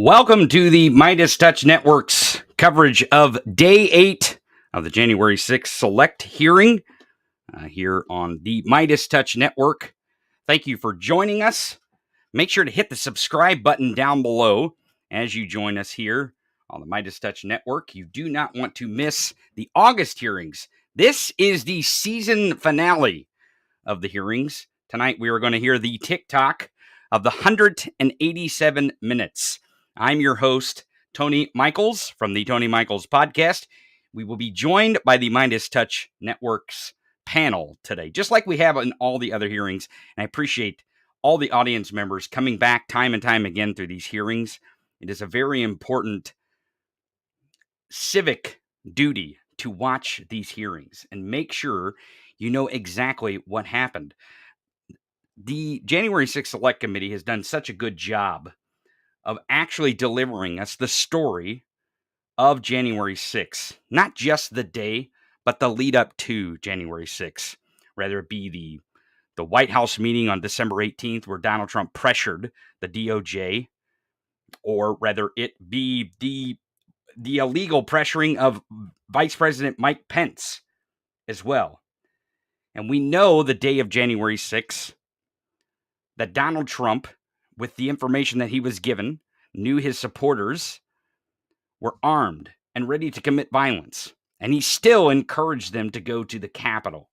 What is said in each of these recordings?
Welcome to the Midas Touch Network's coverage of Day 8 of the January 6th Select Hearing here on the Midas Touch Network. Thank you for joining us. Make sure to hit the subscribe button down below as you join us here on the Midas Touch Network. You do not want to miss the August hearings. This is the season finale of the hearings. Tonight we are going to hear the tick-tock of the 187 minutes. I'm your host, Tony Michaels from the Tony Michaels Podcast. We will be joined by the Midas Touch Network's panel today, just like we have in all the other hearings. And I appreciate all the audience members coming back time and time again through these hearings. It is a very important civic duty to watch these hearings and make sure you know exactly what happened. The January 6th Select Committee has done such a good job of actually delivering us the story of January 6th, not just the day, but the lead up to January 6th, whether it be the White House meeting on December 18th where Donald Trump pressured the DOJ, or whether it be the illegal pressuring of Vice President Mike Pence as well. And we know the day of January 6th that Donald Trump, with the information that he was given, knew his supporters were armed and ready to commit violence. And he still encouraged them to go to the Capitol.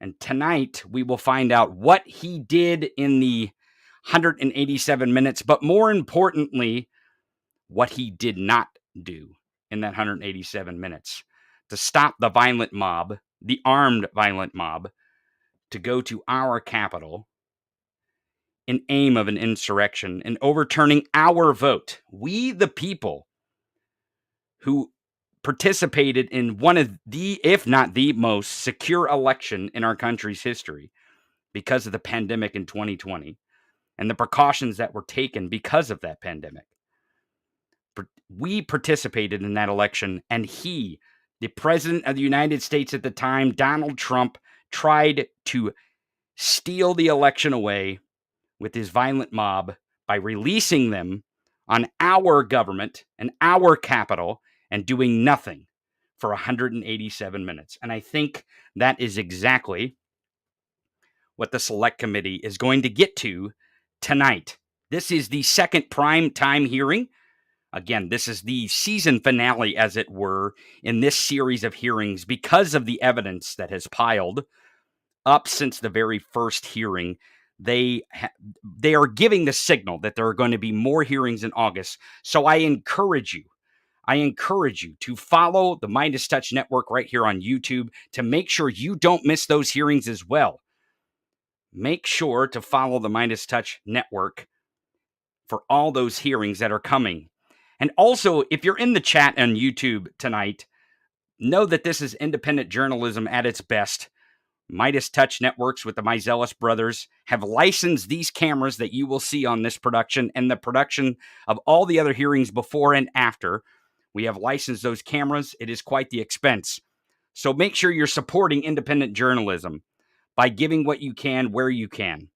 And tonight, we will find out what he did in the 187 minutes, but more importantly, what he did not do in that 187 minutes to stop the violent mob, the armed violent mob, to go to our Capitol in aim of an insurrection and overturning our vote. We, the people who participated in one of the, if not the most secure election in our country's history because of the pandemic in 2020 and the precautions that were taken because of that pandemic. We participated in that election, and he, the president of the United States at the time, Donald Trump, tried to steal the election away with his violent mob by releasing them on our government and our Capitol and doing nothing for 187 minutes. And I think that is exactly what the Select Committee is going to get to tonight. This is the second prime time hearing. Again, this is the season finale, as it were, in this series of hearings because of the evidence that has piled up since the very first hearing. They are giving the signal that there are going to be more hearings in August. So I encourage you to follow the Midas Touch Network right here on YouTube to make sure you don't miss those hearings as well. Make sure to follow the Midas Touch Network for all those hearings that are coming. And also, if you're in the chat on YouTube tonight, know that this is independent journalism at its best. Midas Touch Networks with the Meiselas brothers have licensed these cameras that you will see on this production and the production of all the other hearings before and after. We have licensed those cameras. It is quite the expense. So make sure you're supporting independent journalism by giving what you can where you can,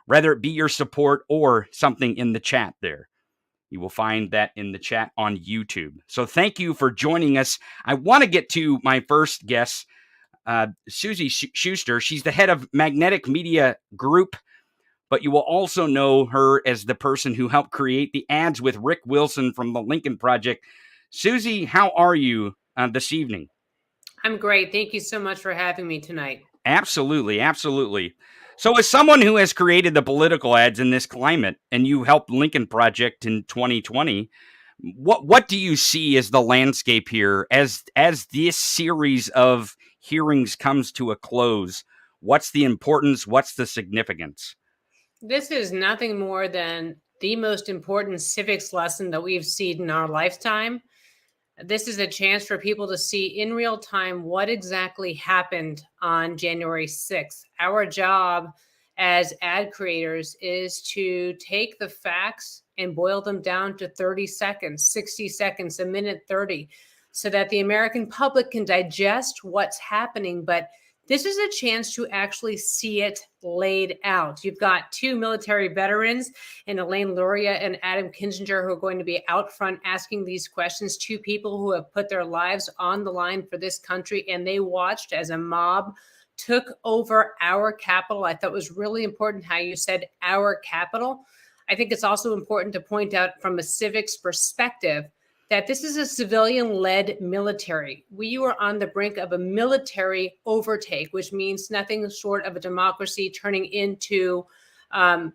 whether it be your support or something in the chat there. You will find that in the chat on YouTube. So thank you for joining us. I want to get to my first guest, Susie Schuster. She's the head of Magnetic Media Group, but you will also know her as the person who helped create the ads with Rick Wilson from the Lincoln Project. Susie, how are you this evening? I'm great. Thank you so much for having me tonight. Absolutely, absolutely. So as someone who has created the political ads in this climate, and you helped Lincoln Project in 2020, what do you see as the landscape here as this series of hearings comes to a close? What's the importance? What's the significance? This is nothing more than the most important civics lesson that we've seen in our lifetime. This is a chance for people to see in real time what exactly happened on January 6th. Our job as ad creators is to take the facts and boil them down to 30 seconds, 60 seconds, a minute 30, so that the American public can digest what's happening, but This is a chance to actually see it laid out. You've got two military veterans, and Elaine Luria and Adam Kinzinger, who are going to be out front asking these questions. Two people who have put their lives on the line for this country, and they watched as a mob took over our Capitol. I thought it was really important how you said our Capitol. I think it's also important to point out from a civics perspective that this is a civilian-led military. We were on the brink of a military overtake, which means nothing short of a democracy turning into a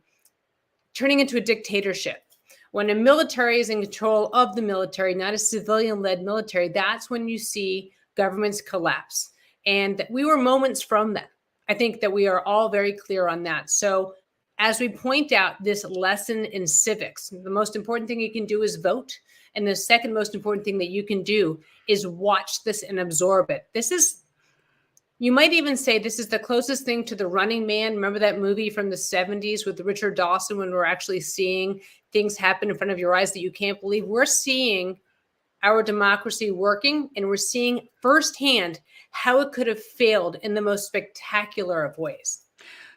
dictatorship. When a military is in control of the military, not a civilian-led military, that's when you see governments collapse. And we were moments from that. I think that we are all very clear on that. So as we point out this lesson in civics, the most important thing you can do is vote. And the second most important thing that you can do is watch this and absorb it. This is, you might even say this is the closest thing to The Running Man. Remember that movie from the 70s with Richard Dawson, when we're actually seeing things happen in front of your eyes that you can't believe? We're seeing our democracy working, and we're seeing firsthand how it could have failed in the most spectacular of ways.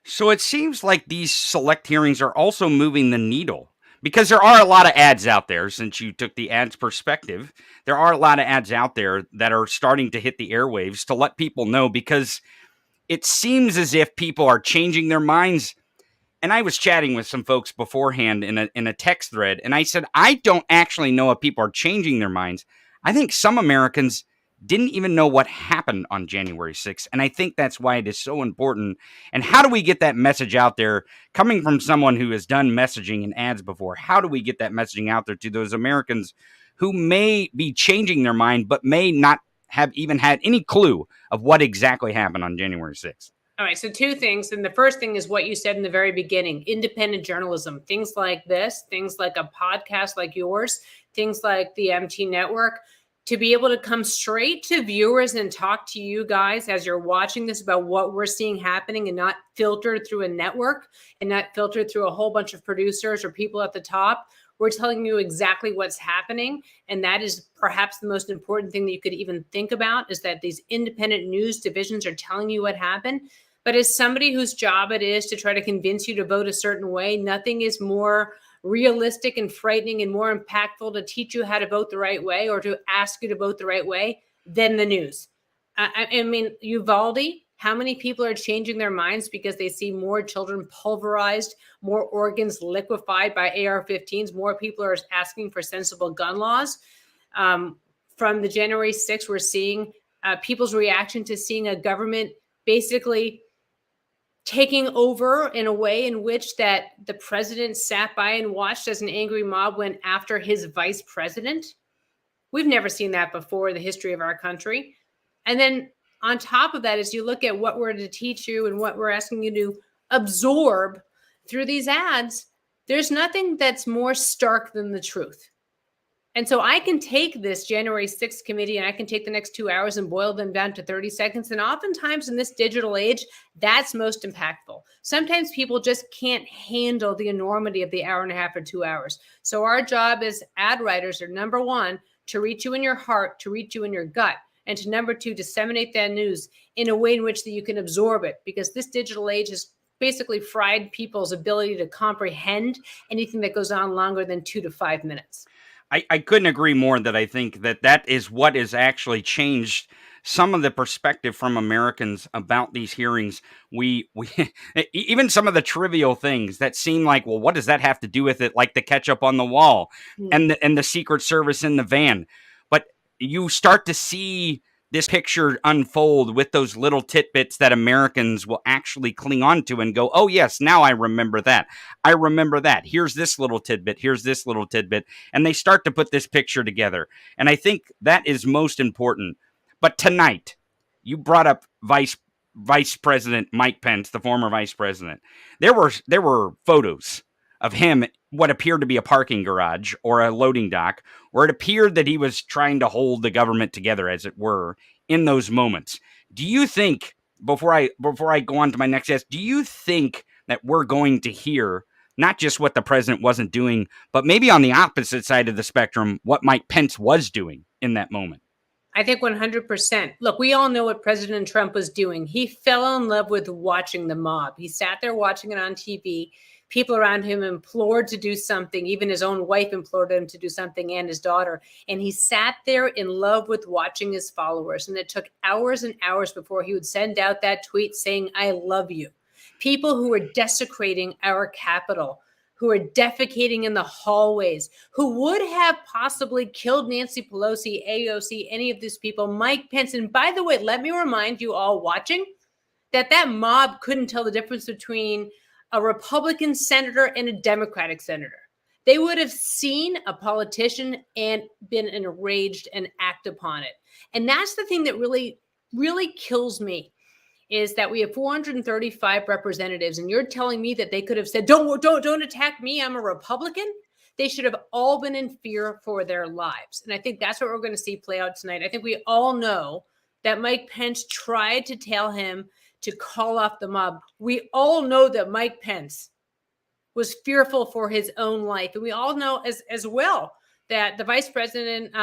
So it seems like these select hearings are also moving the needle, because there are a lot of ads out there. Since you took the ads perspective, there are a lot of ads out there that are starting to hit the airwaves to let people know, because it seems as if people are changing their minds. And I was chatting with some folks beforehand in a text thread, and I said, I don't actually know if people are changing their minds. I think some Americans didn't even know what happened on January 6th. And I think that's why it is so important. And how do we get that message out there, coming from someone who has done messaging and ads before? How do we get that messaging out there to those Americans who may be changing their mind, but may not have even had any clue of what exactly happened on January 6th? All right, so two things. And the first thing is what you said in the very beginning, independent journalism, things like this, things like a podcast like yours, things like the MT Network, to be able to come straight to viewers and talk to you guys as you're watching this about what we're seeing happening, and not filtered through a network and not filtered through a whole bunch of producers or people at the top. We're telling you exactly what's happening. And that is perhaps the most important thing that you could even think about, is that these independent news divisions are telling you what happened. But as somebody whose job it is to try to convince you to vote a certain way, nothing is more realistic and frightening and more impactful to teach you how to vote the right way, or to ask you to vote the right way, than the news. I mean, Uvalde, how many people are changing their minds because they see more children pulverized, more organs liquefied by AR-15s, more people are asking for sensible gun laws. From the January 6th, we're seeing people's reaction to seeing a government basically taking over in a way in which that the president sat by and watched as an angry mob went after his vice president. We've never seen that before in the history of our country. And then on top of that, as you look at what we're to teach you and what we're asking you to absorb through these ads, there's nothing that's more stark than the truth. And so I can take this January 6th committee and I can take the next 2 hours and boil them down to 30 seconds. And oftentimes in this digital age, that's most impactful. Sometimes people just can't handle the enormity of the hour and a half or 2 hours. So our job as ad writers are, number one, to reach you in your heart, to reach you in your gut, and to number two, disseminate that news in a way in which that you can absorb it, because this digital age has basically fried people's ability to comprehend anything that goes on longer than 2 to 5 minutes. I couldn't agree more that I think that is what has actually changed some of the perspective from Americans about these hearings. We even some of the trivial things that seem like, well, what does that have to do with it? Like the ketchup on the wall and the Secret Service in the van. But you start to see this picture unfold with those little tidbits that Americans will actually cling on to and go, oh, yes, now I remember that. I remember that. Here's this little tidbit. Here's this little tidbit. And they start to put this picture together. And I think that is most important. But tonight, you brought up Vice President Mike Pence, the former vice president. There were photos of him, what appeared to be a parking garage or a loading dock, where it appeared that he was trying to hold the government together, as it were, in those moments. Do you think, before I go on to my next guest, do you think that we're going to hear not just what the president wasn't doing, but maybe on the opposite side of the spectrum, what Mike Pence was doing in that moment? I think 100%. Look, we all know what President Trump was doing. He fell in love with watching the mob. He sat there watching it on TV. People around him implored to do something. Even his own wife implored him to do something, and his daughter. And he sat there in love with watching his followers. And it took hours and hours before he would send out that tweet saying, "I love you." People who were desecrating our Capitol, who are defecating in the hallways, who would have possibly killed Nancy Pelosi, AOC, any of these people, Mike Pence. And by the way, let me remind you all watching that that mob couldn't tell the difference between a Republican senator and a Democratic senator. They would have seen a politician and been enraged and act upon it. And that's the thing that really, really kills me, is that we have 435 representatives, and you're telling me that they could have said, don't attack me, I'm a Republican? They should have all been in fear for their lives. And I think that's what we're going to see play out tonight. I think we all know that Mike Pence tried to tell him to call off the mob. We all know that Mike Pence was fearful for his own life. And we all know as well that the Vice President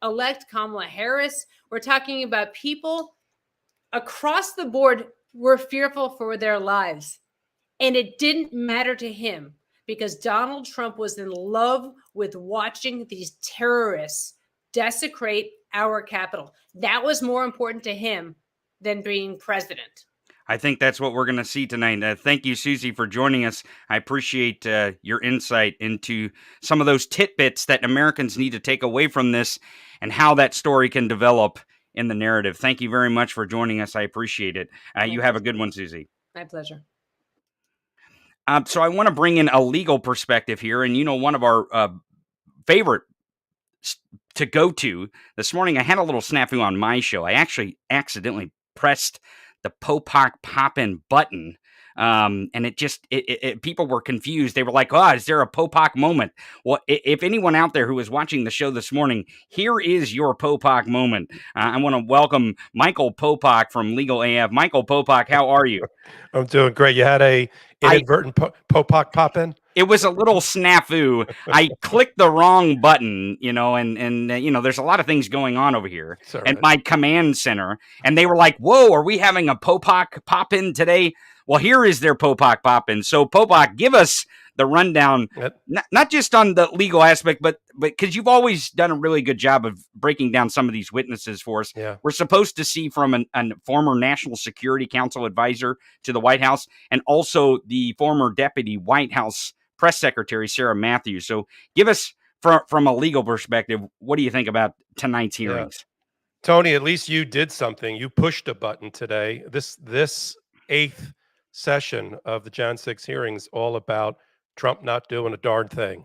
elect Kamala Harris, we're talking about people across the board were fearful for their lives. And it didn't matter to him because Donald Trump was in love with watching these terrorists desecrate our Capitol. That was more important to him than being president. I think that's what we're going to see tonight. Thank you, Susie, for joining us. I appreciate your insight into some of those tidbits that Americans need to take away from this and how that story can develop in the narrative. Thank you very much for joining us. I appreciate it. You have a good one, Susie. My pleasure. So I want to bring in a legal perspective here. And, one of our favorite to go to this morning, I had a little snafu on my show. I actually accidentally pressed the Popock pop-in button. And people were confused. They were like, "Oh, is there a Popock moment?" Well, if anyone out there who was watching the show this morning, here is your Popock moment. I want to welcome Michael Popock from Legal AF. Michael Popock, how are you? I'm doing great. You had a inadvertent Popock pop-in? It was a little snafu. I clicked the wrong button, and there's a lot of things going on over here at my command center. And they were like, "Whoa, are we having a Popock pop-in today?" Well, here is their Popock pop-in. So, Popock, give us the rundown, not just on the legal aspect, but because you've always done a really good job of breaking down some of these witnesses for us. Yeah. We're supposed to see from a former National Security Council advisor to the White House and also the former deputy White House press secretary, Sarah Matthews. So give us, from a legal perspective, what do you think about tonight's hearings? Yeah. Tony, at least you did something. You pushed a button today. This 8th session of the Jan 6 hearings all about Trump not doing a darn thing.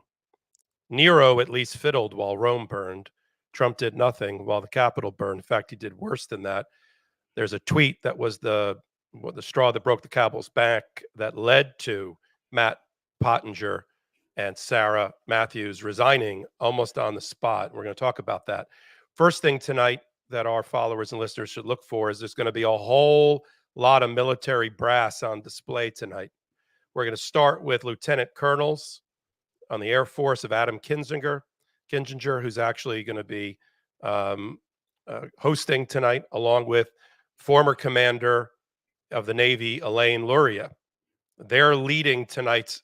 Nero at least fiddled while Rome burned. Trump did nothing while the Capitol burned. In fact, he did worse than that. There's a tweet that was the straw that broke the camel's back that led to Matt Pottinger and Sarah Matthews resigning almost on the spot. We're going to talk about that. First thing tonight that our followers and listeners should look for is there's going to be a whole lot of military brass on display tonight. We're going to start with Lieutenant Colonels on the Air Force of Adam Kinzinger, who's actually going to be hosting tonight, along with former commander of the Navy, Elaine Luria. They're leading tonight's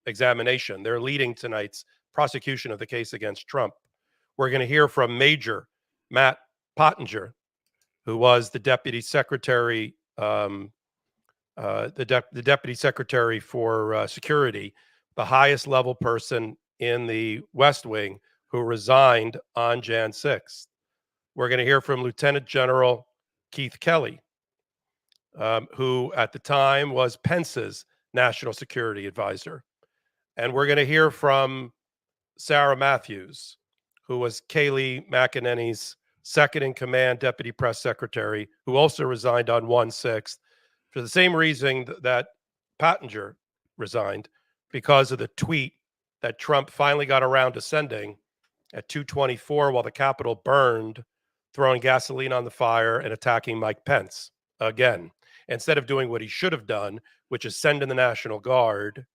examination. They're leading tonight's prosecution of the case against Trump. We're going to hear from Major Matt Pottinger, who was the deputy secretary, the deputy secretary for security, the highest level person in the West Wing, who resigned on Jan 6th. We're going to hear from Lieutenant General Keith Kelly, who at the time was Pence's national security advisor. And we're going to hear from Sarah Matthews, who was Kayleigh McEnany's second in command deputy press secretary, who also resigned on 1/6 for the same reason that Pottinger resigned, because of the tweet that Trump finally got around to sending at 2:24 while the Capitol burned, throwing gasoline on the fire and attacking Mike Pence again, instead of doing what he should have done, which is send in the National Guard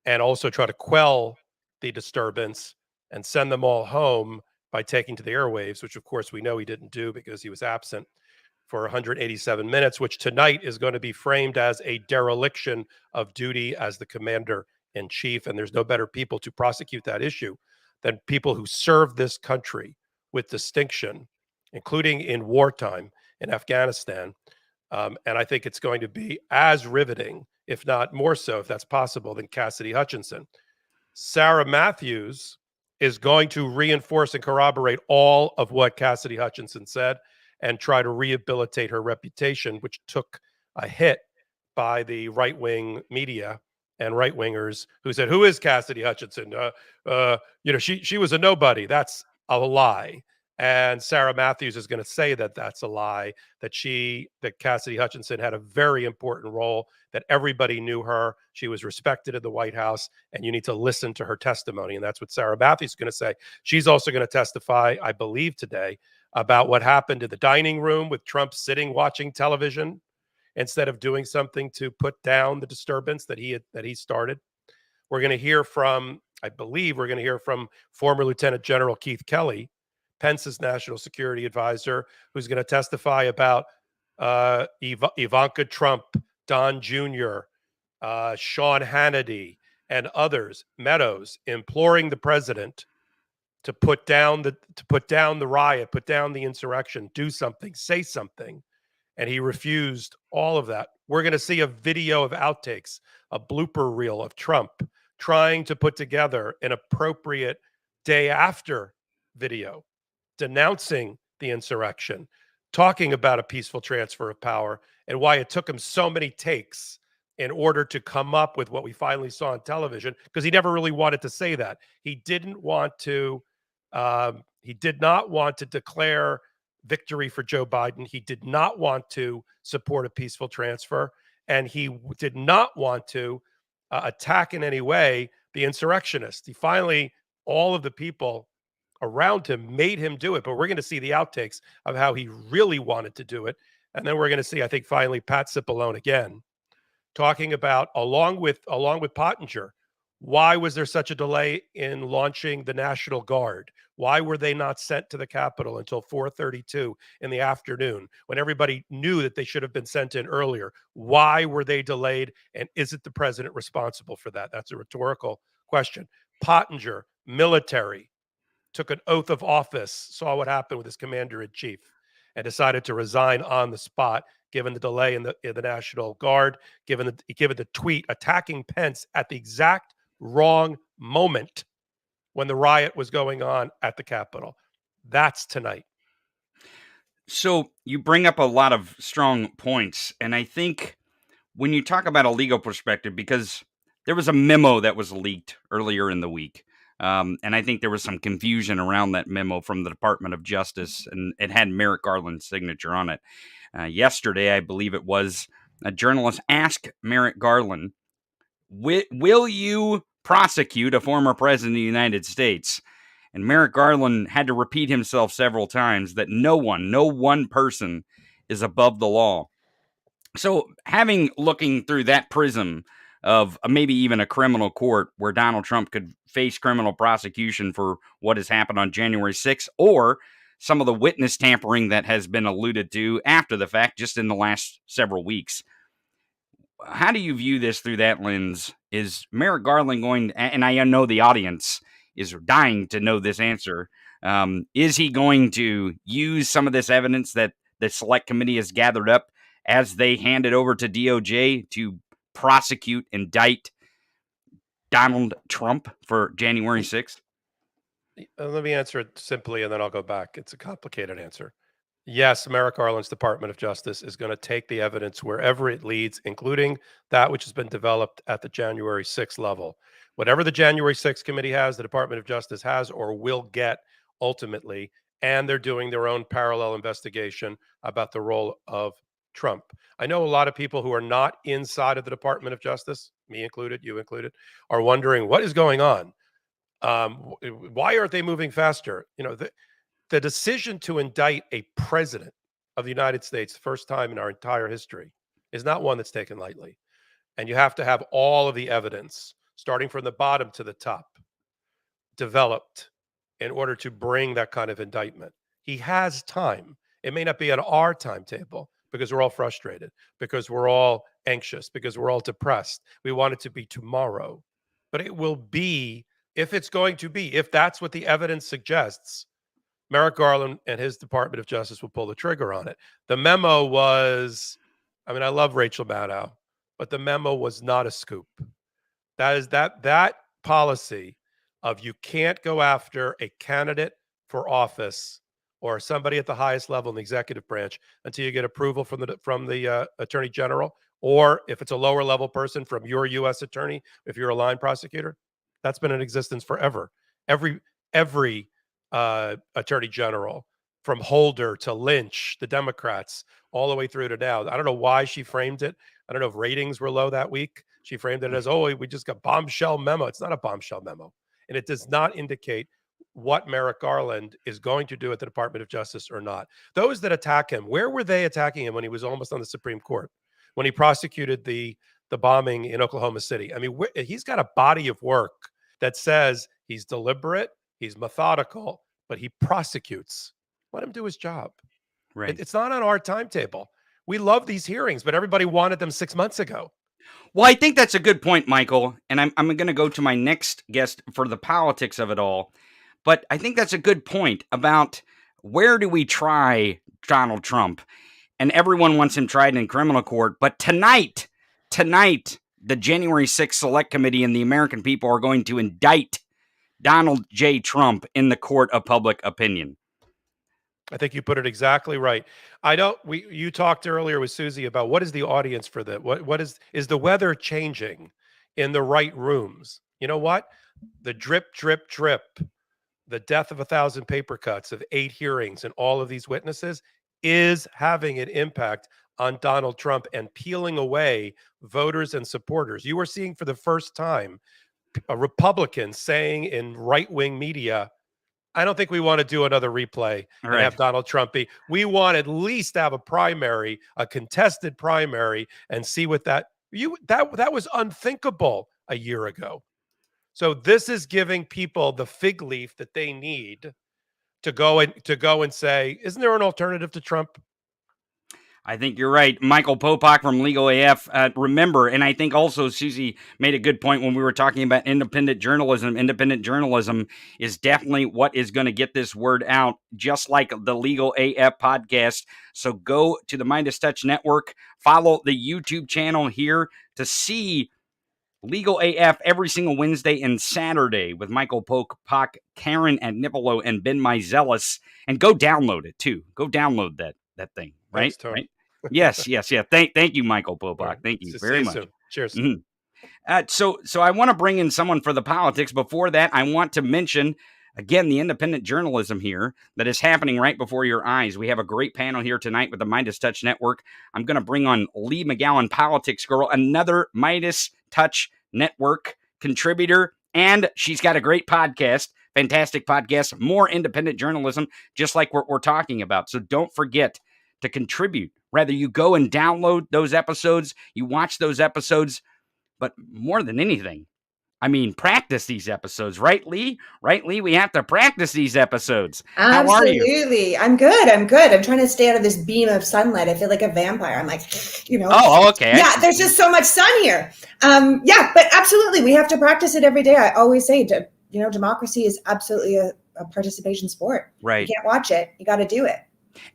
and also try to quell the disturbance and send them all home by taking to the airwaves, which of course we know he didn't do because he was absent for 187 minutes, which tonight is going to be framed as a dereliction of duty as the commander in chief. And there's no better people to prosecute that issue than people who served this country with distinction, including in wartime in Afghanistan. And I think it's going to be as riveting, if not more so, if that's possible, than Cassidy Hutchinson. Sarah Matthews is going to reinforce and corroborate all of what Cassidy Hutchinson said and try to rehabilitate her reputation, which took a hit by the right-wing media and right-wingers who said, "Who is Cassidy Hutchinson? She was a nobody." That's a lie. And Sarah Matthews is going to say that that's a lie, that Cassidy Hutchinson had a very important role, that everybody knew her. She was respected in the White House, and you need to listen to her testimony. And that's what Sarah Matthews is going to say. She's also going to testify, I believe today, about what happened in the dining room with Trump sitting watching television instead of doing something to put down the disturbance that he started. We're going to hear from, I believe we're going to hear from former Lieutenant General Keith Kelly, Pence's national security advisor, who's going to testify about Ivanka Trump, Don Jr., Sean Hannity, and others, Meadows, imploring the president to put down the riot, put down the insurrection, do something, say something. And he refused all of that. We're going to see a video of outtakes, a blooper reel of Trump trying to put together an appropriate day after video, denouncing the insurrection, talking about a peaceful transfer of power, and why it took him so many takes in order to come up with what we finally saw on television, because he never really wanted to say that. He did not want to declare victory for Joe Biden. He did not want to support a peaceful transfer, and he did not want to attack in any way the insurrectionists. He finally, all of the people around him made him do it, but we're going to see the outtakes of how he really wanted to do it. And then we're going to see, I think, finally, Pat Cipollone again talking about, along with Pottinger, why was there such a delay in launching the National Guard? Why were they not sent to the Capitol until 4:32 in the afternoon when everybody knew that they should have been sent in earlier? Why were they delayed? And isn't the president responsible for that? That's a rhetorical question. Pottinger, military, took an oath of office, saw what happened with his commander-in-chief, and decided to resign on the spot, given the delay in the National Guard, given the tweet attacking Pence at the exact wrong moment when the riot was going on at the Capitol. That's tonight. So you bring up a lot of strong points, and I think when you talk about a legal perspective, because there was a memo that was leaked earlier in the week, and I think there was some confusion around that memo from the Department of Justice, and it had Merrick Garland's signature on it. Yesterday, I believe it was, a journalist asked Merrick Garland, will you prosecute a former president of the United States? And Merrick Garland had to repeat himself several times that no one person is above the law. So looking through that prism of maybe even a criminal court where Donald Trump could face criminal prosecution for what has happened on January 6th, or some of the witness tampering that has been alluded to after the fact just in the last several weeks. How do you view this through that lens? Is Merrick Garland going, and I know the audience is dying to know this answer, is he going to use some of this evidence that the select committee has gathered up as they hand it over to DOJ to prosecute, indict Donald Trump for January 6th? Let me answer it simply, and then I'll go back. It's a complicated answer. Yes, Merrick Garland's Department of Justice is going to take the evidence wherever it leads, including that which has been developed at the January 6th level. Whatever the January 6th committee has, the Department of Justice has or will get ultimately, and they're doing their own parallel investigation about the role of Trump. I know a lot of people who are not inside of the Department of Justice, me included, you included, are wondering what is going on. Why aren't they moving faster? The decision to indict a president of the United States, first time in our entire history, is not one that's taken lightly. And you have to have all of the evidence, starting from the bottom to the top, developed in order to bring that kind of indictment. He has time. It may not be on our timetable because we're all frustrated, because we're all anxious, because we're all depressed. We want it to be tomorrow, but it will be, if it's going to be, if that's what the evidence suggests, Merrick Garland and his Department of Justice will pull the trigger on it. The memo was, I mean, I love Rachel Maddow, but the memo was not a scoop. That is that policy of you can't go after a candidate for office or somebody at the highest level in the executive branch until you get approval from the attorney general, or if it's a lower level person, from your U.S. attorney, if you're a line prosecutor. That's been in existence forever. Every attorney general, from Holder to Lynch, the Democrats, all the way through to now. I don't know why she framed it. I don't know if ratings were low that week. She framed it as, oh, we just got bombshell memo. It's not a bombshell memo. And it does not indicate what Merrick Garland is going to do at the Department of Justice or not. Those that attack him, where were they attacking him when he was almost on the Supreme Court, when he prosecuted the bombing in Oklahoma City? I mean, he's got a body of work that says he's deliberate, he's methodical, but he prosecutes. Let him do his job. Right. It's not on our timetable. We love these hearings, but everybody wanted them 6 months ago. Well, I think that's a good point, Michael. And I'm going to go to my next guest for the politics of it all. But I think that's a good point about where do we try Donald Trump? And everyone wants him tried in criminal court. But tonight, the January 6th Select Committee and the American people are going to indict Donald J. Trump in the court of public opinion. I think you put it exactly right. You talked earlier with Susie about what is the audience for that? What is the weather changing in the right rooms? You know what? The drip, drip, drip, the death of 1,000 paper cuts of 8 hearings and all of these witnesses is having an impact on Donald Trump and peeling away voters and supporters. You are seeing for the first time a Republican saying in right-wing media, I don't think we want to do another replay and have Donald Trump be. We want at least to have a primary, a contested primary, and see what that was unthinkable a year ago. So this is giving people the fig leaf that they need to go and say, isn't there an alternative to Trump? I think you're right. Michael Popock from Legal AF. Remember, and I think also Susie made a good point when we were talking about independent journalism. Independent journalism is definitely what is going to get this word out, just like the Legal AF podcast. So go to the Midas Touch Network, follow the YouTube channel here to see Legal AF every single Wednesday and Saturday with Michael Popock, Karen at Nipolo, and Ben Meiselas. And go download it too. Go download that thing. Right? Thanks, Tony. Right? Yes. Thank you, Michael Popock. Right. Thank you very much. Soon. Cheers. Mm-hmm. So I want to bring in someone for the politics. Before that, I want to mention again the independent journalism here that is happening right before your eyes. We have a great panel here tonight with the Midas Touch Network. I'm going to bring on Lee McGowan, Politics Girl, another Midas Touch Network contributor, and she's got a great podcast. Fantastic podcast, more independent journalism, just like what we're talking about. So don't forget to contribute. Rather, you go and download those episodes, you watch those episodes, but more than anything, I mean, practice these episodes, right, Lee? Right, Lee? We have to practice these episodes. How are you? Absolutely. I'm good. I'm trying to stay out of this beam of sunlight. I feel like a vampire. I'm like, Oh, okay. Yeah, there's just so much sun here. But absolutely. We have to practice it every day. I always say, democracy is absolutely a participation sport. Right. You can't watch it. You got to do it.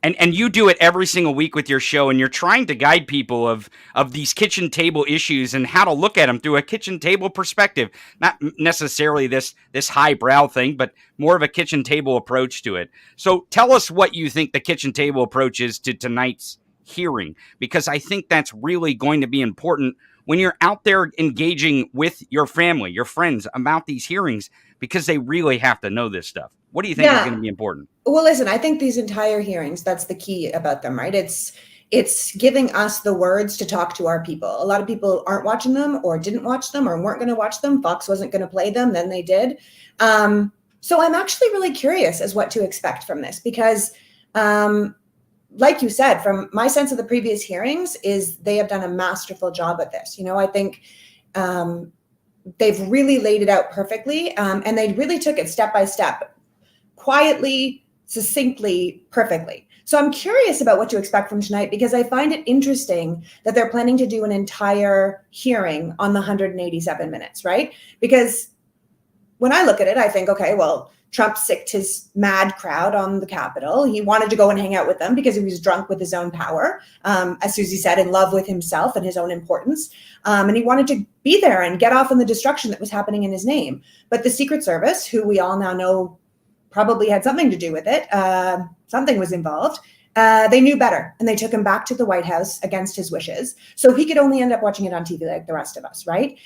And you do it every single week with your show, and you're trying to guide people of these kitchen table issues and how to look at them through a kitchen table perspective. Not necessarily this highbrow thing, but more of a kitchen table approach to it. So tell us what you think the kitchen table approach is to tonight's hearing, because I think that's really going to be important when you're out there engaging with your family, your friends about these hearings, because they really have to know this stuff. What do you think is going to be important? Well, listen, I think these entire hearings, that's the key about them, right? It's giving us the words to talk to our people. A lot of people aren't watching them or didn't watch them or weren't going to watch them. Fox wasn't going to play them. Then they did. So I'm actually really curious as what to expect from this, because like you said, from my sense of the previous hearings is they have done a masterful job at this. I think they've really laid it out perfectly, and they really took it step by step. quietly, succinctly, perfectly. So I'm curious about what to expect from tonight, because I find it interesting that they're planning to do an entire hearing on the 187 minutes, right? Because when I look at it, I think, okay, well, Trump sicked his mad crowd on the Capitol. He wanted to go and hang out with them because he was drunk with his own power, as Susie said, in love with himself and his own importance. And he wanted to be there and get off on the destruction that was happening in his name. But the Secret Service, who we all now know probably had something to do with it, something was involved, they knew better, and they took him back to the White House against his wishes. So he could only end up watching it on TV like the rest of us, right?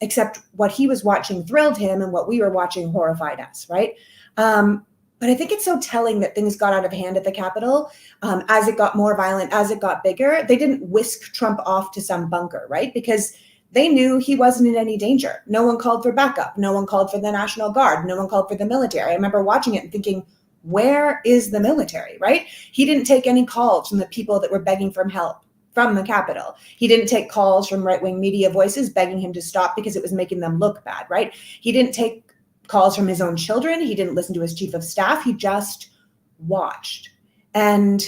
Except what he was watching thrilled him, and what we were watching horrified us, right? But I think it's so telling that things got out of hand at the Capitol. As it got more violent, as it got bigger, they didn't whisk Trump off to some bunker, right? Because they knew he wasn't in any danger. No one called for backup. No one called for the National Guard. No one called for the military. I remember watching it and thinking, where is the military, right? He didn't take any calls from the people that were begging for help from the Capitol. He didn't take calls from right-wing media voices begging him to stop because it was making them look bad, right? He didn't take calls from his own children. He didn't listen to his chief of staff. He just watched. And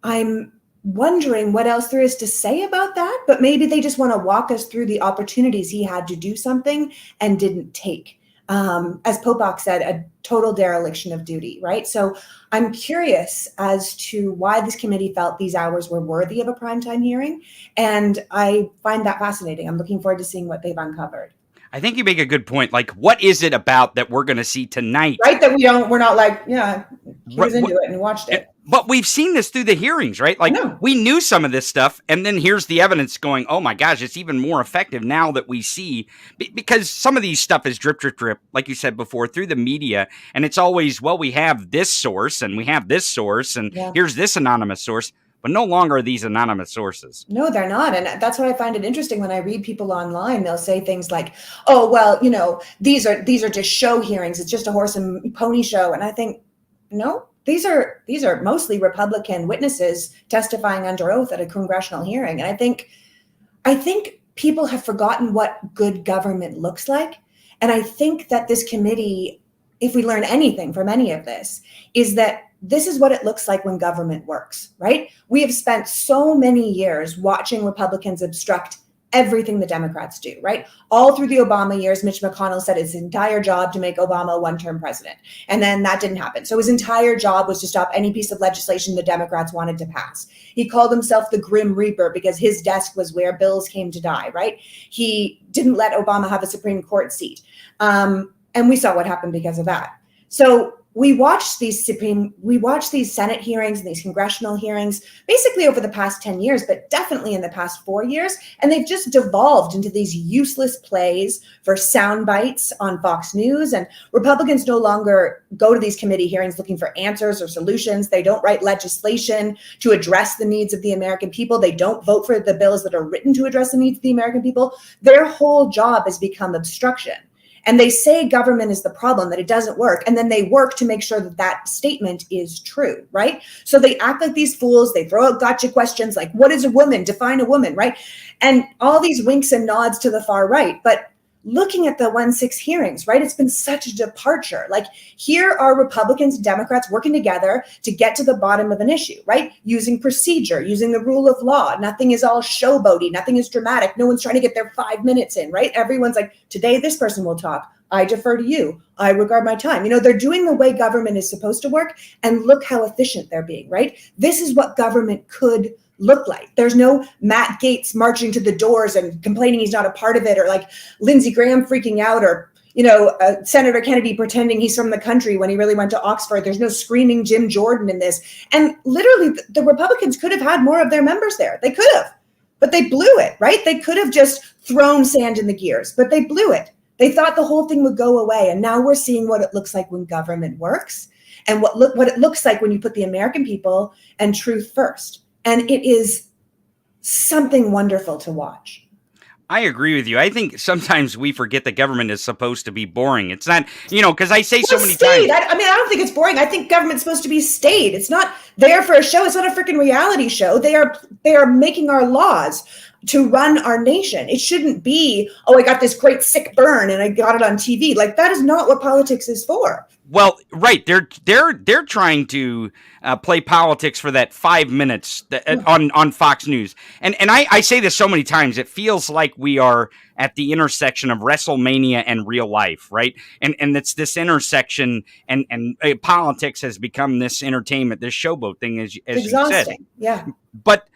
I'm wondering what else there is to say about that, but maybe they just want to walk us through the opportunities he had to do something and didn't take. As Popock said, a total dereliction of duty, right? So I'm curious as to why this committee felt these hours were worthy of a primetime hearing, and I find that fascinating. I'm looking forward to seeing what they've uncovered. I think you make a good point. Like, what is it about that we're going to see tonight? Right, that we're not like, yeah, he was into it and watched it. But we've seen this through the hearings, right? Like, we knew some of this stuff, and then here's the evidence going, oh my gosh, it's even more effective now that we see, because some of these stuff is drip, drip, drip, like you said before, through the media, and it's always, well, we have this source, and we have this source, and here's this anonymous source. But no longer are these anonymous sources. No, they're not. And that's what I find it interesting when I read people online. They'll say things like, oh, well, you know, these are just show hearings. It's just a horse and pony show. And I think, no, these are mostly Republican witnesses testifying under oath at a congressional hearing. And I think people have forgotten what good government looks like. And I think that this committee, if we learn anything from any of this, is that this is what it looks like when government works, right? We have spent so many years watching Republicans obstruct everything the Democrats do, right? All through the Obama years, Mitch McConnell said his entire job to make Obama a one-term president. And then that didn't happen. So his entire job was to stop any piece of legislation the Democrats wanted to pass. He called himself the Grim Reaper because his desk was where bills came to die, right? He didn't let Obama have a Supreme Court seat. And we saw what happened because of that. So we watched these Senate hearings and these congressional hearings basically over the past 10 years, but definitely in the past 4 years. And they've just devolved into these useless plays for sound bites on Fox News. And Republicans no longer go to these committee hearings looking for answers or solutions. They don't write legislation to address the needs of the American people. They don't vote for the bills that are written to address the needs of the American people. Their whole job has become obstruction. And they say government is the problem, that it doesn't work. And then they work to make sure that that statement is true, right? So they act like these fools. They throw out gotcha questions like, what is a woman? Define a woman, right? And all these winks and nods to the far right. But looking at the 1-6 hearings, right? It's been such a departure. Like, here are Republicans and Democrats working together to get to the bottom of an issue, right? Using procedure, using the rule of law. Nothing is all showboaty. Nothing is dramatic. No one's trying to get their 5 minutes in, right? Everyone's like, today this person will talk. I defer to you. I regard my time. You know, they're doing the way government is supposed to work, and look how efficient they're being, right? This is what government could look like. There's no Matt Gaetz marching to the doors and complaining he's not a part of it, or like Lindsey Graham freaking out, or, you know, Senator Kennedy pretending he's from the country when he really went to Oxford. There's no screaming Jim Jordan in this. And literally the Republicans could have had more of their members there. They could have, but they blew it, right? They could have just thrown sand in the gears, but they blew it. They thought the whole thing would go away. And now we're seeing what it looks like when government works, and what it looks like when you put the American people and truth first. And it is something wonderful to watch. I agree with you. I think sometimes we forget that government is supposed to be boring. It's not, you know, because I say so many times. I mean, I don't think it's boring. I think government's supposed to be staid. It's not there for a show. It's not a freaking reality show. They are making our laws to run our nation. It shouldn't be, oh, I got this great sick burn and I got it on TV. Like, that is not what politics is for. Well, right. They're trying to play politics for that 5 minutes on Fox News, and I say this so many times. It feels like we are at the intersection of WrestleMania and real life, right? And it's this intersection, and politics has become this entertainment, this showboat thing, as It's you said. exhausting. Yeah. But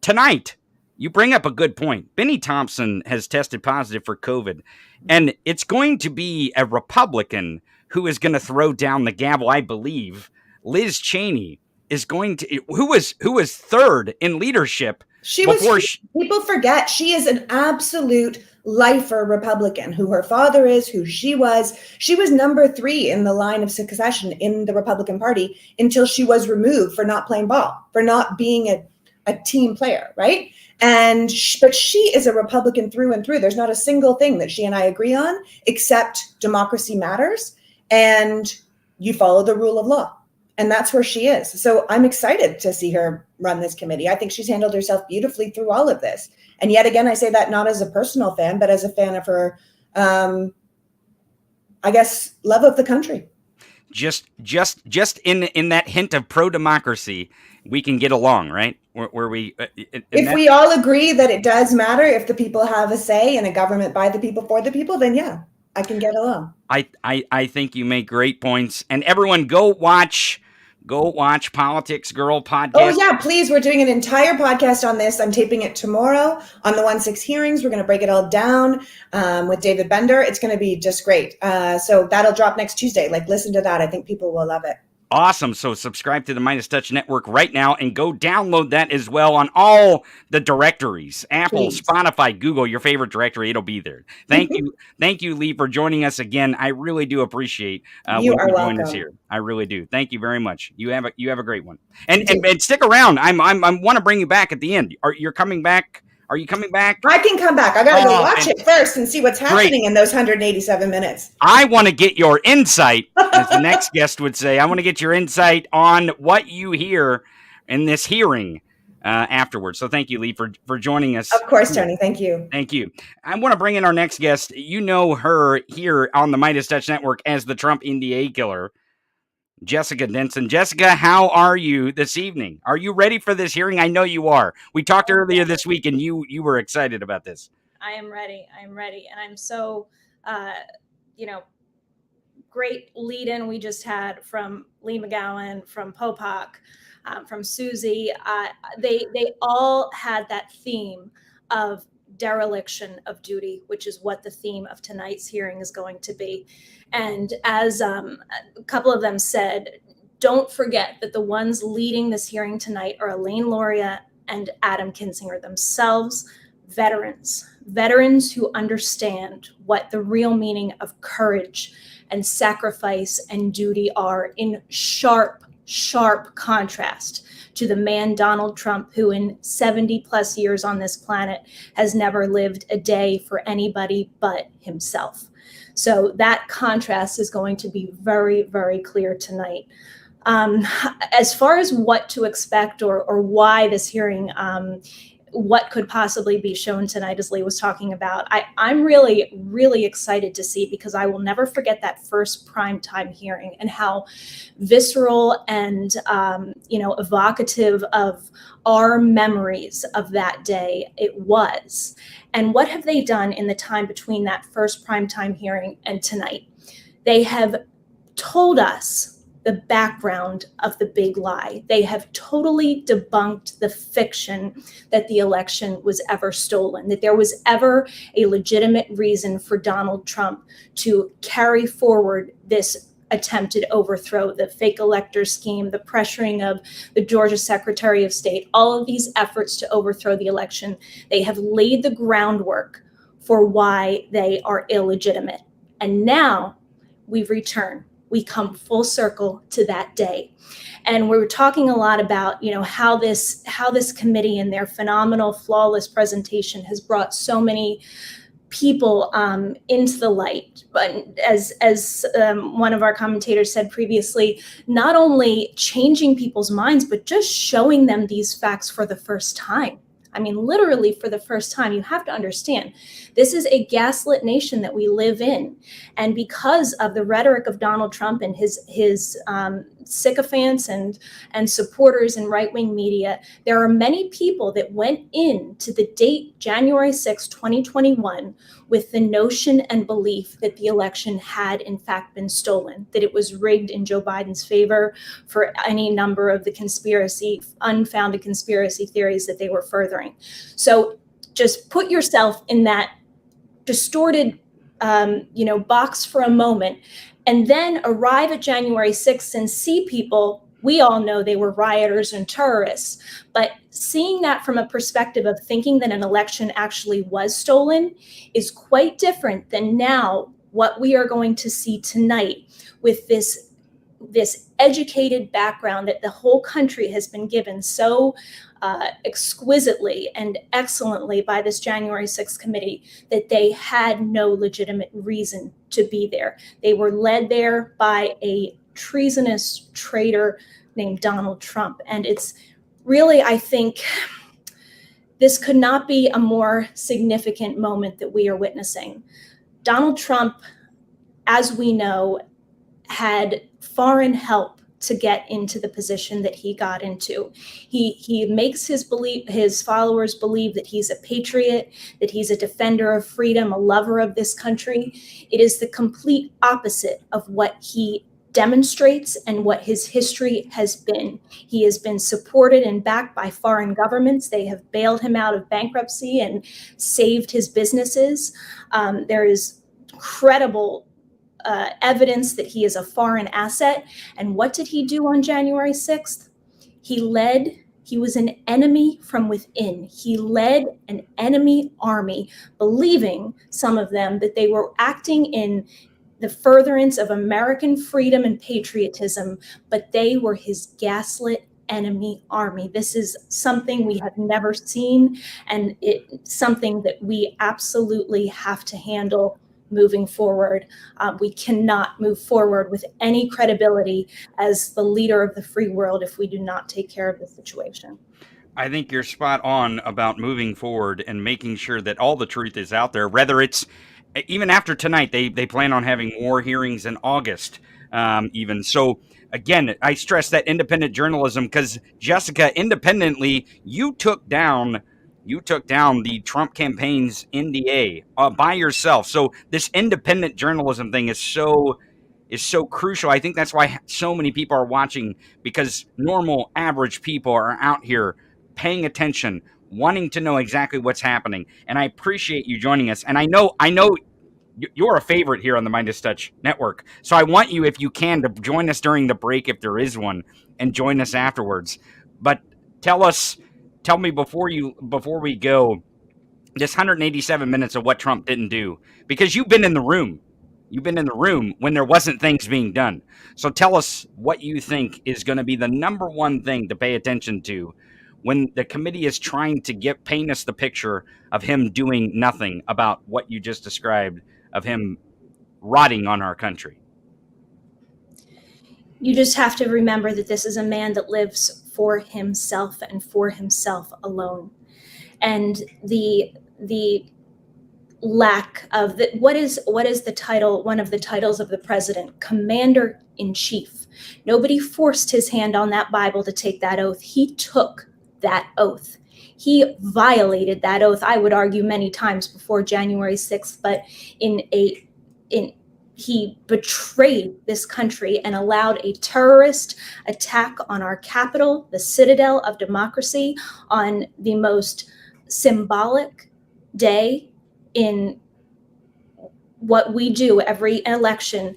tonight, you bring up a good point. Benny Thompson has tested positive for COVID, and it's going to be a Republican who is going to throw down the gavel, I believe. Liz Cheney is going to, who was third in leadership. People forget she is an absolute lifer Republican, who her father is, who she was. She was number 3 in the line of succession in the Republican Party until she was removed for not playing ball, for not being a team player, right? But she is a Republican through and through. There's not a single thing that she and I agree on except democracy matters and you follow the rule of law. And that's where she is. So I'm excited to see her run this committee. I think she's handled herself beautifully through all of this. And yet again, I say that not as a personal fan, but as a fan of her, I guess, love of the country. Just in that hint of pro-democracy, we can get along, right? Where we, if we all agree that it does matter, if the people have a say in a government by the people for the people, then yeah, I can get along. I think you make great points, and everyone go watch Politics Girl podcast. Oh yeah, please. We're doing an entire podcast on this. I'm taping it tomorrow on the 1-6 hearings. We're going to break it all down with David Bender. It's going to be just great. So that'll drop next Tuesday. Like, listen to that. I think people will love it. Awesome. So subscribe to the Midas Touch Network right now and go download that as well on all the directories. Apple, Please. Spotify, Google, your favorite directory. It'll be there. Thank you. Thank you, Lee, for joining us again. I really do appreciate you when are you welcome. join us here. I really do. Thank you very much. You have a great one. And stick around. I want to bring you back at the end. You're coming back? Are you coming back? I can come back. I got to go watch it first and see what's happening in those 187 minutes. I want to get your insight, as the next guest would say. I want to get your insight on what you hear in this hearing afterwards. So thank you, Lee, for joining us. Of course, Tony. Thank you. Thank you. I want to bring in our next guest. You know her here on the Midas Touch Network as the Trump NDA killer, Jessica Denson. Jessica, how are you this evening? Are you ready for this hearing? I know you are. We talked earlier this week, and you were excited about this. I am ready. And I'm so, great lead-in we just had from Lee McGowan, from Popock, from Susie. They all had that theme of dereliction of duty, which is what the theme of tonight's hearing is going to be. And as a couple of them said, don't forget that the ones leading this hearing tonight are Elaine Luria and Adam Kinzinger, themselves veterans who understand what the real meaning of courage and sacrifice and duty are, in sharp contrast to the man Donald Trump, who in 70 plus years on this planet has never lived a day for anybody but himself. So that contrast is going to be very, very clear tonight. As far as what to expect or why this hearing, what could possibly be shown tonight, as Lee was talking about, I'm really, really excited to see, because I will never forget that first primetime hearing and how visceral and evocative of our memories of that day it was. And what have they done in the time between that first primetime hearing and tonight? They have told us the background of the big lie. They have totally debunked the fiction that the election was ever stolen, that there was ever a legitimate reason for Donald Trump to carry forward this attempted overthrow, the fake elector scheme, the pressuring of the Georgia Secretary of State, all of these efforts to overthrow the election. They have laid the groundwork for why they are illegitimate. And now we've returned. We come full circle to that day. And we were talking a lot about, how this committee and their phenomenal, flawless presentation has brought so many people into the light. But as one of our commentators said previously, not only changing people's minds, but just showing them these facts for the first time. I mean, literally for the first time. You have to understand, this is a gaslit nation that we live in. And because of the rhetoric of Donald Trump and his sycophants and supporters in right-wing media, there are many people that went into the date January 6, 2021 with the notion and belief that the election had in fact been stolen, that it was rigged in Joe Biden's favor for any number of the unfounded conspiracy theories that they were furthering. So just put yourself in that distorted box for a moment, and then arrive at January 6th and see people. We all know they were rioters and terrorists, but seeing that from a perspective of thinking that an election actually was stolen is quite different than now what we are going to see tonight with this educated background that the whole country has been given so exquisitely and excellently by this January 6th committee, that they had no legitimate reason to be there. They were led there by a treasonous traitor named Donald Trump. And it's really, I think, this could not be a more significant moment that we are witnessing. Donald Trump, as we know, had foreign help to get into the position that he got into. He makes his followers believe that he's a patriot, that he's a defender of freedom, a lover of this country. It is the complete opposite of what he demonstrates and what his history has been. He has been supported and backed by foreign governments. They have bailed him out of bankruptcy and saved his businesses. There is credible evidence that he is a foreign asset. And what did he do on January 6th? He was an enemy from within. He led an enemy army, believing, some of them, that they were acting in the furtherance of American freedom and patriotism, but they were his gaslit enemy army. This is something we have never seen, and it's something that we absolutely have to handle moving forward. We cannot move forward with any credibility as the leader of the free world if we do not take care of the situation. I think you're spot on about moving forward and making sure that all the truth is out there, whether it's even after tonight. They plan on having more hearings in August, even. So again, I stress that independent journalism, because Jessica, independently, you took down the Trump campaign's NDA by yourself. So this independent journalism thing is so crucial. I think that's why so many people are watching, because normal, average people are out here paying attention, wanting to know exactly what's happening. And I appreciate you joining us. And I know you're a favorite here on the Midas Touch Network. So I want you, if you can, to join us during the break, if there is one, and join us afterwards. But tell me before we go, this 187 minutes of what Trump didn't do, because you've been in the room. You've been in the room when there wasn't things being done. So tell us what you think is going to be the number one thing to pay attention to when the committee is trying to paint us the picture of him doing nothing about what you just described, of him rotting on our country. You just have to remember that this is a man that lives for himself and for himself alone. And the lack of what is the title, one of the titles of the president, Commander in Chief. Nobody forced his hand on that Bible to take that oath. He took that oath. He violated that oath, I would argue, many times before January 6th, but he betrayed this country and allowed a terrorist attack on our capital, the citadel of democracy, on the most symbolic day in what we do every election: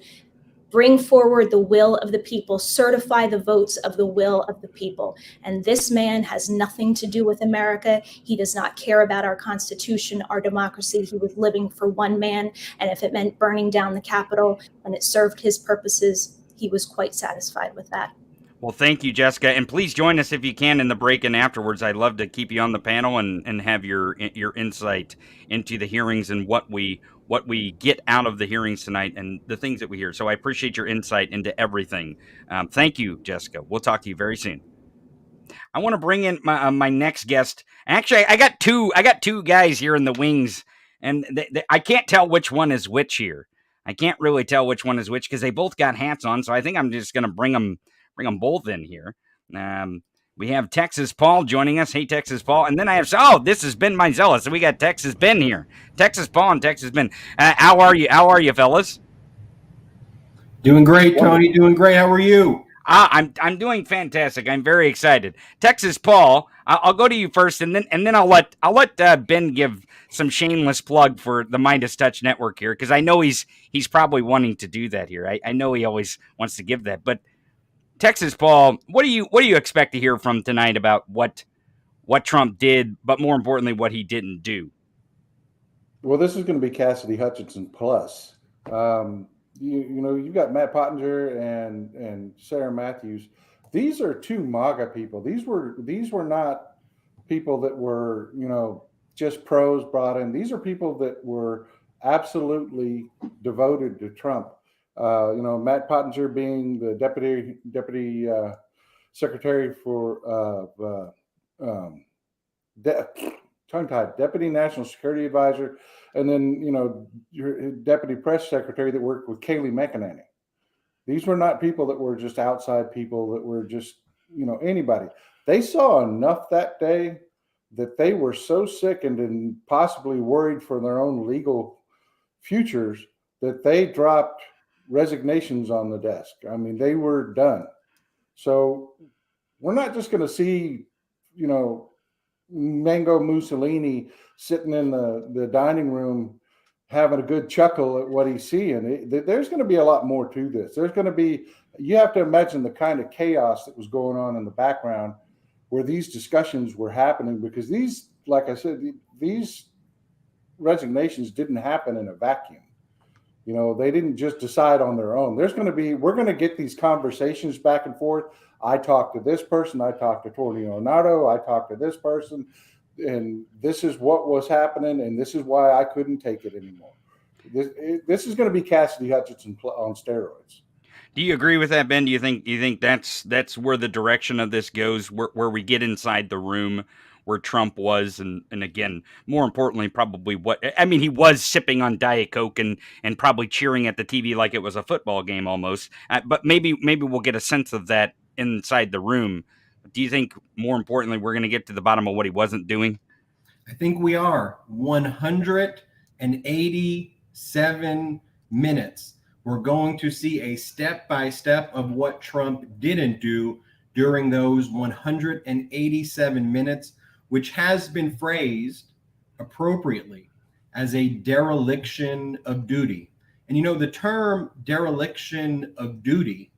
bring forward the will of the people, certify the votes of the will of the people. And this man has nothing to do with America. He does not care about our Constitution, our democracy. He was living for one man. And if it meant burning down the Capitol and it served his purposes, he was quite satisfied with that. Well, thank you, Jessica. And please join us if you can in the break and afterwards. I'd love to keep you on the panel and have your insight into the hearings and what we get out of the hearings tonight and the things that we hear. So I appreciate your insight into everything. Thank you, Jessica. We'll talk to you very soon. I want to bring in my next guest. Actually, I got two guys here in the wings, and I can't tell which one is which here. I can't really tell which one is which because they both got hats on. So I think I'm just going to bring them both in here. We have Texas Paul joining us. Hey, Texas Paul. And then I have, this is Ben Mizella. So we got Texas Ben here. Texas Paul and Texas Ben. How are you? How are you, fellas? Doing great, Tony. Doing great. How are you? I'm doing fantastic. I'm very excited. Texas Paul, I'll go to you first, and then I'll let Ben give some shameless plug for the Midas Touch Network here, because I know he's probably wanting to do that here. I know he always wants to give that. But Texas Paul, what do you expect to hear from tonight about what Trump did, but more importantly, what he didn't do? Well, this is going to be Cassidy Hutchinson plus. You've got Matt Pottinger and Sarah Matthews. These are two MAGA people. These were not people that were, just pros brought in. These are people that were absolutely devoted to Trump. Matt Pottinger being the deputy secretary for tongue-tied, Deputy National Security Advisor, and then, your Deputy Press Secretary that worked with Kayleigh McEnany. These were not people that were just outside people that were just, anybody. They saw enough that day that they were so sickened and possibly worried for their own legal futures that they dropped resignations on the desk. I mean, they were done. So we're not just going to see, Mango Mussolini sitting in the dining room having a good chuckle at what he's seeing. There's going to be a lot more to this. You have to imagine the kind of chaos that was going on in the background where these discussions were happening, because these, like I said, these resignations didn't happen in a vacuum. They didn't just decide on their own. We're going to get these conversations back and forth. I talked to this person. I talked to Tony Leonardo. I talked to this person. And this is what was happening. And this is why I couldn't take it anymore. This is going to be Cassidy Hutchinson on steroids. Do you agree with that, Ben? Do you think that's where the direction of this goes, where we get inside the room where Trump was, and again, more importantly, probably he was sipping on Diet Coke and probably cheering at the TV like it was a football game almost. But maybe we'll get a sense of that inside the room. Do you think, more importantly, we're going to get to the bottom of what he wasn't doing? I think we are. 187 minutes. We're going to see a step-by-step of what Trump didn't do during those 187 minutes, which has been phrased appropriately as a dereliction of duty. And the term dereliction of duty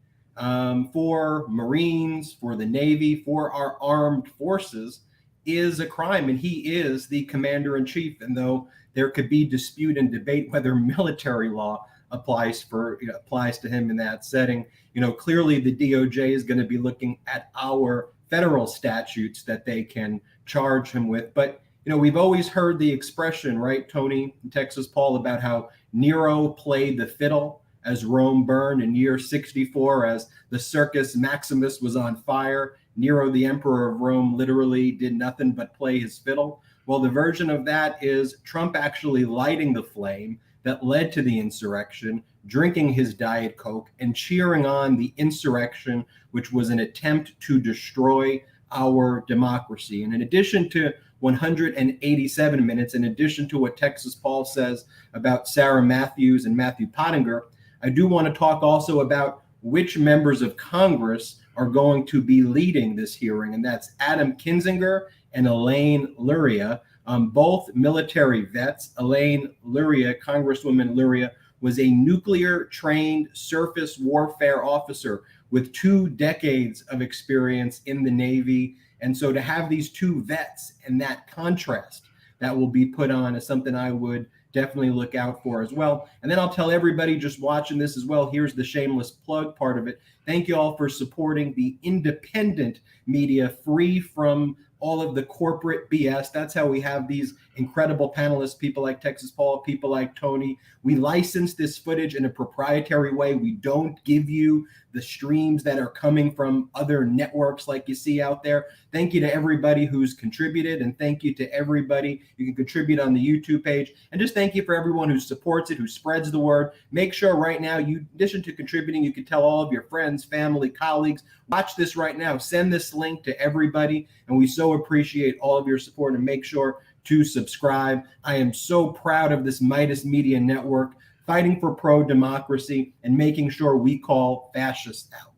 for Marines, for the Navy, for our armed forces is a crime, and he is the commander-in-chief. And though there could be dispute and debate whether military law applies to him in that setting, clearly the DOJ is going to be looking at our federal statutes that they can charge him with. But we've always heard the expression, right, Tony, Texas Paul, about how Nero played the fiddle as Rome burned in year 64, as the Circus Maximus was on fire. Nero, the emperor of Rome, literally did nothing but play his fiddle. Well, the version of that is Trump actually lighting the flame that led to the insurrection, drinking his Diet Coke, and cheering on the insurrection, which was an attempt to destroy our democracy. And in addition to 187 minutes, in addition to what Texas Paul says about Sarah Matthews and Matthew Pottinger, I do want to talk also about which members of Congress are going to be leading this hearing, and that's Adam Kinzinger and Elaine Luria, both military vets. Elaine Luria, Congresswoman Luria, was a nuclear-trained surface warfare officer with 2 decades of experience in the Navy. And so to have these two vets and that contrast that will be put on is something I would definitely look out for as well. And then I'll tell everybody just watching this as well, here's the shameless plug part of it. Thank you all for supporting the independent media, free from all of the corporate BS. That's how we have these incredible panelists, people like Texas Paul, people like Tony. We license this footage in a proprietary way. We don't give you the streams that are coming from other networks like you see out there. Thank you to everybody who's contributed, and thank you to everybody. You can contribute on the YouTube page, and just thank you for everyone who supports it, who spreads the word. Make sure right now, you, in addition to contributing, you can tell all of your friends, family, colleagues, watch this right now. Send this link to everybody, and we so appreciate all of your support, and make sure to subscribe. I am so proud of this Midas Media Network, fighting for pro-democracy and making sure we call fascists out.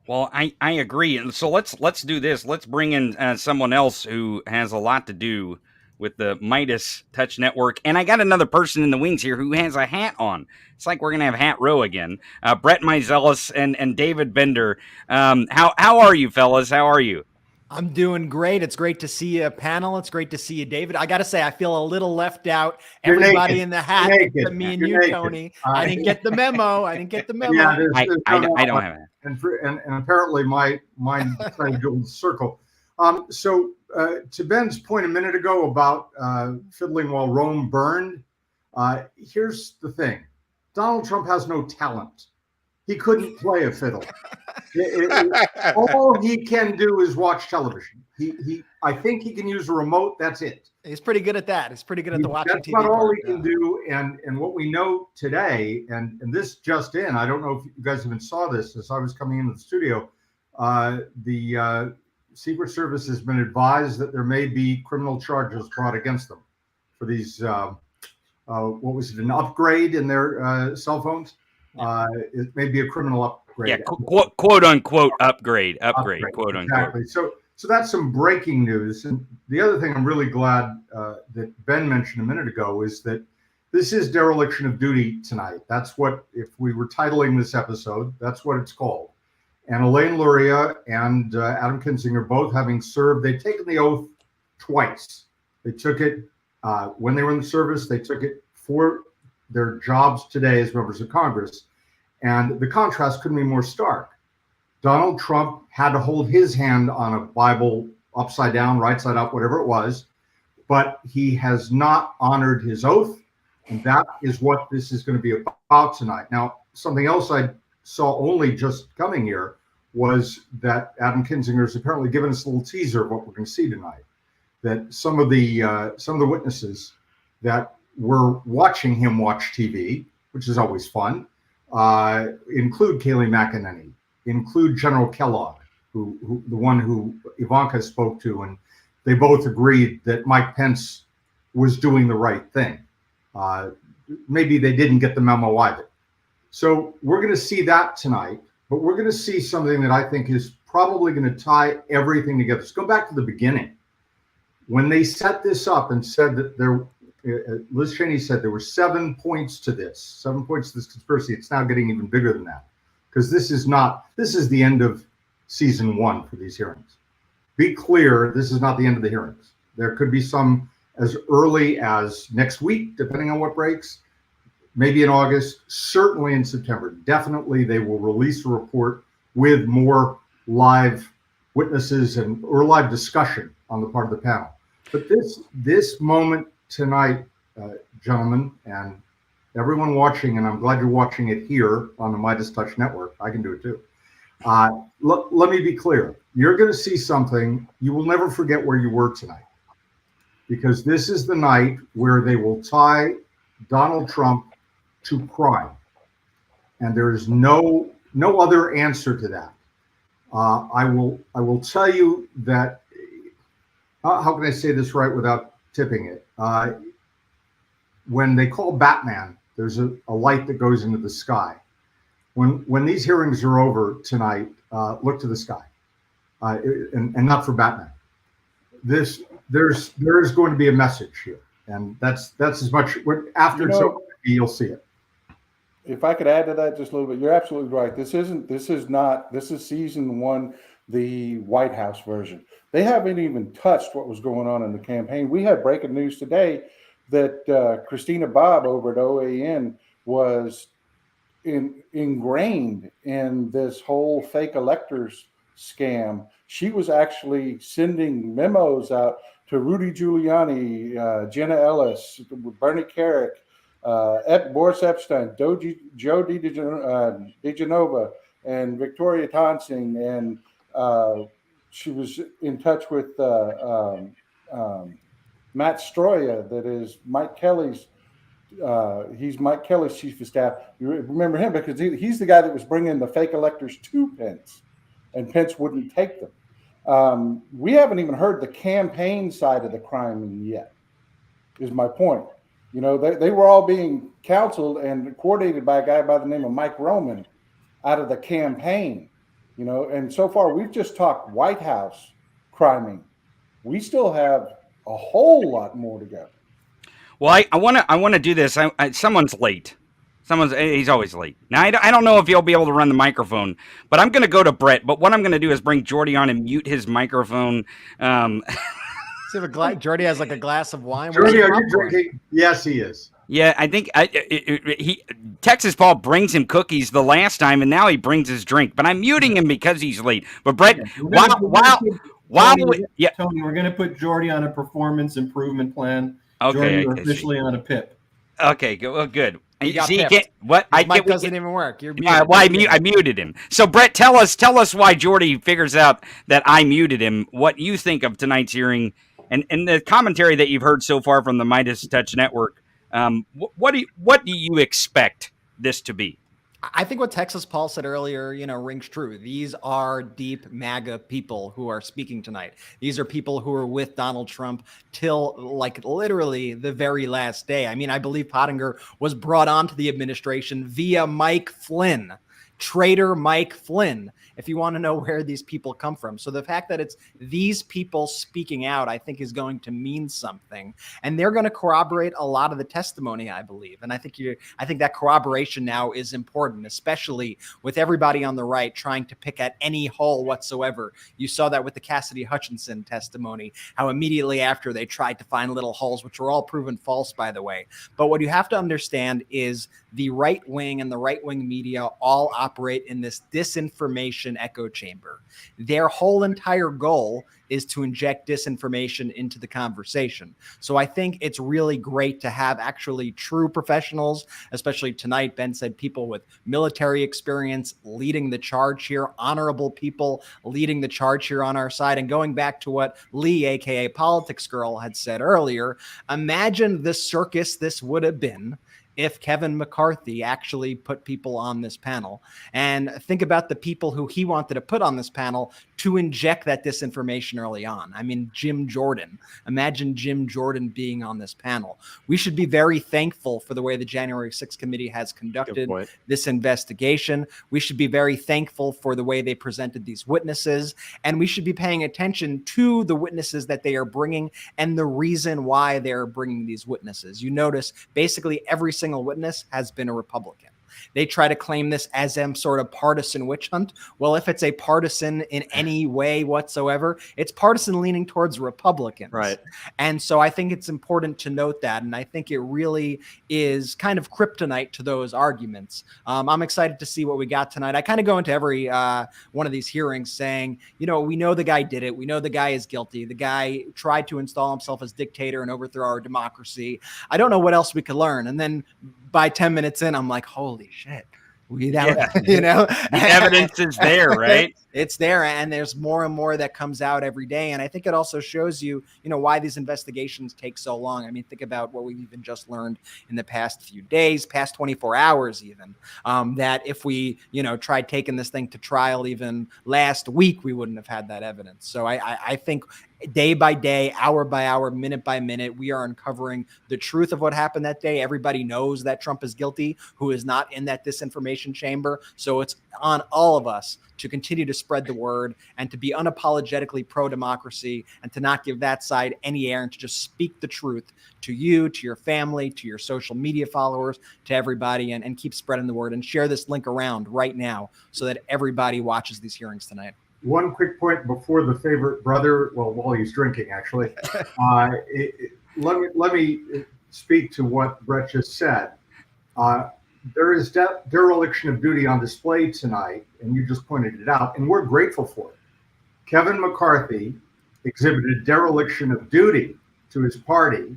Well, I agree. And so let's do this. Let's bring in someone else who has a lot to do with the Midas Touch Network. And I got another person in the wings here who has a hat on. It's like we're going to have hat row again. Brett Meiselas and David Bender. How are you, fellas? How are you? I'm doing great. It's great to see you, panel. It's great to see you, David. I got to say, I feel a little left out. You're Everybody naked. in the hat, You're except naked. me and You're you, naked. Tony. I didn't get the memo. I didn't get the memo. Yeah, I don't have it. and apparently mine kind of goes circle. So to Ben's point a minute ago about fiddling while Rome burned, here's the thing: Donald Trump has no talent. He couldn't play a fiddle. All he can do is watch television. I think he can use a remote. That's it. He's pretty good at that. He's pretty good at the watching That's TV. not all part. he can do. And what we know today, and this just in, I don't know if you guys even saw this as I was coming into the studio. The Secret Service has been advised that there may be criminal charges brought against them for these. What was it? An upgrade in their cell phones. It may be a criminal upgrade. Yeah, quote unquote upgrade, quote unquote. Exactly. So that's some breaking news. And the other thing I'm really glad that Ben mentioned a minute ago is that this is dereliction of duty tonight. That's what, if we were titling this episode, that's what it's called. And Elaine Luria and Adam Kinzinger, both having served, they've taken the oath twice. They took it when they were in the service. They took it for their jobs today as members of Congress. And the contrast couldn't be more stark. Donald Trump had to hold his hand on a Bible upside down, right side up, whatever it was, but he has not honored his oath. And that is what this is going to be about tonight. Now, something else I saw only just coming here was that Adam Kinzinger has apparently given us a little teaser of what we're going to see tonight. That some of the witnesses that were watching him watch TV, which is always fun, include Kayleigh McEnany, include General Kellogg, who the one who Ivanka spoke to, and they both agreed that Mike Pence was doing the right thing. Maybe they didn't get the memo either. So we're going to see that tonight, but we're going to see something that I think is probably going to tie everything together. Let's go back to the beginning. When they set this up and said that Liz Cheney said there were 7 points to this, 7 points to this conspiracy. It's now getting even bigger than that, because this is the end of season 1 for these hearings. Be clear, this is not the end of the hearings. There could be some as early as next week, depending on what breaks, maybe in August, certainly in September. Definitely they will release a report with more live witnesses or live discussion on the part of the panel. But this moment tonight, gentlemen, and everyone watching, and I'm glad you're watching it here on the Midas Touch Network. I can do it too. Let me be clear. You're going to see something. You will never forget where you were tonight, because this is the night where they will tie Donald Trump to crime. And there is no other answer to that. I will tell you that, how can I say this right without tipping it? When they call Batman, there's a light that goes into the sky. When these hearings are over tonight, look to the sky, and not for Batman. There is going to be a message here, and that's as much. After it's over, you'll see it. If I could add to that just a little bit, you're absolutely right. This is season 1, the White House version. They haven't even touched what was going on in the campaign. We had breaking news today that Christina Bobb over at OAN was ingrained in this whole fake electors scam. She was actually sending memos out to Rudy Giuliani, Jenna Ellis, Bernie Carrick, Boris Epstein, Joe DiGenova, and Victoria Tonsing, and she was in touch with Matt Stroya, that is Mike Kelly's. He's Mike Kelly's chief of staff. You remember him because he's the guy that was bringing the fake electors to Pence, and Pence wouldn't take them. We haven't even heard the campaign side of the crime yet, is my point. You know, they were all being counseled and coordinated by a guy by the name of Mike Roman out of the campaign, you know, and so far we've just talked White House criming. We still have a whole lot more to go. Well, I want to do this. Someone's late. He's always late. Now, I don't know if he'll be able to run the microphone, but I'm going to go to Brett. But what I'm going to do is bring Jordy on and mute his microphone. Jordy has like a glass of wine. Jordy, are you drinking? Yes, he is. Yeah, I think Texas Paul brings him cookies the last time, and now he brings his drink. But I'm muting him because he's late. But Brett, Tony, we're going to put Jordy on a performance improvement plan. Okay, Jordy, you're officially on a PIP. Okay, good. See, what? Mic doesn't even work. You're muted. I muted him. So Brett, tell us why Jordy figures out that I muted him. What you think of tonight's hearing, and the commentary that you've heard so far from the Midas Touch Network. What do you expect this to be? I think what Texas Paul said earlier, rings true. These are deep MAGA people who are speaking tonight. These are people who are with Donald Trump till like literally the very last day. I mean, I believe Pottinger was brought onto the administration via Mike Flynn. Traitor Mike Flynn, if you want to know where these people come from. So the fact that it's these people speaking out, I think is going to mean something. And they're going to corroborate a lot of the testimony, I believe. And I think that corroboration now is important, especially with everybody on the right trying to pick at any hole whatsoever. You saw that with the Cassidy Hutchinson testimony, how immediately after they tried to find little holes, which were all proven false, by the way. But what you have to understand is the right wing and the right wing media all operate in this disinformation echo chamber. Their whole entire goal is to inject disinformation into the conversation. So I think it's really great to have actually true professionals, especially tonight. Ben said people with military experience leading the charge here, honorable people leading the charge here on our side. And going back to what Lee, aka Politics Girl, had said earlier, imagine the circus this would have been if Kevin McCarthy actually put people on this panel. And think about the people who he wanted to put on this panel to inject that disinformation early on. I mean, Jim Jordan. Imagine Jim Jordan being on this panel. We should be very thankful for the way the January 6th committee has conducted this investigation. We should be very thankful for the way they presented these witnesses. And we should be paying attention to the witnesses that they are bringing and the reason why they're bringing these witnesses. You notice basically every single witness has been a Republican. They try to claim this as some sort of partisan witch hunt. Well, if it's a partisan in any way whatsoever, it's partisan leaning towards Republicans. Right. And so I think it's important to note that. And I think it really is kind of kryptonite to those arguments. I'm excited to see what we got tonight. I kind of go into every one of these hearings saying, we know the guy did it. We know the guy is guilty. The guy tried to install himself as dictator and overthrow our democracy. I don't know what else we could learn. And then by 10 minutes in, I'm like, holy shit. The evidence is there, right? It's there, and there's more and more that comes out every day. And I think it also shows you, why these investigations take so long. I mean, think about what we've even just learned in the past few days, past 24 hours even, that if we, tried taking this thing to trial even last week, we wouldn't have had that evidence. So I think day by day, hour by hour, minute by minute, we are uncovering the truth of what happened that day. Everybody knows that Trump is guilty, who is not in that disinformation chamber. So it's on all of us to continue to spread the word and to be unapologetically pro-democracy and to not give that side any air and to just speak the truth to you, to your family, to your social media followers, to everybody, and keep spreading the word and share this link around right now so that everybody watches these hearings tonight. One quick point before the favorite brother, while he's drinking, actually, let me speak to what Brett just said. there is dereliction of duty on display tonight, and you just pointed it out, and we're grateful for it. Kevin McCarthy exhibited dereliction of duty to his party.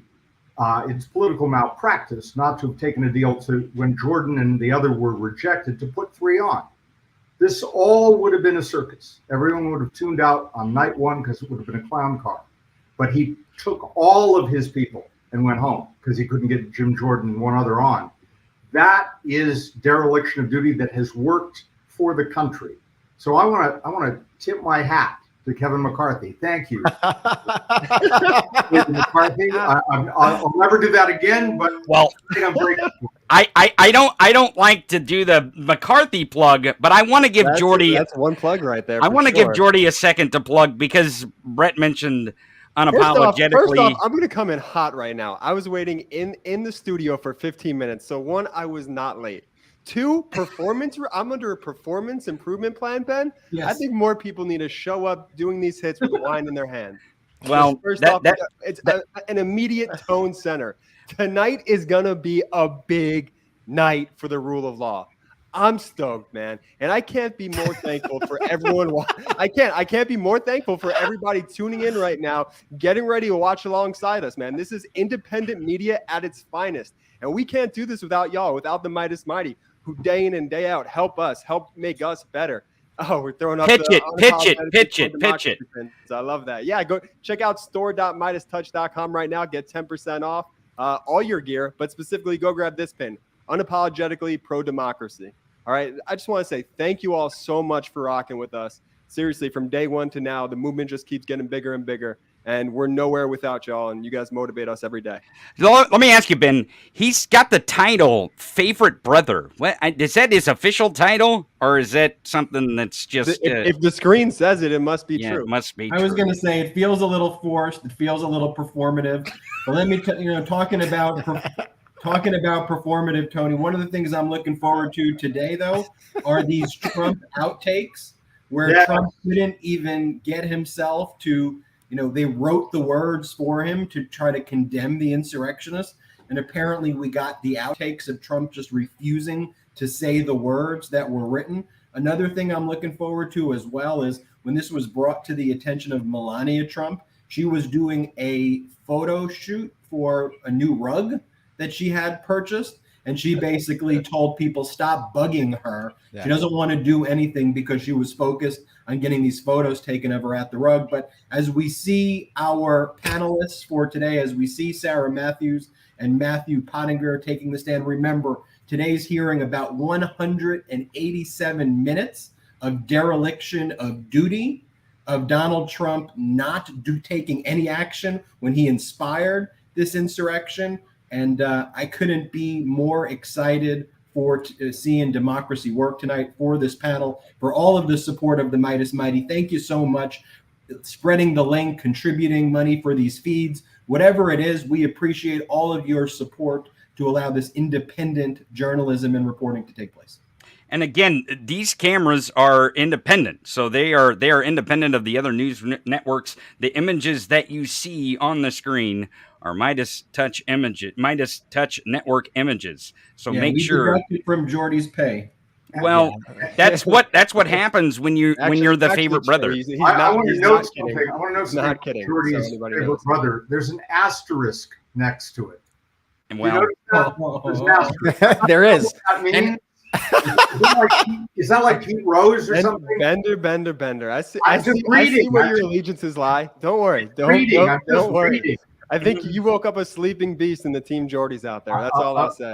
It's political malpractice not to have taken a deal to, when Jordan and the other were rejected, to put 3 on. This all would have been a circus. Everyone would have tuned out on night 1 because it would have been a clown car. But he took all of his people and went home because he couldn't get Jim Jordan and one other on. That is dereliction of duty that has worked for the country. So I want to tip my hat to Kevin McCarthy. Thank you, McCarthy. I'll never do that again. But well, I'm grateful. I don't like to do the McCarthy plug, but I want to give Jordy. That's one plug right there. I want to give Jordy a second to plug because Brett mentioned unapologetically. First off, I'm going to come in hot right now. I was waiting in the studio for 15 minutes. So 1, I was not late. 2, performance. I'm under a performance improvement plan, Ben. Yes. I think more people need to show up doing these hits with wine in their hand. Well, first off, it's an immediate tone center. Tonight is going to be a big night for the rule of law. I'm stoked, man. And I can't be more thankful for everyone. I can't be more thankful for everybody tuning in right now, getting ready to watch alongside us, man. This is independent media at its finest. And we can't do this without y'all, without the Midas Mighty, who day in and day out help make us better. Oh, we're throwing up pitch it. I love that. Yeah, go check out store.midastouch.com right now. Get 10% off all your gear, but specifically go grab this pin, Unapologetically Pro-Democracy. All right, I just want to say thank you all so much for rocking with us. Seriously, from day 1 to now, the movement just keeps getting bigger and bigger, and we're nowhere without y'all, and you guys motivate us every day. Let me ask you, Ben. He's got the title Favorite Brother. What is that his official title, or is that something that's just... If the screen says it, it must be true. It must be I was going to say, it feels a little forced. It feels a little performative. But let me tell you, talking about performative, Tony, one of the things I'm looking forward to today, though, are these Trump outtakes where Trump couldn't even get himself to, they wrote the words for him to try to condemn the insurrectionists. And apparently we got the outtakes of Trump just refusing to say the words that were written. Another thing I'm looking forward to as well is when this was brought to the attention of Melania Trump, she was doing a photo shoot for a new rug that she had purchased. And she basically told people, stop bugging her. Yeah. She doesn't want to do anything because she was focused on getting these photos taken of her at the rug. But as we see our panelists for today, as we see Sarah Matthews and Matthew Pottinger taking the stand, remember, today's hearing about 187 minutes of dereliction of duty, of Donald Trump not taking any action when he inspired this insurrection. And I couldn't be more excited for seeing democracy work tonight, for this panel, for all of the support of the Midas Mighty. Thank you so much. Spreading the link, contributing money for these feeds, whatever it is, we appreciate all of your support to allow this independent journalism and reporting to take place. And again, these cameras are independent, so they are independent of the other news networks. The images that you see on the screen are Midas Touch Network images. So make sure deducted from Jordy's pay. Well, that's what happens when you're the favorite brother. I want to note something. I want to note something. Jordy's favorite brother. There's an asterisk next to it. Well, there is. Is that like Pete Rose or something? Bender. I see where your allegiances lie. Don't worry. Don't worry. Reading. I think you woke up a sleeping beast and the Team Jordy's out there. That's all I'll say.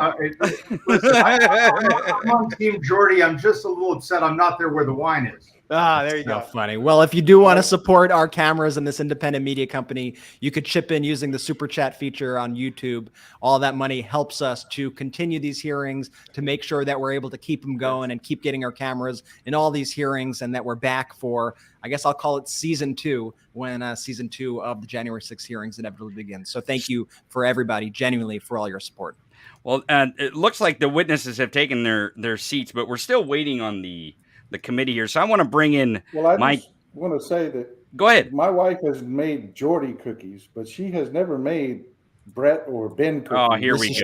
Listen, I'm on Team Jordy. I'm just a little upset I'm not there where the wine is. There you go. Funny. Well, if you do want to support our cameras and this independent media company, you could chip in using the super chat feature on YouTube. All that money helps us to continue these hearings, to make sure that we're able to keep them going and keep getting our cameras in all these hearings, and that we're back for, I guess I'll call it season 2, when season 2 of the January 6th hearings inevitably begins. So thank you for everybody, genuinely, for all your support. Well, it looks like the witnesses have taken their seats, but we're still waiting on the committee here. So I want to bring in I want to say that. Go ahead. My wife has made Jordy cookies, but she has never made Brett or Ben cookies. Oh, here we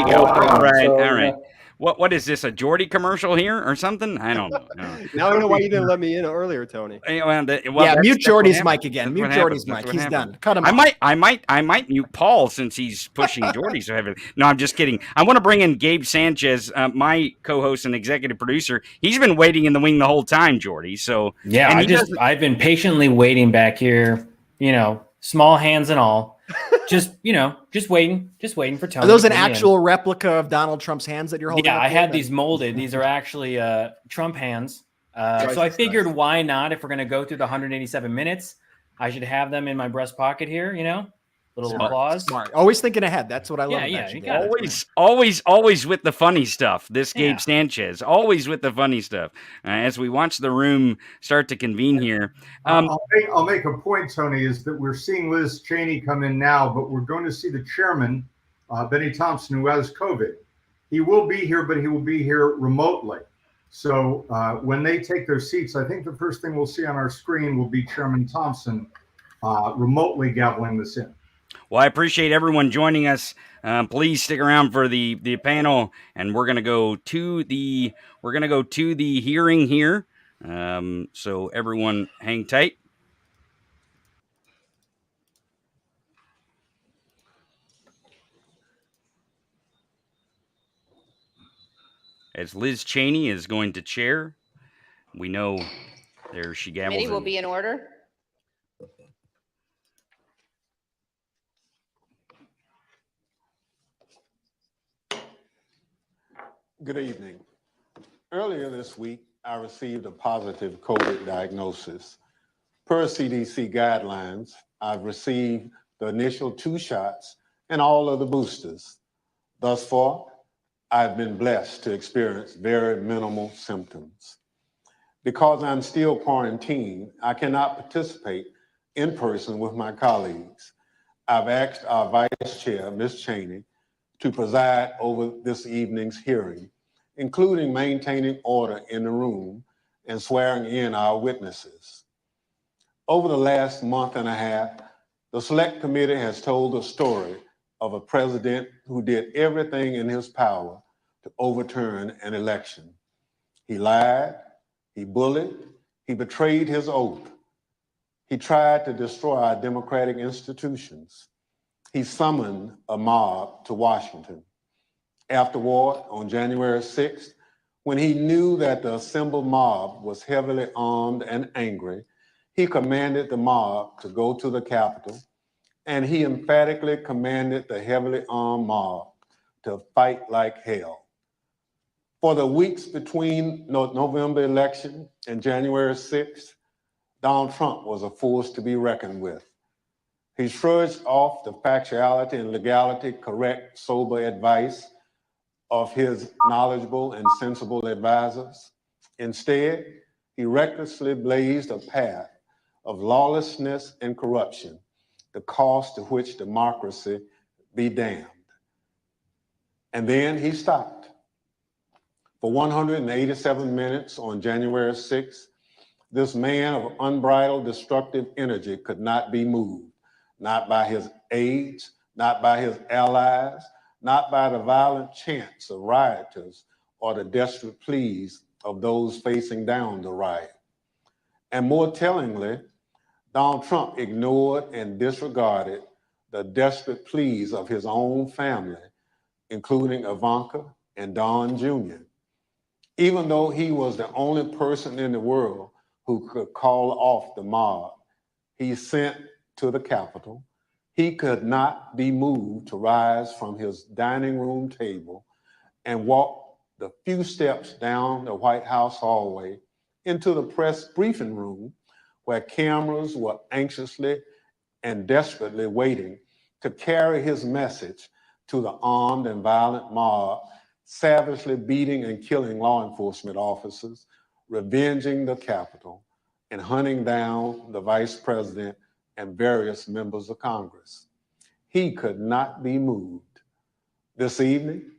go. All right. What is this, a Geordie commercial here or something? I don't know. No. Now I know why you didn't let me in earlier, Tony. Well, Yeah, mute that's Jordy's what mic happens. again. That's Mute what Jordy's happens. That's mic. what He's happens. done. Cut him I off. might mute Paul since he's pushing Jordy so heavily. No, I'm just kidding. I want to bring in Gabe Sanchez, my co-host and executive producer. He's been waiting in the wing the whole time, Jordy. So yeah, I've been patiently waiting back here. You know, small hands and all. Just waiting for Tony. Are those an to get me actual replica of Donald Trump's hands that you're holding? Yeah, up I here? had these molded. These are actually Trump hands. So I figured, why not? If we're going to go through the 187 minutes, I should have them in my breast pocket here. You know, little applause. Smart. Always thinking ahead. That's what I love. Yeah, about you got it. Always with the funny stuff. This Gabe Sanchez, always with the funny stuff. As we watch the room start to convene here, I'll make a point, Tony, is that we're seeing Liz Cheney come in now, but we're going to see the chairman, Benny Thompson, who has COVID. He will be here, but he will be here remotely. So when they take their seats, I think the first thing we'll see on our screen will be Chairman Thompson remotely gaveling this in. Well, I appreciate everyone joining us. Please stick around for the panel, and we're gonna go to the hearing here. So everyone, hang tight. As Liz Cheney is going to chair, we know there she gavels. Committee will be in order. Good evening. Earlier this week, I received a positive COVID diagnosis. Per CDC guidelines, I've received the initial 2 shots and all of the boosters. Thus far, I've been blessed to experience very minimal symptoms. Because I'm still quarantined, I cannot participate in person with my colleagues. I've asked our Vice Chair, Ms. Cheney, to preside over this evening's hearing, including maintaining order in the room and swearing in our witnesses. Over the last month and a half, the Select Committee has told the story of a president who did everything in his power to overturn an election. He lied, he bullied, he betrayed his oath. He tried to destroy our democratic institutions. He summoned a mob to Washington. Afterward, on January 6th, when he knew that the assembled mob was heavily armed and angry, he commanded the mob to go to the Capitol, and he emphatically commanded the heavily armed mob to fight like hell. For the weeks between November election and January 6th, Donald Trump was a force to be reckoned with. He shrugged off the factuality and legality correct, sober advice of his knowledgeable and sensible advisors. Instead, he recklessly blazed a path of lawlessness and corruption, the cost to which democracy be damned. And then he stopped. For 187 minutes on January 6th, this man of unbridled destructive energy could not be moved. Not by his aides, not by his allies, not by the violent chants of rioters or the desperate pleas of those facing down the riot. And more tellingly, Donald Trump ignored and disregarded the desperate pleas of his own family, including Ivanka and Don Jr. Even though he was the only person in the world who could call off the mob he sent to the Capitol, he could not be moved to rise from his dining room table and walk the few steps down the White House hallway into the press briefing room where cameras were anxiously and desperately waiting to carry his message to the armed and violent mob, savagely beating and killing law enforcement officers, revenging the Capitol, and hunting down the vice president and various members of Congress. He could not be moved. This evening,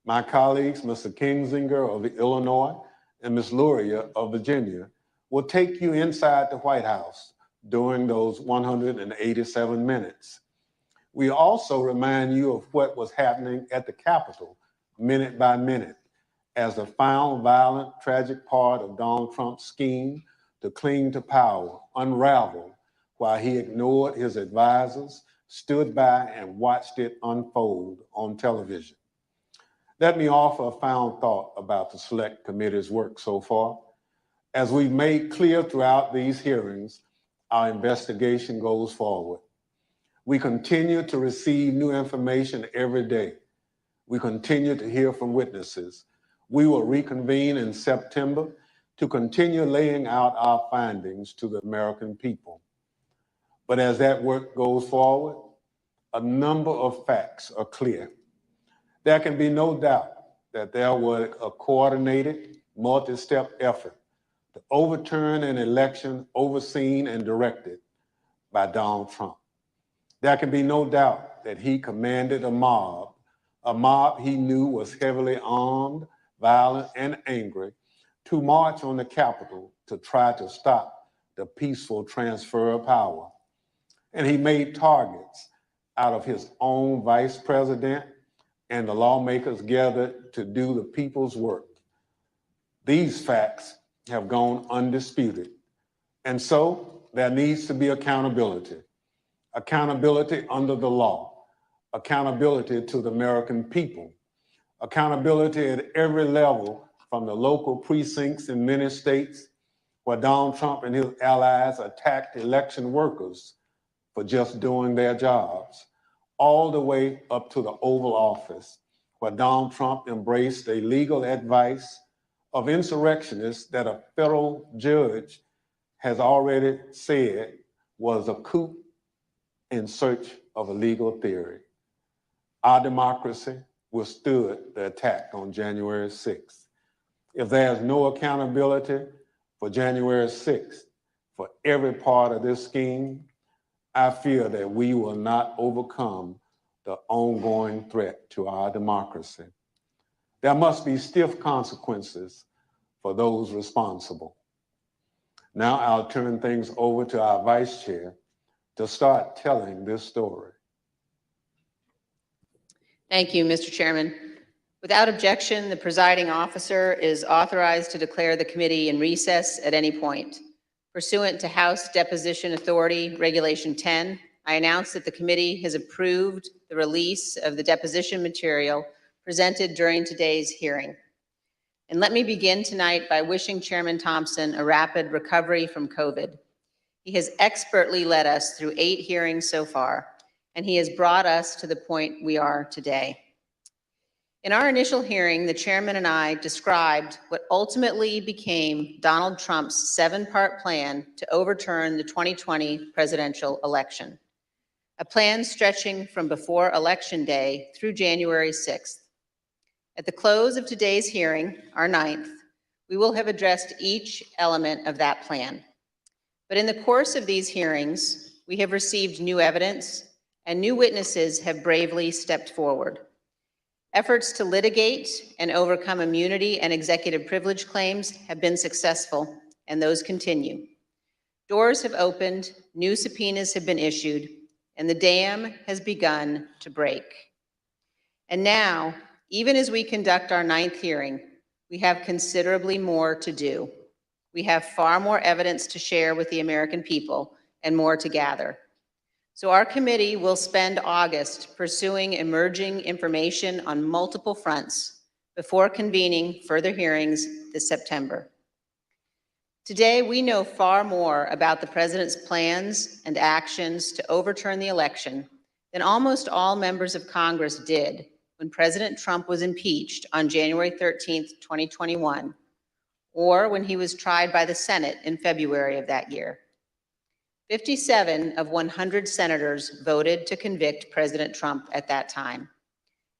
my colleagues, Mr. Kingsinger of Illinois and Ms. Luria of Virginia, will take you inside the White House during those 187 minutes. We also remind you of what was happening at the Capitol minute by minute as the final violent, tragic part of Donald Trump's scheme to cling to power unraveled while he ignored his advisors, stood by, and watched it unfold on television. Let me offer a final thought about the Select Committee's work so far. As we've made clear throughout these hearings, our investigation goes forward. We continue to receive new information every day. We continue to hear from witnesses. We will reconvene in September to continue laying out our findings to the American people. But as that work goes forward, a number of facts are clear. There can be no doubt that there was a coordinated, multi-step effort to overturn an election overseen and directed by Donald Trump. There can be no doubt that he commanded a mob he knew was heavily armed, violent, and angry, to march on the Capitol to try to stop the peaceful transfer of power. And he made targets out of his own vice president and the lawmakers gathered to do the people's work. These facts have gone undisputed. And so there needs to be accountability. Accountability under the law, accountability to the American people, accountability at every level from the local precincts in many states where Donald Trump and his allies attacked election workers for just doing their jobs, all the way up to the Oval Office, where Donald Trump embraced a legal advice of insurrectionists that a federal judge has already said was a coup in search of a legal theory. Our democracy withstood the attack on January 6th. If there's no accountability for January 6th, for every part of this scheme, I fear that we will not overcome the ongoing threat to our democracy. There must be stiff consequences for those responsible. Now I'll turn things over to our vice chair to start telling this story. Thank you, Mr. Chairman. Without objection, the presiding officer is authorized to declare the committee in recess at any point. Pursuant to House Deposition Authority Regulation 10, I announce that the committee has approved the release of the deposition material presented during today's hearing. And let me begin tonight by wishing Chairman Thompson a rapid recovery from COVID. He has expertly led us through 8 hearings so far, and he has brought us to the point we are today. In our initial hearing, the chairman and I described what ultimately became Donald Trump's 7-part plan to overturn the 2020 presidential election, a plan stretching from before Election Day through January 6th. At the close of today's hearing, our 9th, we will have addressed each element of that plan. But in the course of these hearings, we have received new evidence and new witnesses have bravely stepped forward. Efforts to litigate and overcome immunity and executive privilege claims have been successful, and those continue. Doors have opened, new subpoenas have been issued, and the dam has begun to break. And now, even as we conduct our 9th hearing, we have considerably more to do. We have far more evidence to share with the American people and more to gather. So our committee will spend August pursuing emerging information on multiple fronts before convening further hearings this September. Today, we know far more about the president's plans and actions to overturn the election than almost all members of Congress did when President Trump was impeached on January 13th, 2021, or when he was tried by the Senate in February of that year. 57 of 100 senators voted to convict President Trump at that time,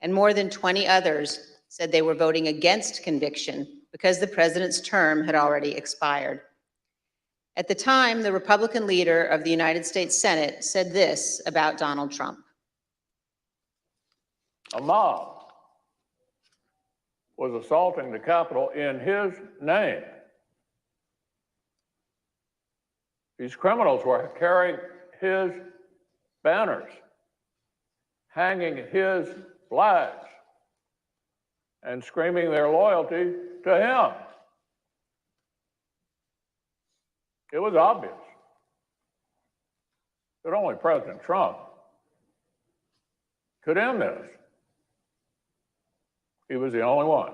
and more than 20 others said they were voting against conviction because the president's term had already expired. At the time, the Republican leader of the United States Senate said this about Donald Trump. A mob was assaulting the Capitol in his name. These criminals were carrying his banners, hanging his flags. and screaming their loyalty to him. It was obvious that only President Trump could end this. He was the only one.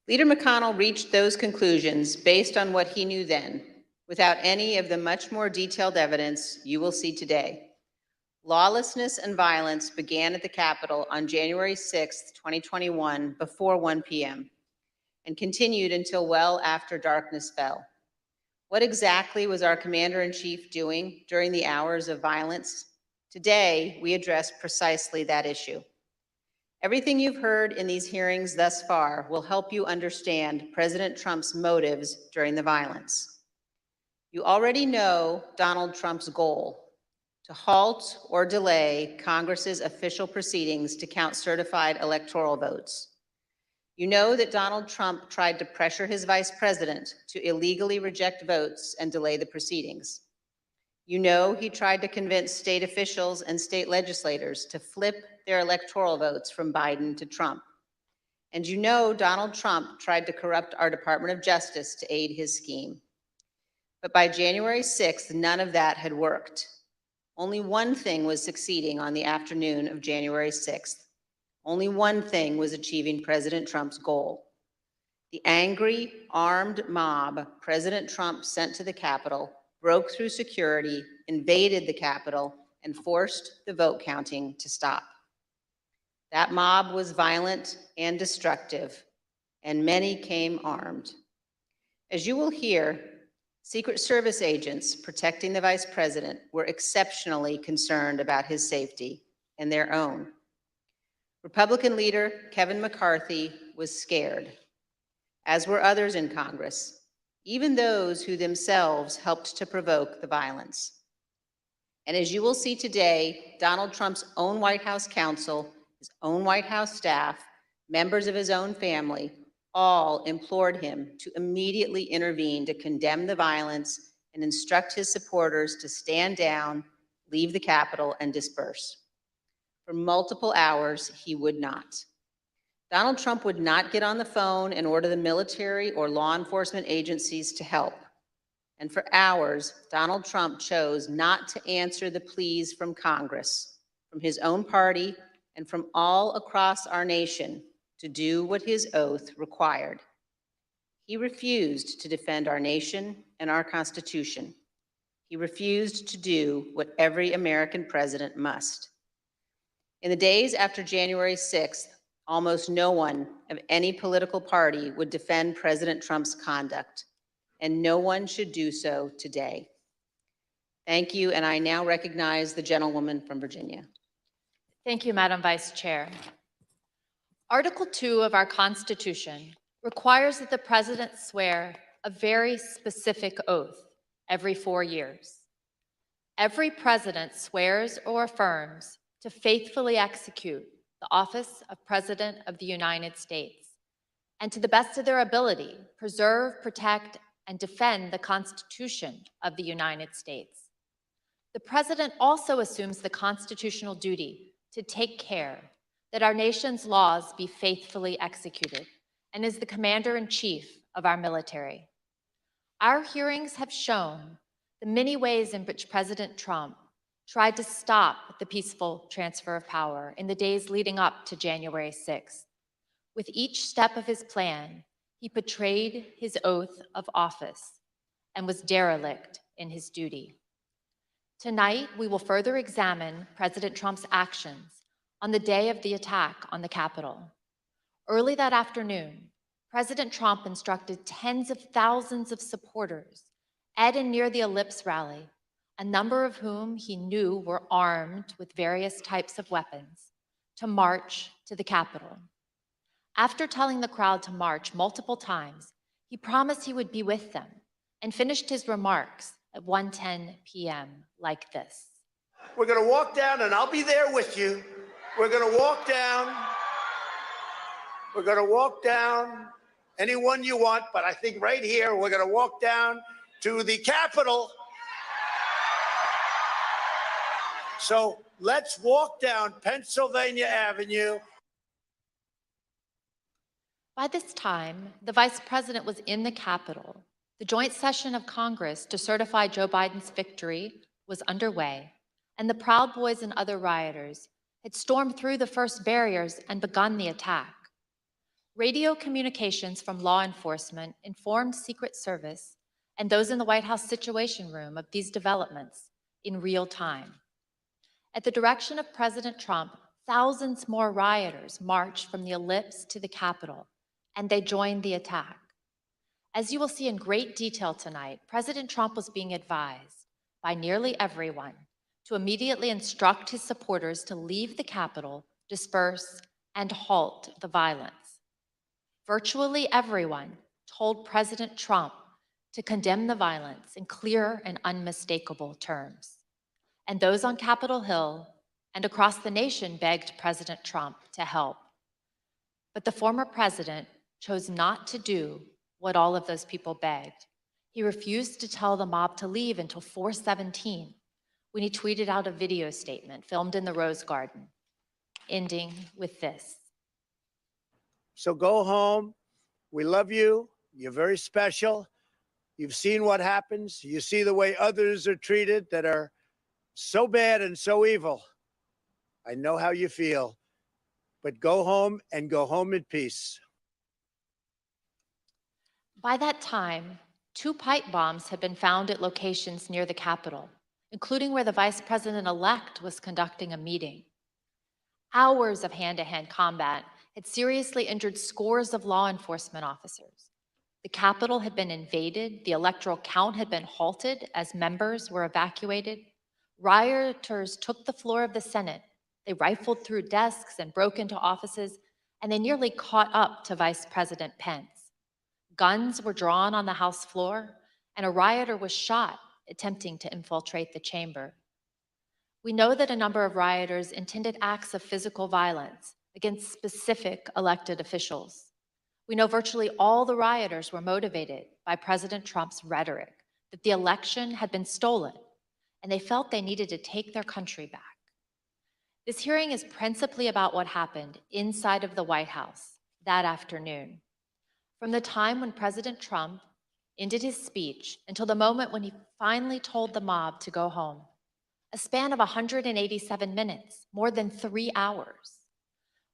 Leader McConnell reached those conclusions based on what he knew then, without any of the much more detailed evidence you will see today. Lawlessness and violence began at the Capitol on January 6, 2021, before 1 p.m., and continued until well after darkness fell. What exactly was our Commander-in-Chief doing during the hours of violence? Today, we address precisely that issue. Everything you've heard in these hearings thus far will help you understand President Trump's motives during the violence. You already know Donald Trump's goal: to halt or delay Congress's official proceedings to count certified electoral votes. You know that Donald Trump tried to pressure his vice president to illegally reject votes and delay the proceedings. You know he tried to convince state officials and state legislators to flip their electoral votes from Biden to Trump. And you know Donald Trump tried to corrupt our Department of Justice to aid his scheme. But by January 6th, none of that had worked. Only one thing was succeeding on the afternoon of January 6th. Only one thing was achieving President Trump's goal. The angry, armed mob President Trump sent to the Capitol broke through security, invaded the Capitol, and forced the vote counting to stop. That mob was violent and destructive, and many came armed. As you will hear, Secret Service agents protecting the vice president were exceptionally concerned about his safety and their own. Republican leader Kevin McCarthy was scared, as were others in Congress, even those who themselves helped to provoke the violence. And as you will see today, Donald Trump's own White House counsel, his own White House staff, members of his own family, all implored him to immediately intervene to condemn the violence and instruct his supporters to stand down, leave the Capitol, and disperse. For multiple hours, he would not. Donald Trump would not get on the phone and order the military or law enforcement agencies to help. And for hours, Donald Trump chose not to answer the pleas from Congress, from his own party, and from all across our nation to do what his oath required. He refused to defend our nation and our Constitution. He refused to do what every American president must. In the days after January 6th, almost no one of any political party would defend President Trump's conduct, and no one should do so today. Thank you, and I now recognize the gentlewoman from Virginia. Thank you, Madam Vice Chair. Article 2 of our Constitution requires that the President swear a very specific oath every 4 years. Every President swears or affirms to faithfully execute the office of President of the United States, and to the best of their ability, preserve, protect, and defend the Constitution of the United States. The President also assumes the constitutional duty to take care that our nation's laws be faithfully executed, and is the Commander-in-Chief of our military. Our hearings have shown the many ways in which President Trump tried to stop the peaceful transfer of power in the days leading up to January 6th. With each step of his plan, he betrayed his oath of office and was derelict in his duty. Tonight, we will further examine President Trump's actions on the day of the attack on the Capitol. Early that afternoon, President Trump instructed tens of thousands of supporters at and near the Ellipse rally, a number of whom he knew were armed with various types of weapons, to march to the Capitol. After telling the crowd to march multiple times, he promised he would be with them and finished his remarks at 1:10 p.m. like this. We're going to walk down, and I'll be there with you. We're going to walk down. We're going to walk down anyone you want, but I think right here, we're going to walk down to the Capitol. So let's walk down Pennsylvania Avenue. By this time, the Vice President was in the Capitol. The joint session of Congress to certify Joe Biden's victory was underway, and the Proud Boys and other rioters had stormed through the first barriers and begun the attack. Radio communications from law enforcement informed Secret Service and those in the White House Situation Room of these developments in real time. At the direction of President Trump, thousands more rioters marched from the Ellipse to the Capitol, and they joined the attack. As you will see in great detail tonight, President Trump was being advised by nearly everyone to immediately instruct his supporters to leave the Capitol, disperse, and halt the violence. Virtually everyone told President Trump to condemn the violence in clear and unmistakable terms. And those on Capitol Hill and across the nation begged President Trump to help. But the former president chose not to do what all of those people begged. He refused to tell the mob to leave until 4:17, when he tweeted out a video statement filmed in the Rose Garden, ending with this. So go home. We love you. You're very special. You've seen what happens. You see the way others are treated that are so bad and so evil. I know how you feel. But go home and go home in peace. By that time, 2 pipe bombs had been found at locations near the Capitol, including where the Vice President-elect was conducting a meeting. Hours of hand-to-hand combat had seriously injured scores of law enforcement officers. The Capitol had been invaded, the electoral count had been halted as members were evacuated. Rioters took the floor of the Senate. They rifled through desks and broke into offices, and they nearly caught up to Vice President Pence. Guns were drawn on the House floor, and a rioter was shot attempting to infiltrate the chamber. We know that a number of rioters intended acts of physical violence against specific elected officials. We know virtually all the rioters were motivated by President Trump's rhetoric that the election had been stolen, and they felt they needed to take their country back. This hearing is principally about what happened inside of the White House that afternoon. From the time when President Trump ended his speech until the moment when he finally told the mob to go home, a span of 187 minutes, more than 3 hours.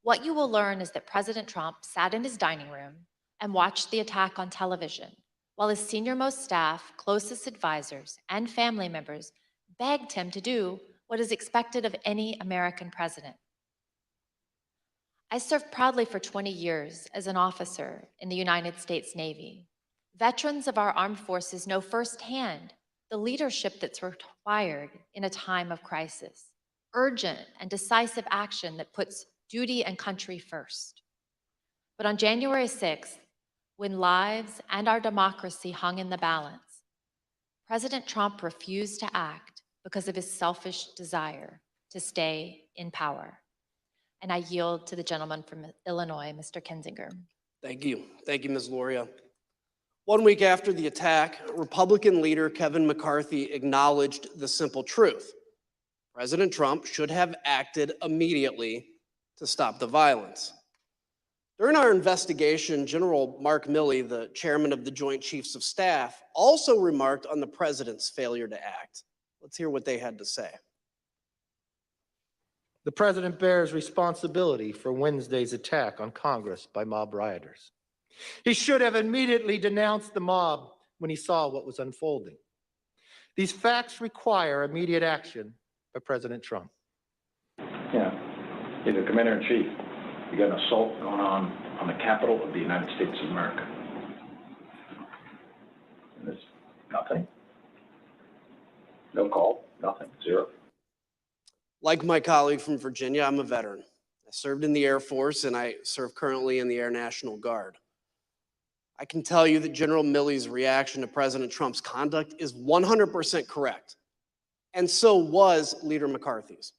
What you will learn is that President Trump sat in his dining room and watched the attack on television, while his senior-most staff, closest advisors, and family members begged him to do what is expected of any American president. I served proudly for 20 years as an officer in the United States Navy. Veterans of our armed forces know firsthand the leadership that's required in a time of crisis, urgent and decisive action that puts duty and country first. But on January 6th, when lives and our democracy hung in the balance, President Trump refused to act because of his selfish desire to stay in power. And I yield to the gentleman from Illinois, Mr. Kinzinger. Thank you. Thank you, Ms. Loria. 1 week after the attack, Republican leader Kevin McCarthy acknowledged the simple truth. President Trump should have acted immediately to stop the violence. During our investigation, General Mark Milley, the chairman of the Joint Chiefs of Staff, also remarked on the president's failure to act. Let's hear what they had to say. The president bears responsibility for Wednesday's attack on Congress by mob rioters. He should have immediately denounced the mob when he saw what was unfolding. These facts require immediate action by President Trump. Yeah, he's the commander-in-chief. You got an assault going on the Capitol of the United States of America. And there's nothing. No call, nothing, zero. Like my colleague from Virginia, I'm a veteran. I served in the Air Force and I serve currently in the Air National Guard. I can tell you that General Milley's reaction to President Trump's conduct is 100% correct. And so was Leader McCarthy's.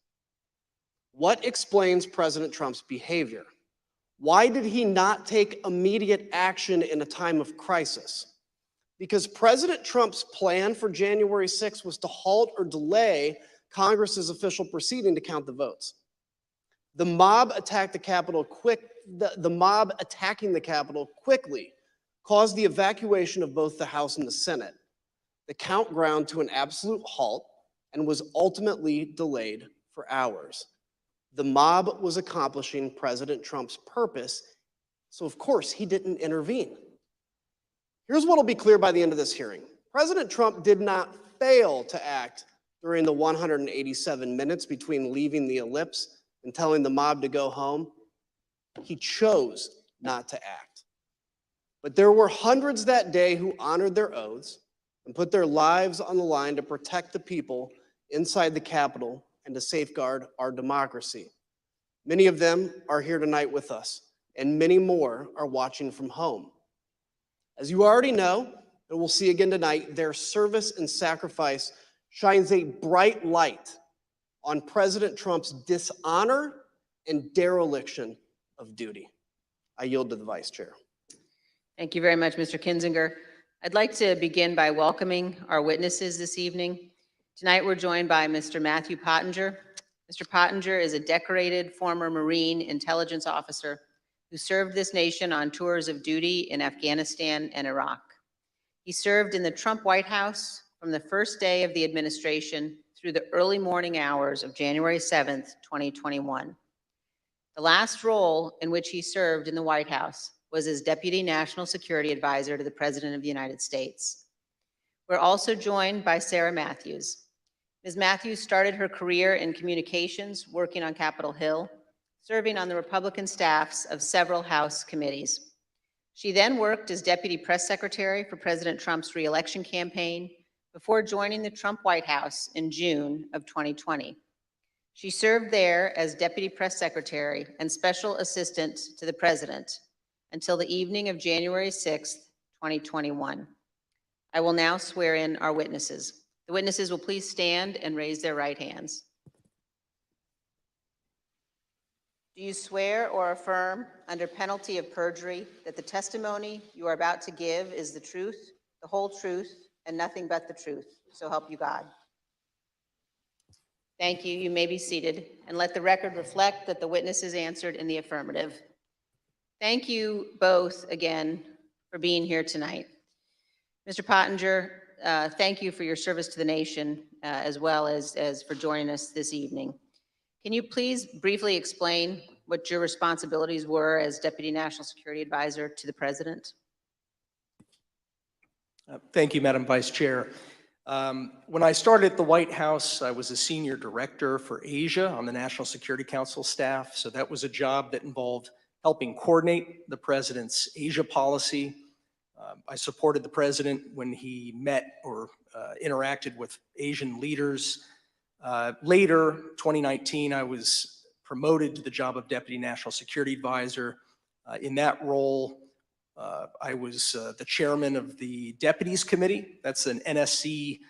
What explains President Trump's behavior? Why did he not take immediate action in a time of crisis? Because President Trump's plan for January 6th was to halt or delay Congress's official proceeding to count the votes. The mob attacked the Capitol the mob attacking the Capitol quickly caused the evacuation of both the House and the Senate. The count ground to an absolute halt and was ultimately delayed for hours. The mob was accomplishing President Trump's purpose, so of course he didn't intervene. Here's what will be clear by the end of this hearing. President Trump did not fail to act during the 187 minutes between leaving the ellipse and telling the mob to go home. He chose not to act. But there were hundreds that day who honored their oaths and put their lives on the line to protect the people inside the Capitol and to safeguard our democracy. Many of them are here tonight with us, and many more are watching from home. As you already know, and we'll see again tonight, their service and sacrifice shines a bright light on President Trump's dishonor and dereliction of duty. I yield to the Vice Chair. Thank you very much, Mr. Kinzinger. I'd like to begin by welcoming our witnesses this evening. Tonight we're joined by Mr. Matthew Pottinger. Mr. Pottinger is a decorated former Marine intelligence officer who served this nation on tours of duty in Afghanistan and Iraq. He served in the Trump White House from the first day of the administration through the early morning hours of January 7th, 2021. The last role in which he served in the White House was as Deputy National Security Advisor to the President of the United States. We're also joined by Sarah Matthews. Ms. Matthews started her career in communications, working on Capitol Hill, serving on the Republican staffs of several House committees. She then worked as Deputy Press Secretary for President Trump's re-election campaign before joining the Trump White House in June of 2020. She served there as Deputy Press Secretary and Special Assistant to the President until the evening of January 6th, 2021. I will now swear in our witnesses. The witnesses will please stand and raise their right hands. Do you swear or affirm under penalty of perjury that the testimony you are about to give is the truth, the whole truth, and nothing but the truth? So help you God. Thank you. You may be seated, and let the record reflect that the witnesses answered in the affirmative. Thank you both again for being here tonight. Mr. Pottinger, thank you for your service to the nation as well as for joining us this evening. Can you please briefly explain what your responsibilities were as Deputy National Security Advisor to the President? Thank you, Madam Vice Chair. When I started at the White House, I was a senior director for Asia on the National Security Council staff. So that was a job that involved helping coordinate the President's Asia policy. I supported the President when he met or interacted with Asian leaders. Later, 2019, I was promoted to the job of Deputy National Security Advisor. In that role, I was the chairman of the Deputies Committee. That's an NSC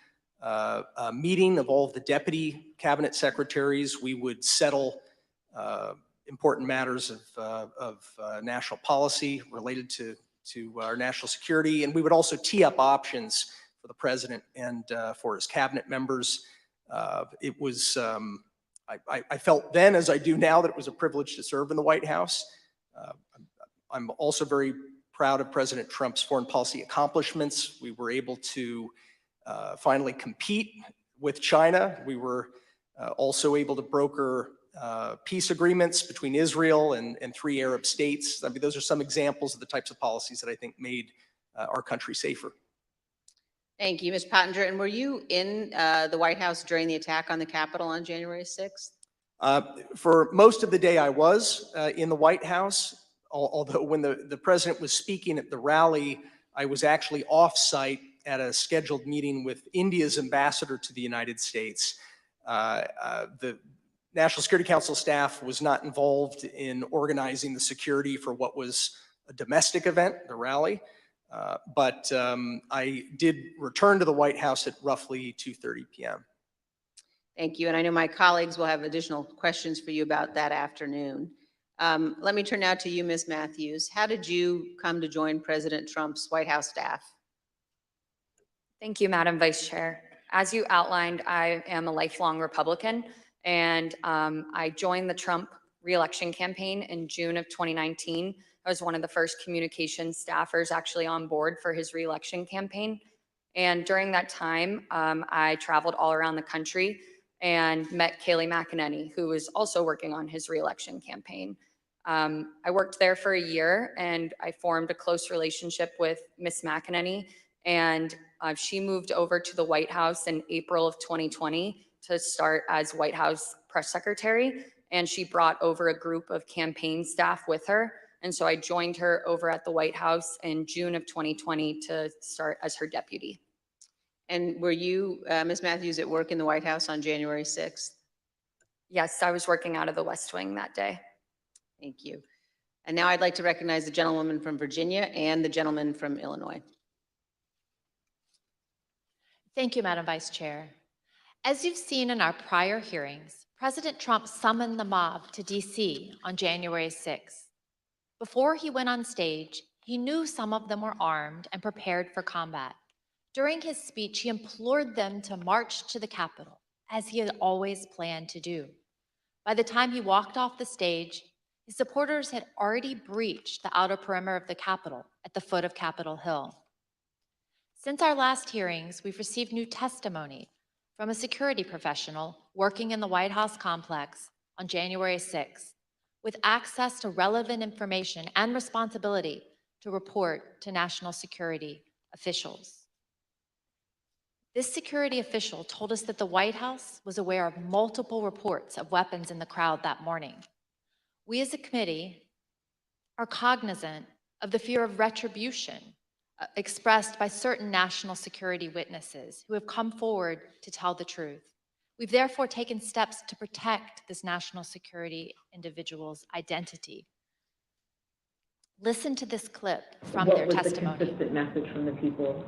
meeting of all of the deputy cabinet secretaries. We would settle important matters of national policy related to our national security, and we would also tee up options for the President and for his cabinet members. It was, I felt then, as I do now, that it was a privilege to serve in the White House. I'm also very proud of President Trump's foreign policy accomplishments. We were able to finally compete with China. We were also able to broker peace agreements between Israel and 3 Arab states. I mean, those are some examples of the types of policies that I think made our country safer. Thank you, Ms. Pottinger. And were you in the White House during the attack on the Capitol on January 6th? For most of the day, I was in the White House. Although when the President was speaking at the rally, I was actually off-site at a scheduled meeting with India's ambassador to the United States. The National Security Council staff was not involved in organizing the security for what was a domestic event, the rally. But I did return to the White House at roughly 2:30 p.m. Thank you. And I know my colleagues will have additional questions for you about that afternoon. Let me turn now to you, Ms. Matthews. How did you come to join President Trump's White House staff? Thank you, Madam Vice Chair. As you outlined, I am a lifelong Republican, and I joined the Trump re-election campaign in June of 2019. I was one of the first communications staffers actually on board for his re-election campaign. And during that time, I traveled all around the country and met Kayleigh McEnany, who was also working on his re-election campaign. I worked there for a year and I formed a close relationship with Miss McEnany, and she moved over to the White House in April of 2020 to start as White House press secretary, and she brought over a group of campaign staff with her. And so I joined her over at the White House in June of 2020 to start as her deputy. And were you, Ms. Matthews, at work in the White House on January 6th? Yes, I was working out of the West Wing that day. Thank you. And now I'd like to recognize the gentlewoman from Virginia and the gentleman from Illinois. Thank you, Madam Vice Chair. As you've seen in our prior hearings, President Trump summoned the mob to DC on January 6th. Before he went on stage, he knew some of them were armed and prepared for combat. During his speech, he implored them to march to the Capitol, as he had always planned to do. By the time he walked off the stage, his supporters had already breached the outer perimeter of the Capitol at the foot of Capitol Hill. Since our last hearings, we've received new testimony from a security professional working in the White House complex on January 6th, with access to relevant information and responsibility to report to national security officials. This security official told us that the White House was aware of multiple reports of weapons in the crowd that morning. We as a committee are cognizant of the fear of retribution expressed by certain national security witnesses who have come forward to tell the truth. We've therefore taken steps to protect this national security individual's identity. Listen to this clip from their testimony. What was the consistent message from the people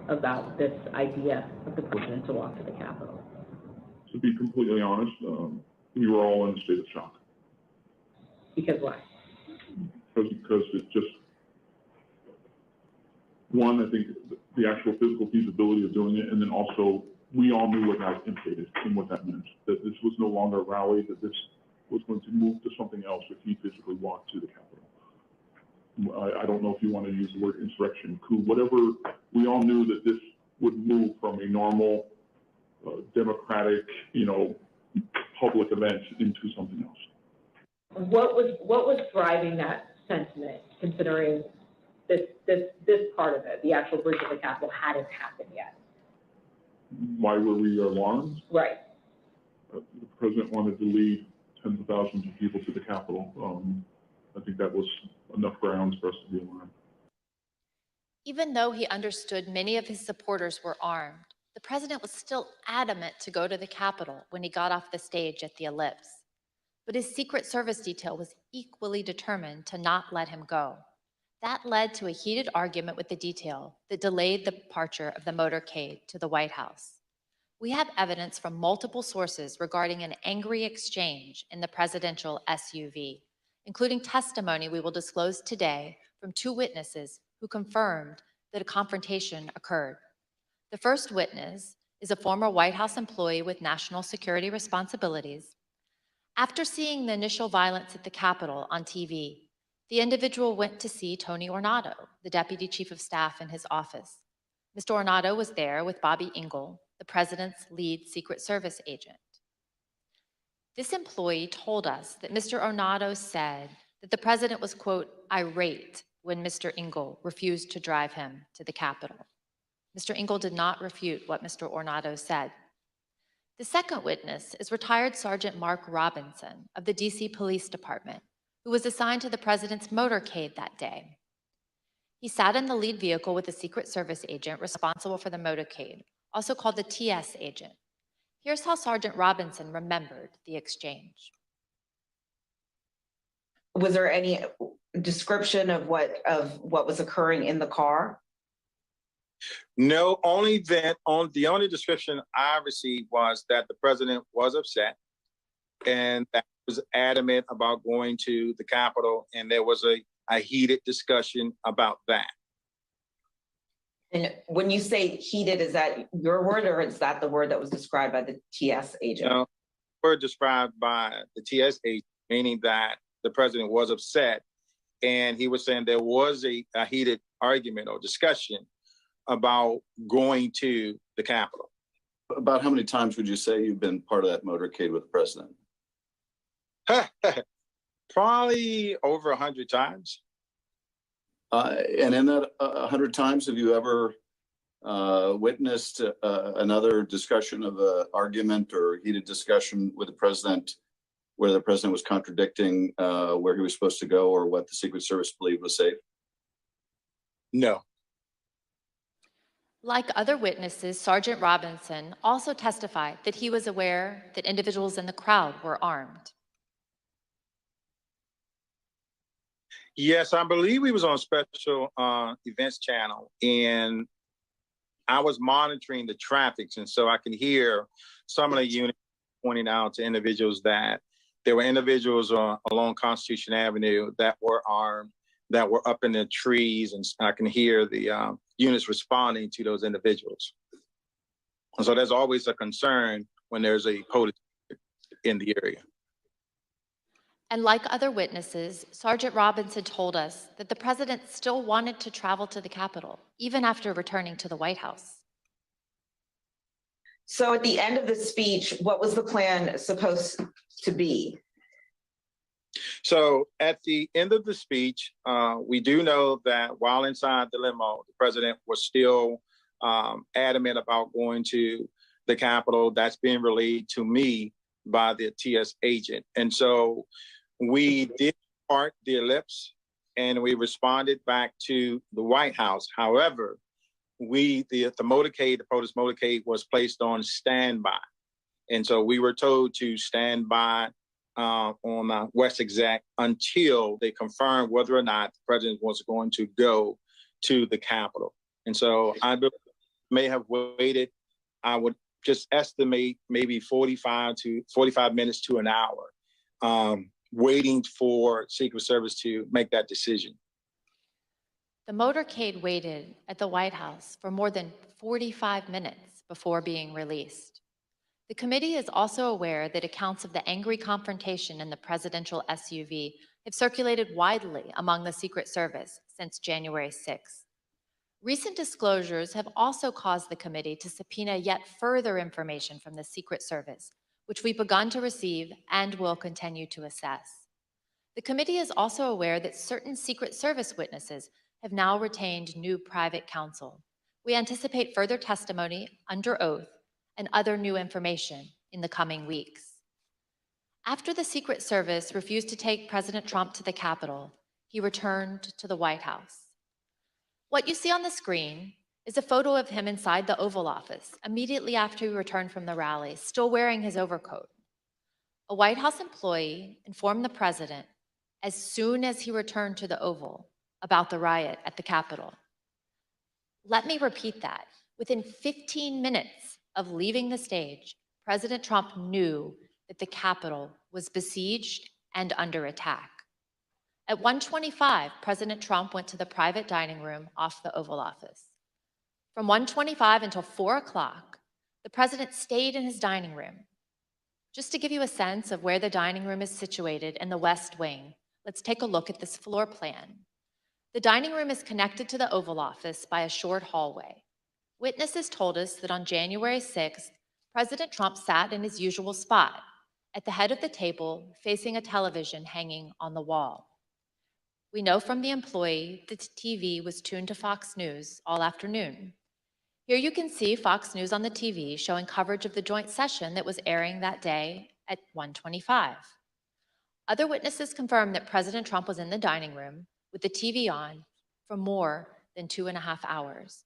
about this idea of the president to walk to the Capitol? To be completely honest, we were all in a state of shock. Because why? Because it just, one, I think the actual physical feasibility of doing it, and then also we all knew what that implicated and what that meant, that this was no longer a rally, that this was going to move to something else if he physically walked to the Capitol. I don't know if you want to use the word insurrection, coup, whatever. We all knew that this would move from a normal, democratic, public event into something else. What was driving that sentiment, considering this part of it, the actual breach of the Capitol, hadn't happened yet? Why were we alarmed? Right. The president wanted to lead tens of thousands of people to the Capitol. I think that was enough grounds for us to be alarmed. Even though he understood many of his supporters were armed, the president was still adamant to go to the Capitol when he got off the stage at the Ellipse. But his Secret Service detail was equally determined to not let him go. That led to a heated argument with the detail that delayed the departure of the motorcade to the White House. We have evidence from multiple sources regarding an angry exchange in the presidential SUV, including testimony we will disclose today from two witnesses who confirmed that a confrontation occurred. The first witness is a former White House employee with national security responsibilities. After seeing the initial violence at the Capitol on TV, the individual went to see Tony Ornato, the Deputy Chief of Staff in his office. Mr. Ornato was there with Bobby Engel, the president's lead Secret Service agent. This employee told us that Mr. Ornato said that the president was, quote, irate when Mr. Engel refused to drive him to the Capitol. Mr. Engel did not refute what Mr. Ornato said. The second witness is retired Sergeant Mark Robinson of the DC Police Department, who was assigned to the president's motorcade that day. He sat in the lead vehicle with a Secret Service agent responsible for the motorcade, also called the TS agent. Here's how Sergeant Robinson remembered the exchange. Was there any description of what was occurring in the car? No, the only description I received was that the president was upset and that he was adamant about going to the Capitol, and there was a heated discussion about that. And when you say heated, is that your word or is that the word that was described by the TS agent? No, the word described by the TS agent meaning that the president was upset. And he was saying there was a heated argument or discussion about going to the Capitol. About how many times would you say you've been part of that motorcade with the president? Probably over 100 times. And in that 100 times, have you ever witnessed another discussion of an argument or heated discussion with the president where the president was contradicting where he was supposed to go or what the Secret Service believed was safe? No. Like other witnesses, Sergeant Robinson also testified that he was aware that individuals in the crowd were armed. Yes, I believe he was on special events channel, and I was monitoring the traffic, and so I can hear some of the units pointing out to individuals that there were individuals along Constitution Avenue that were armed, that were up in the trees, and I can hear the units responding to those individuals. And so there's always a concern when there's a police in the area. And like other witnesses, Sergeant Robinson told us that the president still wanted to travel to the Capitol, even after returning to the White House. So at the end of the speech, what was the plan supposed to be? So at the end of the speech, we do know that while inside the limo, the president was still adamant about going to the Capitol. That's being relayed to me by the TS agent. And so we did part the ellipse and we responded back to the White House. However, the motorcade, the POTUS motorcade was placed on standby. And so we were told to stand by on West Exec until they confirmed whether or not the president was going to go to the Capitol. And so I may have waited, I would just estimate maybe 45 minutes to an hour, waiting for Secret Service to make that decision. The motorcade waited at the White House for more than 45 minutes before being released. The committee is also aware that accounts of the angry confrontation in the presidential SUV have circulated widely among the Secret Service since January 6th. Recent disclosures have also caused the committee to subpoena yet further information from the Secret Service, which we've begun to receive and will continue to assess. The committee is also aware that certain Secret Service witnesses have now retained new private counsel. We anticipate further testimony under oath and other new information in the coming weeks. After the Secret Service refused to take President Trump to the Capitol, he returned to the White House. What you see on the screen is a photo of him inside the Oval Office immediately after he returned from the rally, still wearing his overcoat. A White House employee informed the president as soon as he returned to the Oval about the riot at the Capitol. Let me repeat that. Within 15 minutes of leaving the stage, President Trump knew that the Capitol was besieged and under attack. At 1:25, President Trump went to the private dining room off the Oval Office. From 1:25 until 4 o'clock, the president stayed in his dining room. Just to give you a sense of where the dining room is situated in the West Wing, let's take a look at this floor plan. The dining room is connected to the Oval Office by a short hallway. Witnesses told us that on January 6th, President Trump sat in his usual spot at the head of the table facing a television hanging on the wall. We know from the employee that the TV was tuned to Fox News all afternoon. Here you can see Fox News on the TV showing coverage of the joint session that was airing that day at 1:25. Other witnesses confirmed that President Trump was in the dining room with the TV on for more than 2.5 hours.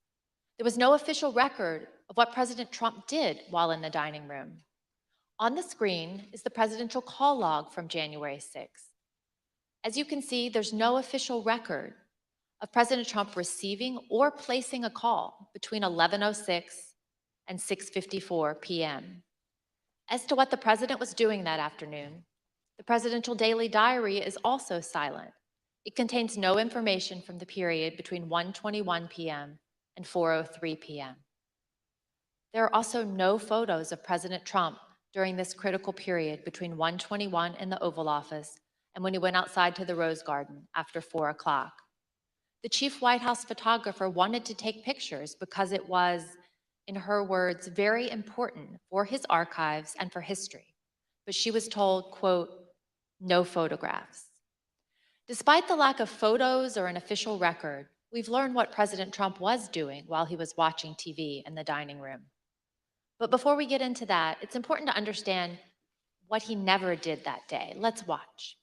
There was no official record of what President Trump did while in the dining room. On the screen is the presidential call log from January 6th. As you can see, there's no official record of President Trump receiving or placing a call between 11:06 and 6:54 p.m. As to what the president was doing that afternoon, the presidential daily diary is also silent. It contains no information from the period between 1:21 p.m. and 4:03 p.m. There are also no photos of President Trump during this critical period between 1:21 in the Oval Office and when he went outside to the Rose Garden after 4 o'clock. The chief White House photographer wanted to take pictures because it was, in her words, very important for his archives and for history. But she was told, quote, no photographs. Despite the lack of photos or an official record, we've learned what President Trump was doing while he was watching TV in the dining room. But before we get into that, it's important to understand what he never did that day. Let's watch.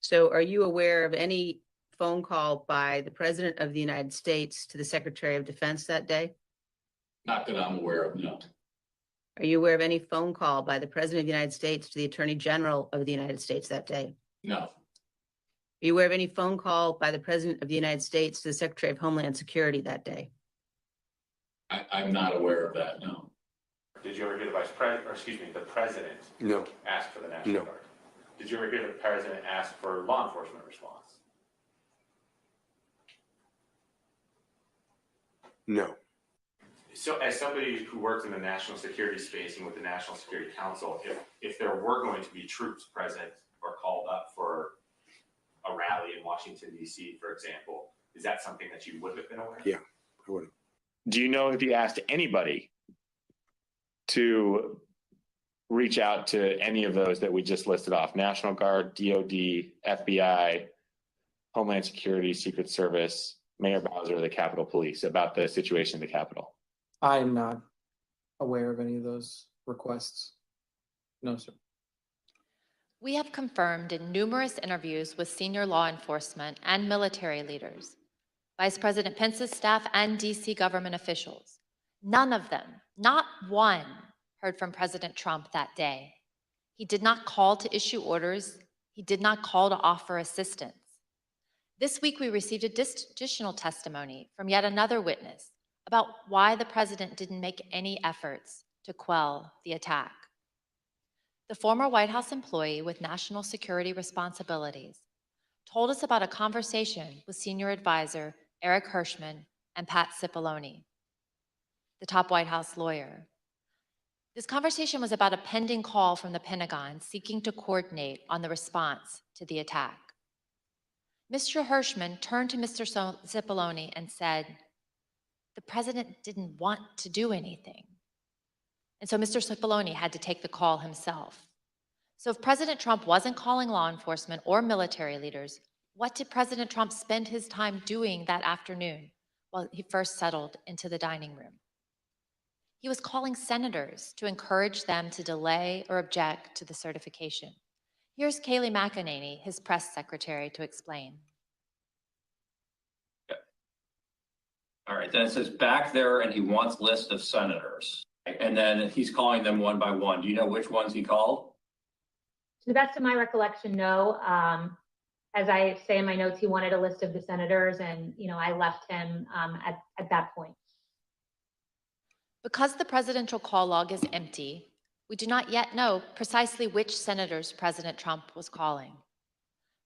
So are you aware of any phone call by the President of the United States to the Secretary of Defense that day? Not that I'm aware of, no. Are you aware of any phone call by the President of the United States to the Attorney General of the United States that day? No. Are you aware of any phone call by the President of the United States to the Secretary of Homeland Security that day? I'm not aware of that, no. Did you ever hear the the president No. ask for the National Guard? Did you ever hear the president ask for law enforcement response? No. So as somebody who works in the national security space and with the National Security Council, if there were going to be troops present or called up for a rally in Washington, D.C., for example, is that something that you would have been aware of? Yeah, I would have. Do you know if he asked anybody to reach out to any of those that we just listed off? National Guard, DOD, FBI, Homeland Security, Secret Service, Mayor Bowser, the Capitol Police, about the situation in the Capitol? I am not aware of any of those requests. No, sir. We have confirmed in numerous interviews with senior law enforcement and military leaders, Vice President Pence's staff and DC government officials. None of them, not one, heard from President Trump that day. He did not call to issue orders. He did not call to offer assistance. This week, we received additional testimony from yet another witness about why the president didn't make any efforts to quell the attack. The former White House employee with national security responsibilities told us about a conversation with senior advisor Eric Hirschman and Pat Cipollone, the top White House lawyer. This conversation was about a pending call from the Pentagon seeking to coordinate on the response to the attack. Mr. Hirschman turned to Mr. Cipollone and said, the president didn't want to do anything. And so Mr. Cipollone had to take the call himself. So if President Trump wasn't calling law enforcement or military leaders, what did President Trump spend his time doing that afternoon while he first settled into the dining room? He was calling senators to encourage them to delay or object to the certification. Here's Kayleigh McEnany, his press secretary, to explain. All right, then it says back there, and he wants list of senators. And then he's calling them one by one. Do you know which ones he called? To the best of my recollection, no. As I say in my notes, he wanted a list of the senators, and I left him at that point. Because the presidential call log is empty, we do not yet know precisely which senators President Trump was calling.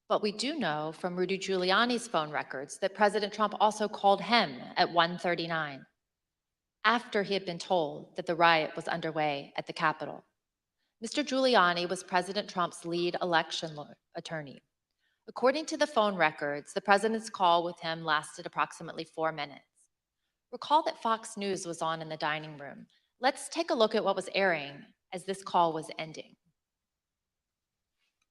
But we do know from Rudy Giuliani's phone records that President Trump also called him at 1:39, after he had been told that the riot was underway at the Capitol. Mr. Giuliani was President Trump's lead election attorney. According to the phone records, the president's call with him lasted approximately 4 minutes. Recall that Fox News was on in the dining room. Let's take a look at what was airing as this call was ending.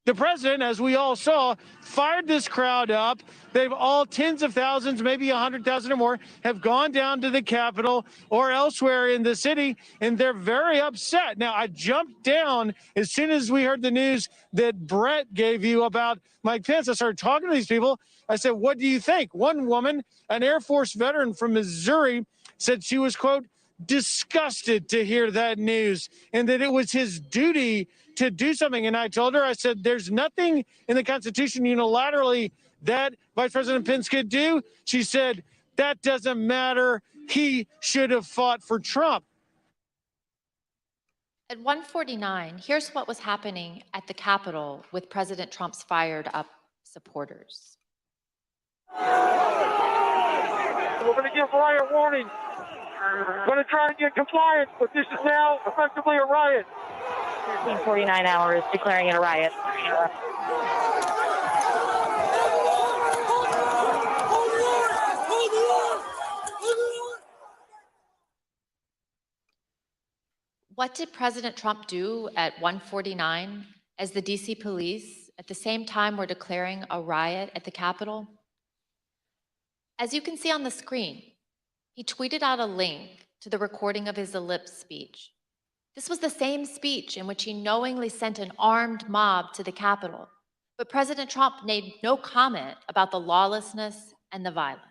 The president, as we all saw, fired this crowd up. They've all, tens of thousands, maybe 100,000 or more, have gone down to the Capitol or elsewhere in the city, and they're very upset. Now, I jumped down as soon as we heard the news that Brett gave you about Mike Pence. I started talking to these people. I said, what do you think? One woman, an Air Force veteran from Missouri, said she was, quote, disgusted to hear that news and that it was his duty to do something. And I told her, I said, there's nothing in the Constitution unilaterally that Vice President Pence could do. She said, that doesn't matter. He should have fought for Trump. At 1:49, here's what was happening at the Capitol with President Trump's fired up supporters. We're going to give riot warning. We're going to try and get compliance, but this is now effectively a riot. 13:49 hours, declaring it a riot. What did President Trump do at 1:49 as the DC police at the same time were declaring a riot at the Capitol? As you can see on the screen, he tweeted out a link to the recording of his ellipse speech. This was the same speech in which he knowingly sent an armed mob to the Capitol, but President Trump made no comment about the lawlessness and the violence.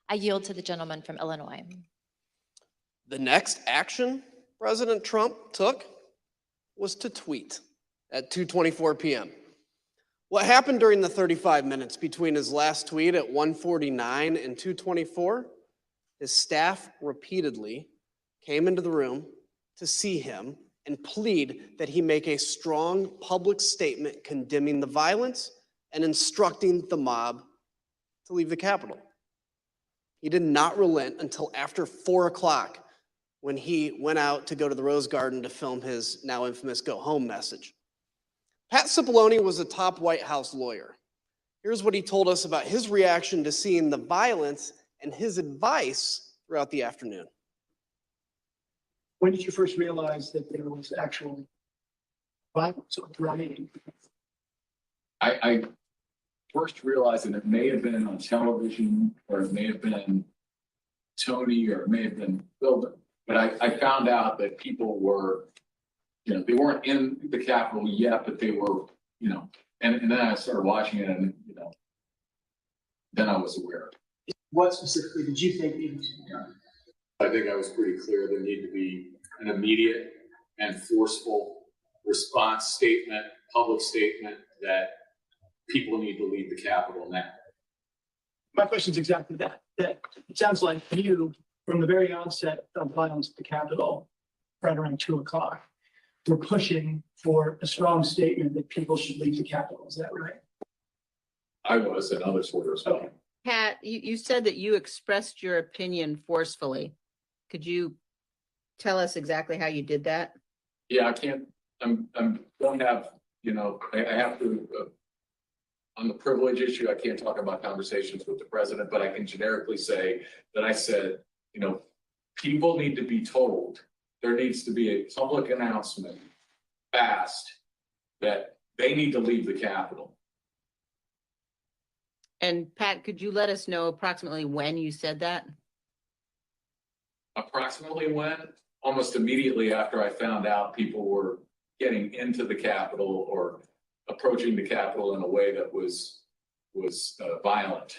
I yield to the gentleman from Illinois. The next action President Trump took was to tweet at 2:24 p.m. What happened during the 35 minutes between his last tweet at 1:49 and 2:24? His staff repeatedly came into the room to see him and plead that he make a strong public statement condemning the violence and instructing the mob to leave the Capitol. He did not relent until after 4 o'clock when he went out to go to the Rose Garden to film his now infamous go home message. Pat Cipollone was a top White House lawyer. Here's what he told us about his reaction to seeing the violence and his advice throughout the afternoon. When did you first realize that there was actual violence or rioting? I first realized that it may have been on television, or it may have been Tony, or it may have been Bill, but I found out that people were, they weren't in the Capitol yet, but they were, and then I started watching it, and then I was aware. What specifically did you think needed to be done? I think I was pretty clear there needed to be an immediate and forceful response statement, public statement, that people need to leave the Capitol now. My question is exactly that. That it sounds like you, from the very onset of violence at the Capitol, right around 2 o'clock, were pushing for a strong statement that people should leave the Capitol. Is that right? I was, and others were as well. Okay. Pat, you said that you expressed your opinion forcefully. Could you tell us exactly how you did that? Yeah, I can't, don't have, I have to, on the privilege issue, I can't talk about conversations with the president, but I can generically say that I said, people need to be told, there needs to be a public announcement fast that they need to leave the Capitol. And Pat, could you let us know approximately when you said that? Approximately when? Almost immediately after I found out people were getting into the Capitol or approaching the Capitol in a way that was violent.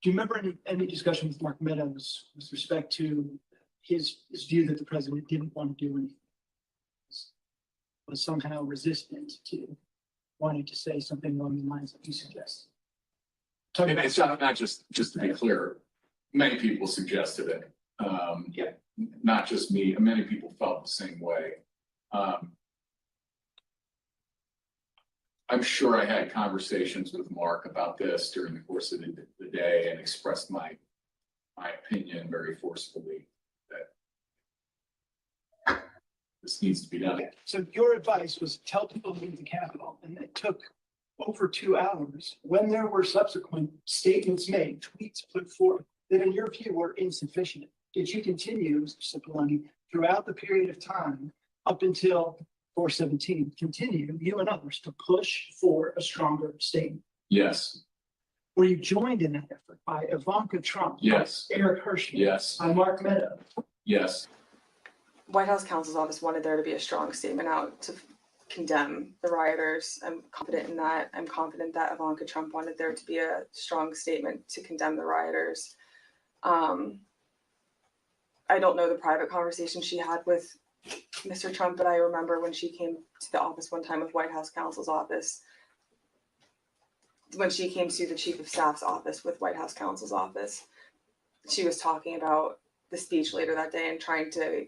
Do you remember any discussion with Mark Meadows with respect to his view that the president didn't want to do anything, was somehow resistant to wanting to say something along the lines that you suggest? And it's not just to be clear, many people suggested it. Not just me, many people felt the same way. I'm sure I had conversations with Mark about this during the course of the day and expressed my opinion very forcefully that this needs to be done. So your advice was tell people to leave the Capitol, and it took over 2 hours when there were subsequent statements made, tweets put forth that in your view were insufficient. Did you continue, Mr. Cipollone, throughout the period of time up until 4/17, continue, you and others, to push for a stronger statement? Yes. Were you joined in that effort by Ivanka Trump? Yes. By Eric Hershey? Yes. By Mark Meadows? Yes. White House counsel's office wanted there to be a strong statement out to condemn the rioters. I'm confident in that. I'm confident that Ivanka Trump wanted there to be a strong statement to condemn the rioters. I don't know the private conversation she had with Mr. Trump, but I remember when she came to the office one time with White House counsel's office, when she came to the chief of staff's office with White House counsel's office, she was talking about the speech later that day and trying to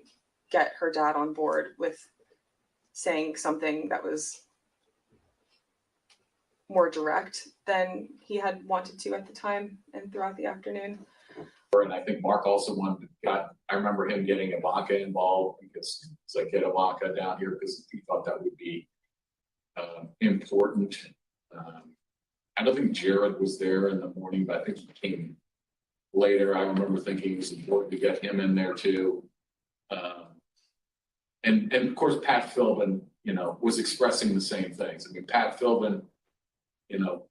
get her dad on board with saying something that was more direct than he had wanted to at the time and throughout the afternoon. And I think Mark also I remember him getting Ivanka involved because it's like, get Ivanka down here because he thought that would be important. I don't think Jared was there in the morning, but I think he came later. I remember thinking it was important to get him in there too. And of course, Pat Philbin, was expressing the same things. I mean, Pat Philbin,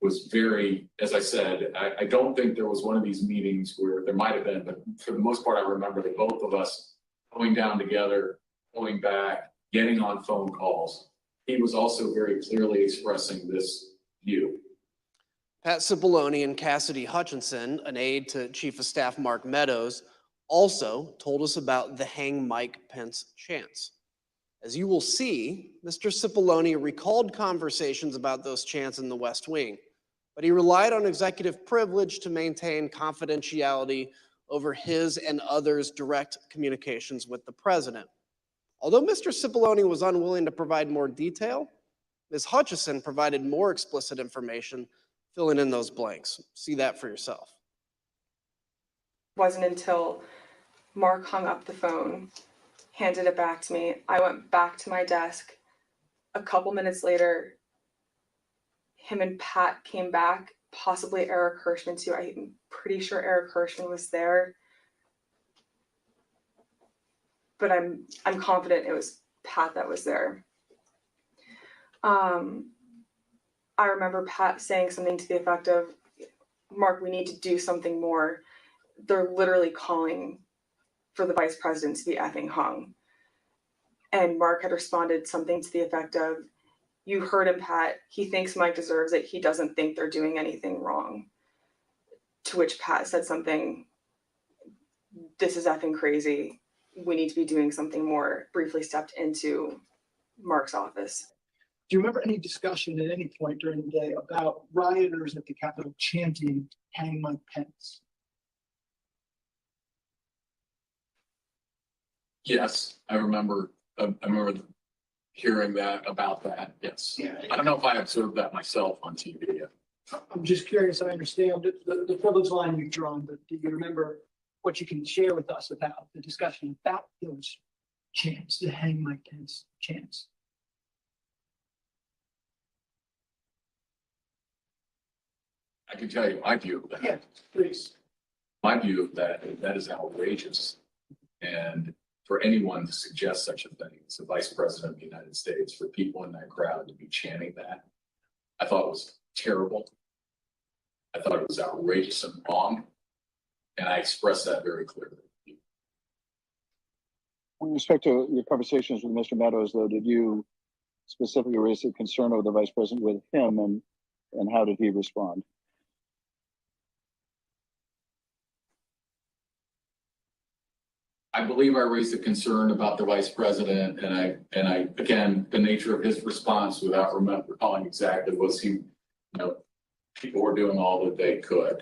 was very, as I said, I don't think there was one of these meetings where there might have been, but for the most part, I remember that both of us going down together, going back, getting on phone calls. He was also very clearly expressing this view. Pat Cipollone and Cassidy Hutchinson, an aide to Chief of Staff Mark Meadows, also told us about the Hang Mike Pence chants. As you will see, Mr. Cipollone recalled conversations about those chants in the West Wing, but he relied on executive privilege to maintain confidentiality over his and others' direct communications with the president. Although Mr. Cipollone was unwilling to provide more detail, Ms. Hutchison provided more explicit information, filling in those blanks. See that for yourself. It wasn't until Mark hung up the phone, handed it back to me. I went back to my desk. A couple minutes later, him and Pat came back, possibly Eric Hirschman too. I'm pretty sure Eric Hirschman was there. But I'm confident it was Pat that was there. I remember Pat saying something to the effect of, Mark, we need to do something more. They're literally calling for the vice president to be effing hung. And Mark had responded something to the effect of, you heard him, Pat. He thinks Mike deserves it. He doesn't think they're doing anything wrong. To which Pat said something, this is effing crazy. We need to be doing something more. Briefly stepped into Mark's office. Do you remember any discussion at any point during the day about rioters at the Capitol chanting "Hang Mike Pence"? Yes, I remember hearing about that. Yes. Yeah. I don't know if I observed that myself on TV. I'm just curious. I understand the privilege line you've drawn, but do you remember what you can share with us about the discussion about those chants, the "Hang Mike Pence" chants? I can tell you my view of that. Yeah, please. My view of that is outrageous. And for anyone to suggest such a thing as the Vice President of the United States, for people in that crowd to be chanting that, I thought it was terrible. I thought it was outrageous and wrong. And I expressed that very clearly. With respect to your conversations with Mr. Meadows, though, did you specifically raise a concern over the vice president with him, and how did he respond? I believe I raised a concern about the vice president, and I again, the nature of his response, without recalling exactly, was people were doing all that they could.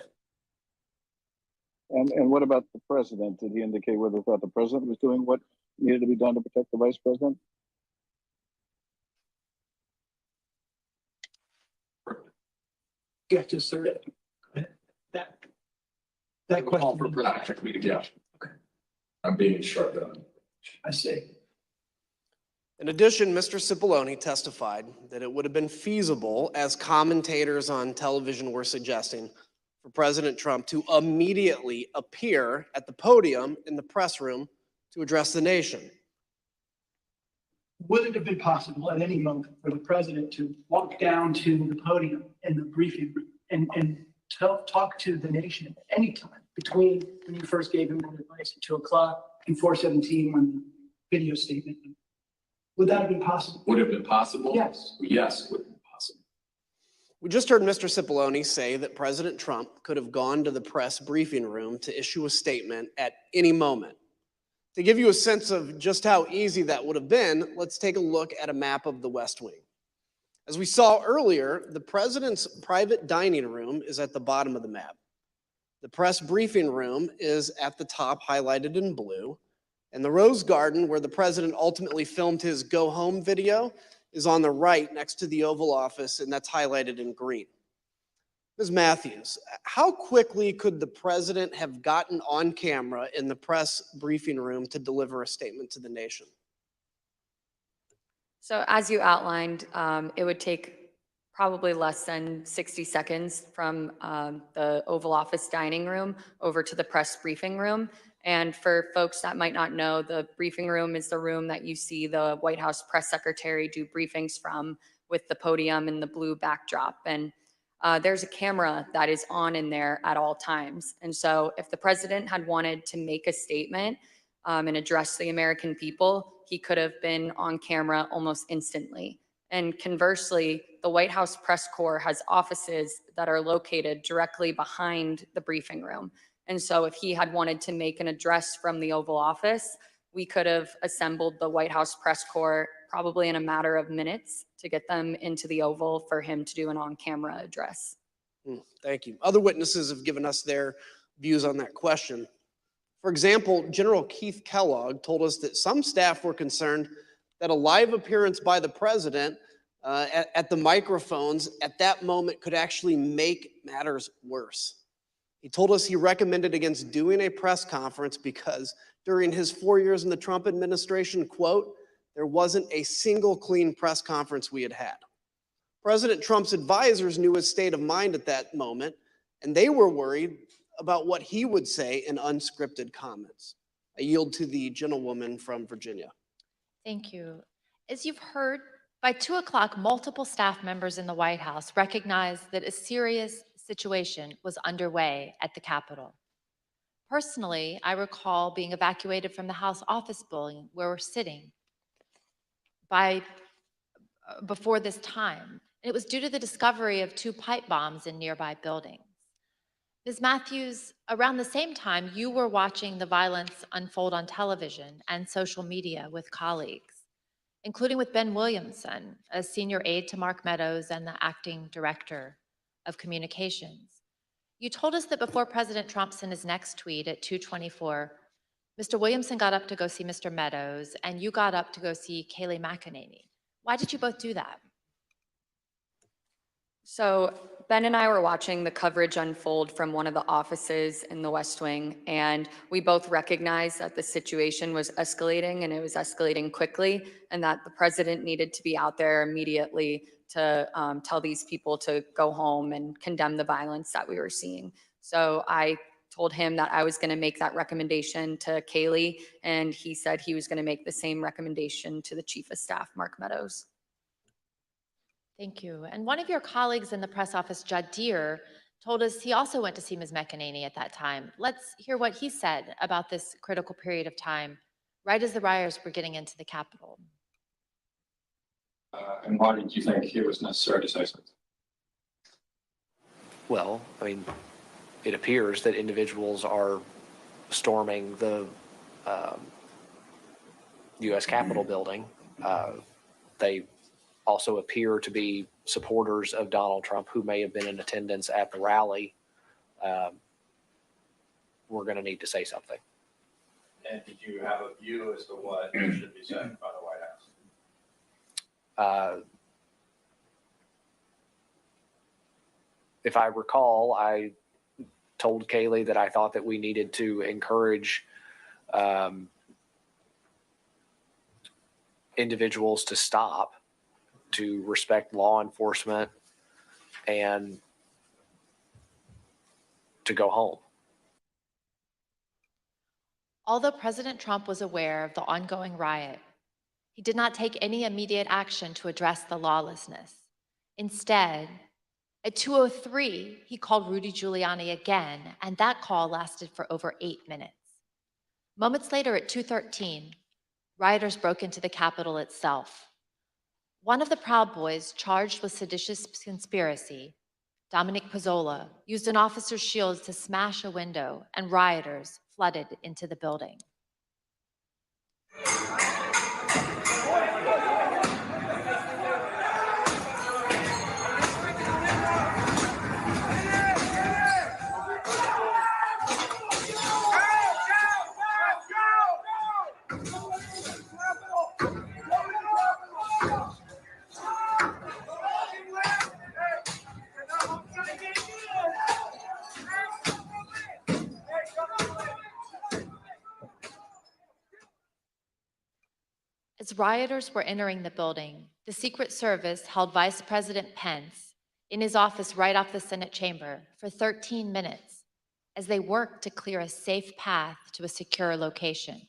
And what about the president? Did he indicate whether he thought the president was doing what needed to be done to protect the vice president? Yeah, just sir. That question. For production meeting, yeah. Okay. I'm being shut down. I see. In addition, Mr. Cipollone testified that it would have been feasible, as commentators on television were suggesting, for President Trump to immediately appear at the podium in the press room to address the nation. Would it have been possible at any moment for the president to walk down to the podium in the briefing room and talk to the nation at any time between when you first gave him that advice at 2 o'clock and 4:17 when the video statement? Would that have been possible? Would it have been possible? Yes. Yes, would have been possible. We just heard Mr. Cipollone say that President Trump could have gone to the press briefing room to issue a statement at any moment. To give you a sense of just how easy that would have been, let's take a look at a map of the West Wing. As we saw earlier, the president's private dining room is at the bottom of the map. The press briefing room is at the top, highlighted in blue. And the Rose Garden, where the president ultimately filmed his go home video, is on the right next to the Oval Office, and that's highlighted in green. Ms. Matthews, how quickly could the president have gotten on camera in the press briefing room to deliver a statement to the nation? So as you outlined, it would take probably less than 60 seconds from the Oval Office dining room over to the press briefing room. And for folks that might not know, the briefing room is the room that you see the White House press secretary do briefings from, with the podium and the blue backdrop. And there's a camera that is on in there at all times. And so if the president had wanted to make a statement and address the American people, he could have been on camera almost instantly. And conversely, the White House press corps has offices that are located directly behind the briefing room. And so if he had wanted to make an address from the Oval Office, we could have assembled the White House press corps probably in a matter of minutes to get them into the Oval for him to do an on-camera address. Thank you. Other witnesses have given us their views on that question. For example, General Keith Kellogg told us that some staff were concerned that a live appearance by the president at the microphones at that moment could actually make matters worse. He told us he recommended against doing a press conference because during his 4 years in the Trump administration, quote, there wasn't a single clean press conference we had had. President Trump's advisors knew his state of mind at that moment, and they were worried about what he would say in unscripted comments. I yield to the gentlewoman from Virginia. Thank you. As you've heard, by 2 o'clock, multiple staff members in the White House recognized that a serious situation was underway at the Capitol. Personally, I recall being evacuated from the House office building where we're sitting before this time. It was due to the discovery of 2 pipe bombs in nearby buildings. Ms. Matthews, around the same time, you were watching the violence unfold on television and social media with colleagues, including with Ben Williamson, a senior aide to Mark Meadows and the acting director of communications. You told us that before President Trump sent his next tweet at 2:24, Mr. Williamson got up to go see Mr. Meadows, and you got up to go see Kayleigh McEnany. Why did you both do that? So Ben and I were watching the coverage unfold from one of the offices in the West Wing, and we both recognized that the situation was escalating, and it was escalating quickly, and that the president needed to be out there immediately to tell these people to go home and condemn the violence that we were seeing. So I told him that I was going to make that recommendation to Kayleigh, and he said he was going to make the same recommendation to the Chief of Staff, Mark Meadows. Thank you. And one of your colleagues in the press office, Judd Deere, told us he also went to see Ms. McEnany at that time. Let's hear what he said about this critical period of time, right as the rioters were getting into the Capitol. And why did you think it was necessary to say something? Well, I mean, it appears that individuals are storming the U.S. Capitol building. They also appear to be supporters of Donald Trump who may have been in attendance at the rally. We're going to need to say something. And did you have a view as to what should be said by the White House? If I recall, I told Kayleigh that I thought that we needed to encourage individuals to stop, to respect law enforcement, and to go home. Although President Trump was aware of the ongoing riot, he did not take any immediate action to address the lawlessness. Instead, at 2:03, he called Rudy Giuliani again, and that call lasted for over 8 minutes. Moments later, at 2:13, rioters broke into the Capitol itself. One of the Proud Boys charged with seditious conspiracy, Dominic Pizzola, used an officer's shield to smash a window, and rioters flooded into the building. As rioters were entering the building, the Secret Service held Vice President Pence in his office right off the Senate chamber for 13 minutes as they worked to clear a safe path to a secure location.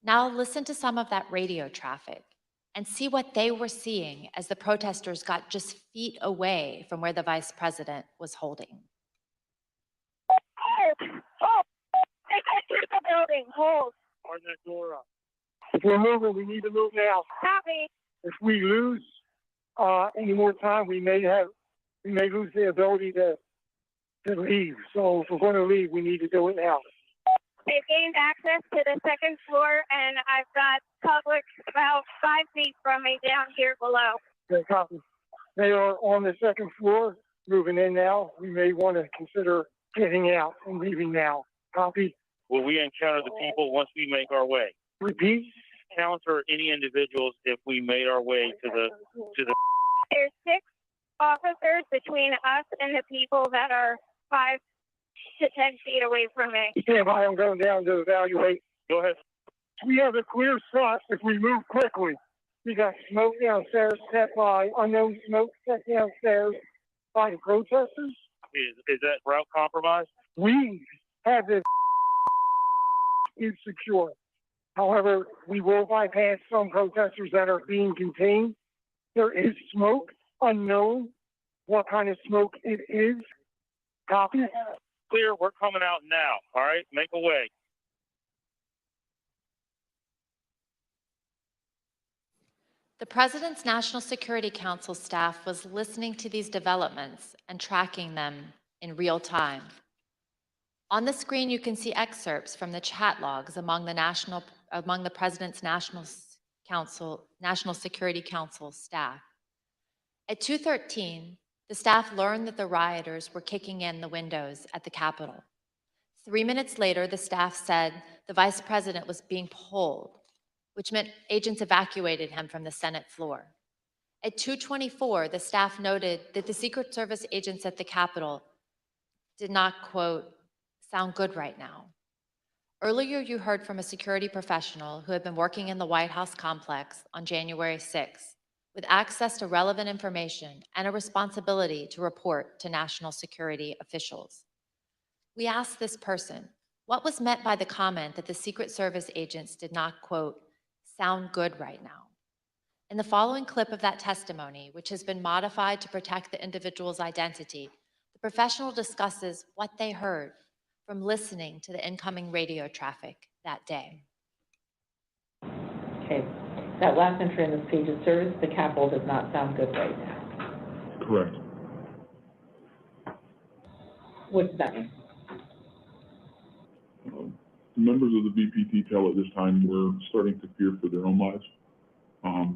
Now listen to some of that radio traffic and see what they were seeing as the protesters got just feet away from where the Vice President was holding. Oh, they can't keep the building. Hold. Turn that door up. If we're moving, we need to move now. Copy. If we lose any more time, we may lose the ability to leave. So if we're going to leave, we need to do it now. They've gained access to the second floor, and I've got public about 5 feet from me down here below. Okay, copy. They are on the second floor, moving in now. We may want to consider getting out and leaving now. Copy. Will we encounter the people once we make our way? Repeat. Encounter any individuals if we made our way to the. There's 6 officers between us and the people that are 5 to 10 feet away from me. Stand by, I'm going down to evaluate. Go ahead. We have a clear shot if we move quickly. We got smoke downstairs set by unknown smoke set downstairs by the protesters. Is that route compromised? We have this secure. However, we will bypass some protesters that are being contained. There is smoke, unknown what kind of smoke it is. Copy. Clear, we're coming out now. All right, make a way. The President's National Security Council staff was listening to these developments and tracking them in real time. On the screen, you can see excerpts from the chat logs among the President's National Security Council staff. At 2:13, the staff learned that the rioters were kicking in the windows at the Capitol. 3 minutes later, the staff said the Vice President was being pulled, which meant agents evacuated him from the Senate floor. At 2:24, the staff noted that the Secret Service agents at the Capitol did not, quote, sound good right now. Earlier, you heard from a security professional who had been working in the White House complex on January 6th with access to relevant information and a responsibility to report to national security officials. We asked this person, what was meant by the comment that the Secret Service agents did not, quote, sound good right now? In the following clip of that testimony, which has been modified to protect the individual's identity, the professional discusses what they heard from listening to the incoming radio traffic that day. Okay, that last entry in this page of service, the Capitol does not sound good right now. Correct. What does that mean? Members of the VP detail at this time were starting to fear for their own lives.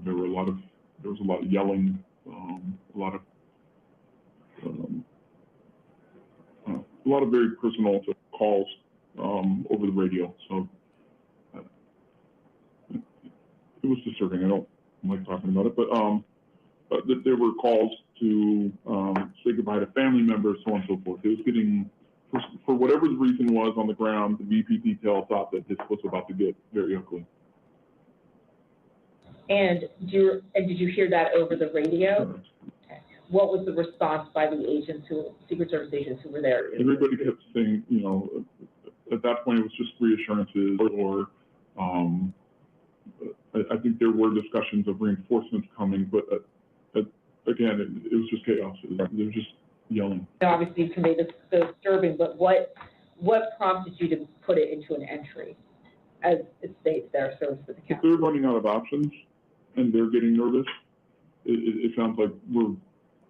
There was a lot of yelling, a lot of very personal calls over the radio. So it was disturbing. I don't like talking about it, but there were calls to say goodbye to family members, so on and so forth. It was getting, for whatever the reason was on the ground, the VP detail thought that this was about to get very ugly. And did you hear that over the radio? Okay. What was the response by the agents Secret Service agents who were there? Everybody kept saying, you know, at that point it was just reassurances, or I think there were discussions of reinforcements coming, but again, it was just chaos. They were just yelling. Obviously, you conveyed the disturbing, but what prompted you to put it into an entry, as it states there, service for the If Capitol? they're running out of options and they're getting nervous, it sounds like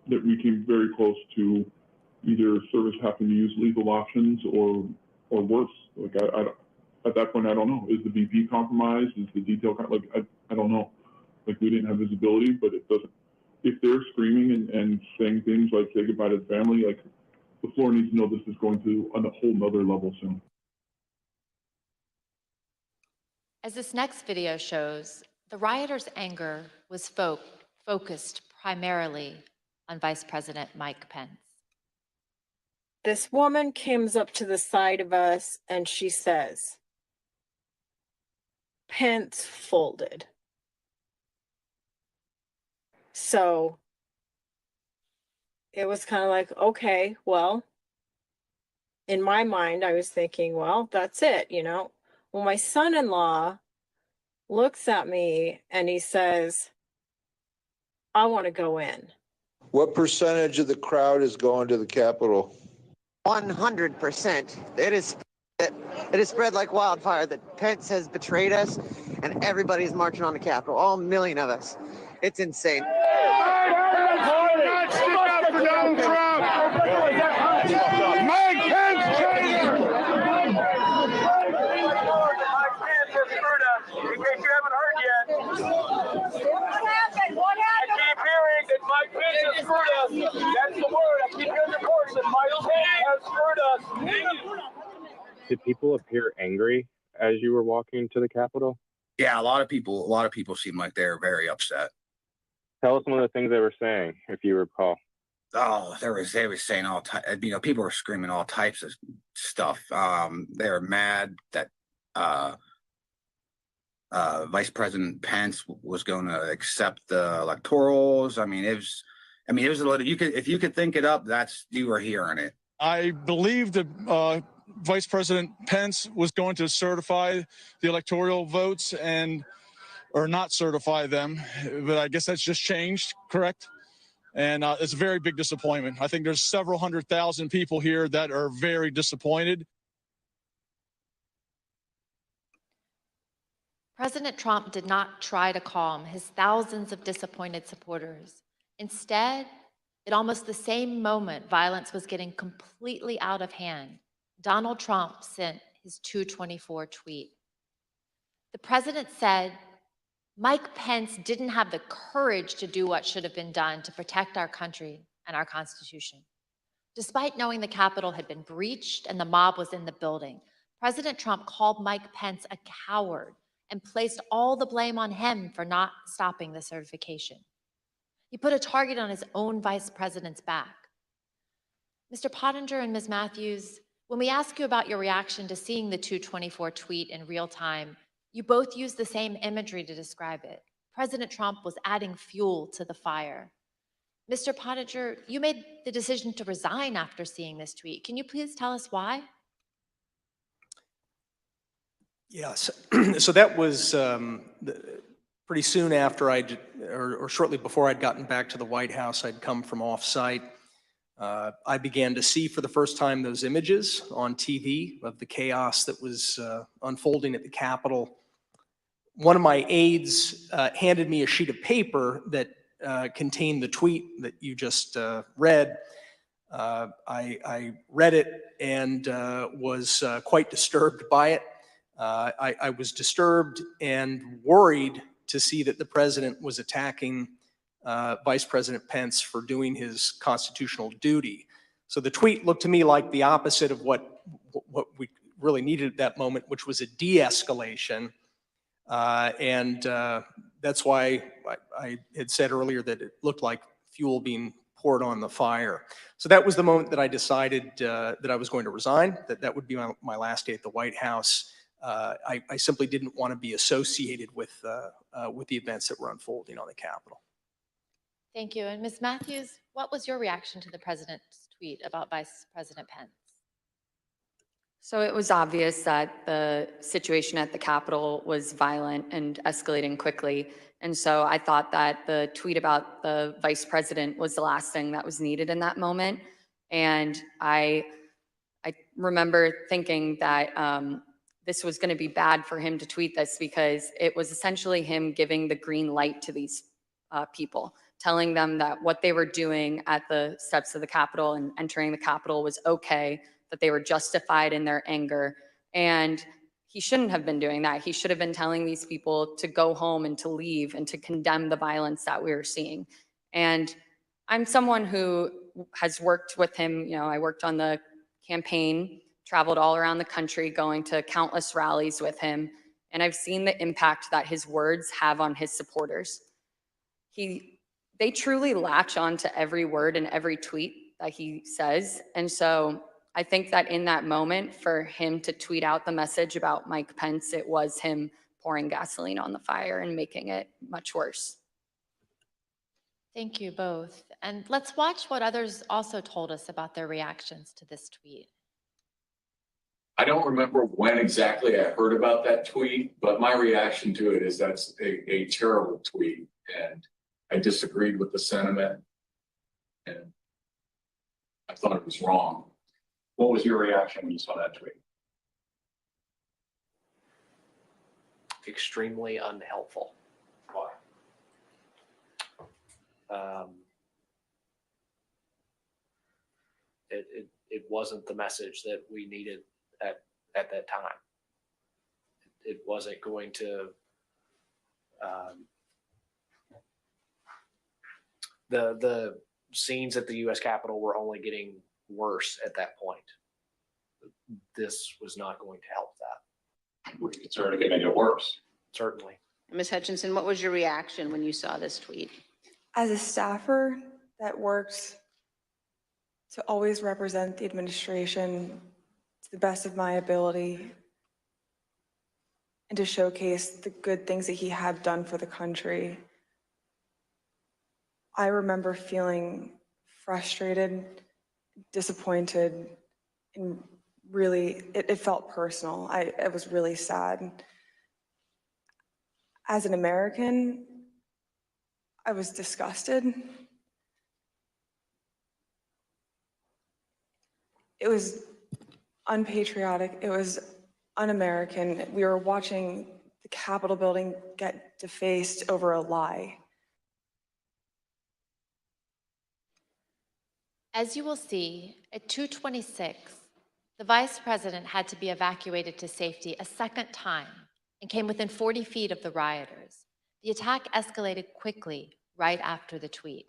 that we came very close to either service having to use lethal options or worse. Like at that point, I don't know. Is the VP compromised? Is the detail like I don't know. Like we didn't have visibility, but it doesn't. If they're screaming and saying things like say goodbye to the family, like the floor needs to know this is going to a whole nother level soon. As this next video shows, the rioters' anger was focused primarily on Vice President Mike Pence. This woman comes up to the side of us and she says, Pence folded. So it was kind of like, okay, well, in my mind, I was thinking, well, that's it, you know. Well, my son-in-law looks at me and he says, I want to go in. What percentage of the crowd is going to the Capitol? 100%. It is spread like wildfire that Pence has betrayed us and everybody's marching on the Capitol, all million of us. It's insane. Stick up for Donald Trump. Mike Pence traitor. Mike Pence has screwed us. In case you haven't heard yet. What happened? What happened? I keep hearing that Mike Pence has screwed us. That's the word. I keep hearing reports that Mike Pence has screwed us. Did people appear angry as you were walking to the Capitol? Yeah, a lot of people seem like they're very upset. Tell us some of the things they were saying, if you recall. Oh, they were saying all types, people were screaming all types of stuff. They were mad that Vice President Pence was going to accept the electorals. I mean, it was a little, if you could think it up, you were hearing it. I believe that Vice President Pence was going to certify the electoral votes or not certify them, but I guess that's just changed, correct? And it's a very big disappointment. I think there's several 100,000 people here that are very disappointed. President Trump did not try to calm his thousands of disappointed supporters. Instead, at almost the same moment violence was getting completely out of hand, Donald Trump sent his 224 tweet. The president said, Mike Pence didn't have the courage to do what should have been done to protect our country and our Constitution. Despite knowing the Capitol had been breached and the mob was in the building, President Trump called Mike Pence a coward and placed all the blame on him for not stopping the certification. He put a target on his own vice president's back. Mr. Pottinger and Ms. Matthews, when we ask you about your reaction to seeing the 224 tweet in real time, you both used the same imagery to describe it. President Trump was adding fuel to the fire. Mr. Pottinger, you made the decision to resign after seeing this tweet. Can you please tell us why? Yes, so that was pretty soon after or shortly before I'd gotten back to the White House. I'd come from off-site. I began to see for the first time those images on TV of the chaos that was unfolding at the Capitol. One of my aides handed me a sheet of paper that contained the tweet that you just read. I read it and was quite disturbed by it. I was disturbed and worried to see that the president was attacking Vice President Pence for doing his constitutional duty. So the tweet looked to me like the opposite of what we really needed at that moment, which was a de-escalation. And that's why I had said earlier that it looked like fuel being poured on the fire. So that was the moment that I decided that I was going to resign, that would be my last day at the White House. I simply didn't want to be associated with the events that were unfolding on the Capitol. Thank you. And Ms. Matthews, what was your reaction to the president's tweet about Vice President Pence? So it was obvious that the situation at the Capitol was violent and escalating quickly. And so I thought that the tweet about the vice president was the last thing that was needed in that moment. And I remember thinking that this was going to be bad for him to tweet this, because it was essentially him giving the green light to these people, telling them that what they were doing at the steps of the Capitol and entering the Capitol was okay, that they were justified in their anger. And he shouldn't have been doing that. He should have been telling these people to go home and to leave and to condemn the violence that we were seeing. And I'm someone who has worked with him. You know, I worked on the campaign, traveled all around the country, going to countless rallies with him. And I've seen the impact that his words have on his supporters. They truly latch on to every word and every tweet that he says. And so I think that in that moment, for him to tweet out the message about Mike Pence, it was him pouring gasoline on the fire and making it much worse. Thank you both. And let's watch what others also told us about their reactions to this tweet. I don't remember when exactly I heard about that tweet, but my reaction to it is that's a terrible tweet, and I disagreed with the sentiment, and I thought it was wrong. What was your reaction when you saw that tweet? Extremely unhelpful. Why? It wasn't the message that we needed at that time. It wasn't going to, the scenes at the U.S. Capitol were only getting worse at that point. This was not going to help that. Were you concerned it could make it worse? Certainly. Ms. Hutchinson, what was your reaction when you saw this tweet? As a staffer that works to always represent the administration to the best of my ability and to showcase the good things that he had done for the country, I remember feeling frustrated, disappointed, and really, it felt personal. It was really sad. As an American, I was disgusted. It was unpatriotic. It was un-American. We were watching the Capitol building get defaced over a lie. As you will see, at 2:26, the vice president had to be evacuated to safety a second time and came within 40 feet of the rioters. The attack escalated quickly right after the tweet.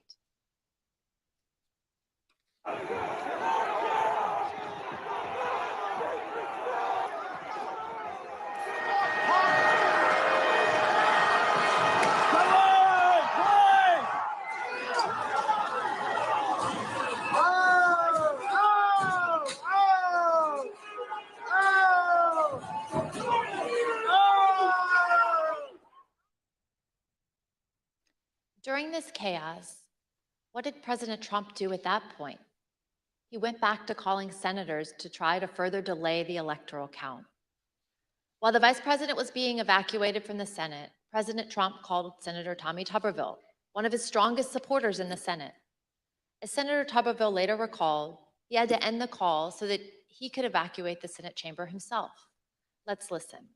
During this chaos, what did President Trump do at that point? He went back to calling senators to try to further delay the electoral count. While the vice president was being evacuated from the Senate, President Trump called Senator Tommy Tuberville, one of his strongest supporters in the Senate. As Senator Tuberville later recalled, he had to end the call so that he could evacuate the Senate chamber himself. Let's listen.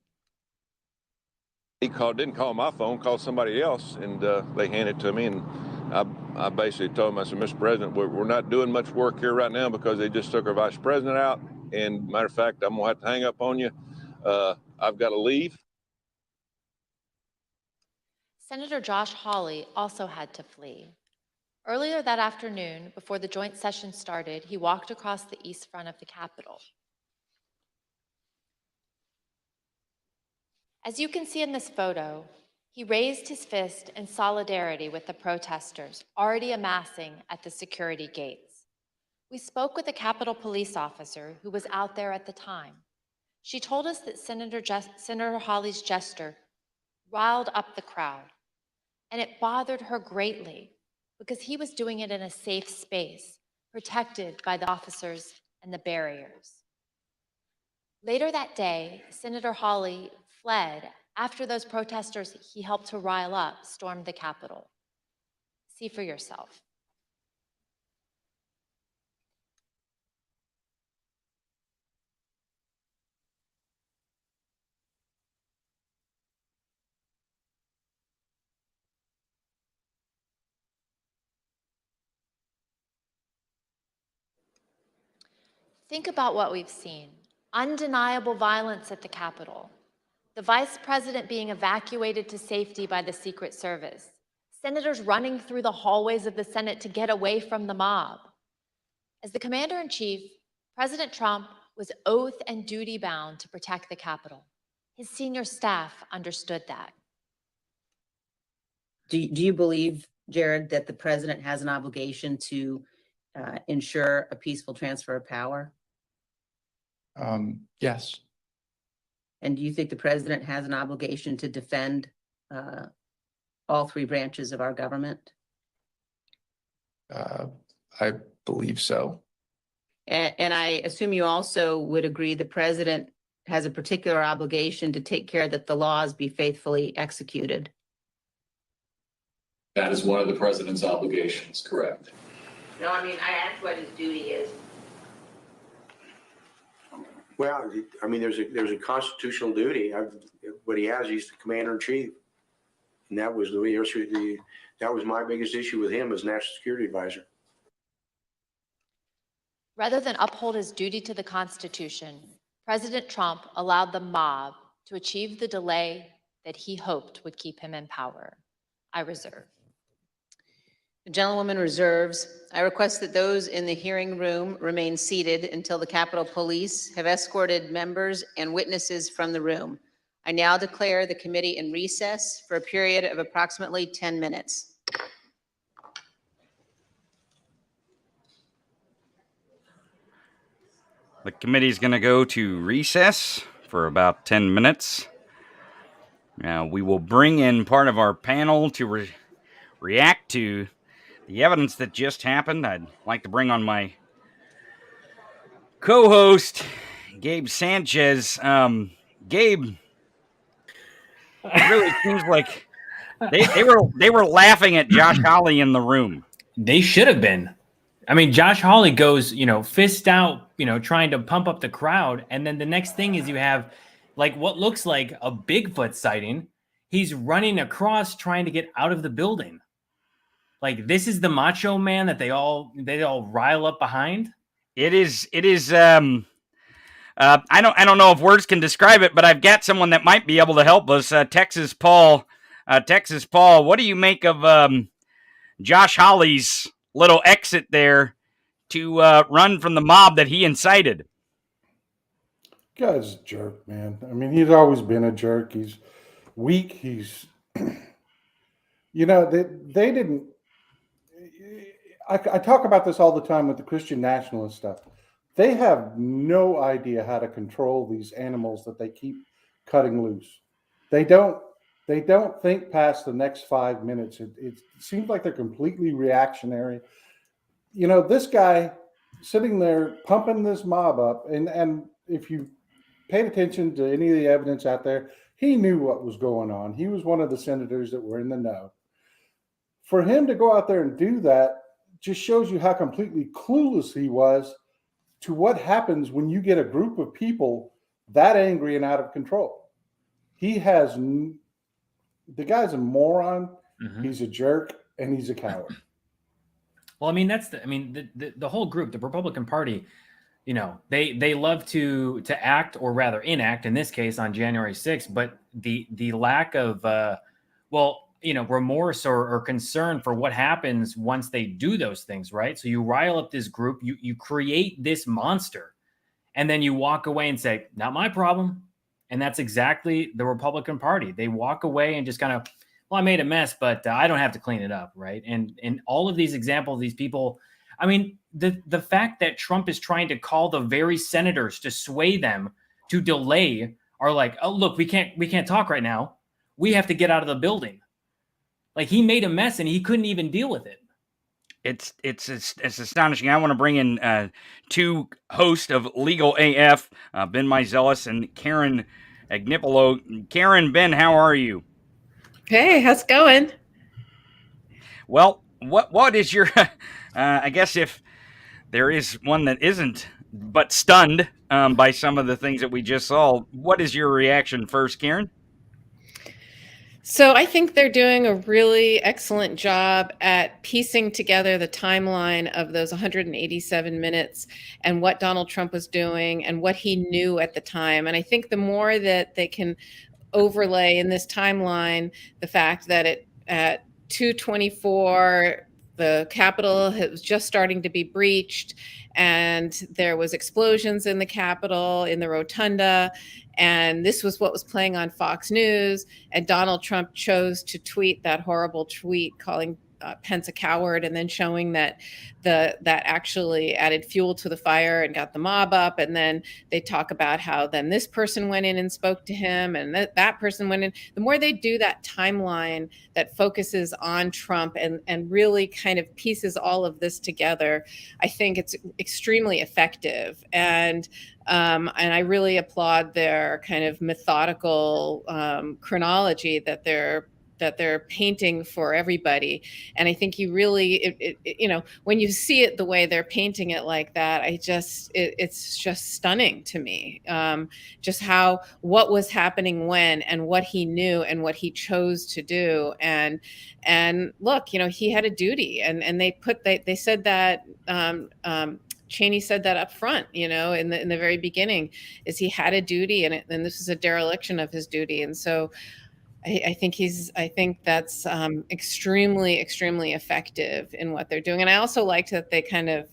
He didn't call my phone, called somebody else, and they handed it to me. And I basically told him, I said, Mr. President, we're not doing much work here right now because they just took our vice president out. And matter of fact, I'm gonna have to hang up on you. I've got to leave. Senator Josh Hawley also had to flee. Earlier that afternoon, before the joint session started, he walked across the east front of the Capitol. As you can see in this photo, he raised his fist in solidarity with the protesters already amassing at the security gates. We spoke with a Capitol police officer who was out there at the time. She told us that Senator Hawley's gesture riled up the crowd, and it bothered her greatly because he was doing it in a safe space, protected by the officers and the barriers. Later that day, Senator Hawley fled after those protesters he helped to rile up stormed the Capitol. See for yourself. Think about what we've seen. Undeniable violence at the Capitol. The vice president being evacuated to safety by the Secret Service. Senators running through the hallways of the Senate to get away from the mob. As the commander-in-chief, President Trump was oath and duty bound to protect the Capitol. His senior staff understood that. Do you believe, Jared, that the president has an obligation to ensure a peaceful transfer of power? Yes. And do you think the president has an obligation to defend all three branches of our government? I believe so. And I assume you also would agree the president has a particular obligation to take care that the laws be faithfully executed. That is one of the president's obligations, correct? No, I mean, I asked what his duty is. Well, I mean, there's a constitutional duty. What he has, he's the commander in chief, and that was that was my biggest issue with him as national security advisor. Rather than uphold his duty to the Constitution, President Trump allowed the mob to achieve the delay that he hoped would keep him in power. I reserve. The gentlewoman reserves. I request that those in the hearing room remain seated until the Capitol Police have escorted members and witnesses from the room. I now declare the committee in recess for a period of approximately 10 minutes. The committee is going to go to recess for about 10 minutes. Now, we will bring in part of our panel to react to the evidence that just happened. I'd like to bring on my co-host, Gabe Sanchez. Gabe, it really seems like they were laughing at Josh Hawley in the room. They should have been. I mean, Josh Hawley goes, fist out, trying to pump up the crowd. And then the next thing is you have like what looks like a Bigfoot sighting. He's running across trying to get out of the building. Like, this is the macho man that they all rile up behind. It is. I don't know if words can describe it, but I've got someone that might be able to help us. Texas Paul, what do you make of Josh Hawley's little exit there to run from the mob that he incited? Guy's a jerk, man. I mean, he's always been a jerk. He's weak. He's, they didn't. I talk about this all the time with the Christian nationalist stuff. They have no idea how to control these animals that they keep cutting loose. They don't think past the next 5 minutes. It seems like they're completely reactionary. This guy sitting there pumping this mob up, and if you paid attention to any of the evidence out there, he knew what was going on. He was one of the senators that were in the know. For him to go out there and do that just shows you how completely clueless he was to what happens when you get a group of people that angry and out of control. The guy's a moron. Mm-hmm. He's a jerk, and he's a coward. Well, I mean, the whole group, the Republican Party, they love to act, or rather enact in this case on January 6th, but the lack of, remorse or concern for what happens once they do those things, right? So you rile up this group, you create this monster, and then you walk away and say, not my problem. And that's exactly the Republican Party. They walk away and just kind of, well, I made a mess, but I don't have to clean it up, right? And all of these examples, these people, I mean, the fact that Trump is trying to call the very senators to sway them to delay are like, oh, look, we can't talk right now. We have to get out of the building. Like, he made a mess and he couldn't even deal with it. It's astonishing. I want to bring in two hosts of Legal AF, Ben Meiselas and Karen Agnipolo. Karen, Ben, how are you? Hey, how's it going? Well, what is your? I guess if there is one that isn't, but stunned by some of the things that we just saw, what is your reaction first, Karen? So I think they're doing a really excellent job at piecing together the timeline of those 187 minutes and what Donald Trump was doing and what he knew at the time. And I think the more that they can overlay in this timeline the fact that at 2:24, the Capitol was just starting to be breached, and there was explosions in the Capitol, in the rotunda, and this was what was playing on Fox News, and Donald Trump chose to tweet that horrible tweet calling Pence a coward, and then showing that that actually added fuel to the fire and got the mob up. And then they talk about how then this person went in and spoke to him, and that person went in. The more they do that timeline that focuses on Trump and really kind of pieces all of this together, I think it's extremely effective. And I really applaud their kind of methodical chronology that they're painting for everybody. And I think you really, when you see it the way they're painting it like that, it's just stunning to me. Just what was happening when, and what he knew and what he chose to do. And look, he had a duty, and they said that, Cheney said that up front, in the very beginning, is he had a duty, and this is a dereliction of his duty. And so I think that's extremely, extremely effective in what they're doing. And I also liked that they kind of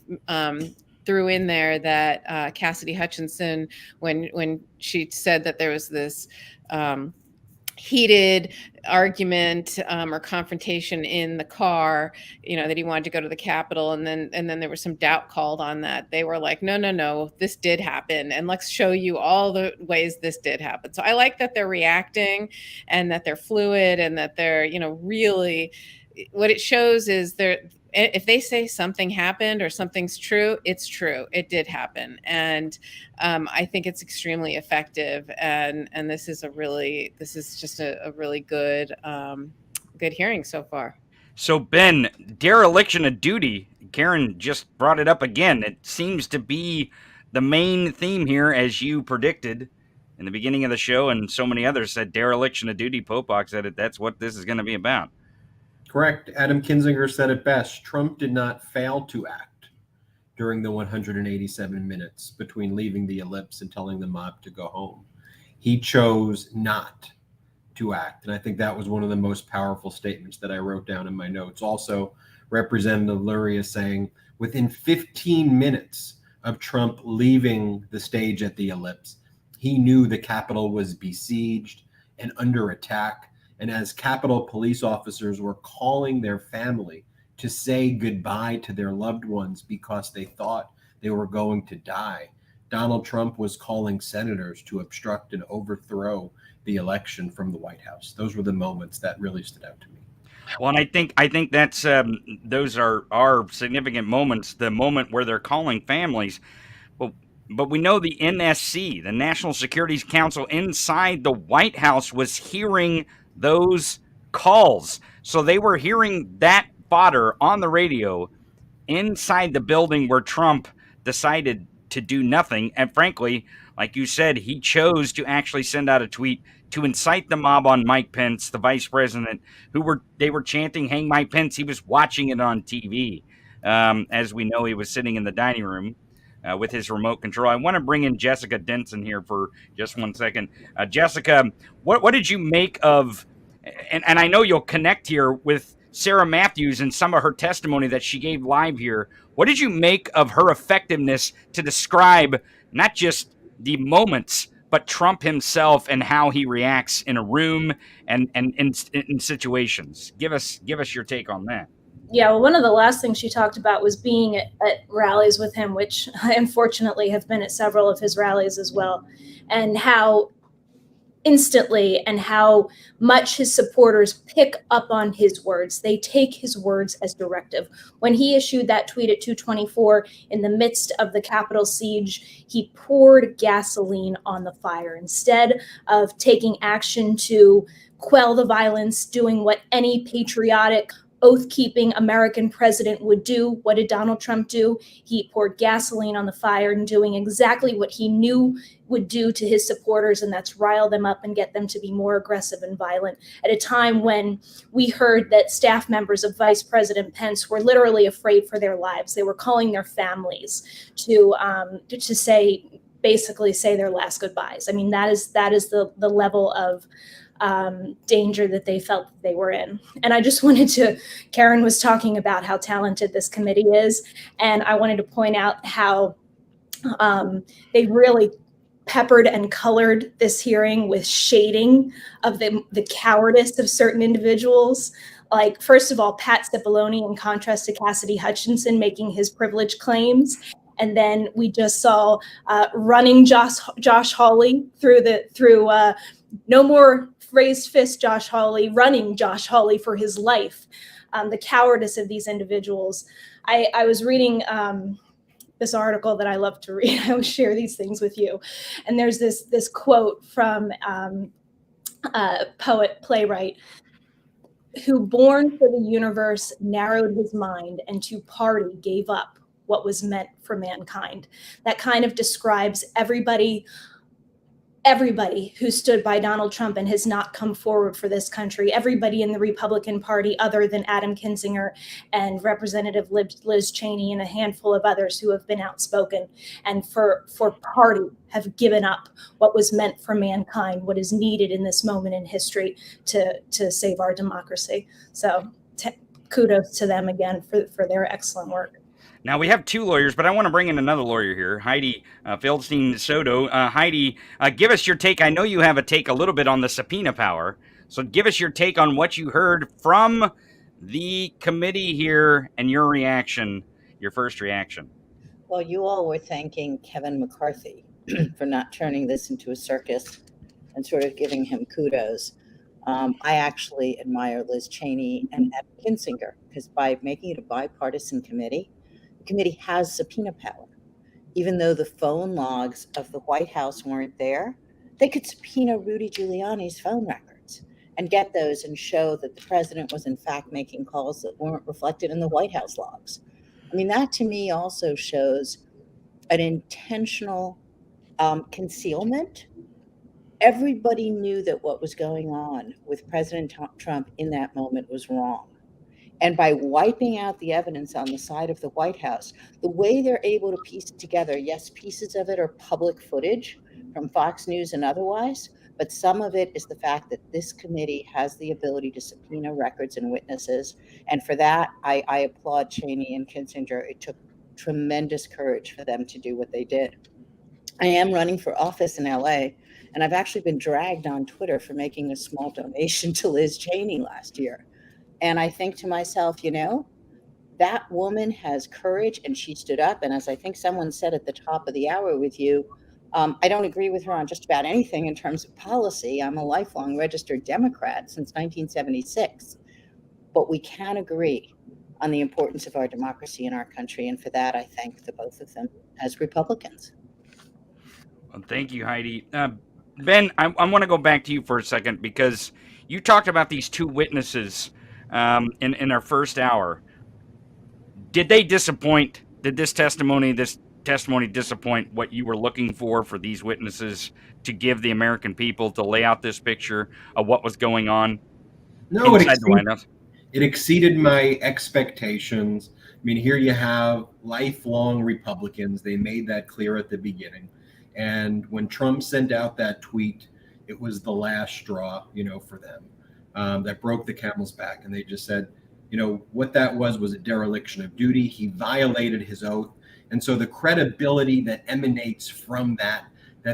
threw in there that Cassidy Hutchinson, when she said that there was this heated argument or confrontation in the car, that he wanted to go to the Capitol, and then there was some doubt called on that. They were like, no, this did happen, and let's show you all the ways this did happen. So I like that they're reacting, and that they're fluid, and that they're, really, what it shows is if they say something happened or something's true, it's true. It did happen. And I think it's extremely effective. And this is just a really good hearing so far. So, Ben, dereliction of duty, Karen just brought it up again. It seems to be the main theme here, as you predicted in the beginning of the show, and so many others said dereliction of duty. Popock said it. That's what this is going to be about. Correct. Adam Kinzinger said it best. Trump did not fail to act during the 187 minutes between leaving the ellipse and telling the mob to go home. He chose not to act. And I think that was one of the most powerful statements that I wrote down in my notes. Also, Representative Luria saying within 15 minutes of Trump leaving the stage at the ellipse, he knew the Capitol was besieged and under attack. And as Capitol police officers were calling their family to say goodbye to their loved ones because they thought they were going to die, Donald Trump was calling senators to obstruct and overthrow the election from the White House. Those were the moments that really stood out to me. Well, and I think that's those are significant moments. The moment where they're calling families, but we know the NSC, the National Security Council inside the White House, was hearing those calls. So they were hearing that fodder on the radio inside the building where Trump decided to do nothing. And frankly, like you said, he chose to actually send out a tweet to incite the mob on Mike Pence, the vice president, they were chanting, "Hang Mike Pence." He was watching it on TV. As we know, he was sitting in the dining room with his remote control. I want to bring in Jessica Denson here for just 1 second. Jessica, what did you make of, and I know you'll connect here with Sarah Matthews and some of her testimony that she gave live here. What did you make of her effectiveness to describe not just the moments, but Trump himself and how he reacts in a room and in situations? Give us your take on that. Yeah, well, one of the last things she talked about was being at rallies with him, which I unfortunately have been at several of his rallies as well, and how instantly and how much his supporters pick up on his words. They take his words as directive. When he issued that tweet at 2:24 in the midst of the Capitol siege, he poured gasoline on the fire. Instead of taking action to quell the violence, doing what any patriotic, oath-keeping American president would do, what did Donald Trump do? He poured gasoline on the fire and doing exactly what he knew would do to his supporters, and that's rile them up and get them to be more aggressive and violent at a time when we heard that staff members of Vice President Pence were literally afraid for their lives. They were calling their families to basically say their last goodbyes. I mean, that is the level of danger that they felt that they were in. And I just wanted to, Karen was talking about how talented this committee is, and I wanted to point out how they really peppered and colored this hearing with shading of the cowardice of certain individuals. like, first of all, Pat Cipollone, in contrast to Cassidy Hutchinson, making his privilege claims. And then we just saw running Josh Hawley through no more raised fist Josh Hawley, running Josh Hawley for his life. The cowardice of these individuals. I was reading this article that I love to read. I will share these things with you. And there's this quote from poet, playwright, who born for the universe narrowed his mind and to party gave up what was meant for mankind. That kind of describes everybody who stood by Donald Trump and has not come forward for this country, everybody in the Republican Party other than Adam Kinzinger and Representative Liz Cheney and a handful of others who have been outspoken and for party have given up what was meant for mankind, what is needed in this moment in history to save our democracy. So kudos to them again for their excellent work. Now, we have two lawyers, but I want to bring in another lawyer here, Heidi Feldstein Soto. Heidi, give us your take. I know you have a take a little bit on the subpoena power. So give us your take on what you heard from the committee here and your reaction, your first reaction. Well, you all were thanking Kevin McCarthy for not turning this into a circus and sort of giving him kudos. I actually admire Liz Cheney and Adam Kinzinger because by making it a bipartisan committee, the committee has subpoena power. Even though the phone logs of the White House weren't there, they could subpoena Rudy Giuliani's phone records and get those and show that the president was in fact making calls that weren't reflected in the White House logs. I mean, that to me also shows an intentional concealment. Everybody knew that what was going on with President Trump in that moment was wrong. And by wiping out the evidence on the side of the White House, the way they're able to piece it together, yes, pieces of it are public footage from Fox News and otherwise, but some of it is the fact that this committee has the ability to subpoena records and witnesses. And for that, I applaud Cheney and Kinzinger. It took tremendous courage for them to do what they did. I am running for office in LA, and I've actually been dragged on Twitter for making a small donation to Liz Cheney last year. And I think to myself, you know, that woman has courage and she stood up. And as I think someone said at the top of the hour with you, I don't agree with her on just about anything in terms of policy. I'm a lifelong registered Democrat since 1976. But we can agree on the importance of our democracy in our country. And for that, I thank the both of them as Republicans. Well, thank you, Heidi. Ben, I want to go back to you for a second because you talked about these two witnesses in our first hour. Did they disappoint? Did this testimony disappoint what you were looking for these witnesses to give the American people, to lay out this picture of what was going on inside the White House? It exceeded my expectations. I mean, here you have lifelong Republicans. They made that clear at the beginning. And when Trump sent out that tweet, it was the last straw, you know, for them. That broke the camel's back. And they just said, you know, what that was a dereliction of duty. He violated his oath. And so the credibility that emanates from that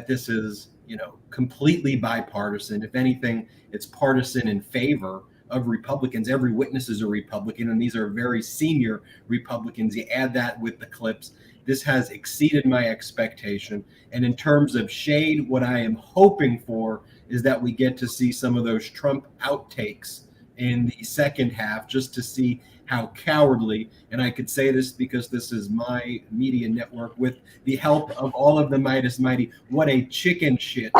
this is, you know, completely bipartisan. If anything, it's partisan in favor of Republicans. Every witness is a Republican, and these are very senior Republicans. You add that with the clips. This has exceeded my expectation. And in terms of shade, what I am hoping for is that we get to see some of those Trump outtakes in the second half, just to see how cowardly, and I could say this because this is my media network, with the help of all of the Midas Mighty, what a chicken shit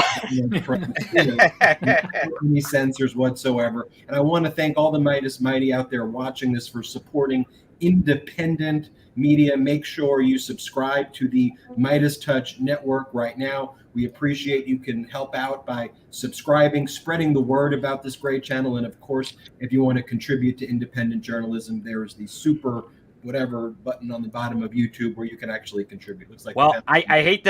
Trump is, any censors whatsoever. And I want to thank all the Midas Mighty out there watching this for supporting independent media. Make sure you subscribe to the Midas Touch Network right now. We appreciate you can help out by subscribing, spreading the word about this great channel. And of course, if you want to contribute to independent journalism, there's the super whatever button on the bottom of YouTube where you can actually contribute. Looks like, well, I hate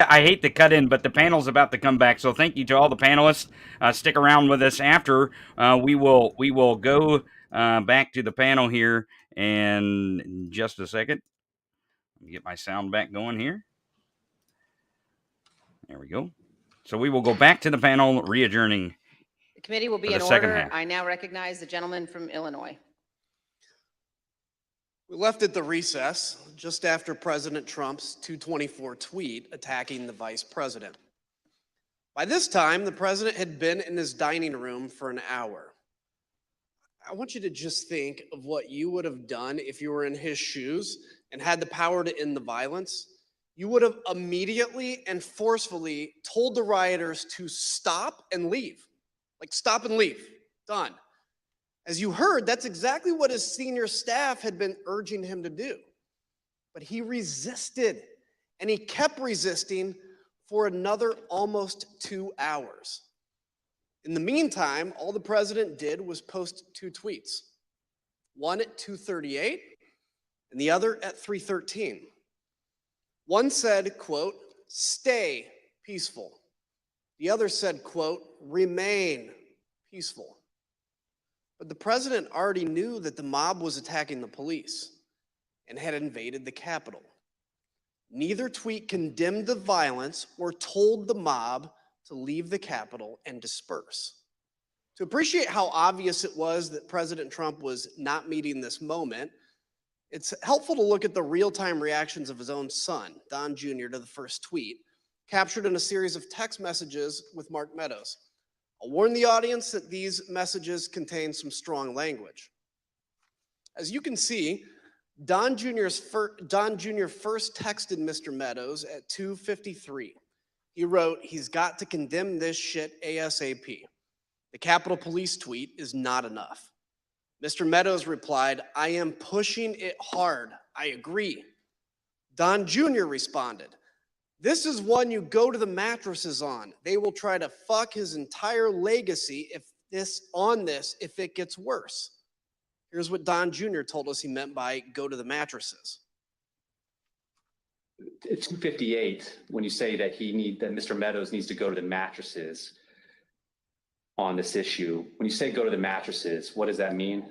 to cut in, but the panel's about to come back. So thank you to all the panelists. Stick around with us after. We will go back to the panel here in just a second. Let me get my sound back going here. There we go. So we will go back to the panel, re-adjourning. The committee will be in order. I now recognize the gentleman from Illinois. We left at the recess just after President Trump's 224 tweet attacking the vice president. By this time, the president had been in his dining room for an hour. I want you to just think of what you would have done if you were in his shoes and had the power to end the violence. You would have immediately and forcefully told the rioters to stop and leave. Like, stop and leave. Done. As you heard, that's exactly what his senior staff had been urging him to do. But he resisted, and he kept resisting for another almost 2 hours. In the meantime, all the president did was post 2 tweets, one at 2:38 and the other at 3:13. One said, quote, "Stay peaceful." The other said, quote, "Remain peaceful." But the president already knew that the mob was attacking the police and had invaded the Capitol. Neither tweet condemned the violence or told the mob to leave the Capitol and disperse. To appreciate how obvious it was that President Trump was not meeting this moment, it's helpful to look at the real-time reactions of his own son, Don Jr., to the first tweet, captured in a series of text messages with Mark Meadows. I'll warn the audience that these messages contain some strong language. As you can see, Don Jr. first texted Mr. Meadows at 2:53. He wrote, "He's got to condemn this shit ASAP. The Capitol Police tweet is not enough." Mr. Meadows replied, "I am pushing it hard. I agree." Don Jr. responded, "This is one you go to the mattresses on. They will try to fuck his entire legacy if it gets worse." Here's what Don Jr. told us he meant by "go to the mattresses." At 2:58, when you say that that Mr. Meadows needs to go to the mattresses on this issue, when you say go to the mattresses, what does that mean?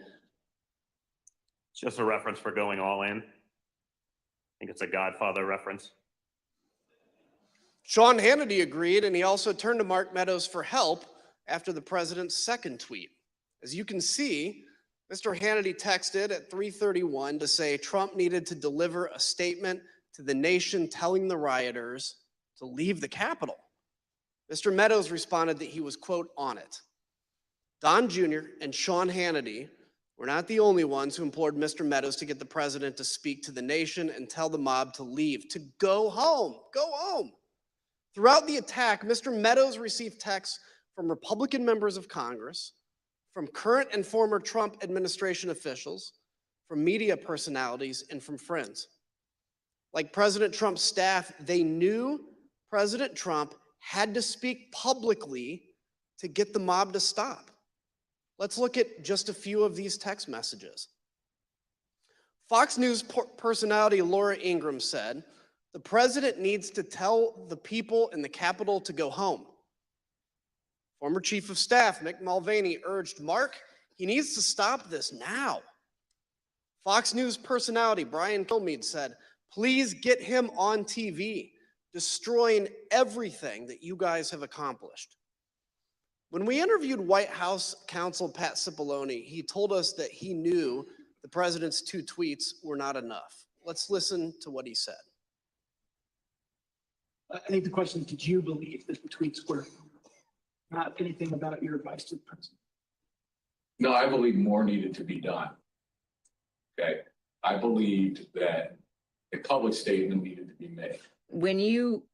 It's just a reference for going all in. I think it's a Godfather reference. Sean Hannity agreed, and he also turned to Mark Meadows for help after the president's second tweet. As you can see, Mr. Hannity texted at 3:31 to say Trump needed to deliver a statement to the nation telling the rioters to leave the Capitol. Mr. Meadows responded that he was, quote, "on it." Don Jr. and Sean Hannity were not the only ones who implored Mr. Meadows to get the president to speak to the nation and tell the mob to leave, to go home. Go home. Throughout the attack, Mr. Meadows received texts from Republican members of Congress, from current and former Trump administration officials, from media personalities, and from friends. Like President Trump's staff, they knew President Trump had to speak publicly to get the mob to stop. Let's look at just a few of these text messages. Fox News personality Laura Ingraham said, "The president needs to tell the people in the Capitol to go home." Former Chief of Staff Mick Mulvaney urged Mark, he needs to stop this now. Fox News personality Brian Kilmeade said, "Please get him on TV, destroying everything that you guys have accomplished." When we interviewed White House counsel Pat Cipollone, he told us that he knew the president's 2 tweets were not enough. Let's listen to what he said. I think the question is, did you believe that the tweets were not anything about your advice to the president? No, I believe more needed to be done. Okay. I believed that a public statement needed to be made. When you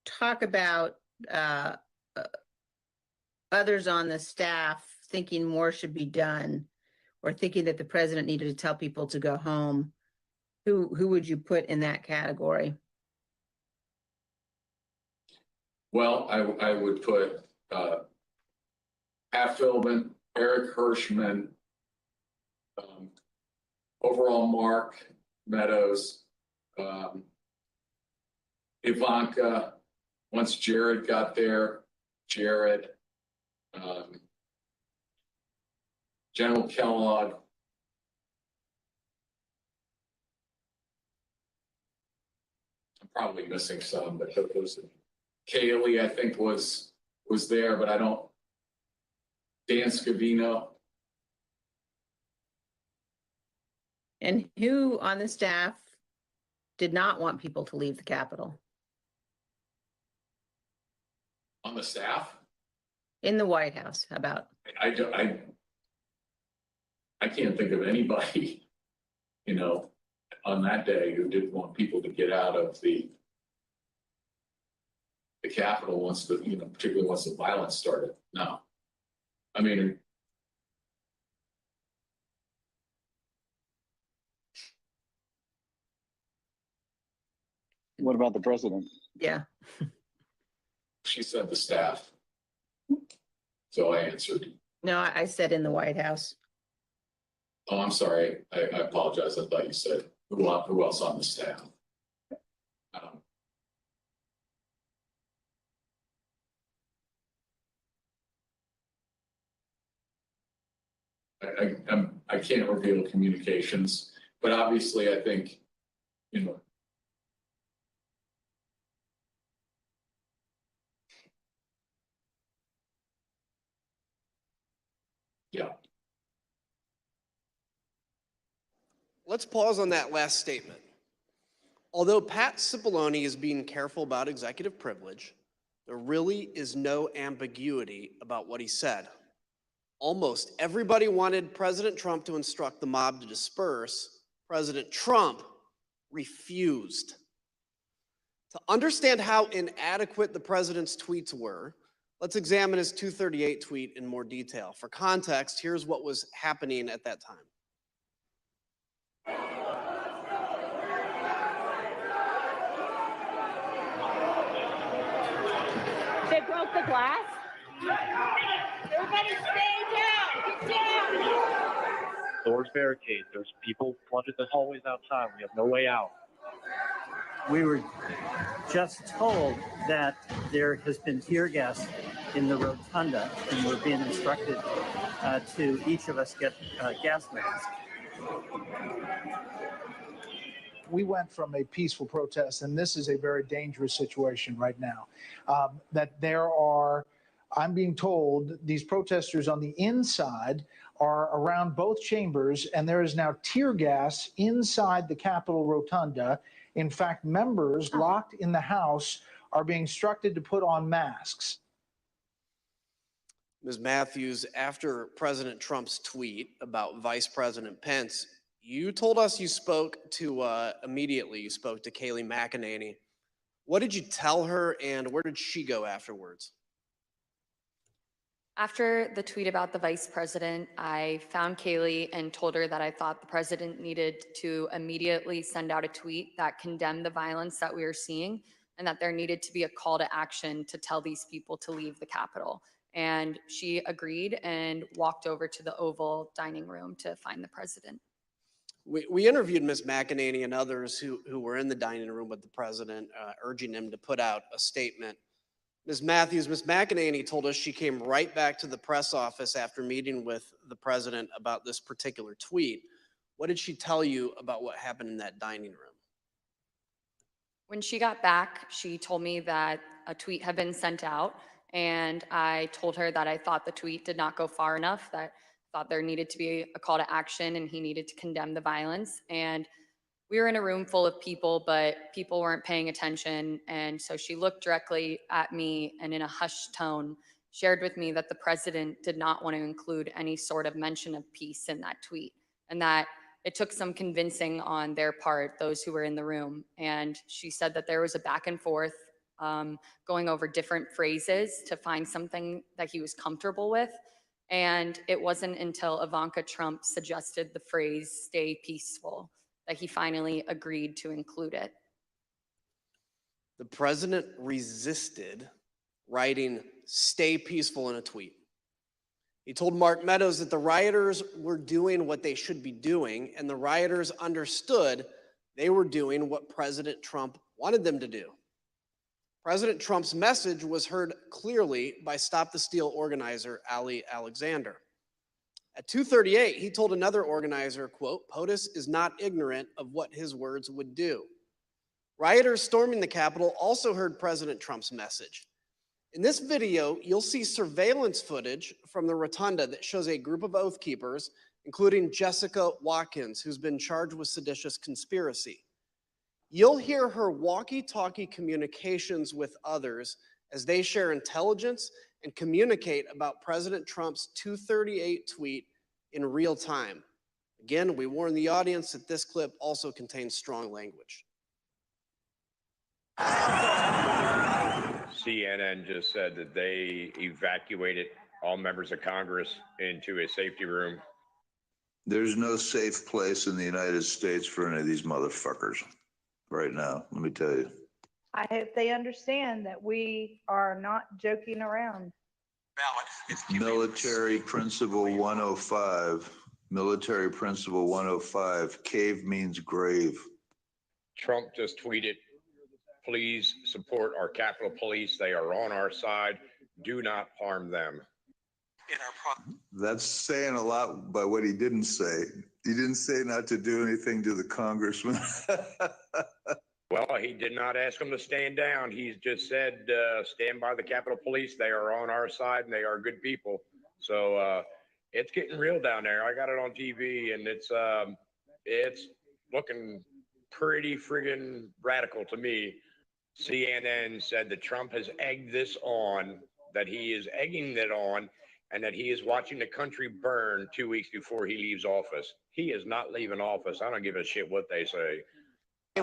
talk about others on the staff thinking more should be done, or thinking that the president needed to tell people to go home, who would you put in that category? Well, I would put Pat Philbin, Eric Hirschman, overall Mark Meadows, Ivanka, once Jared got there, Jared, General Kellogg. I'm probably missing some, but those Kaylee, I think, was there, but I don't. Dan Scavino. And who on the staff did not want people to leave the Capitol? On the staff, In the White House, how about? I can't think of anybody, on that day who didn't want people to get out of the Capitol once particularly once the violence started. No. I mean, what about the president? Yeah. she said the staff. So I answered. No, I said in the White House. Oh, I'm sorry. I apologize. I thought you said who else on the staff. I can't reveal communications, but obviously I think, yeah. Let's pause on that last statement. Although Pat Cipollone is being careful about executive privilege, there really is no ambiguity about what he said. Almost everybody wanted President Trump to instruct the mob to disperse. President Trump refused. To understand how inadequate the president's tweets were, let's examine his 238 tweet in more detail. For context, here's what was happening at that time. They broke the glass. Everybody stay down. Get down. Doors barricade. There's people flooded the hallways outside. We have no way out. We were just told that there has been tear gas in the rotunda, and we're being instructed to each of us get gas masks. We went from a peaceful protest, and this is a very dangerous situation right now. That there are, I'm being told, these protesters on the inside are around both chambers, and there is now tear gas inside the Capitol rotunda. In fact, members locked in the House are being instructed to put on masks. Ms. Matthews, after President Trump's tweet about Vice President Pence, you told us you spoke to, immediately, you spoke to Kayleigh McEnany. What did you tell her, and where did she go afterwards? After the tweet about the vice president, I found Kayleigh and told her that I thought the president needed to immediately send out a tweet that condemned the violence that we were seeing, and that there needed to be a call to action to tell these people to leave the Capitol. And she agreed and walked over to the Oval dining room to find the president. We interviewed Ms. McEnany and others who were in the dining room with the president, urging him to put out a statement. Ms. Matthews, Ms. McEnany told us she came right back to the press office after meeting with the president about this particular tweet. What did she tell you about what happened in that dining room? When she got back, she told me that a tweet had been sent out, and I told her that I thought the tweet did not go far enough, that I thought there needed to be a call to action and he needed to condemn the violence. And we were in a room full of people, but people weren't paying attention. And so she looked directly at me and in a hushed tone shared with me that the president did not want to include any sort of mention of peace in that tweet, and that it took some convincing on their part, those who were in the room. And she said that there was a back and forth going over different phrases to find something that he was comfortable with. And it wasn't until Ivanka Trump suggested the phrase "stay peaceful" that he finally agreed to include it. The president resisted writing "stay peaceful" in a tweet. He told Mark Meadows that the rioters were doing what they should be doing, and the rioters understood they were doing what President Trump wanted them to do. President Trump's message was heard clearly by Stop the Steal organizer Ali Alexander. At 2:38, he told another organizer, quote, "POTUS is not ignorant of what his words would do." Rioters storming the Capitol also heard President Trump's message. In this video, you'll see surveillance footage from the rotunda that shows a group of Oath Keepers, including Jessica Watkins, who's been charged with seditious conspiracy. You'll hear her walkie-talkie communications with others as they share intelligence and communicate about President Trump's 238 tweet in real time. Again, we warn the audience that this clip also contains strong language. CNN just said that they evacuated all members of Congress into a safety room. There's no safe place in the United States for any of these motherfuckers right now, let me tell you. I hope they understand that we are not joking around. Military Principle 105, Military Principle 105, cave means grave. Trump just tweeted, please support our Capitol Police. They are on our side. Do not harm them. That's saying a lot by what he didn't say. He didn't say not to do anything to the congressman. Well, he did not ask them to stand down. He's just said, stand by the Capitol Police. They are on our side and they are good people. So it's getting real down there. I got it on TV and it's looking pretty friggin' radical to me. CNN said that Trump has egged this on, that he is egging it on, and that he is watching the country burn 2 weeks before he leaves office. He is not leaving office. I don't give a shit what they say.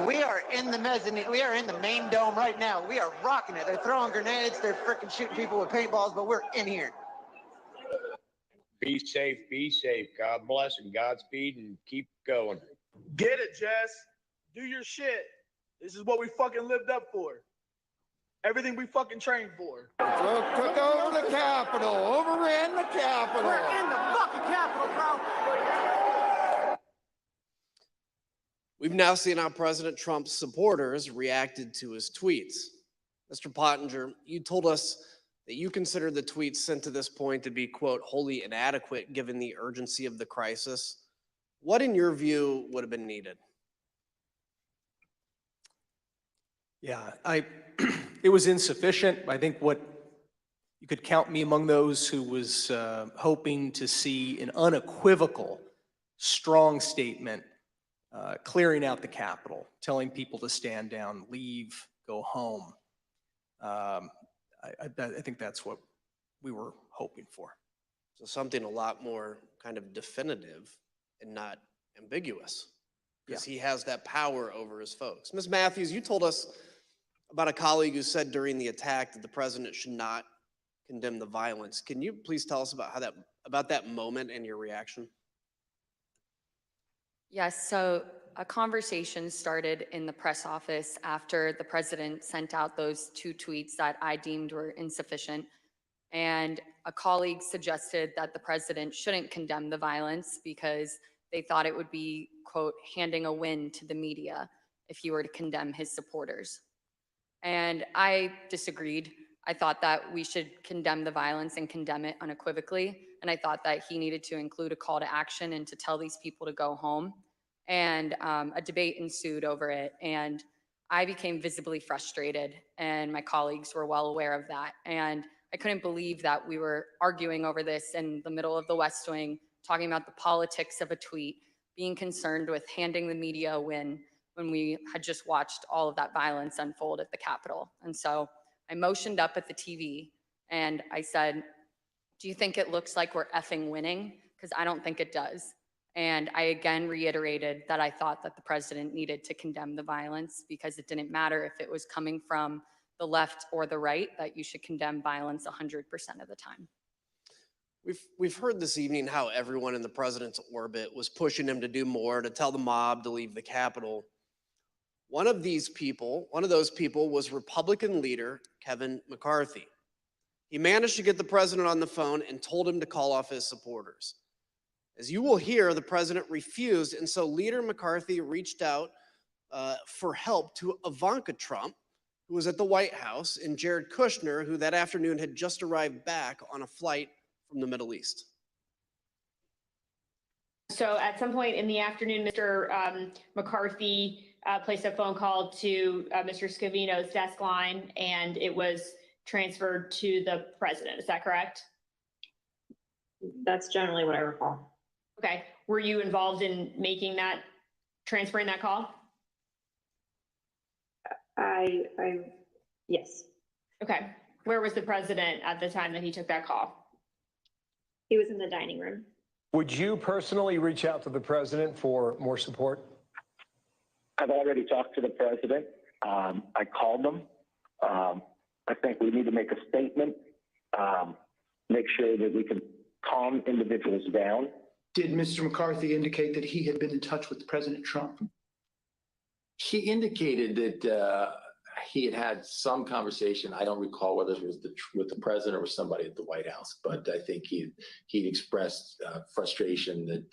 We are in the mezzanine. We are in the main dome right now. We are rocking it. They're throwing grenades. They're freaking shooting people with paintballs, but we're in here. Be safe, be safe. God bless and Godspeed and keep going. Get it, Jess. Do your shit. This is what we fucking lived up for. Everything we fucking trained for. Took over the Capitol. Overran the Capitol. We're in the fucking Capitol, bro. We've now seen how President Trump's supporters reacted to his tweets. Mr. Pottinger, you told us that you consider the tweets sent to this point to be, quote, wholly inadequate given the urgency of the crisis. What, in your view, would have been needed? Yeah, it was insufficient. I think what you could count me among those who was hoping to see an unequivocal, strong statement clearing out the Capitol, telling people to stand down, leave, go home. I think that's what we were hoping for. So something a lot more kind of definitive and not ambiguous, because he has that power over his folks. Ms. Matthews, you told us about a colleague who said during the attack that the president should not condemn the violence. Can you please tell us about that moment and your reaction? Yes, so a conversation started in the press office after the president sent out those 2 tweets that I deemed were insufficient. And a colleague suggested that the president shouldn't condemn the violence because they thought it would be, quote, handing a win to the media if he were to condemn his supporters. And I disagreed. I thought that we should condemn the violence and condemn it unequivocally. And I thought that he needed to include a call to action and to tell these people to go home. And a debate ensued over it. And I became visibly frustrated, and my colleagues were well aware of that. And I couldn't believe that we were arguing over this in the middle of the West Wing, talking about the politics of a tweet, being concerned with handing the media a win when we had just watched all of that violence unfold at the Capitol. And so I motioned up at the TV and I said, do you think it looks like we're effing winning? Because I don't think it does. And I again reiterated that I thought that the president needed to condemn the violence because it didn't matter if it was coming from the left or the right, that you should condemn violence 100% of the time. We've heard this evening how everyone in the president's orbit was pushing him to do more, to tell the mob to leave the Capitol. One of those people was Republican leader Kevin McCarthy. He managed to get the president on the phone and told him to call off his supporters. As you will hear, the president refused, and so Leader McCarthy reached out for help to Ivanka Trump, who was at the White House, and Jared Kushner, who that afternoon had just arrived back on a flight from the Middle East. So at some point in the afternoon, Mr. McCarthy placed a phone call to Mr. Scavino's desk line, and it was transferred to the president. Is that correct? That's generally what I recall. Okay. Were you involved in transferring that call? Yes, Okay. Where was the president at the time that he took that call? he was in the dining room. Would you personally reach out to the president for more support? I've already talked to the president. I called him. I think we need to make a statement, make sure that we can calm individuals down. Did Mr. McCarthy indicate that he had been in touch with President Trump? He indicated that he had had some conversation. I don't recall whether it was with the president or with somebody at the White House, but I think he'd expressed frustration that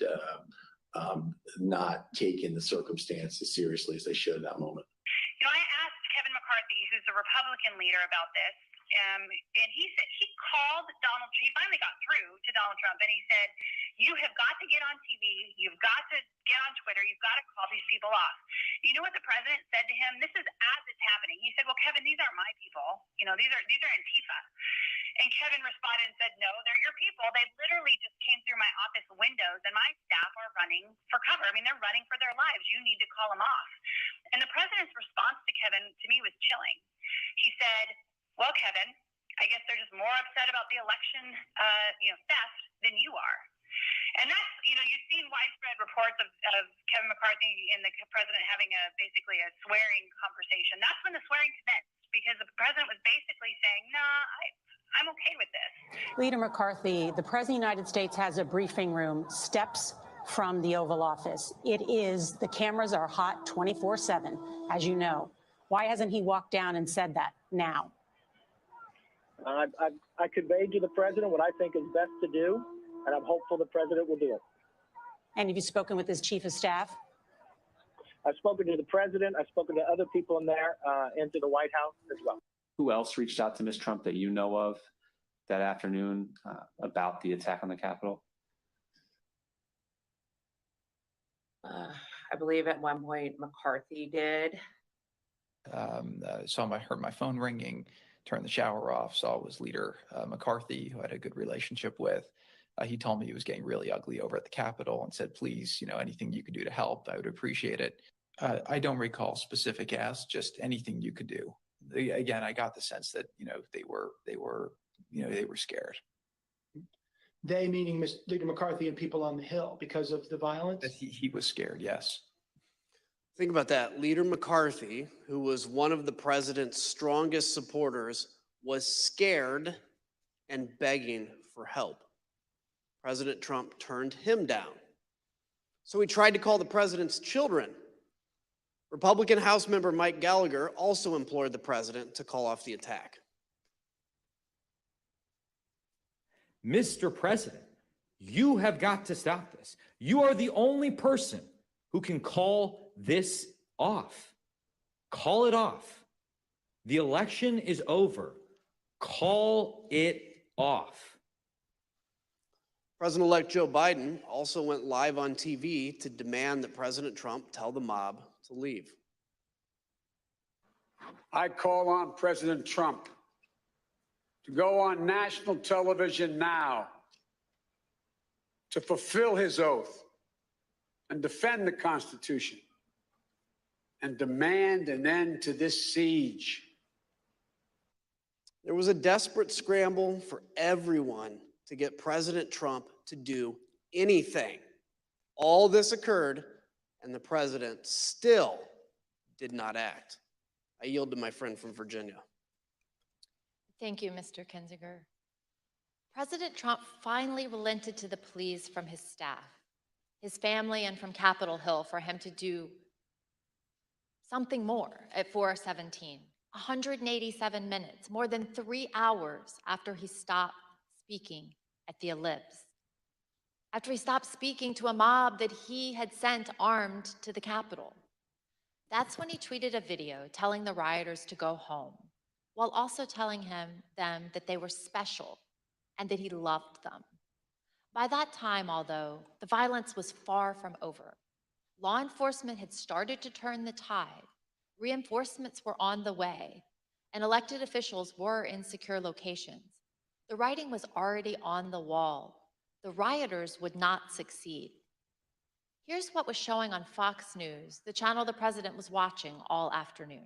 not taking the circumstances seriously as they should in that moment. You know, I asked Kevin McCarthy, who's the Republican leader, about this, and he said he called Donald. He finally got through to Donald Trump, and he said, "You have got to get on TV. You've got to get on Twitter. You've got to call these people off." You know what the president said to him? This is as it's happening. He said, "Well, Kevin, these aren't my people. You know, these are Antifa." And Kevin responded and said, "No, they're your people. They literally just came through my office windows, and my staff are running for cover. I mean, they're running for their lives. You need to call them off." And the president's response to Kevin, to me, was chilling. He said, "Well, Kevin, I guess they're just more upset about the election, theft than you are." And that's, you've seen widespread reports of Kevin McCarthy and the president having basically a swearing conversation. That's when the swearing commenced, because the president was basically saying, I'm okay with this. Leader McCarthy, the President of the United States has a briefing room steps from the Oval Office. The cameras are hot 24/7, as you know. Why hasn't he walked down and said that now? I conveyed to the president what I think is best to do, and I'm hopeful the president will do it. And have you spoken with his chief of staff? I've spoken to the president. I've spoken to other people in there and to the White House as well. Who else reached out to Ms. Trump that you know of that afternoon about the attack on the Capitol? I believe at one point McCarthy did. I heard my phone ringing, turned the shower off, saw it was Leader McCarthy, who I had a good relationship with. He told me he was getting really ugly over at the Capitol and said, "Please, anything you could do to help, I would appreciate it." I don't recall specific asks, just anything you could do. Again, I got the sense that, they were scared. They meaning Leader McCarthy and people on the Hill because of the violence? That he was scared, yes. Think about that. Leader McCarthy, who was one of the president's strongest supporters, was scared and begging for help. President Trump turned him down. So he tried to call the president's children. Republican House member Mike Gallagher also implored the president to call off the attack. Mr. President, you have got to stop this. You are the only person who can call this off. Call it off. The election is over. Call it off. President-elect Joe Biden also went live on TV to demand that President Trump tell the mob to leave. I call on President Trump to go on national television now to fulfill his oath and defend the Constitution and demand an end to this siege. There was a desperate scramble for everyone to get President Trump to do anything. All this occurred, and the president still did not act. I yield to my friend from Virginia. Thank you, Mr. Kinzinger. President Trump finally relented to the pleas from his staff, his family, and from Capitol Hill for him to do something more at 4:17. 187 minutes, more than 3 hours after he stopped speaking at the ellipse. After he stopped speaking to a mob that he had sent armed to the Capitol. That's when he tweeted a video telling the rioters to go home, while also telling them that they were special and that he loved them. By that time, although, the violence was far from over. Law enforcement had started to turn the tide. Reinforcements were on the way, and elected officials were in secure locations. The writing was already on the wall. The rioters would not succeed. Here's what was showing on Fox News, the channel the president was watching all afternoon.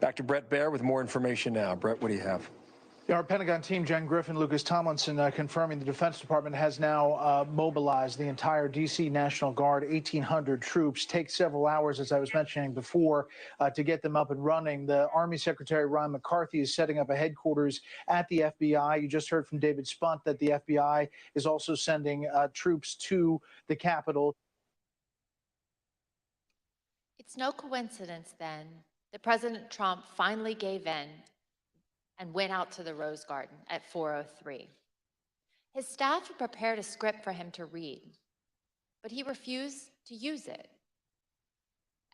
Back to Brett Baer with more information now. Brett, what do you have? Our Pentagon team, Jen Griffin, Lucas Tomlinson, confirming the Defense Department has now mobilized the entire D.C. National Guard, 1,800 troops. Take several hours, as I was mentioning before, to get them up and running. The Army Secretary Ron McCarthy is setting up a headquarters at the FBI. You just heard from David Spunt that the FBI is also sending troops to the Capitol. It's no coincidence, then, that President Trump finally gave in and went out to the Rose Garden at 4:03. His staff had prepared a script for him to read, but he refused to use it.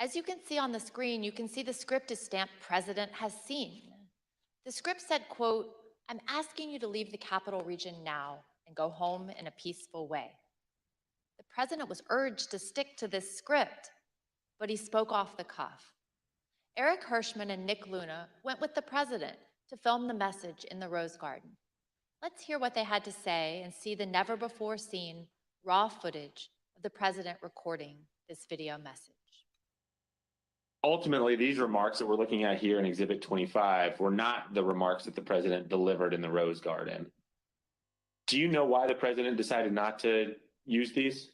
As you can see on the screen, you can see the script is stamped "President has seen." The script said, quote, "I'm asking you to leave the Capital Region now and go home in a peaceful way." The president was urged to stick to this script, but he spoke off the cuff. Eric Hirschman and Nick Luna went with the president to film the message in the Rose Garden. Let's hear what they had to say and see the never-before-seen raw footage of the president recording this video message. Ultimately, these remarks that we're looking at here in Exhibit 25 were not the remarks that the president delivered in the Rose Garden. Do you know why the president decided not to use these?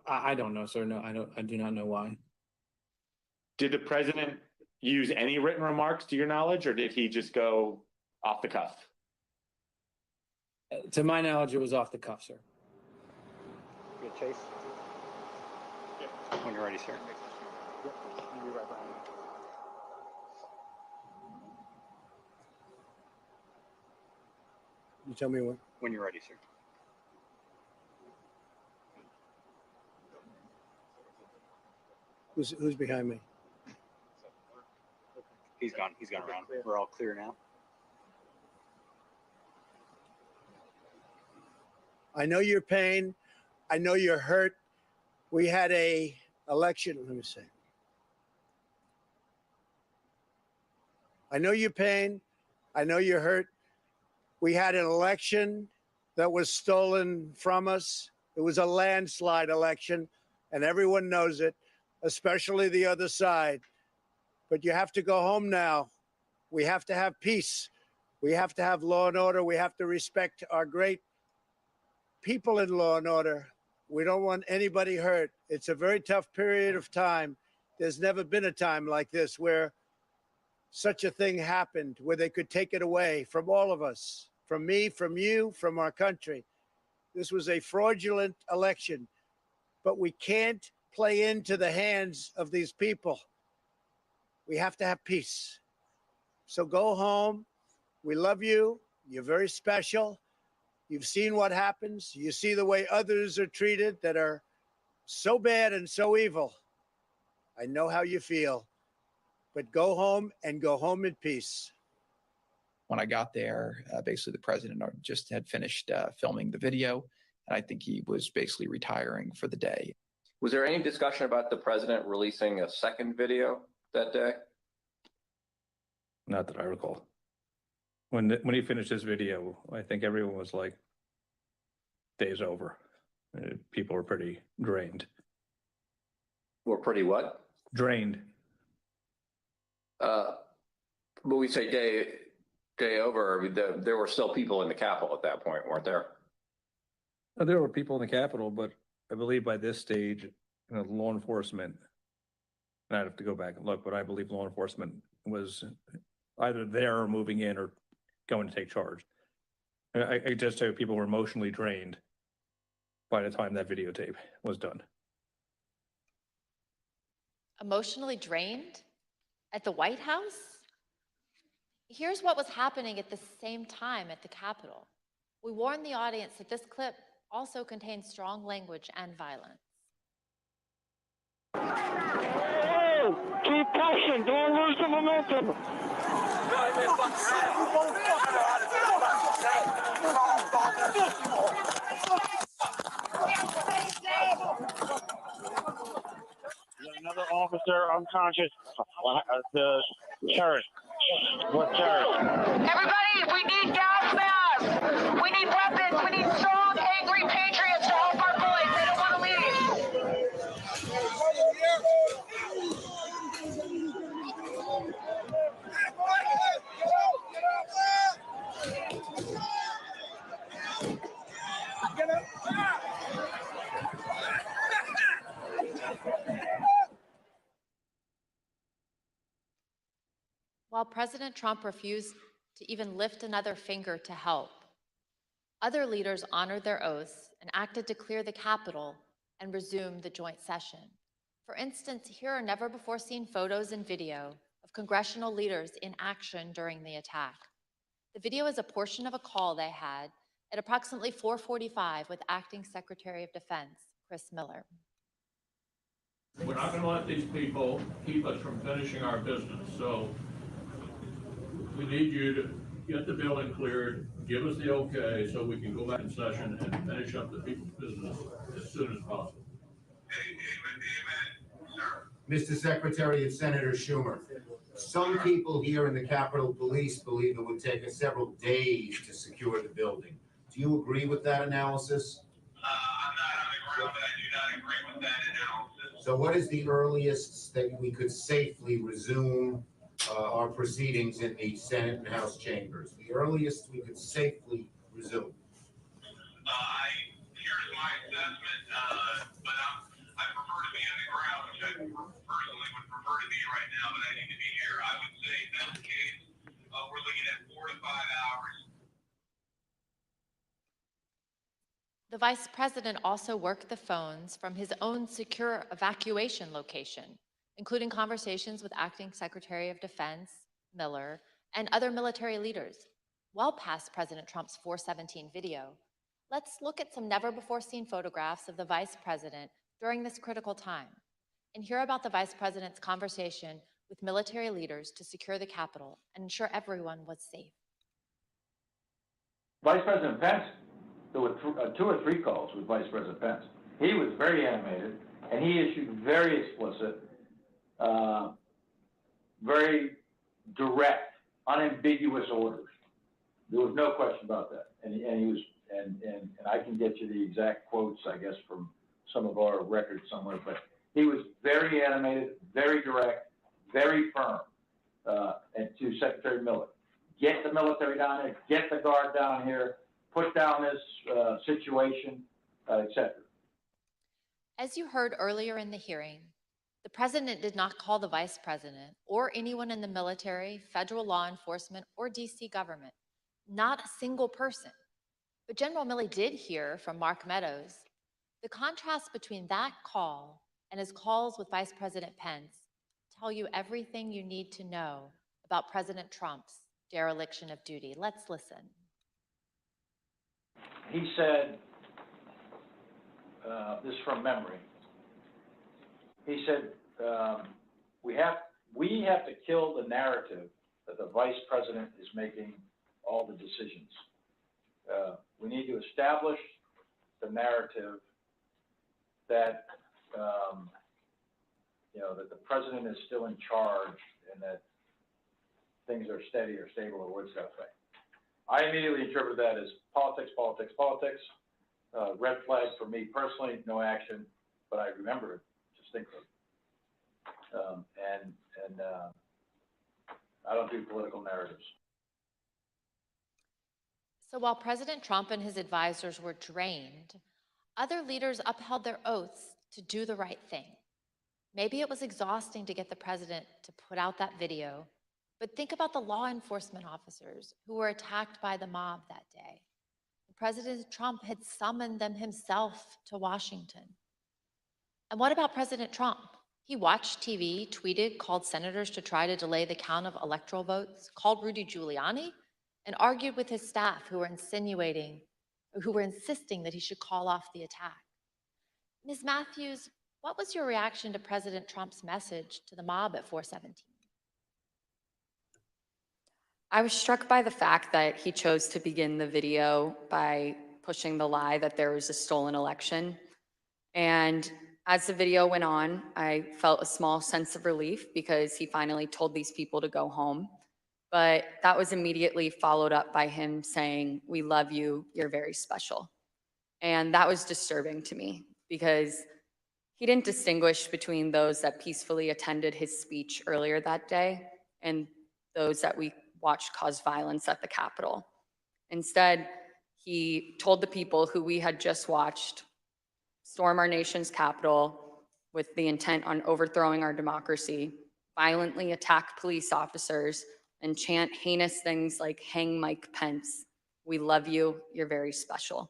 I don't know, sir. No, I do not know why. Did the president use any written remarks to your knowledge, or did he just go off the cuff? To my knowledge, it was off the cuff, sir. Good, Chase. When you're ready, sir. You tell me when. When you're ready, sir. Who's behind me? He's gone around. We're all clear now. I know your pain. I know you're hurt. We had a election. Let me see. I know your pain. I know you're hurt. We had an election that was stolen from us. It was a landslide election, and everyone knows it, especially the other side. But you have to go home now. We have to have peace. We have to have law and order. We have to respect our great people in law and order. We don't want anybody hurt. It's a very tough period of time. There's never been a time like this where such a thing happened, where they could take it away from all of us, from me, from you, from our country. This was a fraudulent election, but we can't play into the hands of these people. We have to have peace. So go home. We love you. You're very special. You've seen what happens. You see the way others are treated that are so bad and so evil. I know how you feel. But go home and go home in peace. When I got there, basically the president just had finished filming the video, and I think he was basically retiring for the day. Was there any discussion about the president releasing a second video that day? Not that I recall. When he finished his video, I think everyone was like, day's over. People were pretty drained. Were pretty what? Drained. But we say day over, I mean, there were still people in the Capitol at that point, weren't there? There were people in the Capitol, but I believe by this stage, law enforcement, and I'd have to go back and look, but I believe law enforcement was either there or moving in or going to take charge. I just tell you, people were emotionally drained by the time that videotape was done. Emotionally drained? At the White House? Here's what was happening at the same time at the Capitol. We warned the audience that this clip also contains strong language and violence. Hey, keep pushing, don't lose the momentum. Another officer unconscious. The terrorist. What terrorist? Everybody, we need gas masks. We need weapons. We need strong angry patriots to help our boys. They don't want to leave. While President Trump refused to even lift another finger to help, other leaders honored their oaths and acted to clear the Capitol and resume the joint session. For instance, here are never-before-seen photos and video of congressional leaders in action during the attack. The video is a portion of a call they had at approximately 4:45 with Acting Secretary of Defense, Chris Miller. We're not going to let these people keep us from finishing our business. So we need you to get the building cleared, give us the okay so we can go back in session and finish up the people's business as soon as possible. Mr. Secretary and Senator Schumer, some people here in the Capitol Police believe it would take us several days to secure the building. Do you agree with that analysis? I'm not on the ground, but I do not agree with that analysis. So what is the earliest that we could safely resume our proceedings in the Senate and House chambers? The earliest we could safely resume? Here's my assessment, but I prefer to be on the ground, which I personally would prefer to be right now, but I need to be here. I would say in that case, we're looking at 4 to 5 hours. The Vice President also worked the phones from his own secure evacuation location, including conversations with Acting Secretary of Defense, Miller, and other military leaders, well past President Trump's 417 video. Let's look at some never-before-seen photographs of the Vice President during this critical time, and hear about the Vice President's conversation with military leaders to secure the Capitol and ensure everyone was safe. Vice President Pence, there were 2 or 3 calls with Vice President Pence. He was very animated, and he issued very explicit, very direct, unambiguous orders. There was no question about that. And he was, and I can get you the exact quotes, I guess, from some of our records somewhere, but he was very animated, very direct, very firm, and to Secretary Miller. Get the military down here, get the guard down here, put down this situation, etc. As you heard earlier in the hearing, the President did not call the Vice President or anyone in the military, federal law enforcement, or DC government, not a single person. But General Milley did hear from Mark Meadows. The contrast between that call and his calls with Vice President Pence tell you everything you need to know about President Trump's dereliction of duty. Let's listen. He said, this is from memory, he said, we have to kill the narrative that the Vice President is making all the decisions. We need to establish the narrative that, that the President is still in charge and that things are steady or stable or what's that thing. I immediately interpreted that as politics, politics, politics. Red flag for me personally, no action, but I remember it distinctly. I don't do political narratives. So while President Trump and his advisors were drained, other leaders upheld their oaths to do the right thing. Maybe it was exhausting to get the president to put out that video, but think about the law enforcement officers who were attacked by the mob that day. President Trump had summoned them himself to Washington. And what about President Trump? He watched TV, tweeted, called senators to try to delay the count of electoral votes, called Rudy Giuliani, and argued with his staff who were insisting that he should call off the attack. Ms. Matthews, what was your reaction to President Trump's message to the mob at 417? I was struck by the fact that he chose to begin the video by pushing the lie that there was a stolen election. And as the video went on, I felt a small sense of relief because he finally told these people to go home. But that was immediately followed up by him saying, "We love you, you're very special." And that was disturbing to me because he didn't distinguish between those that peacefully attended his speech earlier that day and those that we watched cause violence at the Capitol. Instead, he told the people who we had just watched storm our nation's Capitol with the intent on overthrowing our democracy, violently attack police officers, and chant heinous things like "Hang Mike Pence. We love you. You're very special."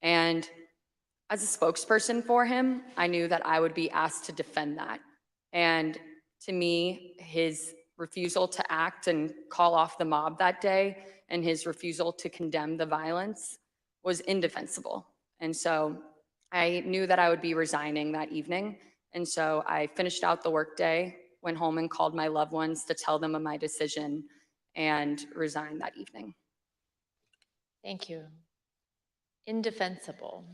And as a spokesperson for him, I knew that I would be asked to defend that. And to me, his refusal to act and call off the mob that day and his refusal to condemn the violence was indefensible. And so I knew that I would be resigning that evening. And so I finished out the workday, went home and called my loved ones to tell them of my decision, and resigned that evening. Thank you. Indefensible.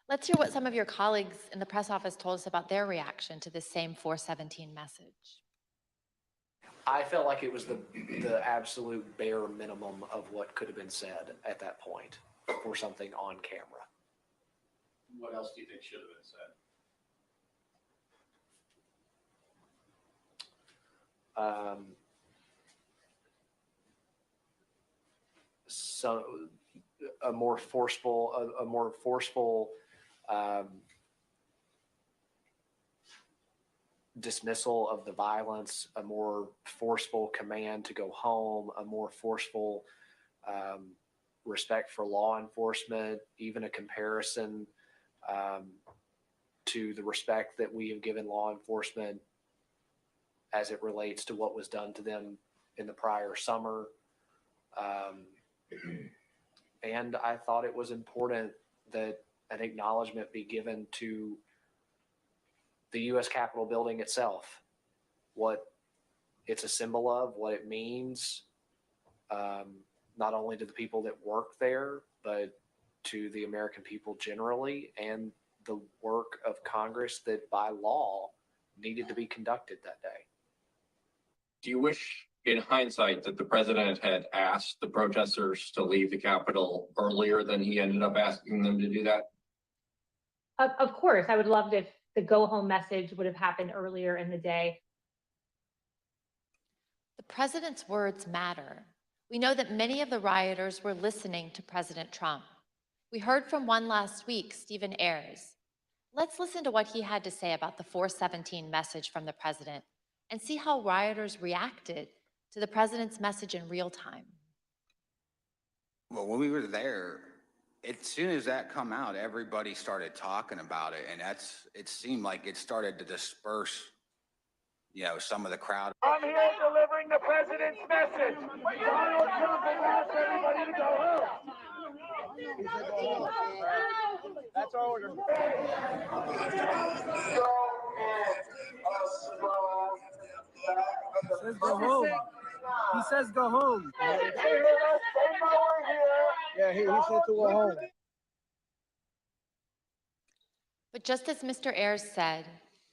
Let's hear what some of your colleagues in the press office told us about their reaction to this same 417 message. I felt like it was the absolute bare minimum of what could have been said at that point for something on camera. What else do you think should have been said? So a more forceful dismissal of the violence, a more forceful command to go home, a more forceful respect for law enforcement, even a comparison to the respect that we have given law enforcement as it relates to what was done to them in the prior summer. And I thought it was important that an acknowledgement be given to the U.S. Capitol building itself, what it's a symbol of, what it means, not only to the people that work there, but to the American people generally, and the work of Congress that by law needed to be conducted that day. Do you wish, in hindsight, that the president had asked the protesters to leave the Capitol earlier than he ended up asking them to do that? Of course, I would love if the go home message would have happened earlier in the day. The president's words matter. We know that many of the rioters were listening to President Trump. We heard from one last week, Stephen Ayers. Let's listen to what he had to say about the 417 message from the president and see how rioters reacted to the president's message in real time. Well, when we were there, as soon as that come out, everybody started talking about it, and it seemed like it started to disperse, some of the crowd. I'm here delivering the president's message. Donald Trump has asked everybody to go home. That's our order. He says go home. He says go home. Yeah, he said to go home. But just as Mr. Ayers said,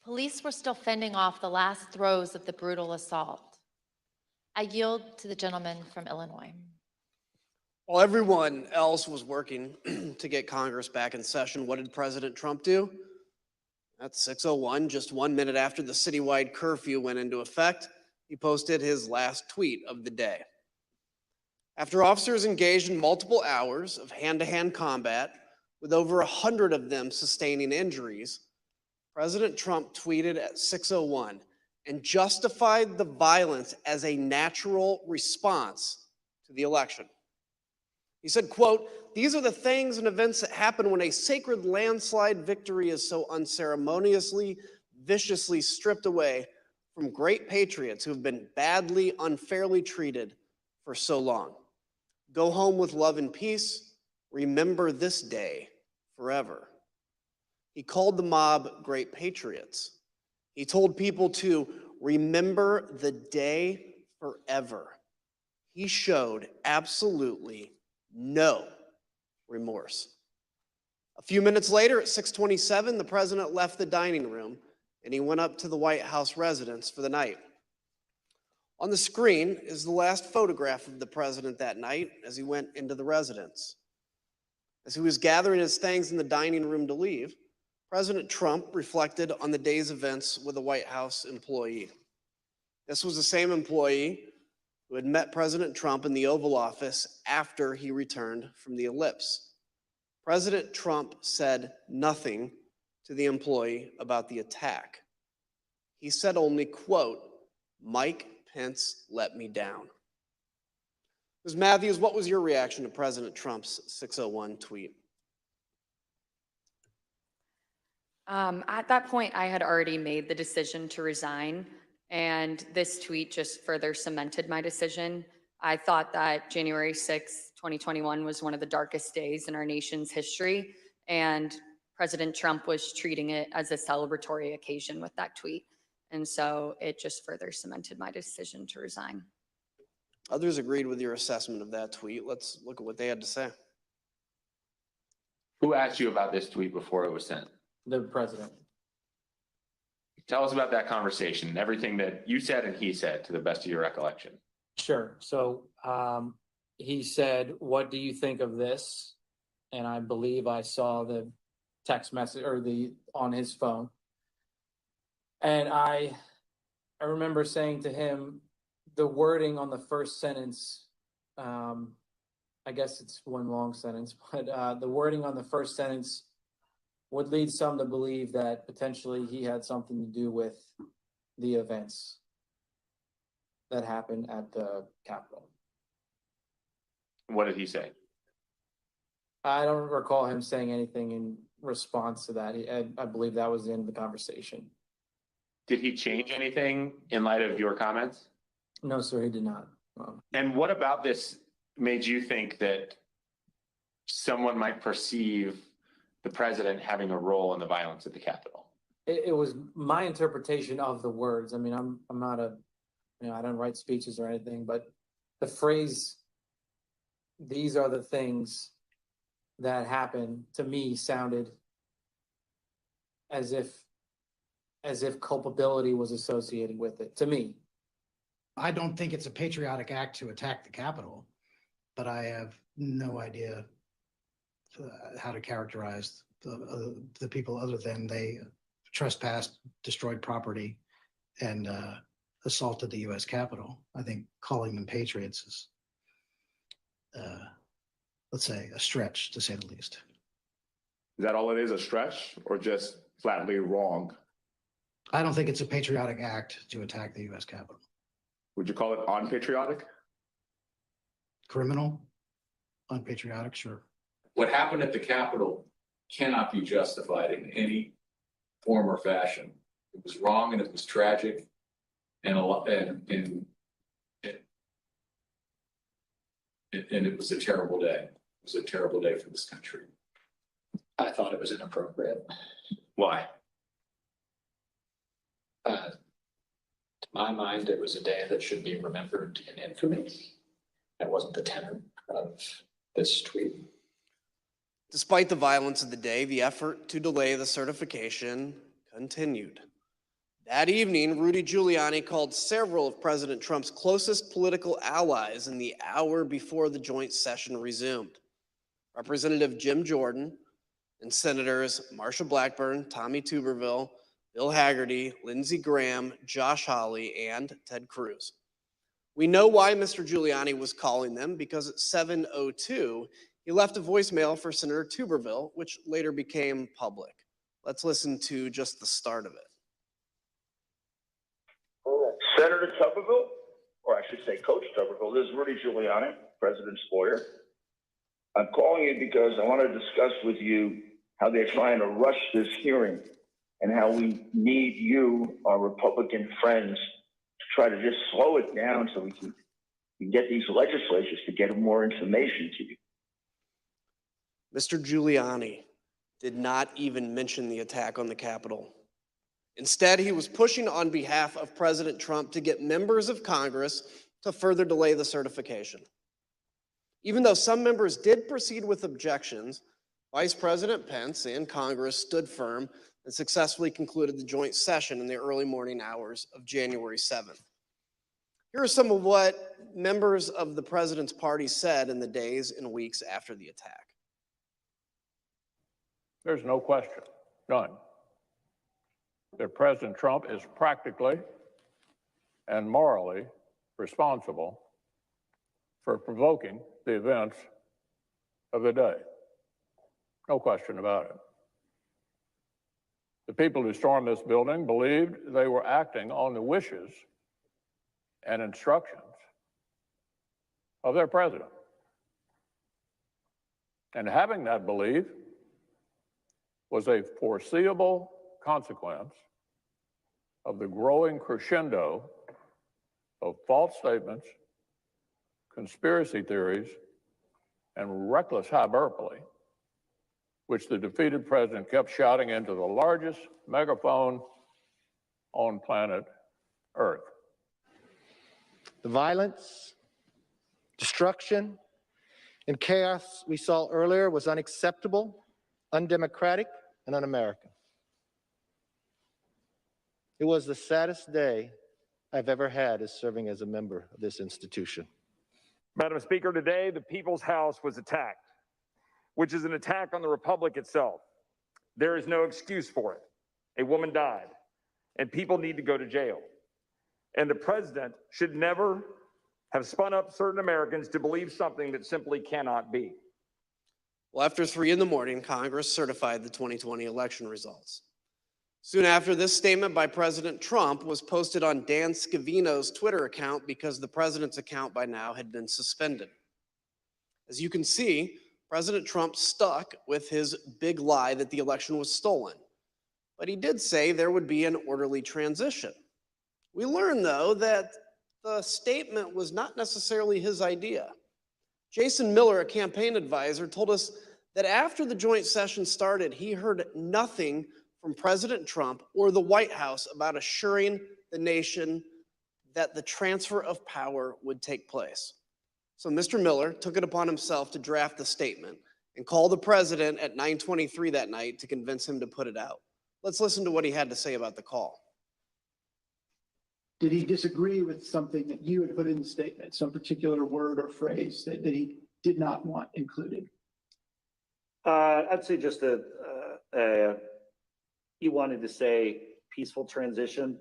police were still fending off the last throes of the brutal assault. I yield to the gentleman from Illinois. While everyone else was working to get Congress back in session, what did President Trump do? At 6:01, just 1 minute after the citywide curfew went into effect, he posted his last tweet of the day. After officers engaged in multiple hours of hand-to-hand combat, with over 100 of them sustaining injuries, President Trump tweeted at 6:01 and justified the violence as a natural response to the election. He said, quote, "These are the things and events that happen when a sacred landslide victory is so unceremoniously, viciously stripped away from great patriots who have been badly, unfairly treated for so long. Go home with love and peace. Remember this day forever." He called the mob great patriots. He told people to remember the day forever. He showed absolutely no remorse. A few minutes later, at 6:27, the president left the dining room and he went up to the White House residence for the night. On the screen is the last photograph of the president that night as he went into the residence. As he was gathering his things in the dining room to leave, President Trump reflected on the day's events with a White House employee. This was the same employee who had met President Trump in the Oval Office after he returned from the ellipse. President Trump said nothing to the employee about the attack. He said only, quote, "Mike Pence let me down." Ms. Matthews, what was your reaction to President Trump's 601 tweet? At that point, I had already made the decision to resign, and this tweet just further cemented my decision. I thought that January 6, 2021 was one of the darkest days in our nation's history, and President Trump was treating it as a celebratory occasion with that tweet. And so it just further cemented my decision to resign. Others agreed with your assessment of that tweet. Let's look at what they had to say. Who asked you about this tweet before it was sent? The president. Tell us about that conversation and everything that you said and he said to the best of your recollection. Sure. So he said, "What do you think of this?" And I believe I saw the text message or on his phone. And I remember saying to him, the wording on the first sentence, I guess it's one long sentence, but the wording on the first sentence would lead some to believe that potentially he had something to do with the events that happened at the Capitol. What did he say? I don't recall him saying anything in response to that. I believe that was the end of the conversation. Did he change anything in light of your comments? No, sir, he did not. And what about this made you think that someone might perceive the president having a role in the violence at the Capitol? It was my interpretation of the words. I mean, I'm not I don't write speeches or anything, but the phrase, "These are the things that happened," to me sounded as if culpability was associated with it, to me. I don't think it's a patriotic act to attack the Capitol, but I have no idea how to characterize the people other than they trespassed, destroyed property, and assaulted the U.S. Capitol. I think calling them patriots is, let's say, a stretch, to say the least. Is that all it is, a stretch, or just flatly wrong? I don't think it's a patriotic act to attack the U.S. Capitol. Would you call it unpatriotic? Criminal? Unpatriotic? Sure. What happened at the Capitol cannot be justified in any form or fashion. It was wrong and it was tragic, and it was a terrible day. It was a terrible day for this country. I thought it was inappropriate. Why? To my mind, it was a day that should be remembered in infamy. That wasn't the tenor of this tweet. Despite the violence of the day, the effort to delay the certification continued. That evening, Rudy Giuliani called several of President Trump's closest political allies in the hour before the joint session resumed. Representative Jim Jordan and Senators Marsha Blackburn, Tommy Tuberville, Bill Hagerty, Lindsey Graham, Josh Hawley, and Ted Cruz. We know why Mr. Giuliani was calling them, because at 7:02, he left a voicemail for Senator Tuberville, which later became public. Let's listen to just the start of it. Senator Tuberville, or I should say Coach Tuberville, this is Rudy Giuliani, President's lawyer. I'm calling you because I want to discuss with you how they're trying to rush this hearing and how we need you, our Republican friends, to try to just slow it down so we can get these legislatures to get more information to you. Mr. Giuliani did not even mention the attack on the Capitol. Instead, he was pushing on behalf of President Trump to get members of Congress to further delay the certification. Even though some members did proceed with objections, Vice President Pence and Congress stood firm and successfully concluded the joint session in the early morning hours of January 7th. Here are some of what members of the president's party said in the days and weeks after the attack. There's no question, none, that President Trump is practically and morally responsible for provoking the events of the day. No question about it. The people who stormed this building believed they were acting on the wishes and instructions of their president. And having that belief was a foreseeable consequence of the growing crescendo of false statements, conspiracy theories, and reckless hyperbole, which the defeated president kept shouting into the largest megaphone on planet Earth. The violence, destruction, and chaos we saw earlier was unacceptable, undemocratic, and un-American. It was the saddest day I've ever had as serving as a member of this institution. Madam Speaker, today the People's House was attacked, which is an attack on the Republic itself. There is no excuse for it. A woman died, and people need to go to jail. And the president should never have spun up certain Americans to believe something that simply cannot be. Well, after 3 a.m, Congress certified the 2020 election results. Soon after, this statement by President Trump was posted on Dan Scavino's Twitter account because the president's account by now had been suspended. As you can see, President Trump stuck with his big lie that the election was stolen. But he did say there would be an orderly transition. We learned, though, that the statement was not necessarily his idea. Jason Miller, a campaign advisor, told us that after the joint session started, he heard nothing from President Trump or the White House about assuring the nation that the transfer of power would take place. So Mr. Miller took it upon himself to draft the statement and call the president at 9:23 that night to convince him to put it out. Let's listen to what he had to say about the call. Did he disagree with something that you had put in the statement, some particular word or phrase that he did not want included? I'd say just he wanted to say peaceful transition,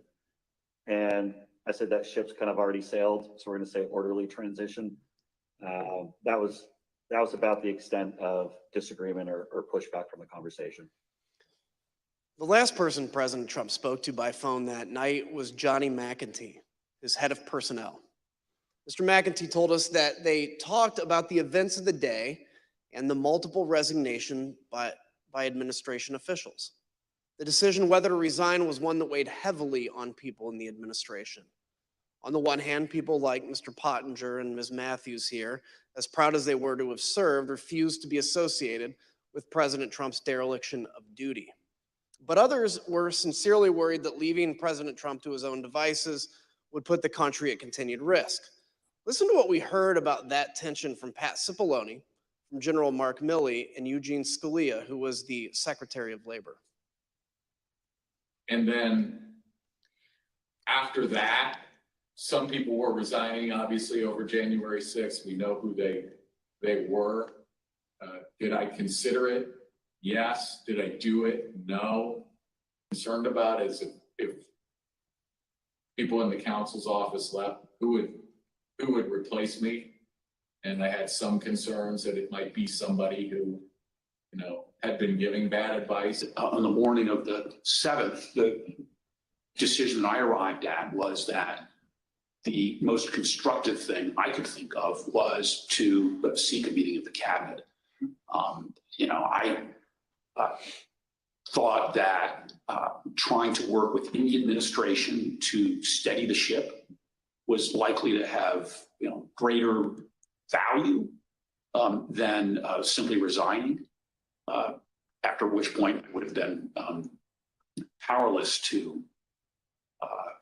and I said that ship's kind of already sailed, so we're going to say orderly transition. That was about the extent of disagreement or pushback from the conversation. The last person President Trump spoke to by phone that night was Johnny McEntee, his head of personnel. Mr. McEntee told us that they talked about the events of the day and the multiple resignation by administration officials. The decision whether to resign was one that weighed heavily on people in the administration. On the one hand, people like Mr. Pottinger and Ms. Matthews here, as proud as they were to have served, refused to be associated with President Trump's dereliction of duty. But others were sincerely worried that leaving President Trump to his own devices would put the country at continued risk. Listen to what we heard about that tension from Pat Cipollone, from General Mark Milley, and Eugene Scalia, who was the Secretary of Labor. And then after that, some people were resigning, obviously, over January 6th. We know who they were. Did I consider it? Yes. Did I do it? No. Concerned about is if people in the counsel's office left, who would replace me? And I had some concerns that it might be somebody who, had been giving bad advice. On the morning of the 7th, the decision I arrived at was that the most constructive thing I could think of was to seek a meeting of the cabinet. I thought that trying to work within the administration to steady the ship was likely to have greater value than simply resigning. After which point I would have been powerless to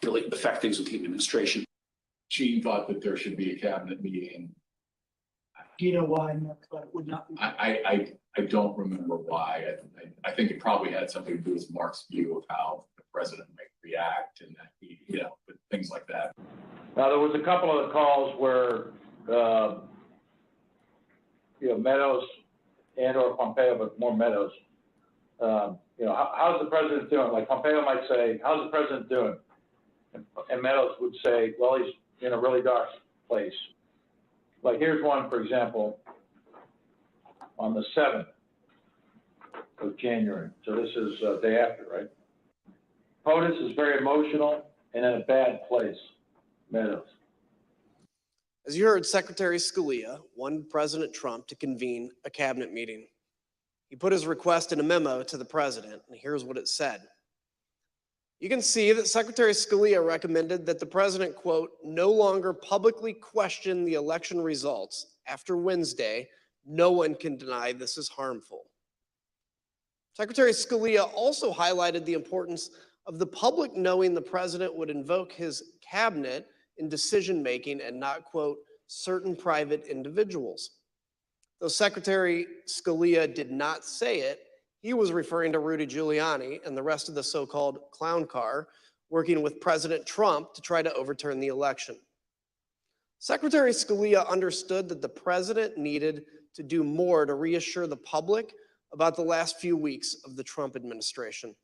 really affect things with the administration. Gene thought that there should be a cabinet meeting. Do you know why that would not be? I don't remember why. I think it probably had something to do with Mark's view of how the president might react and that things like that. Now, there was a couple of calls where, Meadows and or Pompeo, but more Meadows, how's the president doing? Like Pompeo might say, how's the president doing? And Meadows would say, well, he's in a really dark place. Like here's one, for example, on the 7th of January. So this is day after, right? POTUS is very emotional and in a bad place. Meadows. As you heard, Secretary Scalia wanted President Trump to convene a cabinet meeting. He put his request in a memo to the president, and here's what it said. You can see that Secretary Scalia recommended that the president, quote, no longer publicly question the election results. After Wednesday, no one can deny this is harmful. Secretary Scalia also highlighted the importance of the public knowing the president would invoke his cabinet in decision-making and not, quote, certain private individuals. Though Secretary Scalia did not say it, he was referring to Rudy Giuliani and the rest of the so-called clown car working with President Trump to try to overturn the election. Secretary Scalia understood that the president needed to do more to reassure the public about the last few weeks of the Trump administration.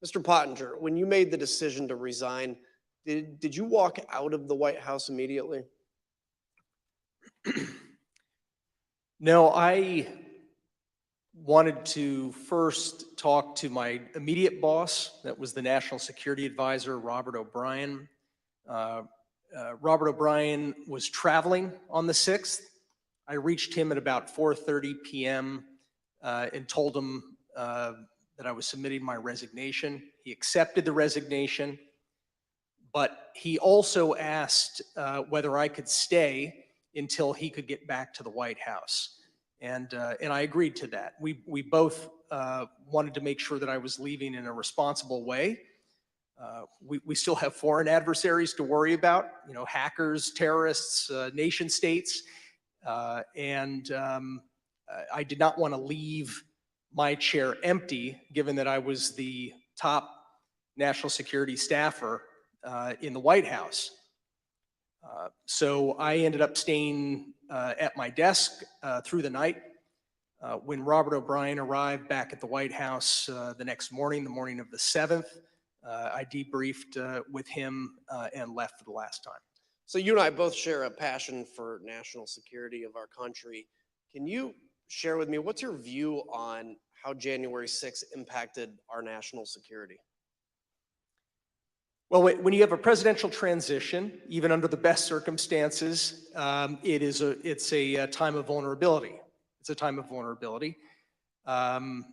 Mr. Pottinger, when you made the decision to resign, did you walk out of the White House immediately? No, I wanted to first talk to my immediate boss. That was the National Security Advisor, Robert O'Brien. Robert O'Brien was traveling on the 6th. I reached him at about 4:30 p.m. And told him that I was submitting my resignation. He accepted the resignation, but he also asked whether I could stay until he could get back to the White House. And I agreed to that. We both wanted to make sure that I was leaving in a responsible way. We still have foreign adversaries to worry about, hackers, terrorists, nation states. I did not want to leave my chair empty, given that I was the top national security staffer in the White House. So I ended up staying at my desk through the night. When Robert O'Brien arrived back at the White House the next morning, the morning of the 7th, I debriefed with him and left for the last time. So you and I both share a passion for national security of our country. Can you share with me, what's your view on how January 6th impacted our national security? Well, when you have a presidential transition, even under the best circumstances, it's a time of vulnerability. It's a time of vulnerability. And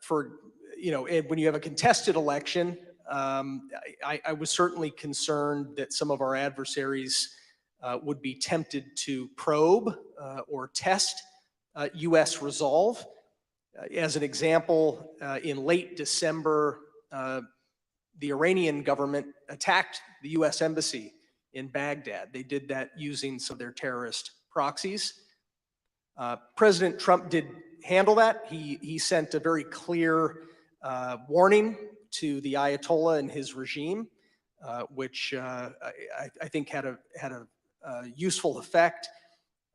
when you have a contested election, I was certainly concerned that some of our adversaries would be tempted to probe or test U.S. resolve. As an example, in late December, the Iranian government attacked the U.S. embassy in Baghdad. They did that using some of their terrorist proxies. President Trump did handle that. He sent a very clear warning to the Ayatollah and his regime, which I think had a useful effect.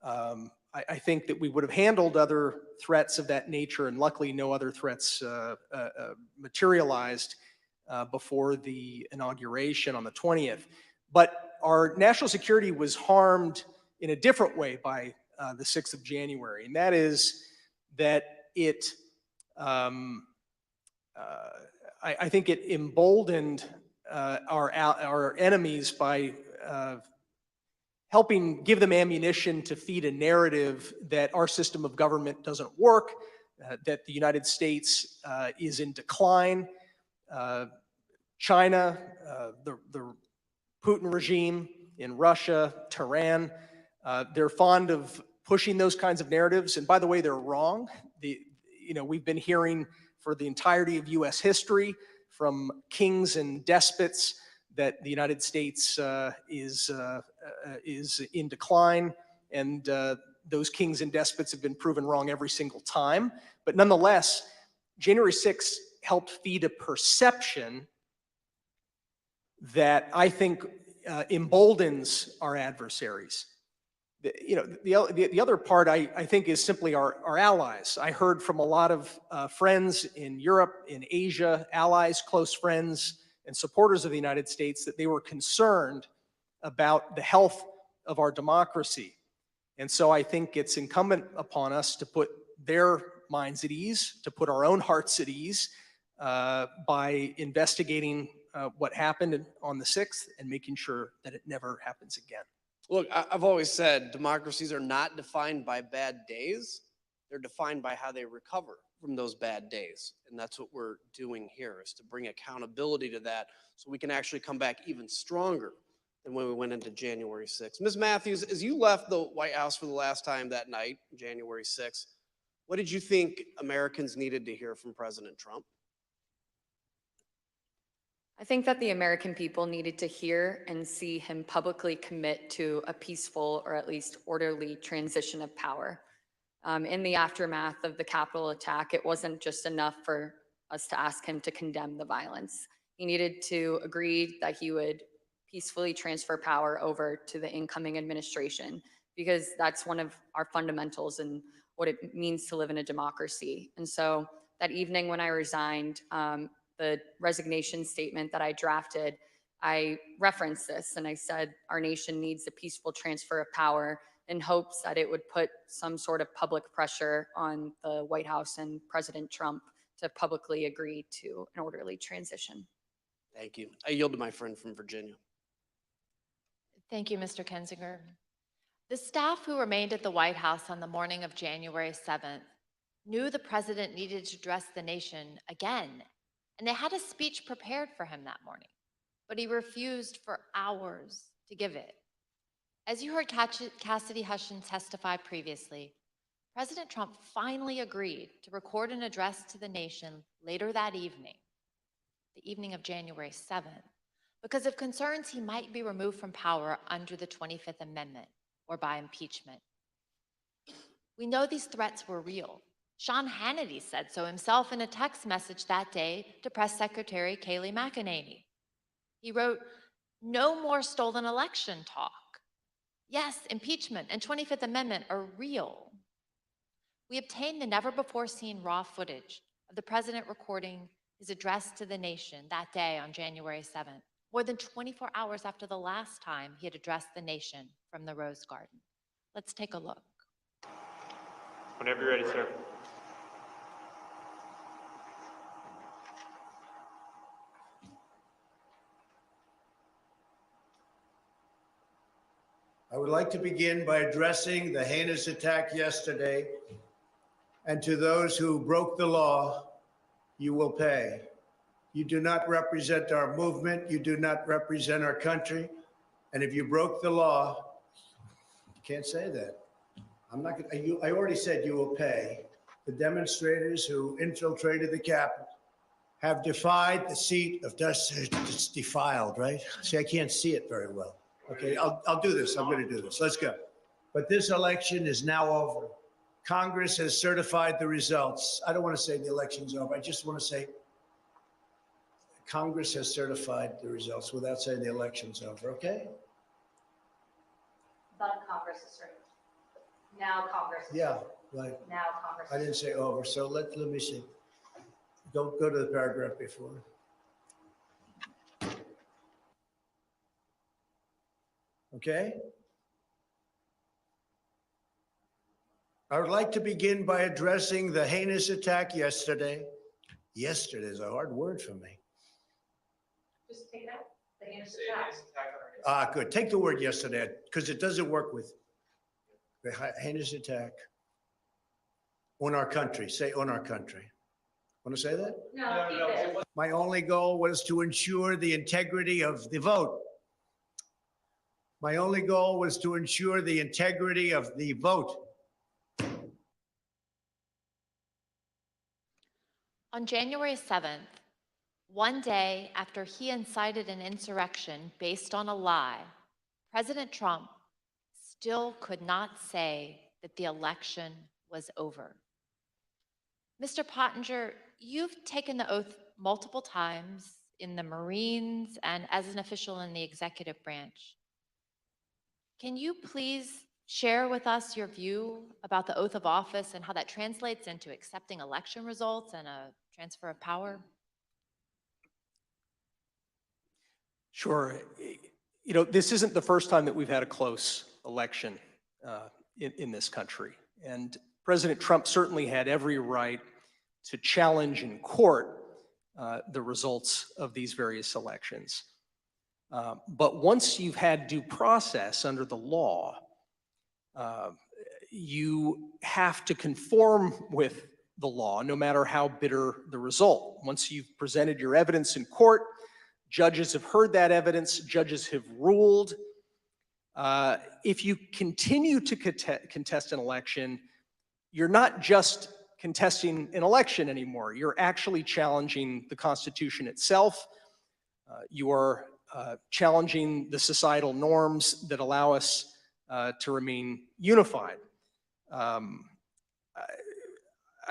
I think that we would have handled other threats of that nature, and luckily no other threats materialized before the inauguration on the 20th. But our national security was harmed in a different way by the 6th of January, and that is that I think it emboldened our enemies by helping give them ammunition to feed a narrative that our system of government doesn't work, that the United States is in decline. China, the Putin regime in Russia, Tehran, they're fond of pushing those kinds of narratives. And by the way, they're wrong. We've been hearing for the entirety of U.S. history from kings and despots that the United States is in decline, and those kings and despots have been proven wrong every single time. But nonetheless, January 6th helped feed a perception that I think emboldens our adversaries. the other part I think is simply our allies. I heard from a lot of friends in Europe, in Asia, allies, close friends, and supporters of the United States that they were concerned about the health of our democracy. And so I think it's incumbent upon us to put their minds at ease, to put our own hearts at ease by investigating what happened on the 6th and making sure that it never happens again. Look, I've always said democracies are not defined by bad days. They're defined by how they recover from those bad days. And that's what we're doing here, is to bring accountability to that so we can actually come back even stronger than when we went into January 6th. Ms. Matthews, as you left the White House for the last time that night, January 6th, what did you think Americans needed to hear from President Trump? I think that the American people needed to hear and see him publicly commit to a peaceful or at least orderly transition of power. In the aftermath of the Capitol attack, it wasn't just enough for us to ask him to condemn the violence. He needed to agree that he would peacefully transfer power over to the incoming administration, because that's one of our fundamentals and what it means to live in a democracy. And so that evening when I resigned, the resignation statement that I drafted, I referenced this and I said, our nation needs a peaceful transfer of power, in hopes that it would put some sort of public pressure on the White House and President Trump to publicly agree to an orderly transition. Thank you. I yield to my friend from Virginia. Thank you, Mr. Kinzinger. The staff who remained at the White House on the morning of January 7th knew the president needed to address the nation again, and they had a speech prepared for him that morning, but he refused for hours to give it. As you heard Cassidy Hutchins testify previously, President Trump finally agreed to record an address to the nation later that evening, the evening of January 7th, because of concerns he might be removed from power under the 25th Amendment or by impeachment. We know these threats were real. Sean Hannity said so himself in a text message that day to Press Secretary Kayleigh McEnany. He wrote, "No more stolen election talk. Yes, impeachment and 25th Amendment are real." We obtained the never-before-seen raw footage of the president recording his address to the nation that day on January 7th, more than 24 hours after the last time he had addressed the nation from the Rose Garden. Let's take a look. Whenever you're ready, sir. I would like to begin by addressing the heinous attack yesterday, and to those who broke the law, you will pay. You do not represent our movement, you do not represent our country, and if you broke the law, you can't say that. I'm not gonna, I already said you will pay. The demonstrators who infiltrated the Capitol have defied the seat of justice. It's defiled, right? See, I can't see it very well. Okay, I'll do this. I'm going to do this. Let's go. But this election is now over. Congress has certified the results. I don't want to say the election's over. I just want to say Congress has certified the results without saying the election's over, okay? But Congress is certain. Now Congress is Yeah, right. Now Congress. I didn't say over, so let me see. Go to the paragraph before. Okay? I would like to begin by addressing the heinous attack yesterday. Yesterday is a hard word for me. Just take it out. The heinous attack. Good. Take the word yesterday, because it doesn't work with the heinous attack on our country. Say on our country. Want to say that? No, keep it. My only goal was to ensure the integrity of the vote. My only goal was to ensure the integrity of the vote. On January 7th, one day after he incited an insurrection based on a lie, President Trump still could not say that the election was over. Mr. Pottinger, you've taken the oath multiple times in the Marines and as an official in the executive branch. Can you please share with us your view about the oath of office and how that translates into accepting election results and a transfer of power? Sure. You know, this isn't the first time that we've had a close election in this country. And President Trump certainly had every right to challenge in court the results of these various elections. But once you've had due process under the law, you have to conform with the law, no matter how bitter the result. Once you've presented your evidence in court, judges have heard that evidence, judges have ruled. If you continue to contest an election, you're not just contesting an election anymore. You're actually challenging the Constitution itself. You are challenging the societal norms that allow us to remain unified. I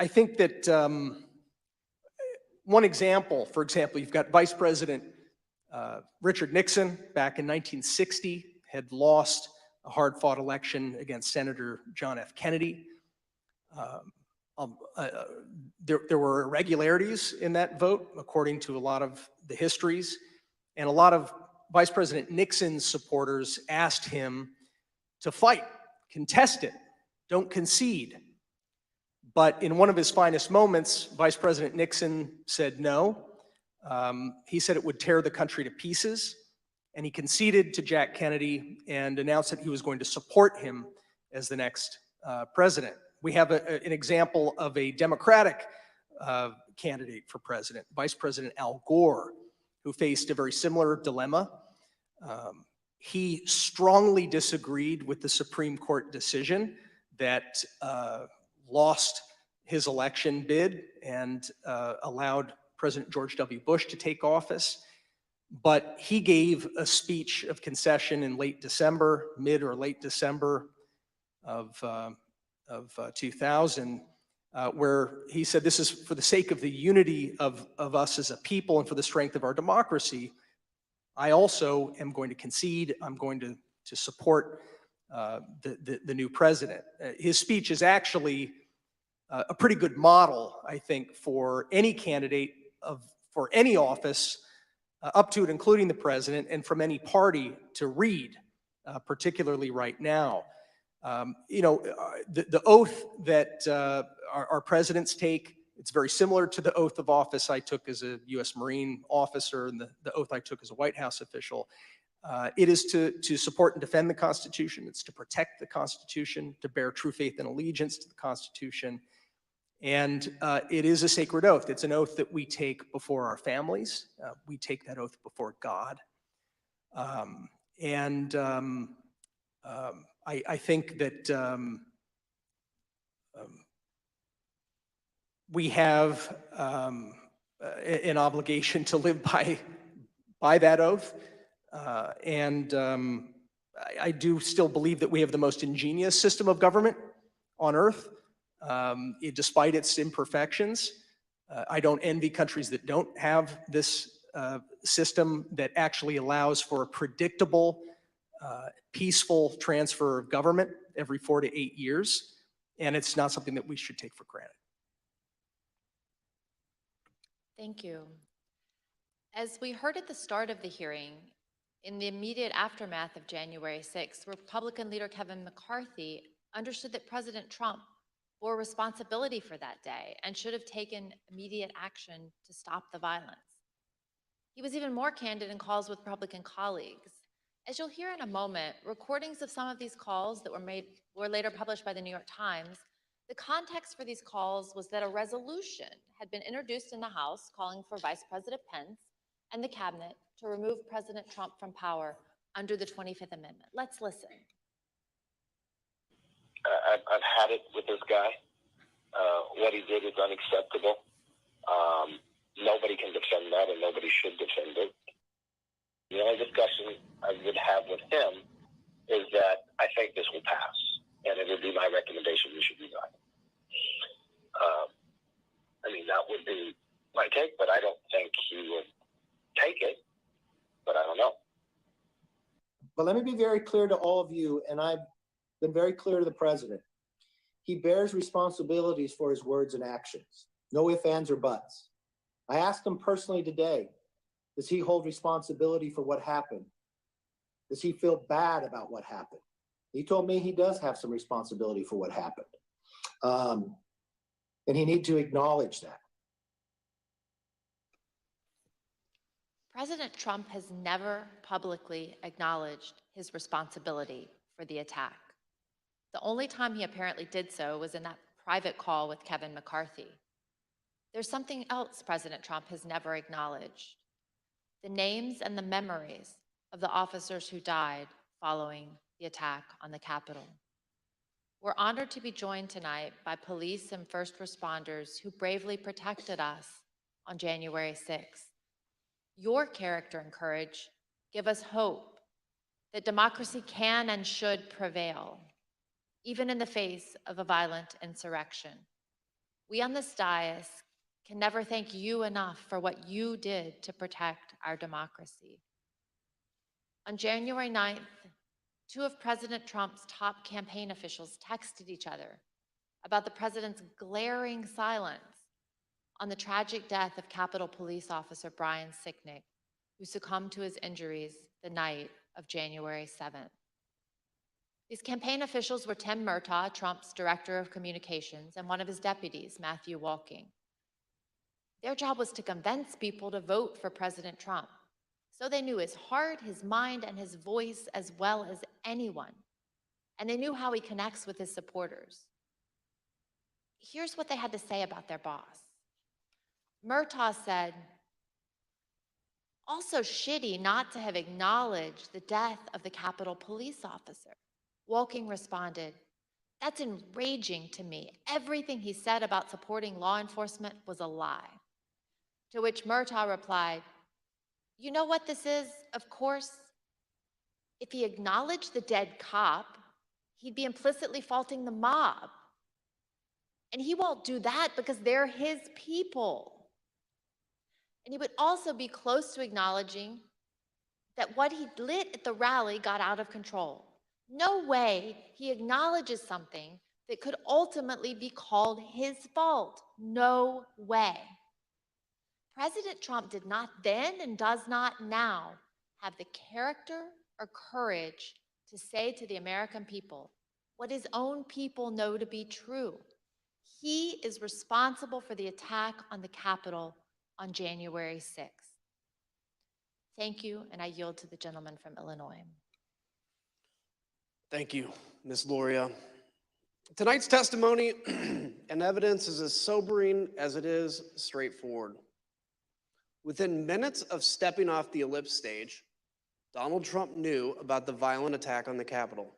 think that one example, for example, you've got Vice President Richard Nixon back in 1960 had lost a hard-fought election against Senator John F. Kennedy. There were irregularities in that vote, according to a lot of the histories, and a lot of Vice President Nixon's supporters asked him to fight, contest it, don't concede. But in one of his finest moments, Vice President Nixon said no. He said it would tear the country to pieces, and he conceded to Jack Kennedy and announced that he was going to support him as the next president. We have an example of a Democratic candidate for president, Vice President Al Gore, who faced a very similar dilemma. He strongly disagreed with the Supreme Court decision that lost his election bid and allowed President George W. Bush to take office. But he gave a speech of concession in late December, mid or late December of 2000, where he said, this is for the sake of the unity of us as a people and for the strength of our democracy. I also am going to concede. I'm going to support the new president. His speech is actually a pretty good model, I think, for any candidate for any office, up to and including the president, and from any party to read, particularly right now. You know, the oath that our presidents take, it's very similar to the oath of office I took as a U.S. Marine officer and the oath I took as a White House official. It is to support and defend the Constitution. It's to protect the Constitution, to bear true faith and allegiance to the Constitution. And it is a sacred oath. It's an oath that we take before our families. We take that oath before God. I think that we have an obligation to live by that oath. I do still believe that we have the most ingenious system of government on earth, despite its imperfections. I don't envy countries that don't have this system that actually allows for a predictable, peaceful transfer of government every 4 to 8 years. And it's not something that we should take for granted. Thank you. As we heard at the start of the hearing, in the immediate aftermath of January 6th, Republican leader Kevin McCarthy understood that President Trump bore responsibility for that day and should have taken immediate action to stop the violence. He was even more candid in calls with Republican colleagues. As you'll hear in a moment, recordings of some of these calls that were later published by the New York Times, the context for these calls was that a resolution had been introduced in the House calling for Vice President Pence and the cabinet to remove President Trump from power under the 25th Amendment. Let's listen. I've had it with this guy. What he did is unacceptable. Nobody can defend that, and nobody should defend it. The only discussion I would have with him is that I think this will pass, and it would be my recommendation we should resign. I mean, that would be my take, but I don't think he would take it, but I don't know. But let me be very clear to all of you, and I been very clear to the president. He bears responsibilities for his words and actions. No ifs, ands, or buts. I asked him personally today, does he hold responsibility for what happened? Does he feel bad about what happened? He told me he does have some responsibility for what happened. And he needs to acknowledge that. President Trump has never publicly acknowledged his responsibility for the attack. The only time he apparently did so was in that private call with Kevin McCarthy. There's something else President Trump has never acknowledged: the names and the memories of the officers who died following the attack on the Capitol. We're honored to be joined tonight by police and first responders who bravely protected us on January 6th. Your character and courage give us hope that democracy can and should prevail, even in the face of a violent insurrection. We on this dais can never thank you enough for what you did to protect our democracy. On January 9th, two of President Trump's top campaign officials texted each other about the president's glaring silence on the tragic death of Capitol Police Officer Brian Sicknick, who succumbed to his injuries the night of January 7th. These campaign officials were Tim Murtaugh, Trump's director of communications, and one of his deputies, Matthew Walking. Their job was to convince people to vote for President Trump, so they knew his heart, his mind, and his voice as well as anyone, and they knew how he connects with his supporters. Here's what they had to say about their boss. Murtaugh said, "Also shitty not to have acknowledged the death of the Capitol Police officer." Walking responded, "That's enraging to me. Everything he said about supporting law enforcement was a lie." To which Murtaugh replied, "You know what this is, of course? If he acknowledged the dead cop, he'd be implicitly faulting the mob. And he won't do that because they're his people. And he would also be close to acknowledging that what he lit at the rally got out of control. No way he acknowledges something that could ultimately be called his fault. No way." President Trump did not then and does not now have the character or courage to say to the American people what his own people know to be true. He is responsible for the attack on the Capitol on January 6th. Thank you, and I yield to the gentleman from Illinois. Thank you, Ms. Loria. Tonight's testimony and evidence is as sobering as it is straightforward. Within minutes of stepping off the ellipse stage, Donald Trump knew about the violent attack on the Capitol.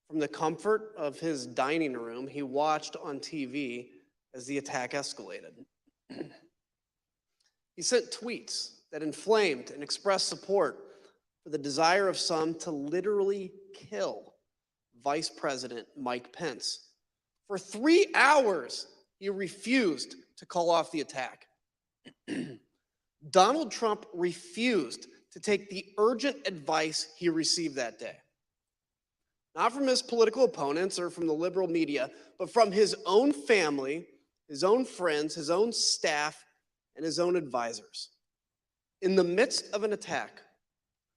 From the comfort of his dining room, he watched on TV as the attack escalated. He sent tweets that inflamed and expressed support for the desire of some to literally kill Vice President Mike Pence. For 3 hours, he refused to call off the attack. Donald Trump refused to take the urgent advice he received that day. Not from his political opponents or from the liberal media, but from his own family, his own friends, his own staff, and his own advisors. In the midst of an attack,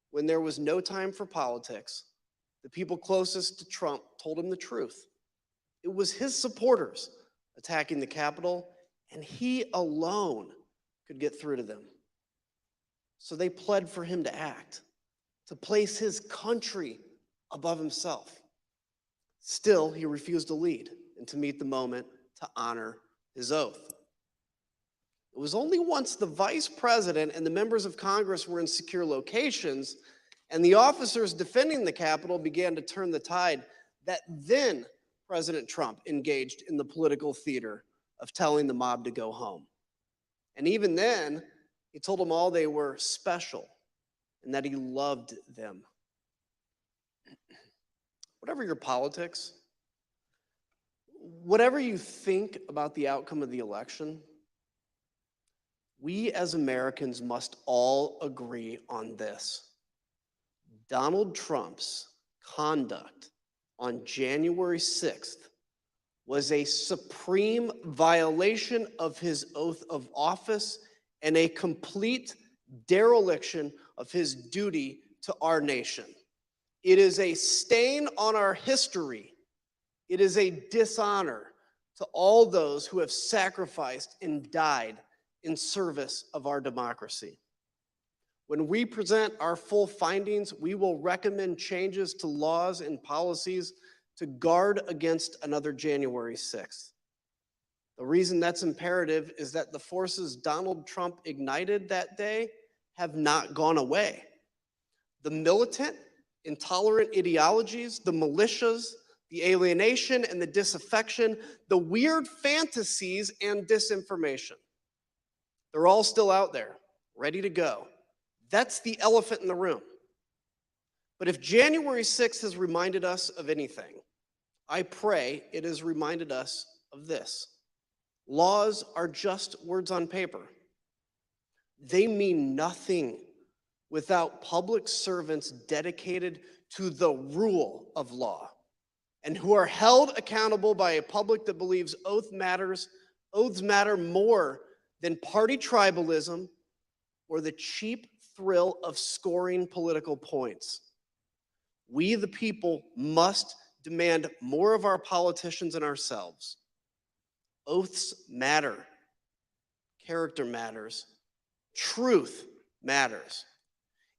when there was no time for politics, the people closest to Trump told him the truth. It was his supporters attacking the Capitol, and he alone could get through to them. So they pled for him to act, to place his country above himself. Still, he refused to lead and to meet the moment to honor his oath. It was only once the vice president and the members of Congress were in secure locations and the officers defending the Capitol began to turn the tide that then President Trump engaged in the political theater of telling the mob to go home. And even then, he told them all they were special and that he loved them. Whatever your politics, whatever you think about the outcome of the election, we as Americans must all agree on this. Donald Trump's conduct on January 6th was a supreme violation of his oath of office and a complete dereliction of his duty to our nation. It is a stain on our history. It is a dishonor to all those who have sacrificed and died in service of our democracy. When we present our full findings, we will recommend changes to laws and policies to guard against another January 6th. The reason that's imperative is that the forces Donald Trump ignited that day have not gone away. The militant, intolerant ideologies, the militias, the alienation and the disaffection, the weird fantasies and disinformation. They're all still out there, ready to go. That's the elephant in the room. But if January 6th has reminded us of anything, I pray it has reminded us of this. Laws are just words on paper. They mean nothing without public servants dedicated to the rule of law and who are held accountable by a public that believes oaths matter more than party tribalism or the cheap thrill of scoring political points. We, the people, must demand more of our politicians and ourselves. Oaths matter. Character matters. Truth matters.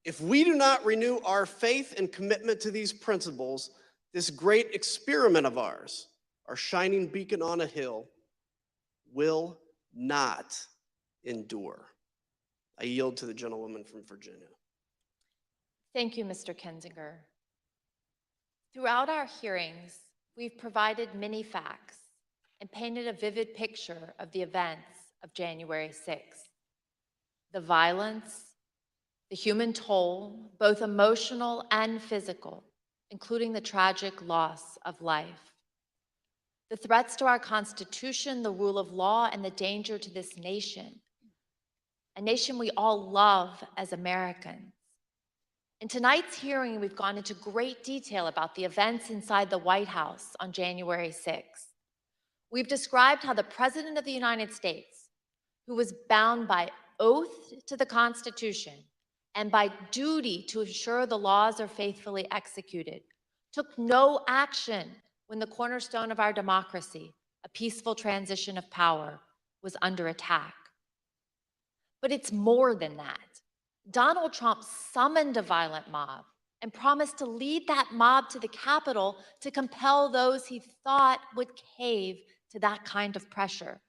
If we do not renew our faith and commitment to these principles, this great experiment of ours, our shining beacon on a hill, will not endure. I yield to the gentlewoman from Virginia. Thank you, Mr. Kinzinger. Throughout our hearings, we've provided many facts and painted a vivid picture of the events of January 6th. The violence, the human toll, both emotional and physical, including the tragic loss of life. The threats to our Constitution, the rule of law, and the danger to this nation, a nation we all love as Americans. In tonight's hearing, we've gone into great detail about the events inside the White House on January 6th. We've described how the President of the United States, who was bound by oath to the Constitution and by duty to ensure the laws are faithfully executed, took no action when the cornerstone of our democracy, a peaceful transition of power, was under attack. But it's more than that. Donald Trump summoned a violent mob and promised to lead that mob to the Capitol to compel those he thought would cave to that kind of pressure.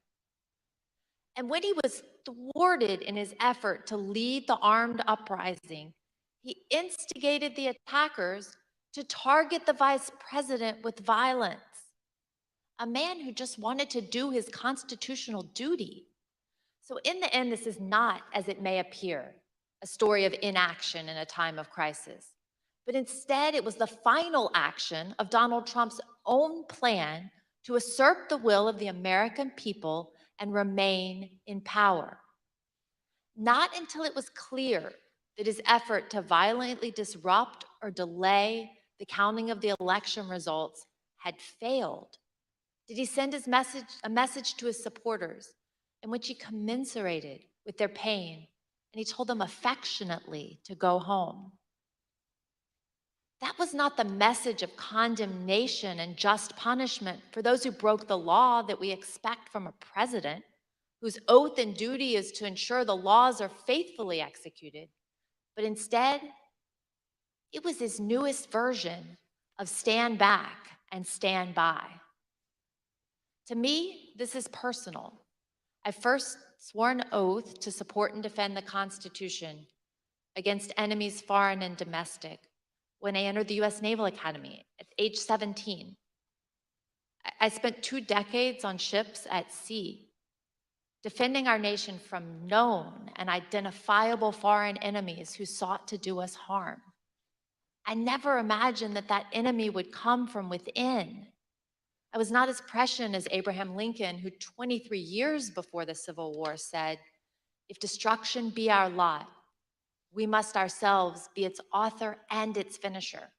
And when he was thwarted in his effort to lead the armed uprising, he instigated the attackers to target the vice president with violence, a man who just wanted to do his constitutional duty. So in the end, this is not, as it may appear, a story of inaction in a time of crisis, but instead it was the final action of Donald Trump's own plan to assert the will of the American people and remain in power. Not until it was clear that his effort to violently disrupt or delay the counting of the election results had failed did he send a message to his supporters in which he commiserated with their pain and he told them affectionately to go home. That was not the message of condemnation and just punishment for those who broke the law that we expect from a president whose oath and duty is to ensure the laws are faithfully executed. But instead, it was his newest version of stand back and stand by. To me, this is personal. I first swore an oath to support and defend the Constitution against enemies foreign and domestic when I entered the U.S. Naval Academy at age 17. I spent 2 decades on ships at sea, defending our nation from known and identifiable foreign enemies who sought to do us harm. I never imagined that that enemy would come from within. I was not as prescient as Abraham Lincoln, who 23 years before the Civil War said, "If destruction be our lot, we must ourselves be its author and its finisher."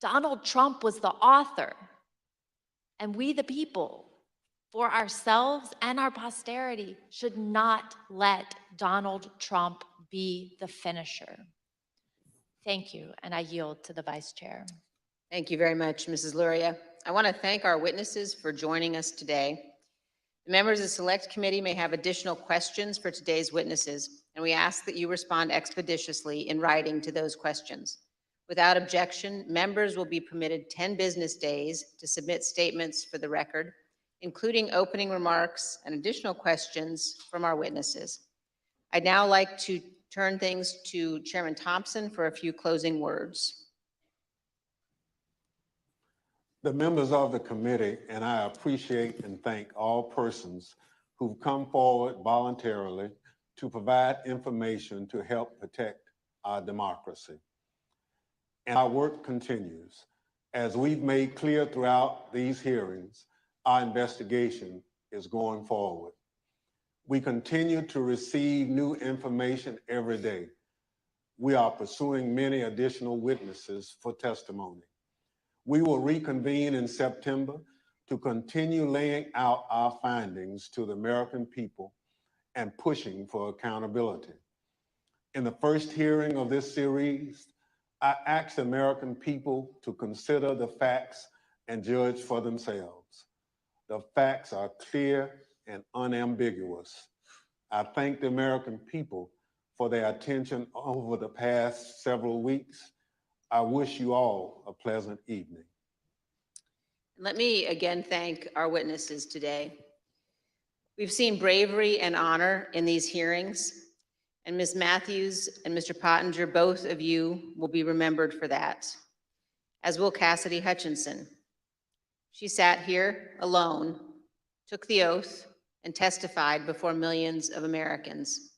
Donald Trump was the author, and we, the people, for ourselves and our posterity, should not let Donald Trump be the finisher. Thank you, and I yield to the Vice Chair. Thank you very much, Mrs. Luria. I want to thank our witnesses for joining us today. The members of the Select Committee may have additional questions for today's witnesses, and we ask that you respond expeditiously in writing to those questions. Without objection, members will be permitted 10 business days to submit statements for the record, including opening remarks and additional questions from our witnesses. I'd now like to turn things to Chairman Thompson for a few closing words. The members of the committee and I appreciate and thank all persons who've come forward voluntarily to provide information to help protect our democracy. And our work continues. As we've made clear throughout these hearings, our investigation is going forward. We continue to receive new information every day. We are pursuing many additional witnesses for testimony. We will reconvene in September to continue laying out our findings to the American people and pushing for accountability. In the first hearing of this series, I asked the American people to consider the facts and judge for themselves. The facts are clear and unambiguous. I thank the American people for their attention over the past several weeks. I wish you all a pleasant evening. Let me again thank our witnesses today. We've seen bravery and honor in these hearings, and Ms. Matthews and Mr. Pottinger, both of you will be remembered for that, as will Cassidy Hutchinson. She sat here alone, took the oath, and testified before millions of Americans.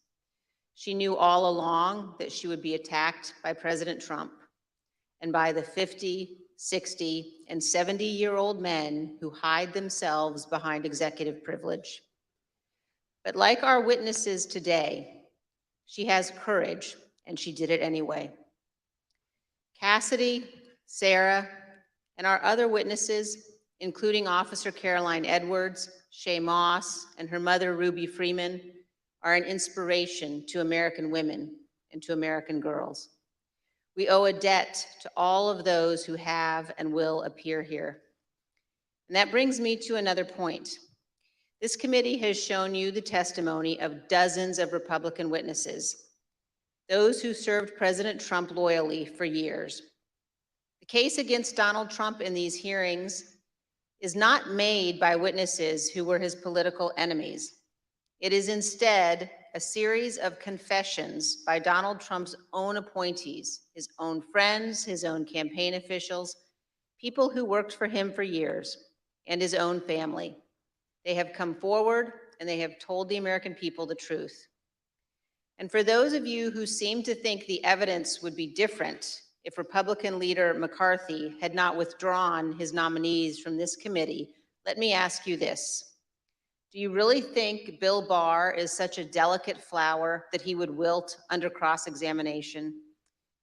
She knew all along that she would be attacked by President Trump and by the 50, 60, and 70-year-old men who hide themselves behind executive privilege. But like our witnesses today, she has courage, and she did it anyway. Cassidy, Sarah, and our other witnesses, including Officer Caroline Edwards, Shay Moss, and her mother, Ruby Freeman, are an inspiration to American women and to American girls. We owe a debt to all of those who have and will appear here. And that brings me to another point. This committee has shown you the testimony of dozens of Republican witnesses, those who served President Trump loyally for years. The case against Donald Trump in these hearings is not made by witnesses who were his political enemies. It is instead a series of confessions by Donald Trump's own appointees, his own friends, his own campaign officials, people who worked for him for years, and his own family. They have come forward and they have told the American people the truth. And for those of you who seem to think the evidence would be different if Republican leader McCarthy had not withdrawn his nominees from this committee, let me ask you this. Do you really think Bill Barr is such a delicate flower that he would wilt under cross-examination?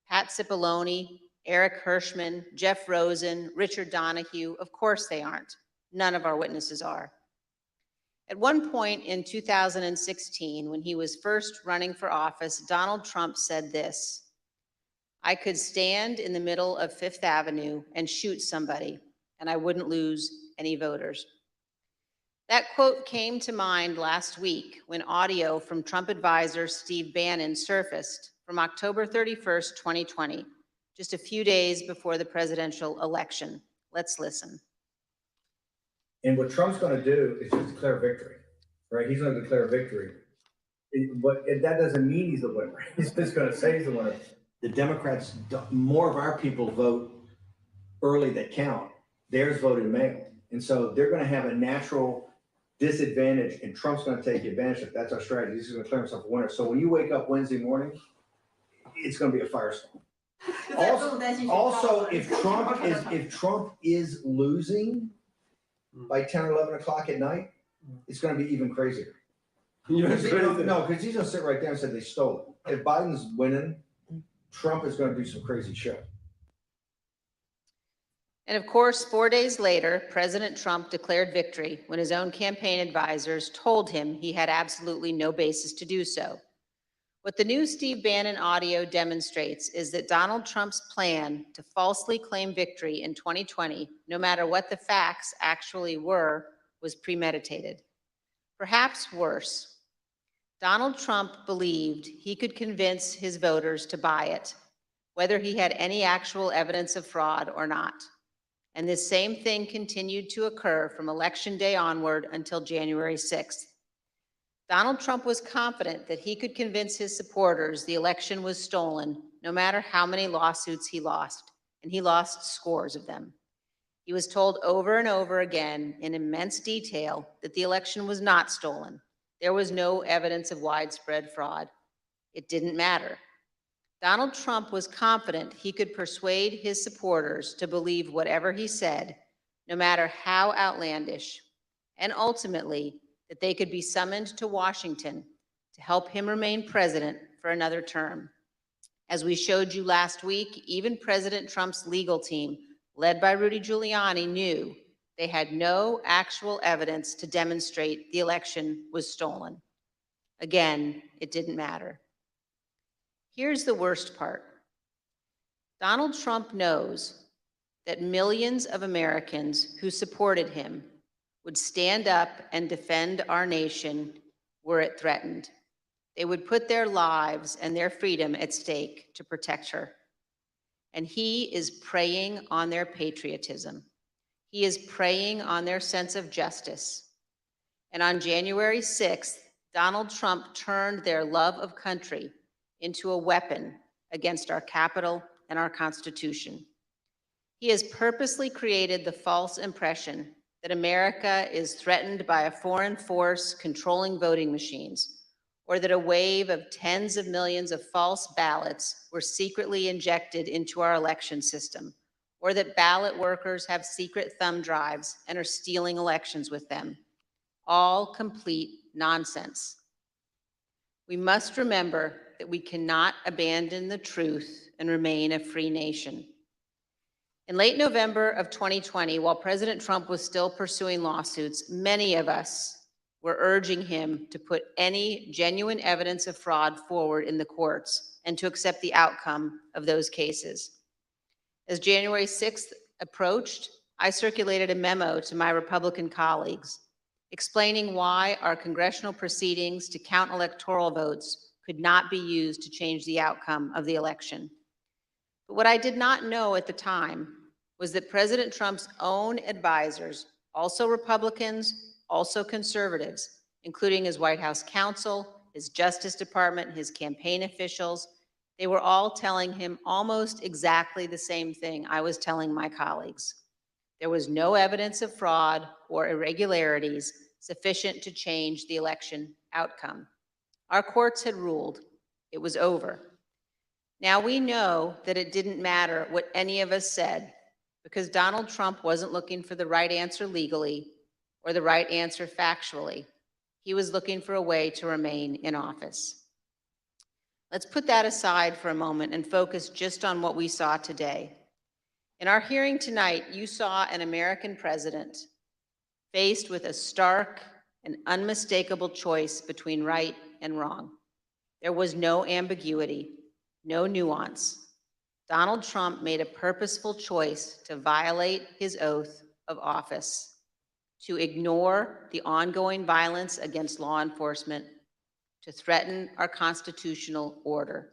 Pat Cipollone, Eric Hirschman, Jeff Rosen, Richard Donahue, of course they aren't. None of our witnesses are. At one point in 2016, when he was first running for office, Donald Trump said this: "I could stand in the middle of Fifth Avenue and shoot somebody, and I wouldn't lose any voters." That quote came to mind last week when audio from Trump advisor Steve Bannon surfaced from October 31st, 2020, just a few days before the presidential election. Let's listen. And what Trump's going to do is just declare victory, right? He's going to declare victory. But that doesn't mean he's the winner. He's just going to say he's the winner. The Democrats, more of our people vote early that count. Theirs voted mail. And so they're going to have a natural disadvantage, and Trump's going to take advantage of it. That's our strategy. He's going to declare himself a winner. So when you wake up Wednesday morning, it's going to be a firestorm. Also, if Trump is losing by 10 or 11 o'clock at night, it's going to be even crazier. No, because he's going to sit right there and say they stole it. If Biden's winning, Trump is going to do some crazy shit. And of course, 4 days later, President Trump declared victory when his own campaign advisors told him he had absolutely no basis to do so. What the new Steve Bannon audio demonstrates is that Donald Trump's plan to falsely claim victory in 2020, no matter what the facts actually were, was premeditated. Perhaps worse, Donald Trump believed he could convince his voters to buy it, whether he had any actual evidence of fraud or not. And this same thing continued to occur from Election Day onward until January 6th. Donald Trump was confident that he could convince his supporters the election was stolen, no matter how many lawsuits he lost, and he lost scores of them. He was told over and over again in immense detail that the election was not stolen. There was no evidence of widespread fraud. It didn't matter. Donald Trump was confident he could persuade his supporters to believe whatever he said, no matter how outlandish, and ultimately that they could be summoned to Washington to help him remain president for another term. As we showed you last week, even President Trump's legal team, led by Rudy Giuliani, knew they had no actual evidence to demonstrate the election was stolen. Again, it didn't matter. Here's the worst part. Donald Trump knows that millions of Americans who supported him would stand up and defend our nation were it threatened. They would put their lives and their freedom at stake to protect her. And he is preying on their patriotism. He is preying on their sense of justice. And on January 6th, Donald Trump turned their love of country into a weapon against our Capitol and our Constitution. He has purposely created the false impression that America is threatened by a foreign force controlling voting machines, or that a wave of tens of millions of false ballots were secretly injected into our election system, or that ballot workers have secret thumb drives and are stealing elections with them. All complete nonsense. We must remember that we cannot abandon the truth and remain a free nation. In late November of 2020, while President Trump was still pursuing lawsuits, many of us were urging him to put any genuine evidence of fraud forward in the courts and to accept the outcome of those cases. As January 6th approached, I circulated a memo to my Republican colleagues explaining why our congressional proceedings to count electoral votes could not be used to change the outcome of the election. But what I did not know at the time was that President Trump's own advisors, also Republicans, also conservatives, including his White House counsel, his Justice Department, his campaign officials, they were all telling him almost exactly the same thing I was telling my colleagues. There was no evidence of fraud or irregularities sufficient to change the election outcome. Our courts had ruled. It was over. Now we know that it didn't matter what any of us said because Donald Trump wasn't looking for the right answer legally or the right answer factually. He was looking for a way to remain in office. Let's put that aside for a moment and focus just on what we saw today. In our hearing tonight, you saw an American president faced with a stark and unmistakable choice between right and wrong. There was no ambiguity. No nuance. Donald Trump made a purposeful choice to violate his oath of office, to ignore the ongoing violence against law enforcement, to threaten our constitutional order.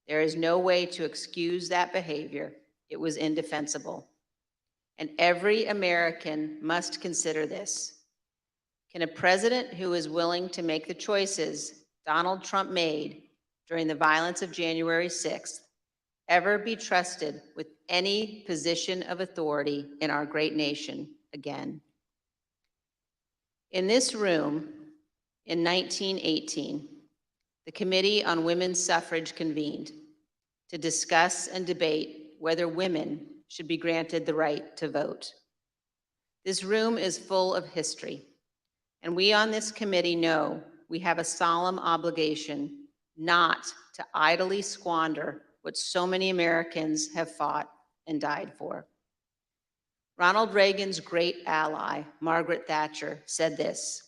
There is no way to excuse that behavior. It was indefensible. And every American must consider this. Can a president who is willing to make the choices Donald Trump made during the violence of January 6th ever be trusted with any position of authority in our great nation again? In this room, in 1918, the Committee on Women's Suffrage convened to discuss and debate whether women should be granted the right to vote. This room is full of history, and we on this committee know we have a solemn obligation not to idly squander what so many Americans have fought and died for. Ronald Reagan's great ally, Margaret Thatcher, said this: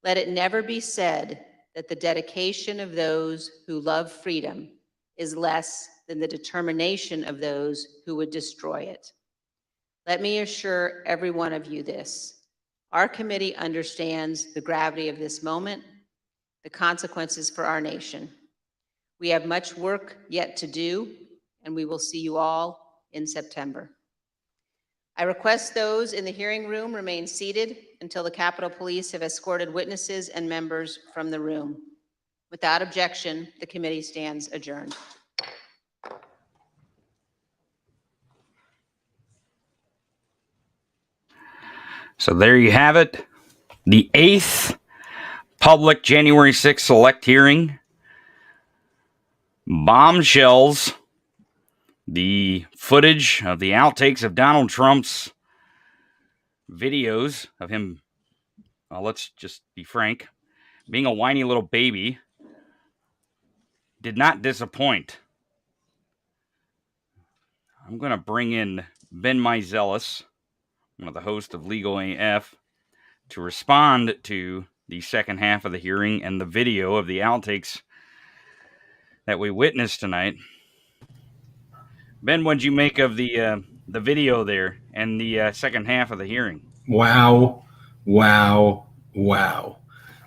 "Let it never be said that the dedication of those who love freedom is less than the determination of those who would destroy it." Let me assure every one of you this: our committee understands the gravity of this moment, the consequences for our nation. We have much work yet to do, and we will see you all in September. I request those in the hearing room remain seated until the Capitol Police have escorted witnesses and members from the room. Without objection, the committee stands adjourned. So there you have it. The 8th public January 6th select hearing. Bombshells. The footage of the outtakes of Donald Trump's videos of him, well, let's just be frank, being a whiny little baby, did not disappoint. I'm going to bring in Ben Meiselas, one of the hosts of Legal AF, to respond to the second half of the hearing and the video of the outtakes that we witnessed tonight. Ben, what'd you make of the video there and the second half of the hearing? Wow, wow, wow.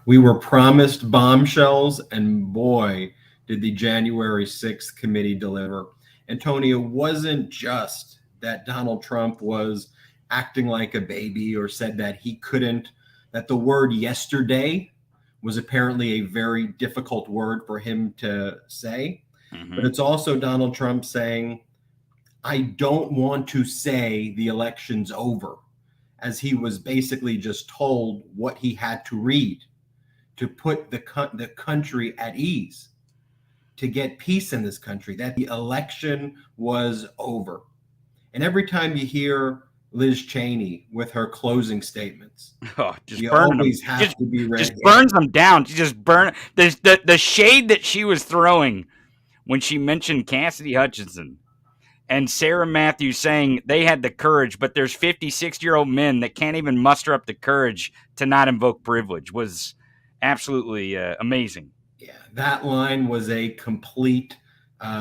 We were promised bombshells, and boy, did the January 6th committee deliver. Antonio, wasn't just that Donald Trump was acting like a baby or said that he couldn't, that the word yesterday was apparently a very difficult word for him to say. But it's also Donald Trump saying, I don't want to say the election's over, as he was basically just told what he had to read to put the country at ease, to get peace in this country, that the election was over. And every time you hear Liz Cheney with her closing statements, just you burn always them. have to be ready. Just burns them down. She just burn the shade that she was throwing when she mentioned Cassidy Hutchinson and Sarah Matthews saying they had the courage, but there's 50, 60-year-old men that can't even muster up the courage to not invoke privilege was absolutely amazing. Yeah, that line was a complete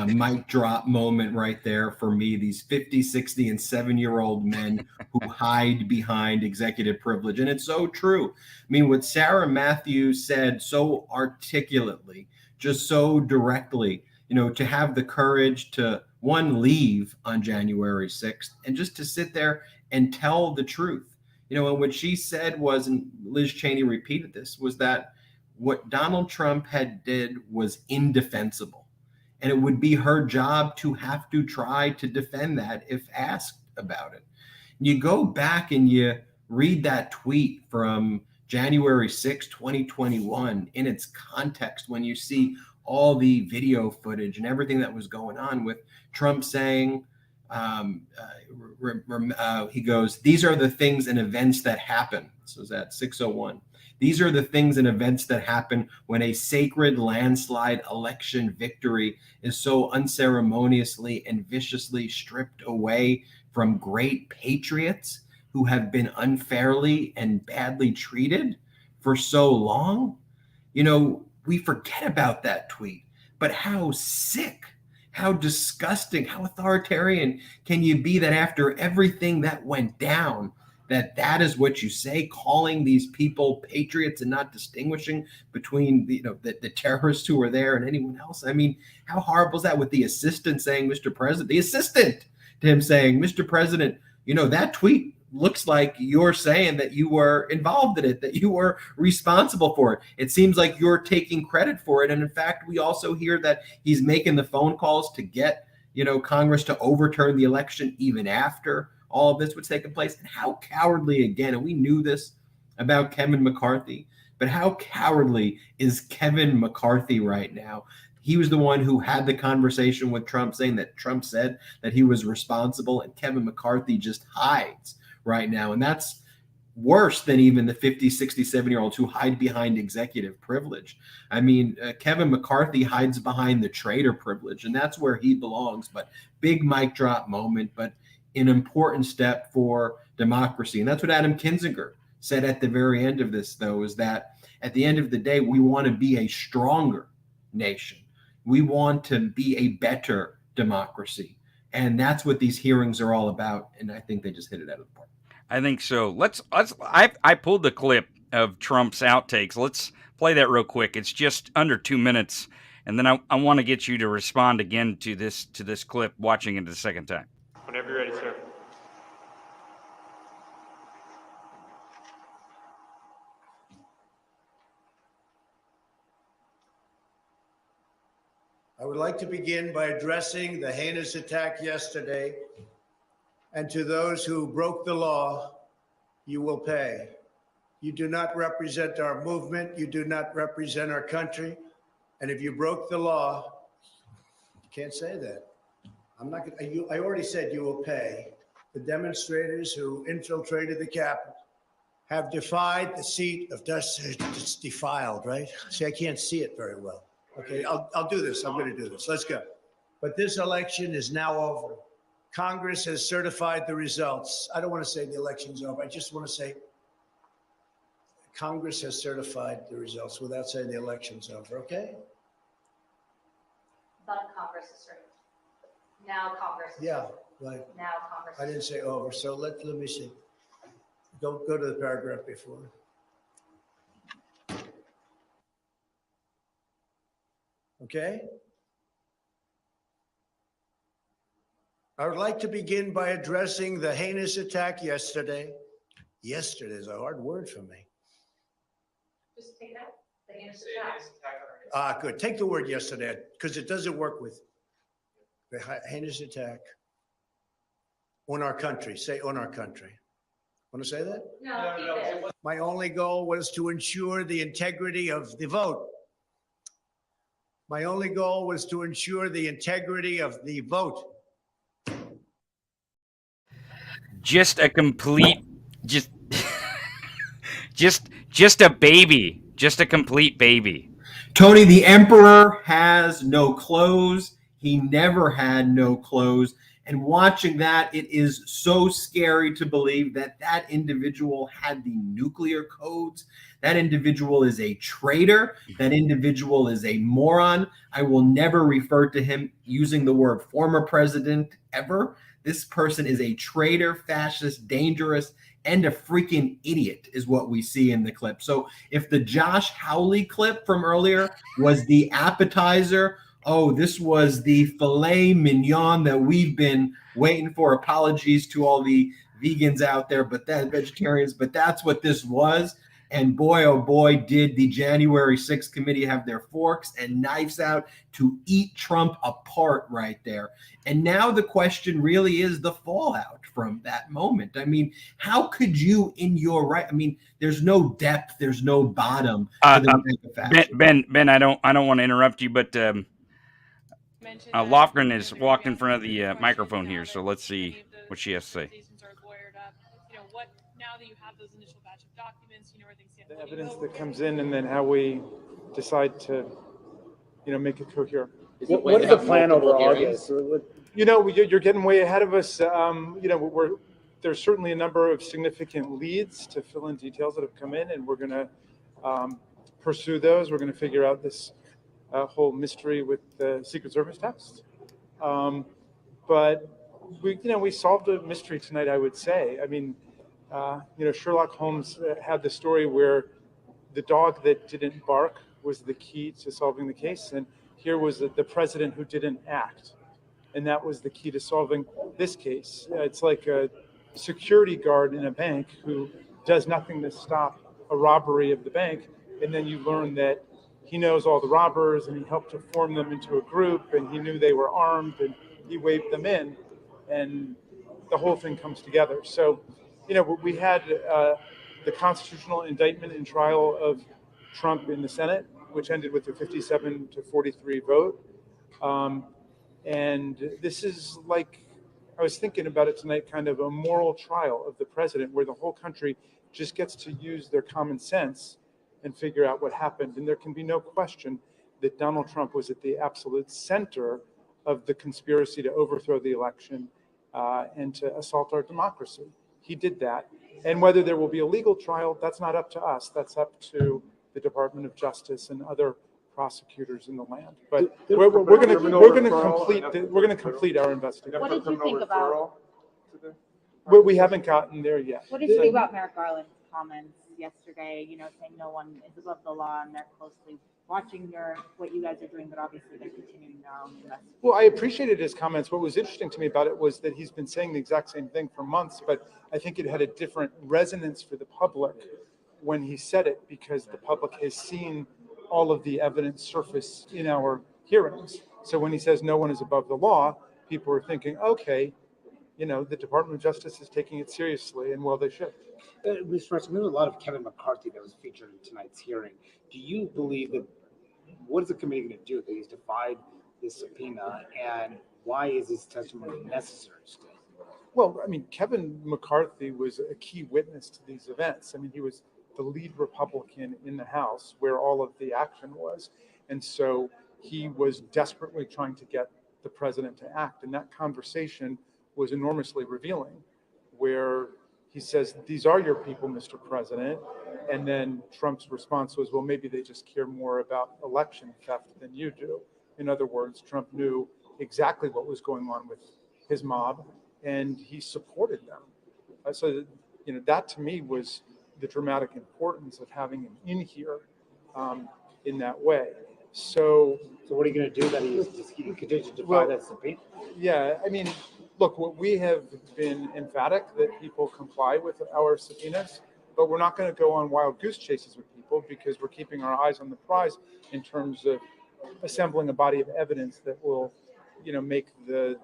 mic drop moment right there for me. These 50, 60, and 7-year-old men who hide behind executive privilege. And it's so true. I mean, what Sarah Matthews said so articulately, just so directly, to have the courage to, one, leave on January 6th and just to sit there and tell the truth. And what she said was, and Liz Cheney repeated this, was that what Donald Trump did was indefensible. And it would be her job to have to try to defend that if asked about it. And you go back and you read that tweet from January 6, 2021 in its context, when you see all the video footage and everything that was going on with Trump saying, he goes, these are the things and events that happen. So is that 601? These are the things and events that happen when a sacred landslide election victory is so unceremoniously and viciously stripped away from great patriots who have been unfairly and badly treated for so long. We forget about that tweet, but how sick, how disgusting, how authoritarian can you be that after everything that went down, that is what you say, calling these people patriots and not distinguishing between the terrorists who were there and anyone else? I mean, how horrible is that, with the assistant saying, Mr. President, the assistant to him saying, Mr. President, that tweet looks like you're saying that you were involved in it, that you were responsible for it. It seems like you're taking credit for it. And in fact, we also hear that he's making the phone calls to get, Congress to overturn the election even after all of this was taking place. And how cowardly, again, and we knew this about Kevin McCarthy, but how cowardly is Kevin McCarthy right now? He was the one who had the conversation with Trump, saying that Trump said that he was responsible, and Kevin McCarthy just hides right now. And that's worse than even the 50, 60, 7-year-olds who hide behind executive privilege. I mean, Kevin McCarthy hides behind the traitor privilege, and that's where he belongs. But big mic drop moment. But an important step for democracy. And that's what Adam Kinzinger said at the very end of this, though, is that at the end of the day, we want to be a stronger nation. We want to be a better democracy. And that's what these hearings are all about. And I think they just hit it out of the park. I think so. I pulled the clip of Trump's outtakes. Let's play that real quick. It's just under 2 minutes. And then I want to get you to respond again to this clip, watching it the second time. Whenever you're ready, sir. I would like to begin by addressing the heinous attack yesterday. And to those who broke the law, you will pay. You do not represent our movement. You do not represent our country. And if you broke the law, you can't say that. I'm not going to, I already said you will pay. The demonstrators who infiltrated the Capitol have defied the seat of justice. It's defiled, right? See, I can't see it very well. Okay, I'll do this. I'm going to do this. Let's go. But this election is now over. Congress has certified the results. I don't want to say the election's over. I just want to say Congress has certified the results without saying the election's over, okay? But Congress is certified. Now Congress is Yeah, certified. right. Now Congress. I didn't say over, so let me see. Go to the paragraph before. Okay? I would like to begin by addressing the heinous attack yesterday. Yesterday is a hard word for me. Just take that. The heinous attack. Good. Take the word yesterday, because it doesn't work with the heinous attack on our country. Say on our country. Want to say that? No, keep it. My only goal was to ensure the integrity of the vote. My only goal was to ensure the integrity of the vote. Just a complete, just a baby, just a complete baby. Tony, the emperor has no clothes. He never had no clothes. And watching that, it is so scary to believe that that individual had the nuclear codes. That individual is a traitor. That individual is a moron. I will never refer to him using the word former president ever. This person is a traitor, fascist, dangerous, and a freaking idiot is what we see in the clip. So if the Josh Hawley clip from earlier was the appetizer, oh, this was the filet mignon that we've been waiting for. Apologies to all the vegans out there, but that vegetarians, but that's what this was. And boy, oh boy, did the January 6th committee have their forks and knives out to eat Trump apart right there. And now the question really is the fallout from that moment. I mean, how could you in your right? I mean, there's no depth, there's no bottom to the Ben, I don't want to interrupt you, but Lofgren has walked in front of the microphone here, so let's see what she has to say. Now that you have those initial batch of documents, you know where things stand. The evidence that comes in, and then how we decide to, make it coherent. What is the plan over August? You're getting way ahead of us. There's certainly a number of significant leads to fill in details that have come in, and we're going to pursue those. We're going to figure out this whole mystery with the Secret Service text. But we solved a mystery tonight, I would say. I mean, Sherlock Holmes had the story where the dog that didn't bark was the key to solving the case. And here was the president who didn't act. And that was the key to solving this case. It's like a security guard in a bank who does nothing to stop a robbery of the bank. And then you learn that he knows all the robbers and he helped to form them into a group and he knew they were armed and he waved them in and the whole thing comes together. So, we had the constitutional indictment and trial of Trump in the Senate, which ended with a 57-43 vote. And this is like, I was thinking about it tonight, kind of a moral trial of the president where the whole country just gets to use their common sense and figure out what happened. And there can be no question that Donald Trump was at the absolute center of the conspiracy to overthrow the election. and to assault our democracy. He did that. And whether there will be a legal trial, that's not up to us. That's up to the Department of Justice and other prosecutors in the land. But we're going to complete our investigation. What did you think about? We haven't gotten there yet. What did you think about Merrick Garland's comments yesterday? You know, saying no one is above the law and they're closely watching what you guys are doing, but obviously they're continuing their own investigation. Well, I appreciated his comments. What was interesting to me about it was that he's been saying the exact same thing for months, but I think it had a different resonance for the public when he said it, because the public has seen all of the evidence surface in our hearings. So when he says no one is above the law, people are thinking, okay, you know, the Department of Justice is taking it seriously, and well, they should. Mr. President, there was a lot of Kevin McCarthy that was featured in tonight's hearing. Do you believe that, what is the committee going to do? That he's defied this subpoena, and why is his testimony necessary still? Well, I mean, Kevin McCarthy was a key witness to these events. I mean, he was the lead Republican in the House where all of the action was. And so he was desperately trying to get the president to act. And that conversation was enormously revealing, where he says, these are your people, Mr. President. And then Trump's response was, well, maybe they just care more about election theft than you do. In other words, Trump knew exactly what was going on with his mob, and he supported them. So, you know, that to me was the dramatic importance of having him in here in that way. So what are you going to do that he continues to defy that subpoena? Yeah, I mean, look, we have been emphatic that people comply with our subpoenas, but we're not going to go on wild goose chases with people, because we're keeping our eyes on the prize in terms of assembling a body of evidence that will, you know, make the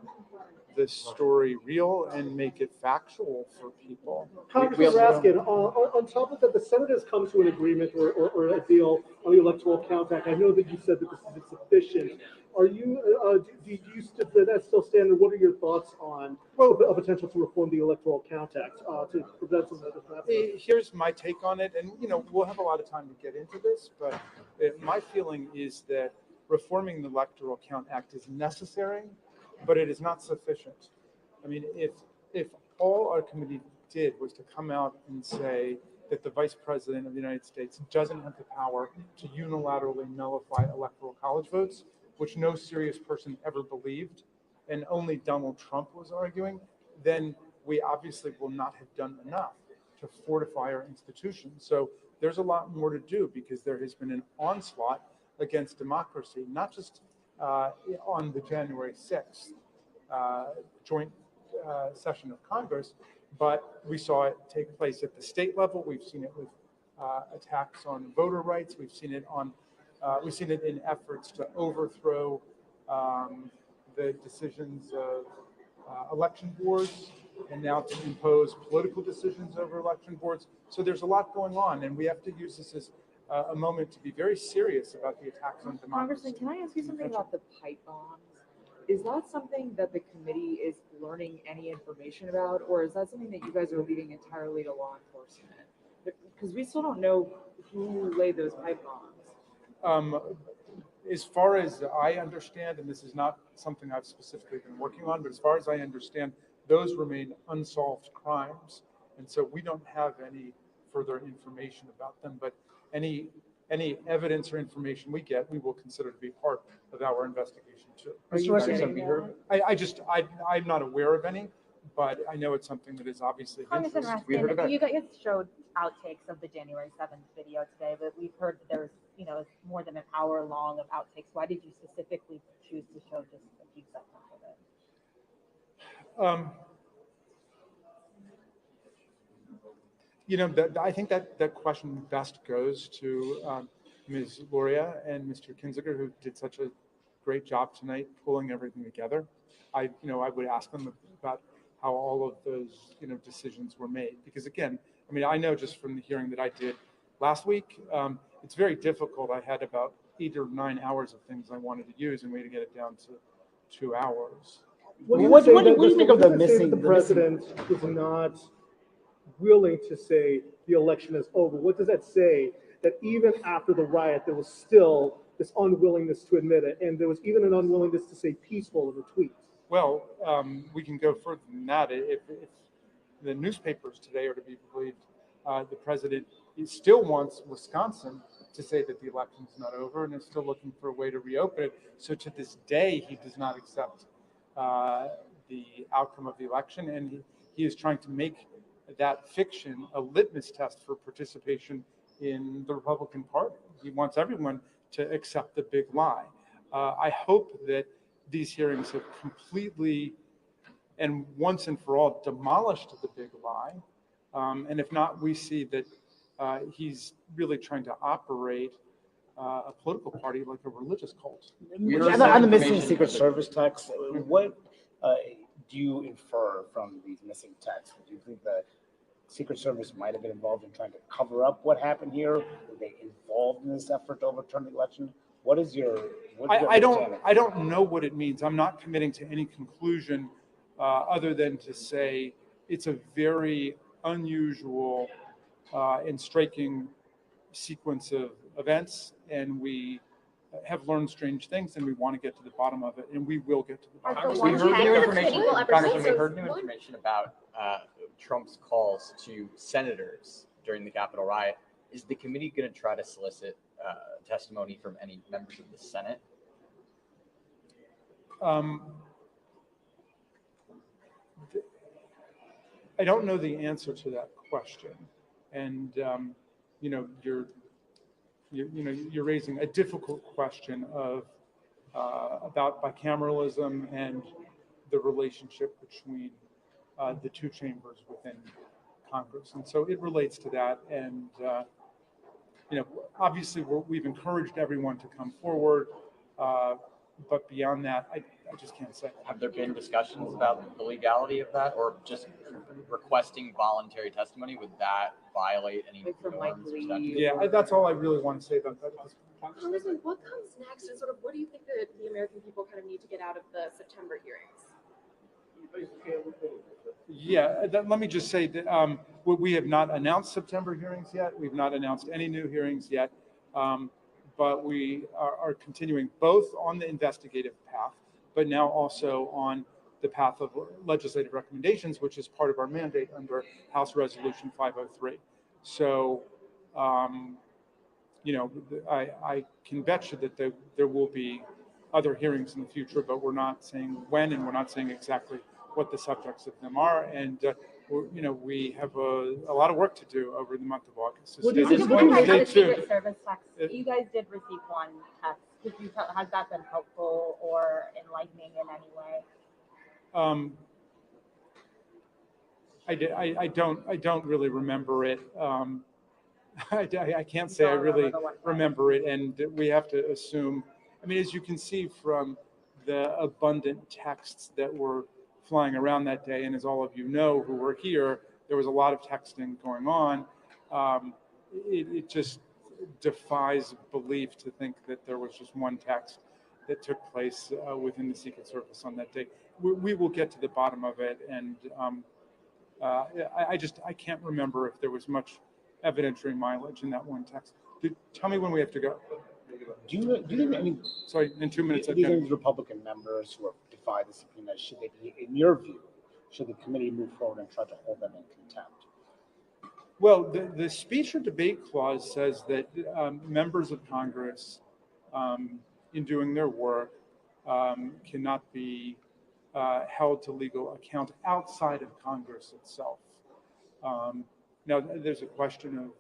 story real and make it factual for people. Congressman Raskin, on top of that, the Senate has come to an agreement or a deal on the Electoral Count Act. I know that you said that this is insufficient. Are you, does that still stand, or what are your thoughts on a potential to reform the Electoral Count Act to prevent some of this? Here's my take on it, and, you know, we'll have a lot of time to get into this, but my feeling is that reforming the Electoral Count Act is necessary, but it is not sufficient. I mean, if all our committee did was to come out and say that the Vice President of the United States doesn't have the power to unilaterally nullify electoral college votes, which no serious person ever believed, and only Donald Trump was arguing, then we obviously will not have done enough to fortify our institutions. So there's a lot more to do, because there has been an onslaught against democracy, not just on the January 6th joint session of Congress, but we saw it take place at the state level. We've seen it with attacks on voter rights. We've seen it in efforts to overthrow the decisions of election boards, and now to impose political decisions over election boards. So there's a lot going on, and we have to use this as a moment to be very serious about the attacks on democracy. Congressman, can I ask you something about the pipe bombs? Is that something that the committee is learning any information about, or is that something that you guys are leaving entirely to law enforcement? Because we still don't know who laid those pipe bombs. As far as I understand, and this is not something I've specifically been working on, but as far as I understand, those remain unsolved crimes. And so we don't have any further information about them, but any evidence or information we get, we will consider to be part of our investigation too. I'm not aware of any, but I know it's something that is obviously of interest. Congressman Raskin, you guys showed outtakes of the January 7th video today, but we've heard that there's, you know, more than an hour long of outtakes. Why did you specifically choose to show just a few seconds of it? You know, I think that question best goes to Ms. Luria and Mr. Kinzinger, who did such a great job tonight pulling everything together. I would ask them about how all of those, you know, decisions were made, because again, I mean, I know just from the hearing that I did last week, it's very difficult. I had about 8 or 9 hours of things I wanted to use, and we had to get it down to 2 hours. What do you think of the missing? The president is not willing to say the election is over. What does that say? That even after the riot, there was still this unwillingness to admit it, and there was even an unwillingness to say peaceful in the tweets. Well, we can go further than that. If the newspapers today are to be believed, the president still wants Wisconsin to say that the election is not over and is still looking for a way to reopen it. So to this day, he does not accept the outcome of the election, and he is trying to make that fiction a litmus test for participation in the Republican Party. He wants everyone to accept the big lie. I hope that these hearings have completely and once and for all demolished the big lie. And if not, we see that he's really trying to operate a political party like a religious cult. On the missing Secret Service texts, what do you infer from these missing texts? Do you think the Secret Service might have been involved in trying to cover up what happened here? Were they involved in this effort to overturn the election? What is your? I don't know what it means. I'm not committing to any conclusion other than to say it's a very unusual and striking sequence of events, and we have learned strange things, and we want to get to the bottom of it, and we will get to the bottom of it. We heard new information, Congressman, we heard new information about Trump's calls to senators during the Capitol riot. Is the committee going to try to solicit testimony from any members of the Senate? I don't know the answer to that question, and you're raising a difficult question of about bicameralism and the relationship between the two chambers within Congress, and so it relates to that. And obviously we've encouraged everyone to come forward, but beyond that, I just can't say. Have there been discussions about the legality of that, or just requesting voluntary testimony? Would that violate any norms or statutes? Yeah, that's all I really want to say about that. Congressman, what comes next, and sort of what do you think that the American people kind of need to get out of the September hearings? Yeah, let me just say that we have not announced September hearings yet. We've not announced any new hearings yet, but we are continuing both on the investigative path, but now also on the path of legislative recommendations, which is part of our mandate under House Resolution 503. So, I can bet you that there will be other hearings in the future, but we're not saying when, and we're not saying exactly what the subjects of them are. And we have a lot of work to do over the month of August. So Secret Service text. You guys did receive one text. Has that been helpful or enlightening in any way? I don't really remember it. I can't say I really remember it, and we have to assume. I mean, as you can see from the abundant texts that were flying around that day, and as all of you know who were here, there was a lot of texting going on. It just defies belief to think that there was just one text that took place within the Secret Service on that day. We will get to the bottom of it, and I can't remember if there was much evidentiary mileage in that one text. Tell me when we have to go. Do you think, I mean, sorry, in 2 minutes. These Republican members who have defied the subpoena, should they be, in your view, should the committee move forward and try to hold them in contempt? Well, the speech or debate clause says that members of Congress, in doing their work, cannot be held to legal account outside of Congress itself. Now, there's a question of,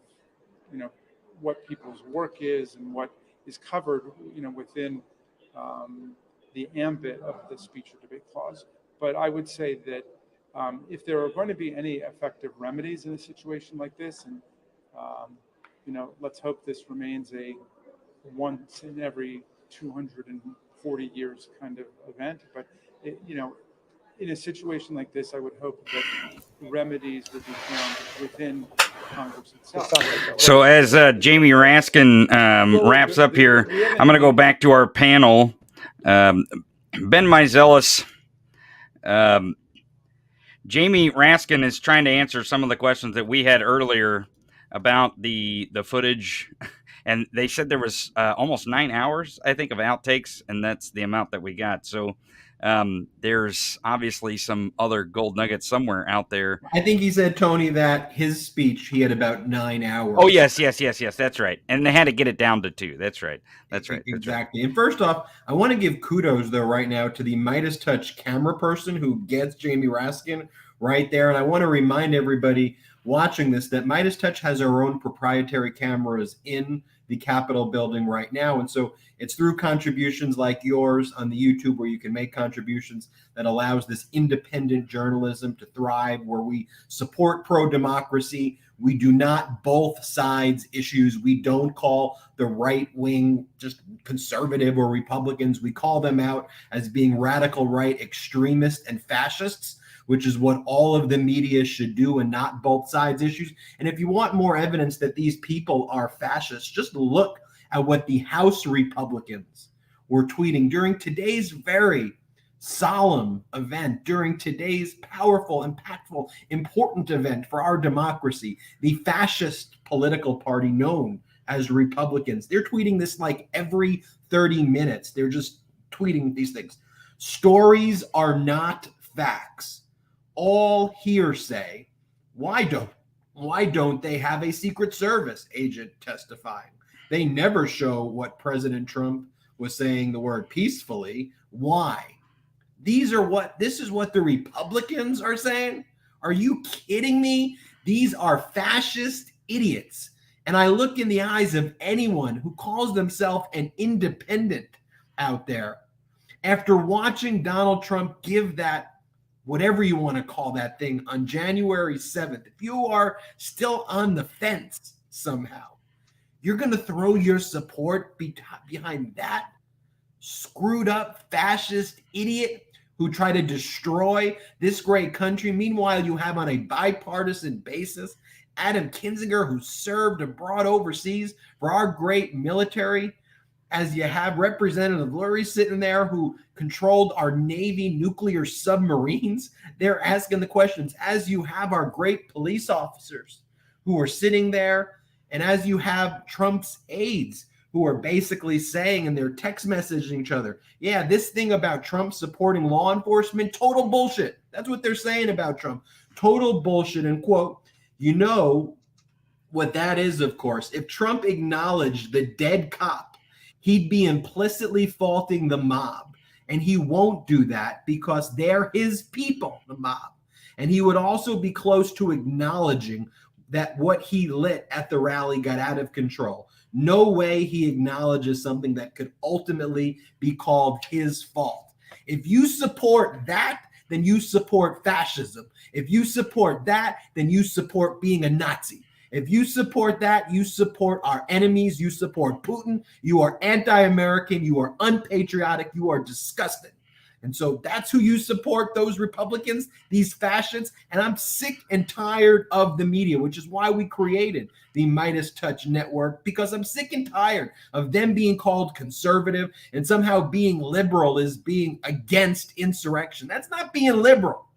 what people's work is and what is covered, within the ambit of the speech or debate clause. But I would say that if there are going to be any effective remedies in a situation like this, and let's hope this remains a once in every 240 years kind of event. But in a situation like this, I would hope that remedies would be found within Congress itself. So as Jamie Raskin wraps up here, I'm going to go back to our panel. Ben Meiselas, Jamie Raskin is trying to answer some of the questions that we had earlier about the footage. And they said there was almost 9 hours, I think, of outtakes, and that's the amount that we got. So there's obviously some other gold nuggets somewhere out there. I think he said, Tony, that his speech, he had about 9 hours. Oh, yes. That's right. And they had to get it down to 2. That's right. Exactly. And first off, I want to give kudos, though, right now to the Midas Touch camera person who gets Jamie Raskin right there. And I want to remind everybody watching this that Midas Touch has our own proprietary cameras in the Capitol building right now. And so it's through contributions like yours on the YouTube where you can make contributions that allows this independent journalism to thrive, where we support pro-democracy. We do not both sides issues. We don't call the right wing just conservative or Republicans. We call them out as being radical right extremists and fascists, which is what all of the media should do, and not both sides issues. And if you want more evidence that these people are fascists, just look at what the House Republicans were tweeting during today's very solemn event, during today's powerful, impactful, important event for our democracy. The fascist political party known as Republicans, they're tweeting this like every 30 minutes. They're just tweeting these things. Stories are not facts. All hearsay. Why don't they have a Secret Service agent testifying? They never show what President Trump was saying the word peacefully. Why? This is what the Republicans are saying? Are you kidding me? These are fascist idiots. And I look in the eyes of anyone who calls themselves an independent out there after watching Donald Trump give that, whatever you want to call that thing, on January 7th. If you are still on the fence somehow, you're going to throw your support behind that screwed up fascist idiot who tried to destroy this great country. Meanwhile, you have on a bipartisan basis Adam Kinzinger, who served abroad overseas for our great military, as you have Representative Lurie sitting there who controlled our Navy nuclear submarines. They're asking the questions, as you have our great police officers who are sitting there, and as you have Trump's aides who are basically saying, and they're text messaging each other, yeah, this thing about Trump supporting law enforcement, total bullshit. That's what they're saying about Trump. Total bullshit. And quote, you know what that is, of course. If Trump acknowledged the dead cop, he'd be implicitly faulting the mob. And he won't do that because they're his people, the mob. And he would also be close to acknowledging that what he lit at the rally got out of control. No way he acknowledges something that could ultimately be called his fault. If you support that, then you support fascism. If you support that, then you support being a Nazi. If you support that, you support our enemies. You support Putin. You are anti-American. You are unpatriotic. You are disgusting. And so that's who you support, those Republicans, these fascists. And I'm sick and tired of the media, which is why we created the Midas Touch Network, because I'm sick and tired of them being called conservative and somehow being liberal is being against insurrection. That's not being liberal.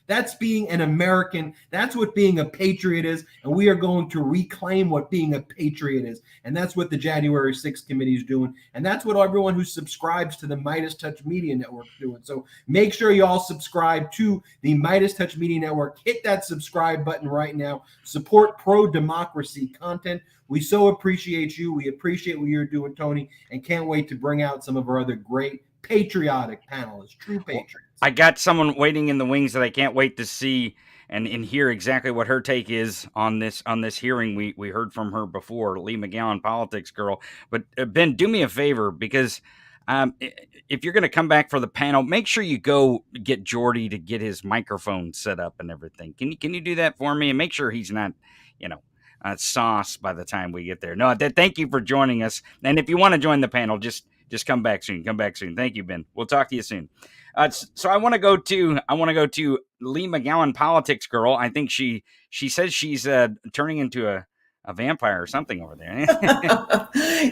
That's being an American. That's what being a patriot is. And we are going to reclaim what being a patriot is. And that's what the January 6th committee is doing. And that's what everyone who subscribes to the Midas Touch Media Network is doing. So make sure you all subscribe to the Midas Touch Media Network. Hit that subscribe button right now. Support pro-democracy content. We so appreciate you. We appreciate what you're doing, Tony, and can't wait to bring out some of our other great patriotic panelists, true patriots. I got someone waiting in the wings that I can't wait to see and hear exactly what her take is on this hearing. We heard from her before, Lee McGowan, politics girl. But Ben, do me a favor, because if you're going to come back for the panel, make sure you go get Jordy to get his microphone set up and everything. Can you do that for me, and make sure he's not, sauce by the time we get there. No, thank you for joining us. And if you want to join the panel, just come back soon. Come back soon. Thank you, Ben. We'll talk to you soon. So I want to go to Lee McGowan, politics girl. I think she says she's turning into a vampire or something over there.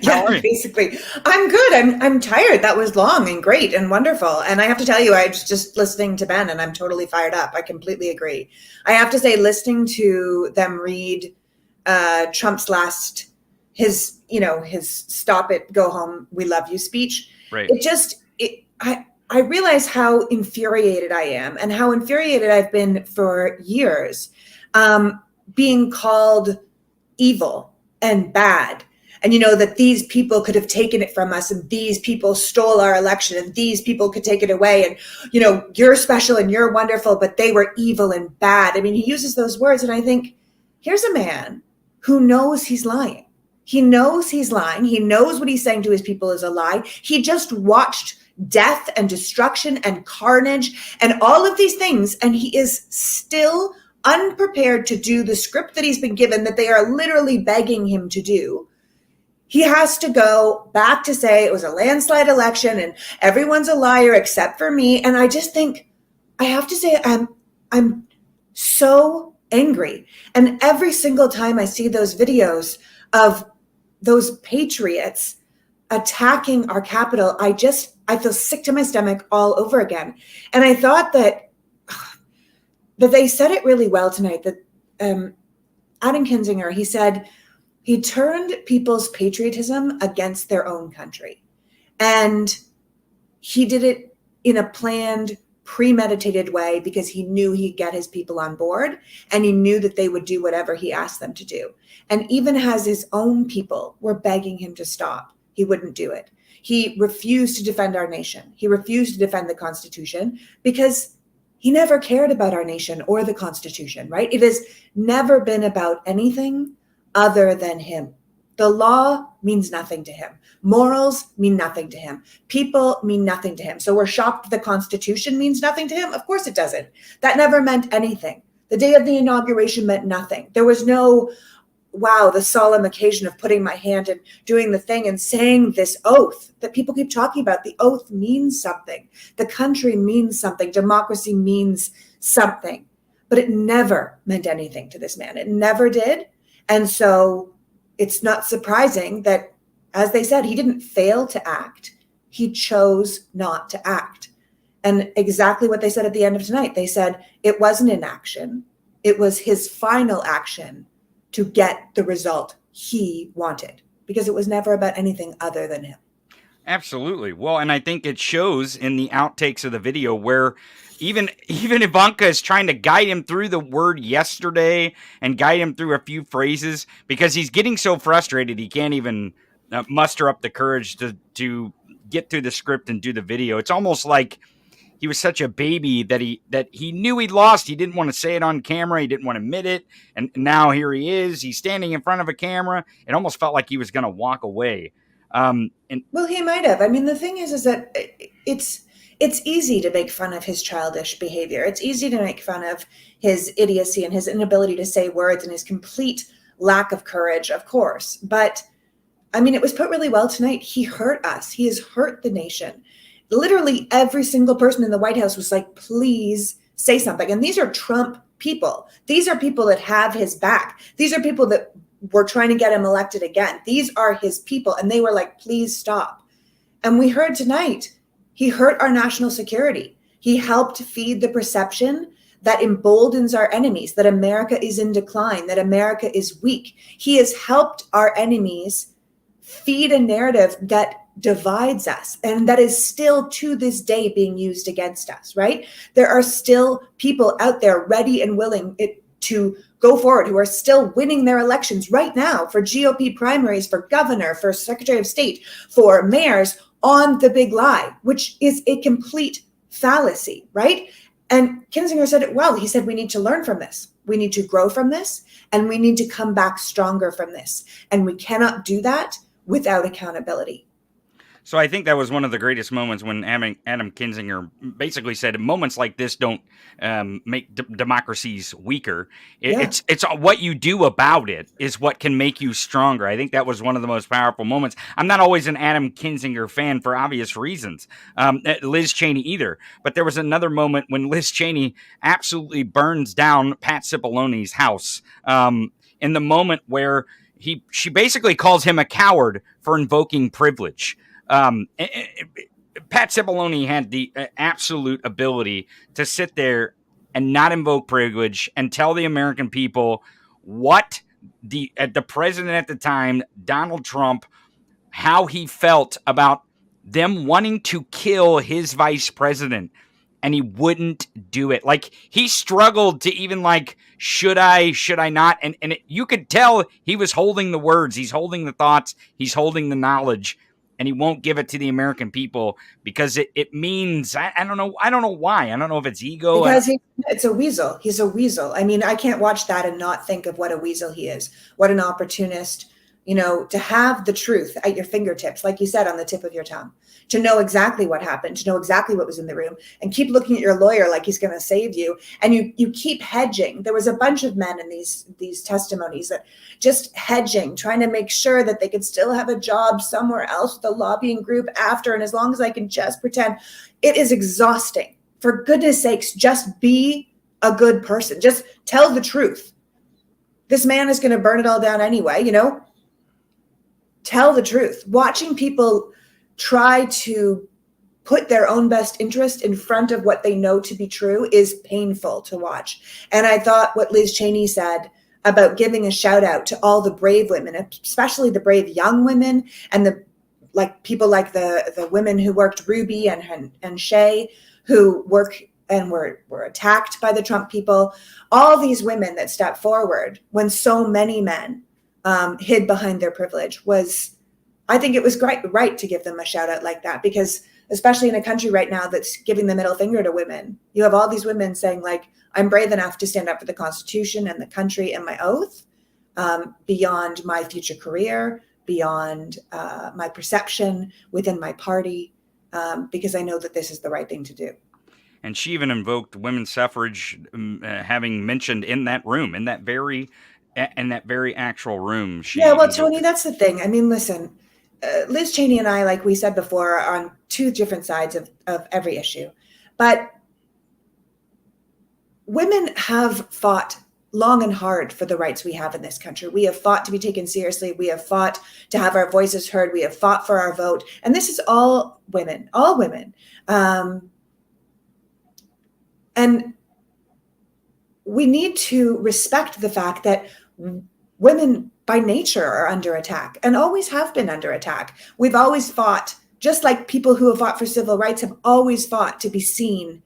Yeah, basically. I'm good. I'm tired. That was long and great and wonderful. And I have to tell you, I was just listening to Ben and I'm totally fired up. I completely agree. I have to say, listening to them read Trump's his stop it, go home, we love you speech. Right. I realize how infuriated I am and how infuriated I've been for years, being called evil and bad. And that these people could have taken it from us, and these people stole our election, and these people could take it away. And, you're special and you're wonderful, but they were evil and bad. I mean, he uses those words, and I think, here's a man who knows he's lying. He knows he's lying. He knows what he's saying to his people is a lie. He just watched death and destruction and carnage and all of these things, and he is still unprepared to do the script that he's been given, that they are literally begging him to do. He has to go back to say it was a landslide election and everyone's a liar except for me. And I just think, I have to say, I'm so angry. And every single time I see those videos of those patriots attacking our Capitol, I feel sick to my stomach all over again. And I thought that they said it really well tonight, that Adam Kinzinger, he said, he turned people's patriotism against their own country. And he did it in a planned, premeditated way because he knew he'd get his people on board, and he knew that they would do whatever he asked them to do. And even as his own people were begging him to stop, he wouldn't do it. He refused to defend our nation. He refused to defend the Constitution because he never cared about our nation or the Constitution, right? It has never been about anything other than him. The law means nothing to him. Morals mean nothing to him. People mean nothing to him. So we're shocked the Constitution means nothing to him? Of course it doesn't. That never meant anything. The day of the inauguration meant nothing. There was no, wow, the solemn occasion of putting my hand and doing the thing and saying this oath that people keep talking about. The oath means something. The country means something. Democracy means something. But it never meant anything to this man. It never did. And so it's not surprising that, as they said, he didn't fail to act. He chose not to act. And exactly what they said at the end of tonight, they said it wasn't inaction. It was his final action to get the result he wanted, because it was never about anything other than him. Absolutely. Well, and I think it shows in the outtakes of the video where even Ivanka is trying to guide him through the word yesterday and guide him through a few phrases because he's getting so frustrated he can't even muster up the courage to get through the script and do the video. It's almost like he was such a baby that he knew he'd lost. He didn't want to say it on camera. He didn't want to admit it. And now here he is. He's standing in front of a camera. It almost felt like he was going to walk away. Well, he might have. I mean, the thing is that it's easy to make fun of his childish behavior. It's easy to make fun of his idiocy and his inability to say words and his complete lack of courage, of course. But I mean, it was put really well tonight. He hurt us. He has hurt the nation. Literally every single person in the White House was like, please say something. And these are Trump people. These are people that have his back. These are people that were trying to get him elected again. These are his people. And they were like, please stop. And we heard tonight, he hurt our national security. He helped feed the perception that emboldens our enemies, that America is in decline, that America is weak. He has helped our enemies feed a narrative that divides us, and that is still to this day being used against us, right? There are still people out there ready and willing to go forward who are still winning their elections right now for GOP primaries, for governor, for secretary of state, for mayors on the big lie, which is a complete fallacy, right? And Kinzinger said it well. He said, we need to learn from this. We need to grow from this, and we need to come back stronger from this. And we cannot do that without accountability. So I think that was one of the greatest moments when Adam Kinzinger basically said, moments like this don't make democracies weaker. It's what you do about it is what can make you stronger. I think that was one of the most powerful moments. I'm not always an Adam Kinzinger fan for obvious reasons. Liz Cheney either. But there was another moment when Liz Cheney absolutely burns down Pat Cipolloni's house in the moment where she basically calls him a coward for invoking privilege. Pat Cipollone had the absolute ability to sit there and not invoke privilege and tell the American people what the president at the time, Donald Trump, how he felt about them wanting to kill his vice president, and he wouldn't do it. Like, he struggled to even like, should I not? And you could tell he was holding the words, he's holding the thoughts, he's holding the knowledge, and he won't give it to the American people because it means, I don't know why. I don't know if it's ego. Because it's a weasel. He's a weasel. I mean, I can't watch that and not think of what a weasel he is. What an opportunist, to have the truth at your fingertips, like you said, on the tip of your tongue, to know exactly what happened, to know exactly what was in the room, and keep looking at your lawyer like he's going to save you. And you keep hedging. There was a bunch of men in these testimonies that just hedging, trying to make sure that they could still have a job somewhere else with a lobbying group after. And as long as I can just pretend, it is exhausting. For goodness sakes, just be a good person. Just tell the truth. This man is going to burn it all down anyway, Tell the truth. Watching people try to put their own best interest in front of what they know to be true is painful to watch. And I thought what Liz Cheney said about giving a shout out to all the brave women, especially the brave young women and the people like the women who worked, Ruby and Shay, who work and were attacked by the Trump people, all these women that stepped forward when so many men hid behind their privilege I think it was right to give them a shout out like that, because especially in a country right now that's giving the middle finger to women, you have all these women saying like, I'm brave enough to stand up for the Constitution and the country and my oath, beyond my future career, beyond my perception within my party, because I know that this is the right thing to do. And she even invoked women's suffrage, having mentioned in that room, in that very actual room. Tony, that's the thing. I mean, listen, Liz Cheney and I, like we said before, are on two different sides of every issue. But women have fought long and hard for the rights we have in this country. We have fought to be taken seriously. We have fought to have our voices heard. We have fought for our vote. And this is all women, all women. And we need to respect the fact that women by nature are under attack and always have been under attack. We've always fought, just like people who have fought for civil rights have always fought to be seen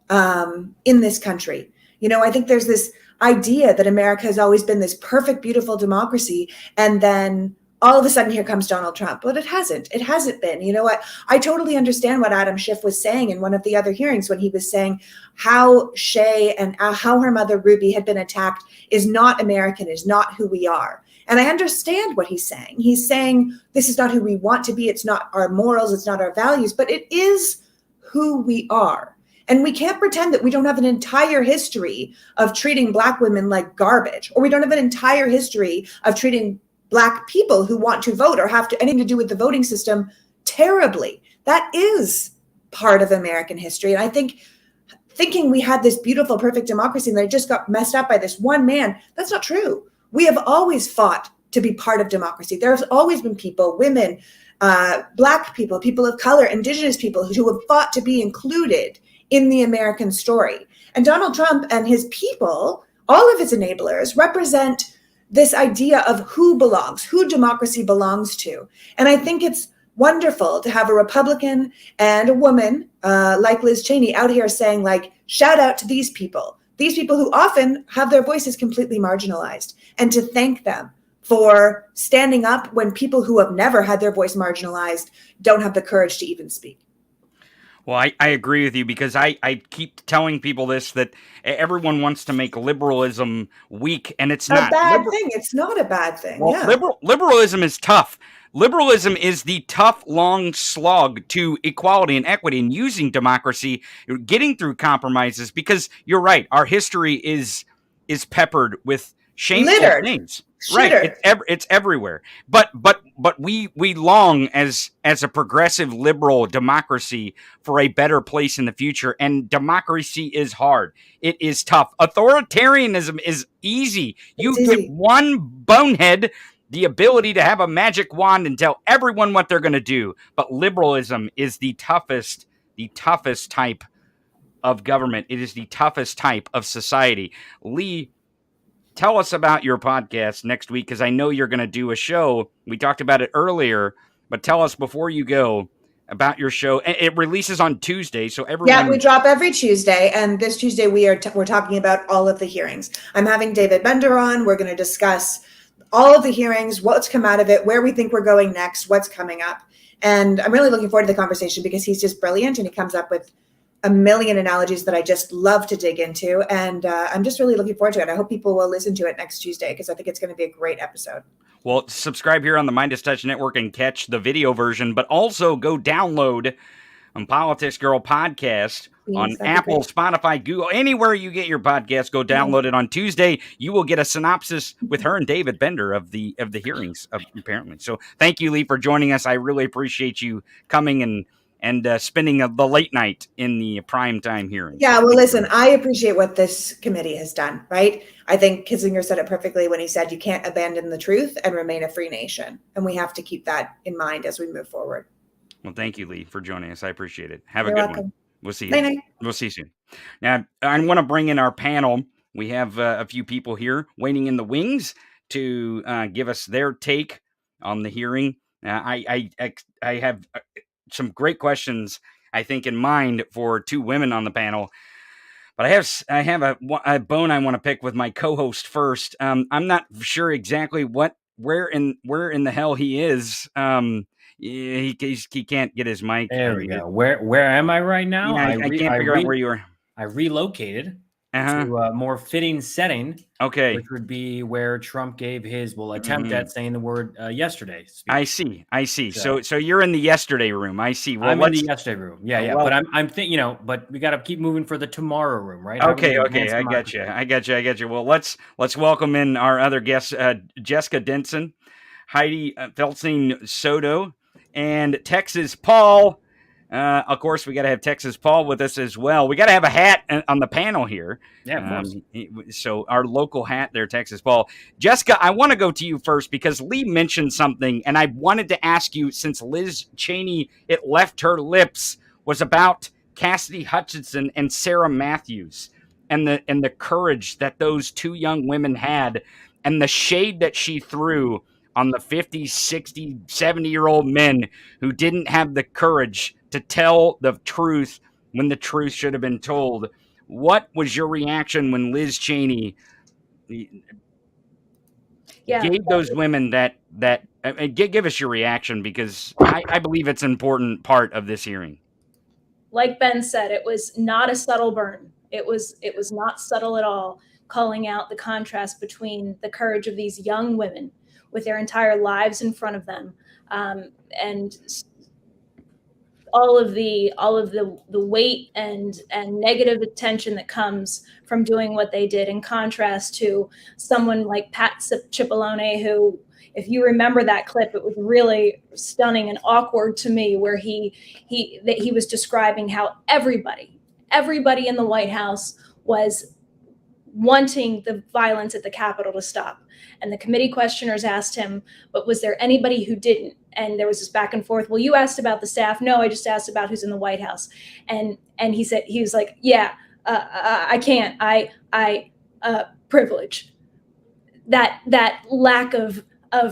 in this country. I think there's this idea that America has always been this perfect, beautiful democracy. And then all of a sudden, here comes Donald Trump. But it hasn't. It hasn't been. You know what? I totally understand what Adam Schiff was saying in one of the other hearings when he was saying how Shay and how her mother Ruby had been attacked is not American, is not who we are. And I understand what he's saying. He's saying this is not who we want to be. It's not our morals. It's not our values, but it is who we are. And we can't pretend that we don't have an entire history of treating Black women like garbage, or we don't have an entire history of treating Black people who want to vote or have anything to do with the voting system terribly. That is part of American history. And I think thinking we had this beautiful, perfect democracy and that it just got messed up by this one man, that's not true. We have always fought to be part of democracy. There's always been people, women, Black people, people of color, Indigenous people who have fought to be included in the American story. And Donald Trump and his people, all of his enablers, represent this idea of who belongs, who democracy belongs to. And I think it's wonderful to have a Republican and a woman like Liz Cheney out here saying, like, shout out to these people who often have their voices completely marginalized, and to thank them for standing up when people who have never had their voice marginalized don't have the courage to even speak. Well, I agree with you, because I keep telling people this, that everyone wants to make liberalism weak, and it's not. A bad thing. It's not a bad thing. Well, yeah. Liberalism is tough. Liberalism is the tough, long slog to equality and equity, and using democracy, getting through compromises, because you're right, our history is peppered with shameful things. Right, it's everywhere. But we long as a progressive liberal democracy for a better place in the future, and democracy is hard. It is tough. Authoritarianism is easy. You give one bonehead the ability to have a magic wand and tell everyone what they're going to do. But liberalism is the toughest type of government. It is the toughest type of society. Lee, tell us about your podcast next week, because I know you're going to do a show. We talked about it earlier, but tell us before you go, about your show. It releases on Tuesday, so everyone. Yeah, we drop every Tuesday, and this Tuesday we're talking about all of the hearings. I'm having David Bender on. We're going to discuss all of the hearings, what's come out of it, where we think we're going next, what's coming up. And I'm really looking forward to the conversation because he's just brilliant and he comes up with a million analogies that I just love to dig into. And I'm just really looking forward to it. I hope people will listen to it next Tuesday because I think it's going to be a great episode. Well, subscribe here on the Midas Touch Network and catch the video version, but also go download Politics Girl podcast on Apple, Spotify, Google, anywhere you get your podcast. Go download it on Tuesday. You will get a synopsis with her and David Bender of the hearings, apparently. So thank you, Lee, for joining us. I really appreciate you coming and spending the late night in the primetime hearings. Yeah, well, listen, I appreciate what this committee has done, right? I think Kinzinger said it perfectly when he said you can't abandon the truth and remain a free nation. And we have to keep that in mind as we move forward. Well, thank you, Lee, for joining us. I appreciate it. Have You're a good welcome. one. We'll see you. Night-night. We'll see you soon. Now, I want to bring in our panel. We have a few people here waiting in the wings to give us their take on the hearing. I have some great questions, I think, in mind for two women on the panel. But I have a bone I want to pick with my co-host first. I'm not sure exactly where in the hell he is. He can't get his mic. There we go. Where am I right now? Yeah, I can't figure out where you are. I relocated to a more fitting setting. Okay. Which would be where Trump gave his attempt at saying the word yesterday. Speech. I see. So you're in the yesterday room. I see. Well, I'm in the yesterday room. Yeah. Well, but I'm thinking, but we got to keep moving for the tomorrow room, right? Okay. I got you. Well, let's welcome in our other guests, Jessica Denson, Heidi Felstein Soto, and Texas Paul. Of course, we got to have Texas Paul with us as well. We got to have a hat on the panel here. Yeah, of course. So our local hat there, Texas Paul. Jessica, I want to go to you first because Lee mentioned something, and I wanted to ask you, since Liz Cheney, it left her lips, was about Cassidy Hutchinson and Sarah Matthews and the courage that those two young women had and the shade that she threw on the 50, 60, 70-year-old men who didn't have the courage to tell the truth when the truth should have been told. What was your reaction when Liz Cheney gave those women that give us your reaction, because I believe it's an important part of this hearing. Like Ben said, it was not a subtle burn. It was not subtle at all, calling out the contrast between the courage of these young women with their entire lives in front of them, and all of the weight and negative attention that comes from doing what they did, in contrast to someone like Pat Cipollone, who, if you remember that clip, it was really stunning and awkward to me, where he was describing how everybody in the White House was wanting the violence at the Capitol to stop. And the committee questioners asked him, but was there anybody who didn't? And there was this back and forth. Well, you asked about the staff. No, I just asked about who's in the White House. And he said, he was like, yeah, I can't. I privilege. That lack of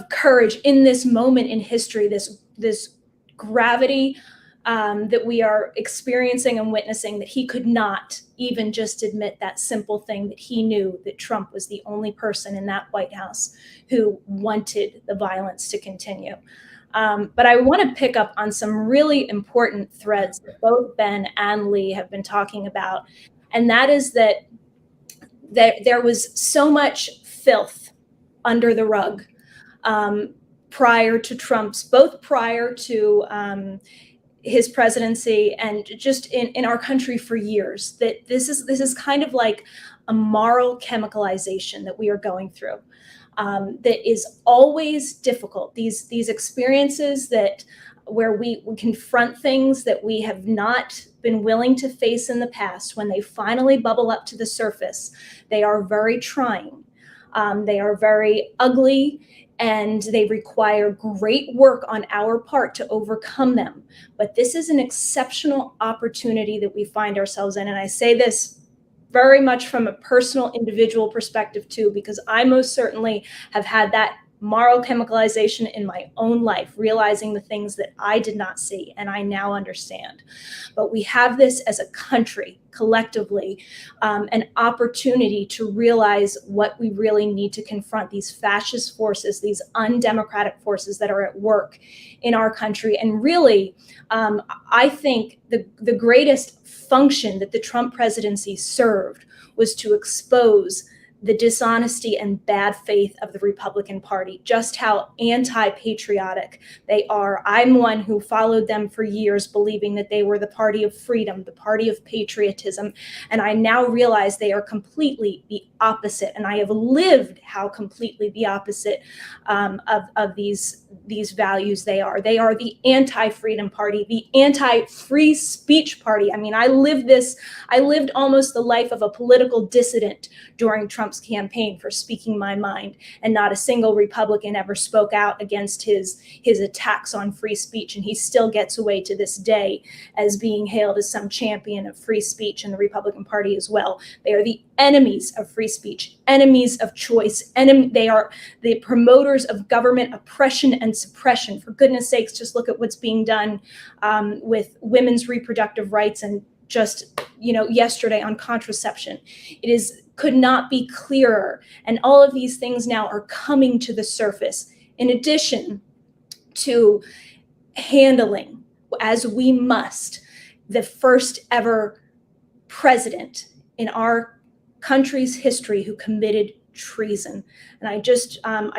courage in this moment in history, this gravity that we are experiencing and witnessing, that he could not even just admit that simple thing, that he knew that Trump was the only person in that White House who wanted the violence to continue. But I want to pick up on some really important threads that both Ben and Lee have been talking about. And that is that there was so much filth under the rug prior to his presidency and just in our country for years, that this is kind of like a moral chemicalization that we are going through. That is always difficult. These experiences where we confront things that we have not been willing to face in the past, when they finally bubble up to the surface, they are very trying. They are very ugly, and they require great work on our part to overcome them. But this is an exceptional opportunity that we find ourselves in. And I say this very much from a personal, individual perspective too, because I most certainly have had that moral chemicalization in my own life, realizing the things that I did not see and I now understand. But we have this as a country, collectively, an opportunity to realize what we really need to confront, these fascist forces, these undemocratic forces that are at work in our country. And really, I think the greatest function that the Trump presidency served was to expose the dishonesty and bad faith of the Republican Party, just how anti-patriotic they are. I'm one who followed them for years, believing that they were the party of freedom, the party of patriotism. And I now realize they are completely the opposite. And I have lived how completely the opposite of these values they are. They are the anti-freedom party, the anti-free speech party. I mean, I lived almost the life of a political dissident during Trump's campaign for speaking my mind, and not a single Republican ever spoke out against his attacks on free speech. And he still gets away to this day as being hailed as some champion of free speech in the Republican Party as well. They are the enemies of free speech, enemies of choice, they are the promoters of government oppression and suppression. For goodness sakes, just look at what's being done with women's reproductive rights, and just, yesterday on contraception. Could not be clearer. And all of these things now are coming to the surface, in addition to handling, as we must, the first ever president in our country's history who committed treason. And I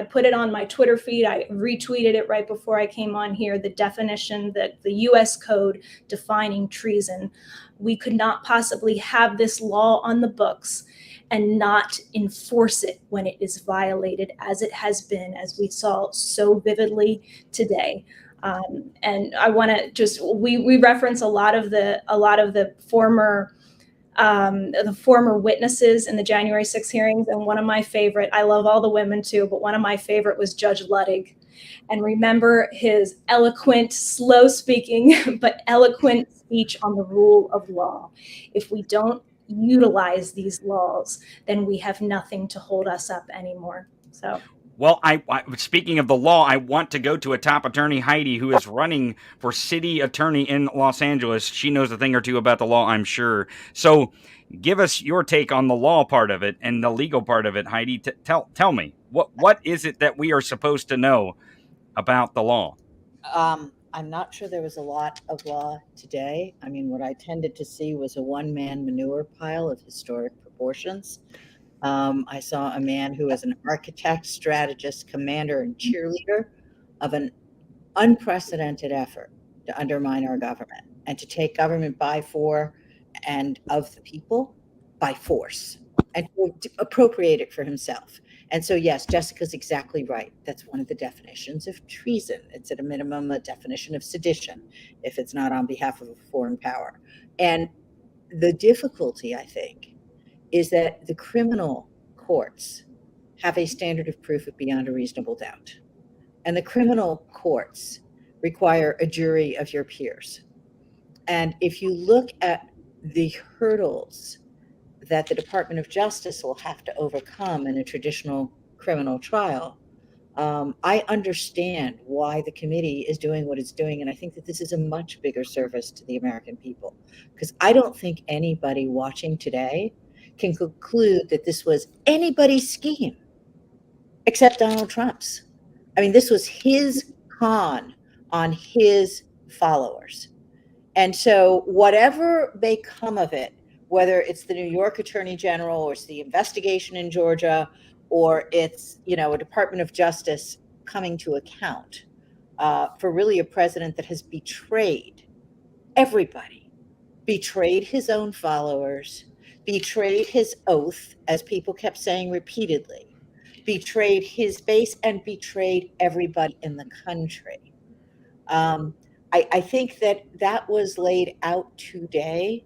put it on my Twitter feed. I retweeted it right before I came on here, the definition, that the US Code defining treason. We could not possibly have this law on the books and not enforce it when it is violated, as it has been, as we saw so vividly today. And I want to we reference a lot of the former witnesses in the January 6th hearings, and one of my favorite, I love all the women too, but one of my favorite was Judge Ludwig. And remember his eloquent, slow speaking, but eloquent speech on the rule of law. If we don't utilize these laws, then we have nothing to hold us up anymore. So. Well, speaking of the law, I want to go to a top attorney, Heidi, who is running for city attorney in Los Angeles. She knows a thing or two about the law, I'm sure. So give us your take on the law part of it and the legal part of it, Heidi. Tell me, what is it that we are supposed to know about the law? I'm not sure there was a lot of law today. I mean, what I tended to see was a one-man manure pile of historic proportions. I saw a man who is an architect, strategist, commander, and cheerleader of an unprecedented effort to undermine our government and to take government by, for, and of the people by force, and to appropriate it for himself. And so, yes, Jessica's exactly right. That's one of the definitions of treason. It's at a minimum a definition of sedition, if it's not on behalf of a foreign power. And the difficulty, I think, is that the criminal courts have a standard of proof of beyond a reasonable doubt. And the criminal courts require a jury of your peers. And if you look at the hurdles that the Department of Justice will have to overcome in a traditional criminal trial, I understand why the committee is doing what it's doing. And I think that this is a much bigger service to the American people, because I don't think anybody watching today can conclude that this was anybody's scheme except Donald Trump's. I mean, this was his con on his followers. And so whatever may come of it, whether it's the New York Attorney General, or it's the investigation in Georgia, or it's, a Department of Justice coming to account for really a president that has betrayed everybody, betrayed his own followers, betrayed his oath, as people kept saying repeatedly, betrayed his base, and betrayed everybody in the country. I think that was laid out today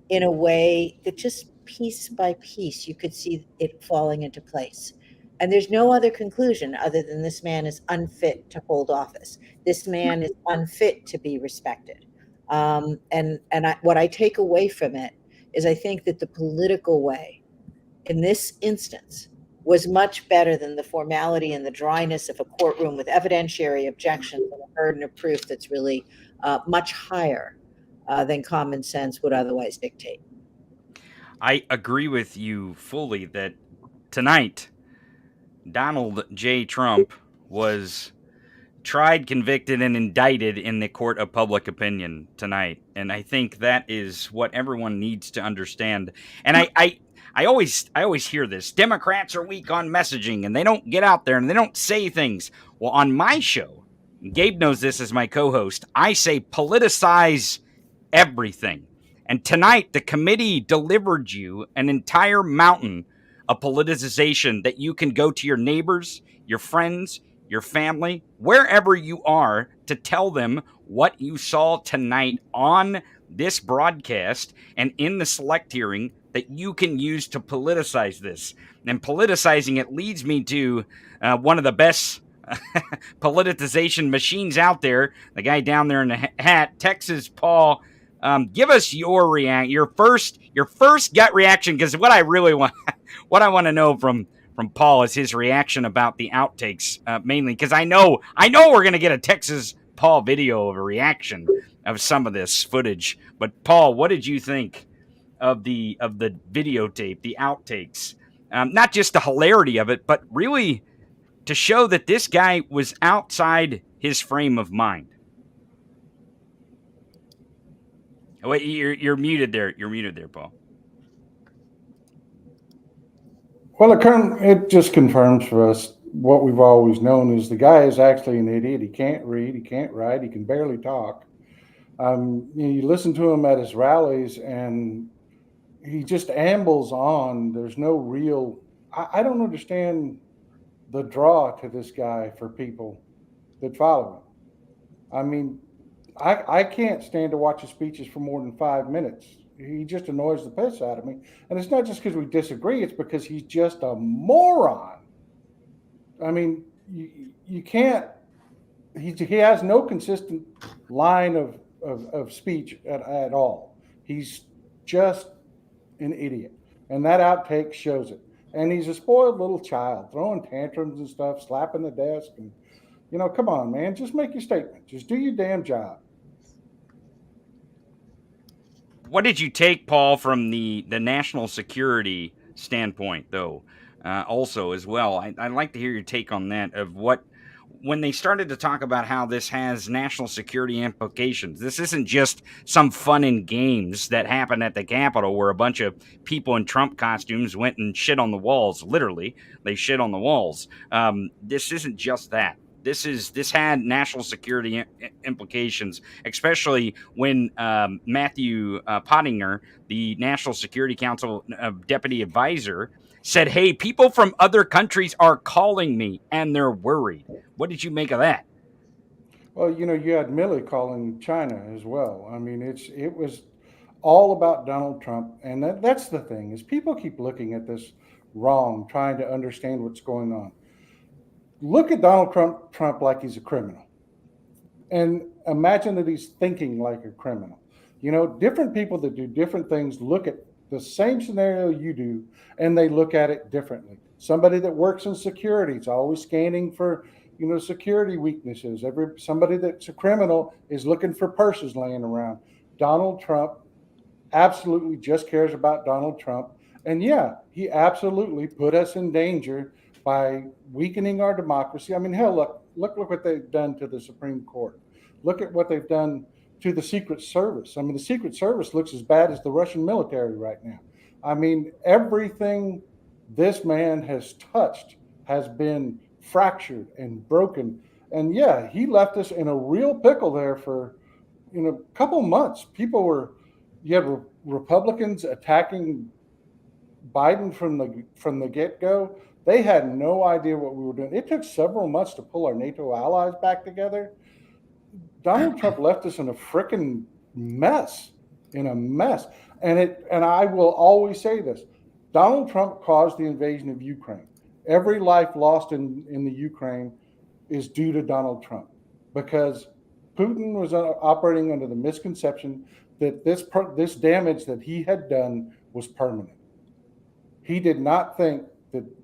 in a way that just piece by piece, you could see it falling into place. And there's no other conclusion other than this man is unfit to hold office. This man is unfit to be respected. What I take away from it is I think that the political way in this instance was much better than the formality and the dryness of a courtroom with evidentiary objections and a burden of proof that's really much higher than common sense would otherwise dictate. I agree with you fully that tonight, Donald J. Trump was tried, convicted, and indicted in the court of public opinion tonight. And I think that is what everyone needs to understand. And I always hear this. Democrats are weak on messaging and they don't get out there and they don't say things. Well, on my show, Gabe knows this as my co-host, I say politicize everything. And tonight, the committee delivered you an entire mountain of politicization that you can go to your neighbors, your friends, your family, wherever you are, to tell them what you saw tonight on this broadcast and in the select hearing that you can use to politicize this. And politicizing it leads me to one of the best politicization machines out there, the guy down there in the hat, Texas Paul. Give us your first gut reaction, because what I really want, what I want to know from Paul is his reaction about the outtakes, mainly because I know we're gonna get a Texas Paul video of a reaction of some of this footage. But Paul, what did you think of the videotape, the outtakes? Not just the hilarity of it, but really to show that this guy was outside his frame of mind. Wait, you're muted there. You're muted there, Paul. Well, it just confirms for us what we've always known is the guy is actually an idiot. He can't read, he can't write, he can barely talk. You listen to him at his rallies and he just ambles on. There's no real, I don't understand the draw to this guy for people that follow him. I mean, I can't stand to watch his speeches for more than 5 minutes. He just annoys the piss out of me. And it's not just because we disagree, it's because he's just a moron. I mean, you can't, he has no consistent line of speech at all. He's just an idiot. And that outtake shows it. And he's a spoiled little child, throwing tantrums and stuff, slapping the desk. And, come on, man, just make your statement. Just do your damn job. What did you take, Paul, from the national security standpoint, though, also as well? I'd like to hear your take on that, of what, when they started to talk about how this has national security implications. This isn't just some fun and games that happened at the Capitol where a bunch of people in Trump costumes went and shit on the walls. Literally, they shit on the walls. This isn't just that. This had national security implications, especially when Matthew Pottinger, the National Security Council deputy advisor, said, "Hey, people from other countries are calling me and they're worried." What did you make of that? Well, you had Milley calling China as well. I mean, it was all about Donald Trump, and that's the thing is people keep looking at this wrong, trying to understand what's going on. Look at Donald Trump like he's a criminal, and imagine that he's thinking like a criminal. Different people that do different things look at the same scenario you do, and they look at it differently. Somebody that works in security is always scanning for, security weaknesses. Somebody that's a criminal is looking for purses laying around. Donald Trump absolutely just cares about Donald Trump. And yeah, he absolutely put us in danger by weakening our democracy. I mean, hell, look what they've done to the Supreme Court. Look at what they've done to the Secret Service. I mean, the Secret Service looks as bad as the Russian military right now. I mean, everything this man has touched has been fractured and broken. And yeah, he left us in a real pickle there for, a couple months. You had Republicans attacking Biden from the get-go. They had no idea what we were doing. It took several months to pull our NATO allies back together. Donald Trump left us in a frickin' mess, And I will always say this. Donald Trump caused the invasion of Ukraine. Every life lost in the Ukraine is due to Donald Trump, because Putin was operating under the misconception that this damage that he had done was permanent. He did not think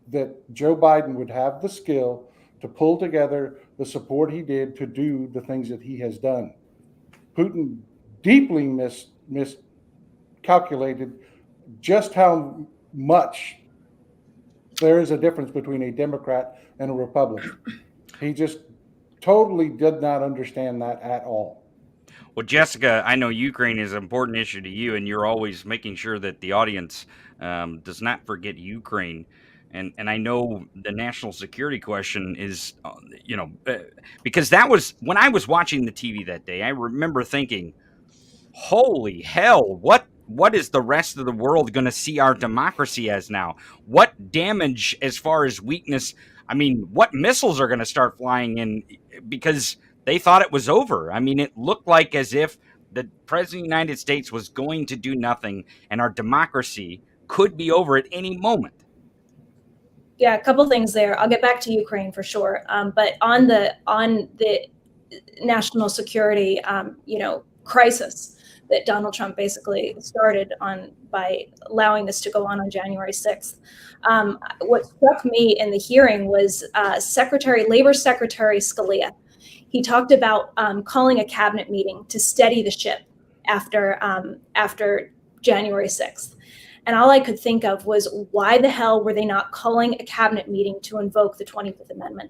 that Joe Biden would have the skill to pull together the support he did to do the things that he has done. Putin deeply miscalculated just how much there is a difference between a Democrat and a Republican. He just totally did not understand that at all. Well, Jessica, I know Ukraine is an important issue to you, and you're always making sure that the audience does not forget Ukraine. And I know the national security question is, because that was when I was watching the TV that day. I remember thinking, holy hell, what is the rest of the world going to see our democracy as now? What damage as far as weakness? I mean, what missiles are going to start flying in because they thought it was over? I mean, it looked like as if the president of the United States was going to do nothing and our democracy could be over at any moment. Yeah, a couple things there. I'll get back to Ukraine for sure. But on the national security, crisis that Donald Trump basically started on by allowing this to go on January 6th. What struck me in the hearing was Labor Secretary Scalia. He talked about calling a cabinet meeting to steady the ship after January 6th. And all I could think of was, why the hell were they not calling a cabinet meeting to invoke the 25th Amendment?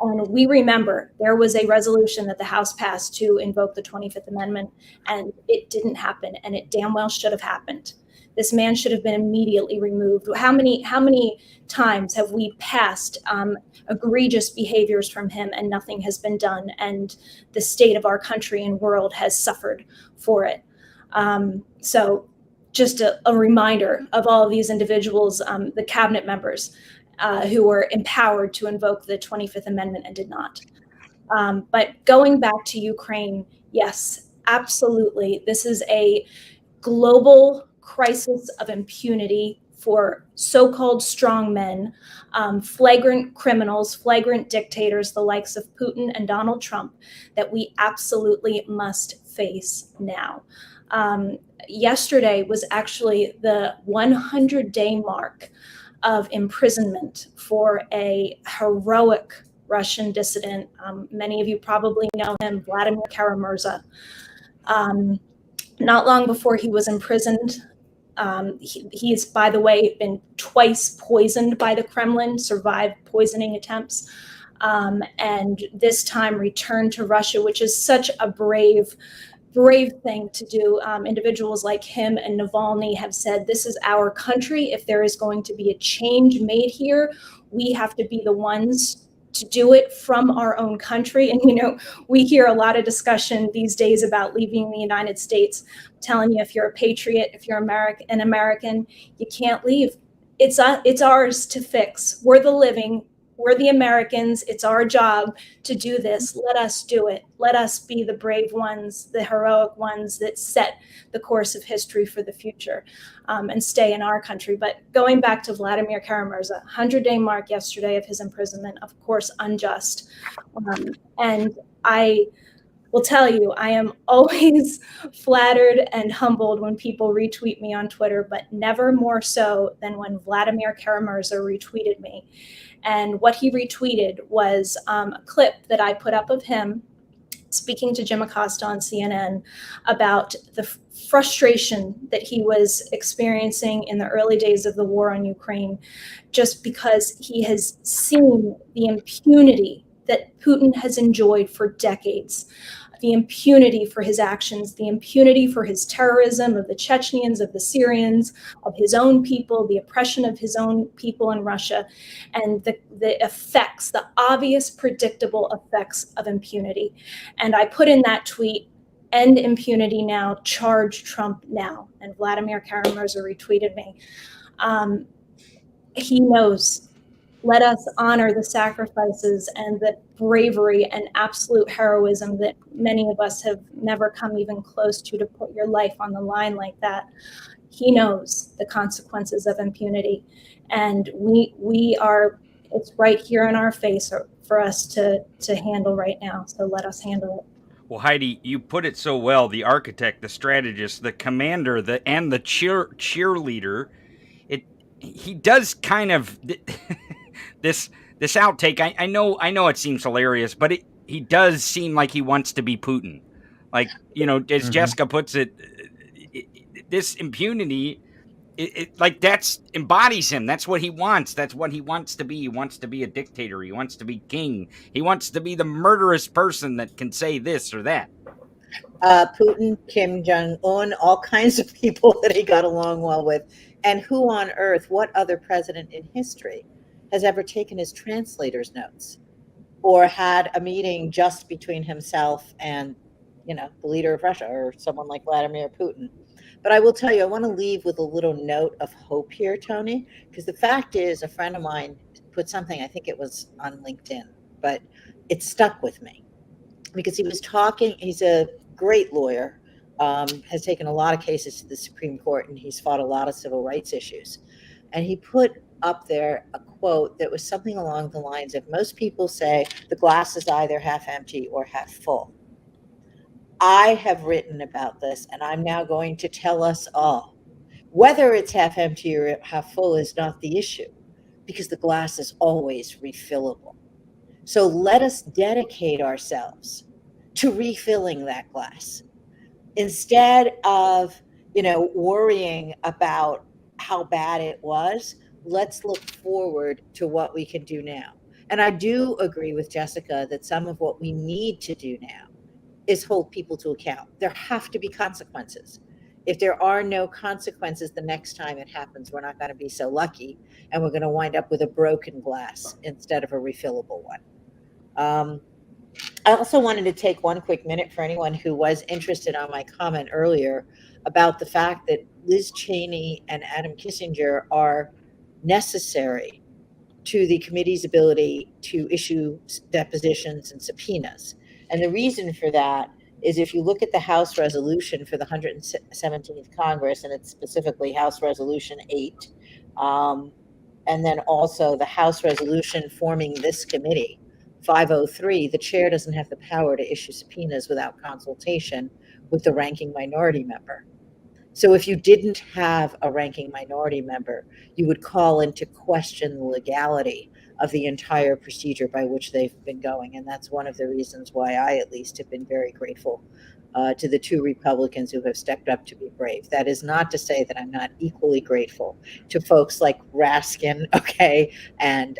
And we remember there was a resolution that the House passed to invoke the 25th Amendment, and it didn't happen, and it damn well should have happened. This man should have been immediately removed. How many times have we passed egregious behaviors from him and nothing has been done, and the state of our country and world has suffered for it? So just a reminder of all of these individuals, the cabinet members, who were empowered to invoke the 25th Amendment and did not. But going back to Ukraine, yes, absolutely. This is a global crisis of impunity for so-called strong men, flagrant criminals, flagrant dictators, the likes of Putin and Donald Trump, that we absolutely must face now. Yesterday was actually the 100-day mark of imprisonment for a heroic Russian dissident. Many of you probably know him, Vladimir Kara-Murza. Not long before he was imprisoned, he's, by the way, been twice poisoned by the Kremlin, survived poisoning attempts, and this time returned to Russia, which is such a brave thing to do. Individuals like him and Navalny have said, this is our country. If there is going to be a change made here, we have to be the ones to do it from our own country. And, we hear a lot of discussion these days about leaving the United States. I'm telling you, if you're a patriot, if you're an American, you can't leave. It's ours to fix. We're the living. We're the Americans. It's our job to do this. Let us do it. Let us be the brave ones, the heroic ones that set the course of history for the future, and stay in our country. But going back to Vladimir Kara-Murza, 100-day mark yesterday of his imprisonment, of course, unjust. And I will tell you, I am always flattered and humbled when people retweet me on Twitter, but never more so than when Vladimir Kara-Murza retweeted me. And what he retweeted was a clip that I put up of him speaking to Jim Acosta on CNN about the frustration that he was experiencing in the early days of the war on Ukraine, just because he has seen the impunity that Putin has enjoyed for decades. The impunity for his actions, the impunity for his terrorism of the Chechens, of the Syrians, of his own people, the oppression of his own people in Russia, and the effects, the obvious, predictable effects of impunity. And I put in that tweet, end impunity now, charge Trump now. And Vladimir Kara-Murza retweeted me. He knows. Let us honor the sacrifices and the bravery and absolute heroism that many of us have never come even close to put your life on the line like that. He knows the consequences of impunity, and we are, it's right here in our face for us to handle right now. So let us handle it. Well, Heidi, you put it so well. The architect, the strategist, the commander, and the cheerleader. he does kind of this outtake. I know it seems hilarious, but he does seem like he wants to be Putin. Like, you know, as Jessica puts it, this impunity, like that's embodies him. That's what he wants. That's what he wants to be. He wants to be a dictator. He wants to be king. He wants to be the murderous person that can say this or that. Putin, Kim Jong-un, all kinds of people that he got along well with. And who on earth, what other president in history has ever taken his translator's notes or had a meeting just between himself and, you know, the leader of Russia or someone like Vladimir Putin? But I will tell you, I want to leave with a little note of hope here, Tony, because the fact is a friend of mine put something, I think it was on LinkedIn, but it stuck with me because he was talking, he's a great lawyer, has taken a lot of cases to the Supreme Court, and he's fought a lot of civil rights issues. And he put up there a quote that was something along the lines of, most people say the glass is either half empty or half full. I have written about this, and I'm now going to tell us all, whether it's half empty or half full is not the issue, because the glass is always refillable. So let us dedicate ourselves to refilling that glass instead of, you know, worrying about how bad it was. Let's look forward to what we can do now. And I do agree with Jessica that some of what we need to do now is hold people to account. There have to be consequences. If there are no consequences the next time it happens, we're not going to be so lucky, and we're going to wind up with a broken glass instead of a refillable one. I also wanted to take one quick minute for anyone who was interested on my comment earlier about the fact that Liz Cheney and Adam Kissinger are necessary to the committee's ability to issue depositions and subpoenas. And the reason for that is if you look at the House resolution for the 117th Congress, and it's specifically House Resolution 8, and then also the House resolution forming this committee, 503, the chair doesn't have the power to issue subpoenas without consultation with the ranking minority member. So if you didn't have a ranking minority member, you would call into question the legality of the entire procedure by which they've been going. And that's one of the reasons why I, at least, have been very grateful to the two Republicans who have stepped up to be brave. That is not to say that I'm not equally grateful to folks like Raskin, okay, and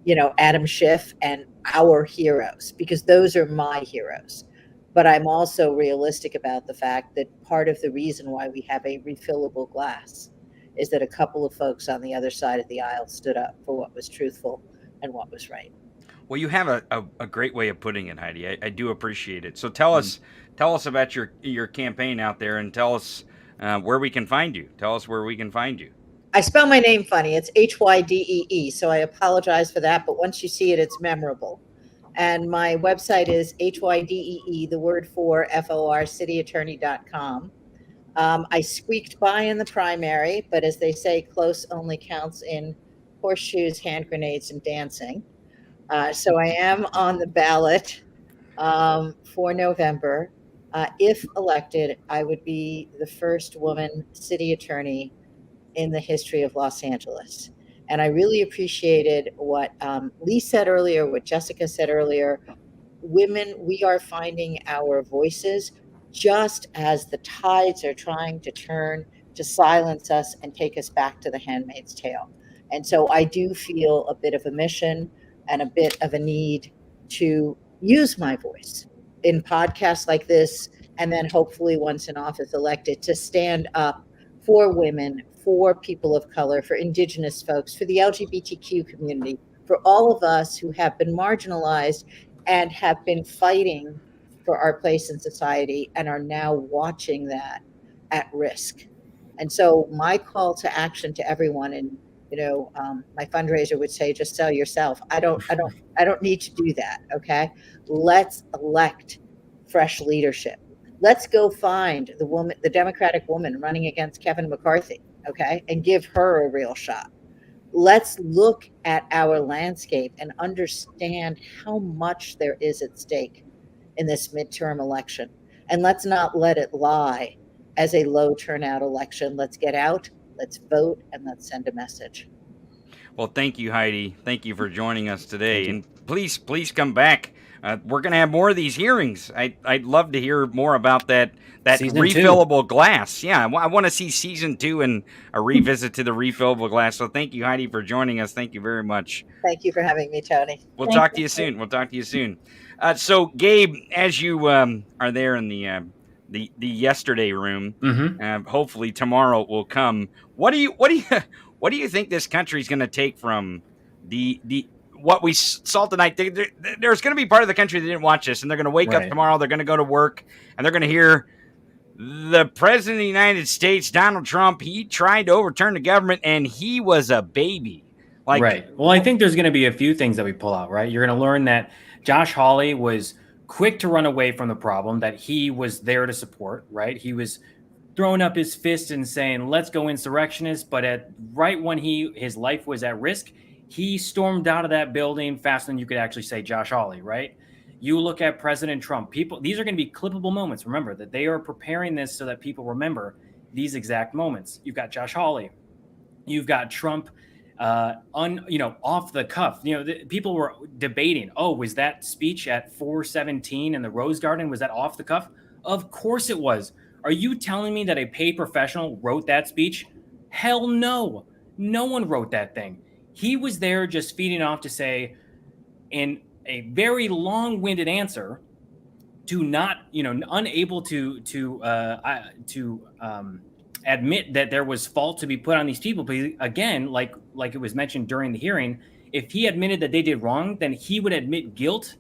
you know, Adam Schiff and our heroes, because those are my heroes. But I'm also realistic about the fact that part of the reason why we have a refillable glass is that a couple of folks on the other side of the aisle stood up for what was truthful and what was right. Well, you have a great way of putting it, Heidi. I do appreciate it. So tell us about your campaign out there, and tell us where we can find you. Tell us where we can find you. I spell my name funny. It's Hydee, so I apologize for that. But once you see it, it's memorable. And my website is Hydee, the word for FOR, cityattorney.com. I squeaked by in the primary, but as they say, close only counts in horseshoes, hand grenades, and dancing. So I am on the ballot for November. If elected, I would be the first woman city attorney in the history of Los Angeles. And I really appreciated what Lee said earlier, what Jessica said earlier. Women, we are finding our voices just as the tides are trying to turn to silence us and take us back to the handmaid's tale. And so I do feel a bit of a mission and a bit of a need to use my voice in podcasts like this, and then hopefully once in office elected, to stand up for women, for people of color, for indigenous folks, for the LGBTQ community, for all of us who have been marginalized and have been fighting for our place in society and are now watching that at risk. And so my call to action to everyone, and you know, my fundraiser would say, just sell yourself. I don't need to do that. Okay, let's elect fresh leadership. Let's go find the woman, the Democratic woman running against Kevin McCarthy, okay, and give her a real shot. Let's look at our landscape and understand how much there is at stake in this midterm election. And let's not let it lie as a low turnout election. Let's get out, Let's vote and let's send a message. Well, thank you, Heidi. Thank you for joining us today. And please come back. We're going to have more of these hearings. I'd love to hear more about that Season 2. refillable glass. Yeah, I want to see season 2 and a revisit to the refillable glass. So thank you, Heidi, for joining us. Thank you very much. Thank you for having me, Tony. We'll talk to you soon. We'll talk to you soon. So, Gabe, as you are there in the yesterday room, hopefully tomorrow will come. What do you think this country is going to take from the what we saw tonight? There's going to be part of the country that didn't watch this, and they're going to wake up tomorrow. They're going to go to work, and they're going to hear the president of the United States, Donald Trump. He tried to overturn the government, and he was a baby. Right. Well, I think there's going to be a few things that we pull out, right? You're going to learn that Josh Hawley was quick to run away from the problem that he was there to support, right? He was throwing up his fist and saying, let's go insurrectionists. But right when his life was at risk, he stormed out of that building faster than you could actually say Josh Hawley, right? You look at President Trump, these are going to be clippable moments. Remember that they are preparing this so that people remember these exact moments. You've got Josh Hawley. You've got Trump off the cuff. People were debating, was that speech at 417 in the Rose Garden, was that off the cuff? Of course it was. Are you telling me that a paid professional wrote that speech? Hell no. No one wrote that thing. He was there just feeding off to say, in a very long-winded answer, to not, unable to admit that there was fault to be put on these people. But again, like it was mentioned during the hearing, if he admitted that they did wrong, then he would admit guilt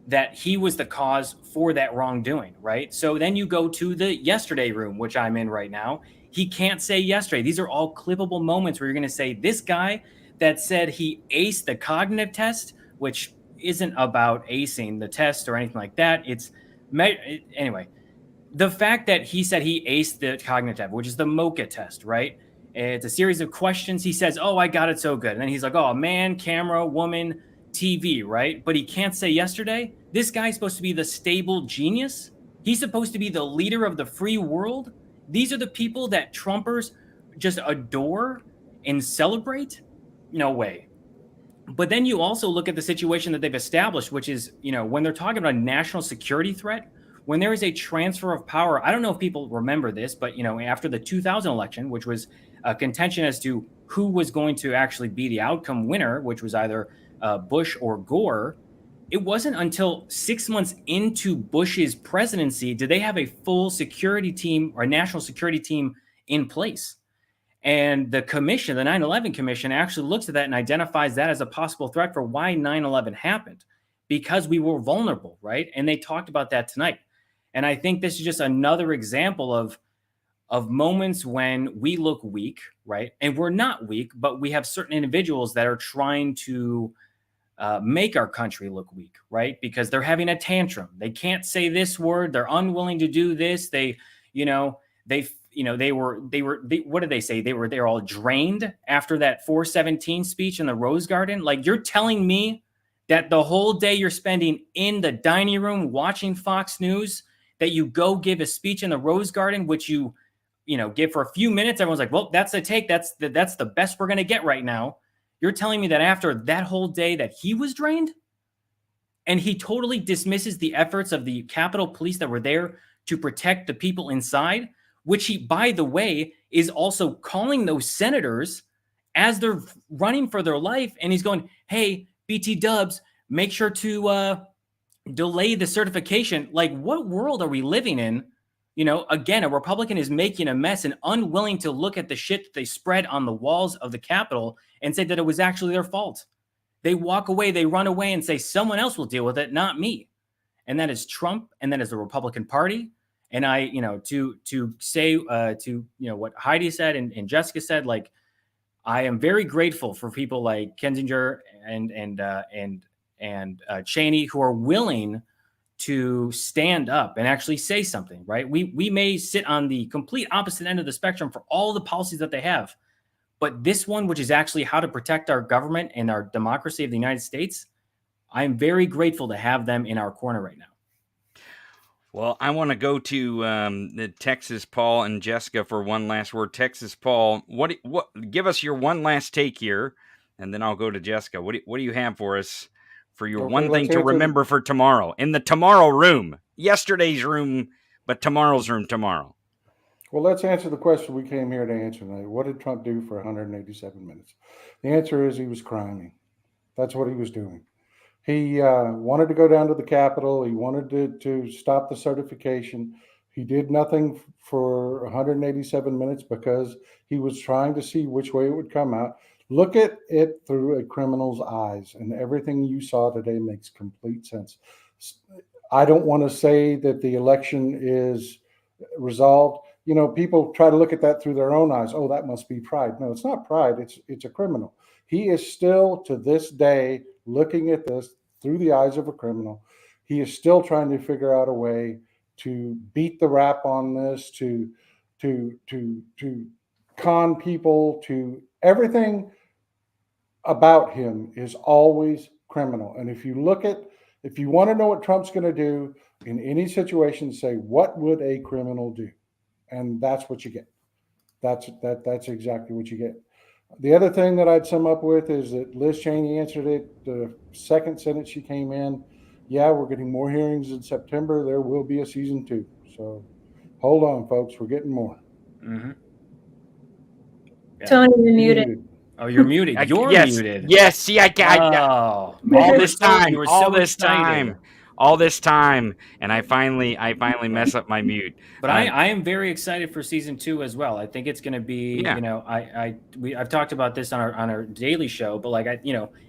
that he was the cause for that wrongdoing, right? So then you go to the yesterday room, which I'm in right now. He can't say yesterday. These are all clippable moments where you're going to say this guy that said he aced the cognitive test, which isn't about acing the test or anything like that. Anyway, the fact that he said he aced the cognitive, which is the MOCA test, right? It's a series of questions. He says, I got it so good. And then he's like, man, camera, woman, TV, right? But he can't say yesterday. This guy's supposed to be the stable genius. He's supposed to be the leader of the free world. These are the people that Trumpers just adore and celebrate? No way. But then you also look at the situation that they've established, which is, when they're talking about a national security threat, when there is a transfer of power, I don't know if people remember this, but, after the 2000 election, which was a contention as to who was going to actually be the outcome winner, which was either Bush or Gore, it wasn't until 6 months into Bush's presidency did they have a full security team or national security team in place. And the commission, the 9/11 commission, actually looks at that and identifies that as a possible threat for why 9/11 happened, because we were vulnerable, right? And they talked about that tonight. And I think this is just another example of moments when we look weak, right? And we're not weak, but we have certain individuals that are trying to make our country look weak, right? Because they're having a tantrum. They can't say this word. They're unwilling to do this. What did they say? They're all drained after that 417 speech in the Rose Garden. Like, you're telling me that the whole day you're spending in the dining room watching Fox News, that you go give a speech in the Rose Garden, which you give for a few minutes. Everyone's like, well, that's the take. That's the best we're going to get right now. You're telling me that after that whole day that he was drained? And he totally dismisses the efforts of the Capitol Police that were there to protect the people inside, which he, by the way, is also calling those senators as they're running for their life. And he's going, hey, BT Dubs, make sure to delay the certification. Like, what world are we living in? Again, a Republican is making a mess and unwilling to look at the shit that they spread on the walls of the Capitol and say that it was actually their fault. They walk away, they run away and say someone else will deal with it, not me. And that is Trump, and that is the Republican Party. And I, to say what Heidi said and Jessica said, like, I am very grateful for people like Kinzinger and Cheney, who are willing to stand up and actually say something, right? We may sit on the complete opposite end of the spectrum for all the policies that they have, but this one, which is actually how to protect our government and our democracy of the United States, I'm very grateful to have them in our corner right now. Well, I want to go to the Texas Paul and Jessica for one last word. Texas Paul, what give us your one last take here, and then I'll go to Jessica. What do you have for us for your Okay, one let's thing to answer remember for tomorrow in the tomorrow room, yesterday's room, but tomorrow's room tomorrow? Well, let's answer the question we came here to answer tonight. What did Trump do for 187 minutes? The answer is he was criming. That's what he was doing. He wanted to go down to the Capitol. He wanted to stop the certification. He did nothing for 187 minutes because he was trying to see which way it would come out. Look at it through a criminal's eyes, and everything you saw today makes complete sense. I don't want to say that the election is resolved. You know, people try to look at that through their own eyes. Oh, that must be pride. No, it's not pride. It's a criminal. He is still to this day looking at this through the eyes of a criminal. He is still trying to figure out a way to beat the rap on this, to con people, to everything about him is always criminal. And if you want to know what Trump's going to do in any situation, say, what would a criminal do? And that's what you get. That's exactly what you get. The other thing that I'd sum up with is that Liz Cheney answered it the second sentence she came in. Yeah, we're getting more hearings in September. There will be a season 2. So hold on, folks. We're getting more. Mm-hmm. Yeah. Tony, you're muted. Oh, you're muted. You're muted. Yes. See, Oh, all this time, and I finally mess up my mute. But I am very excited for season 2 as well. I think it's going to be, you know, I've talked about this on our daily show, but like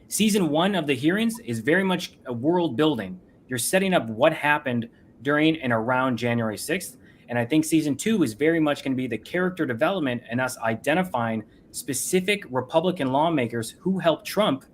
season 1 of the hearings is very much a world building. You're setting up what happened during and around January 6th. And I think season 2 is very much going to be the character development and us identifying specific Republican lawmakers who helped Trump,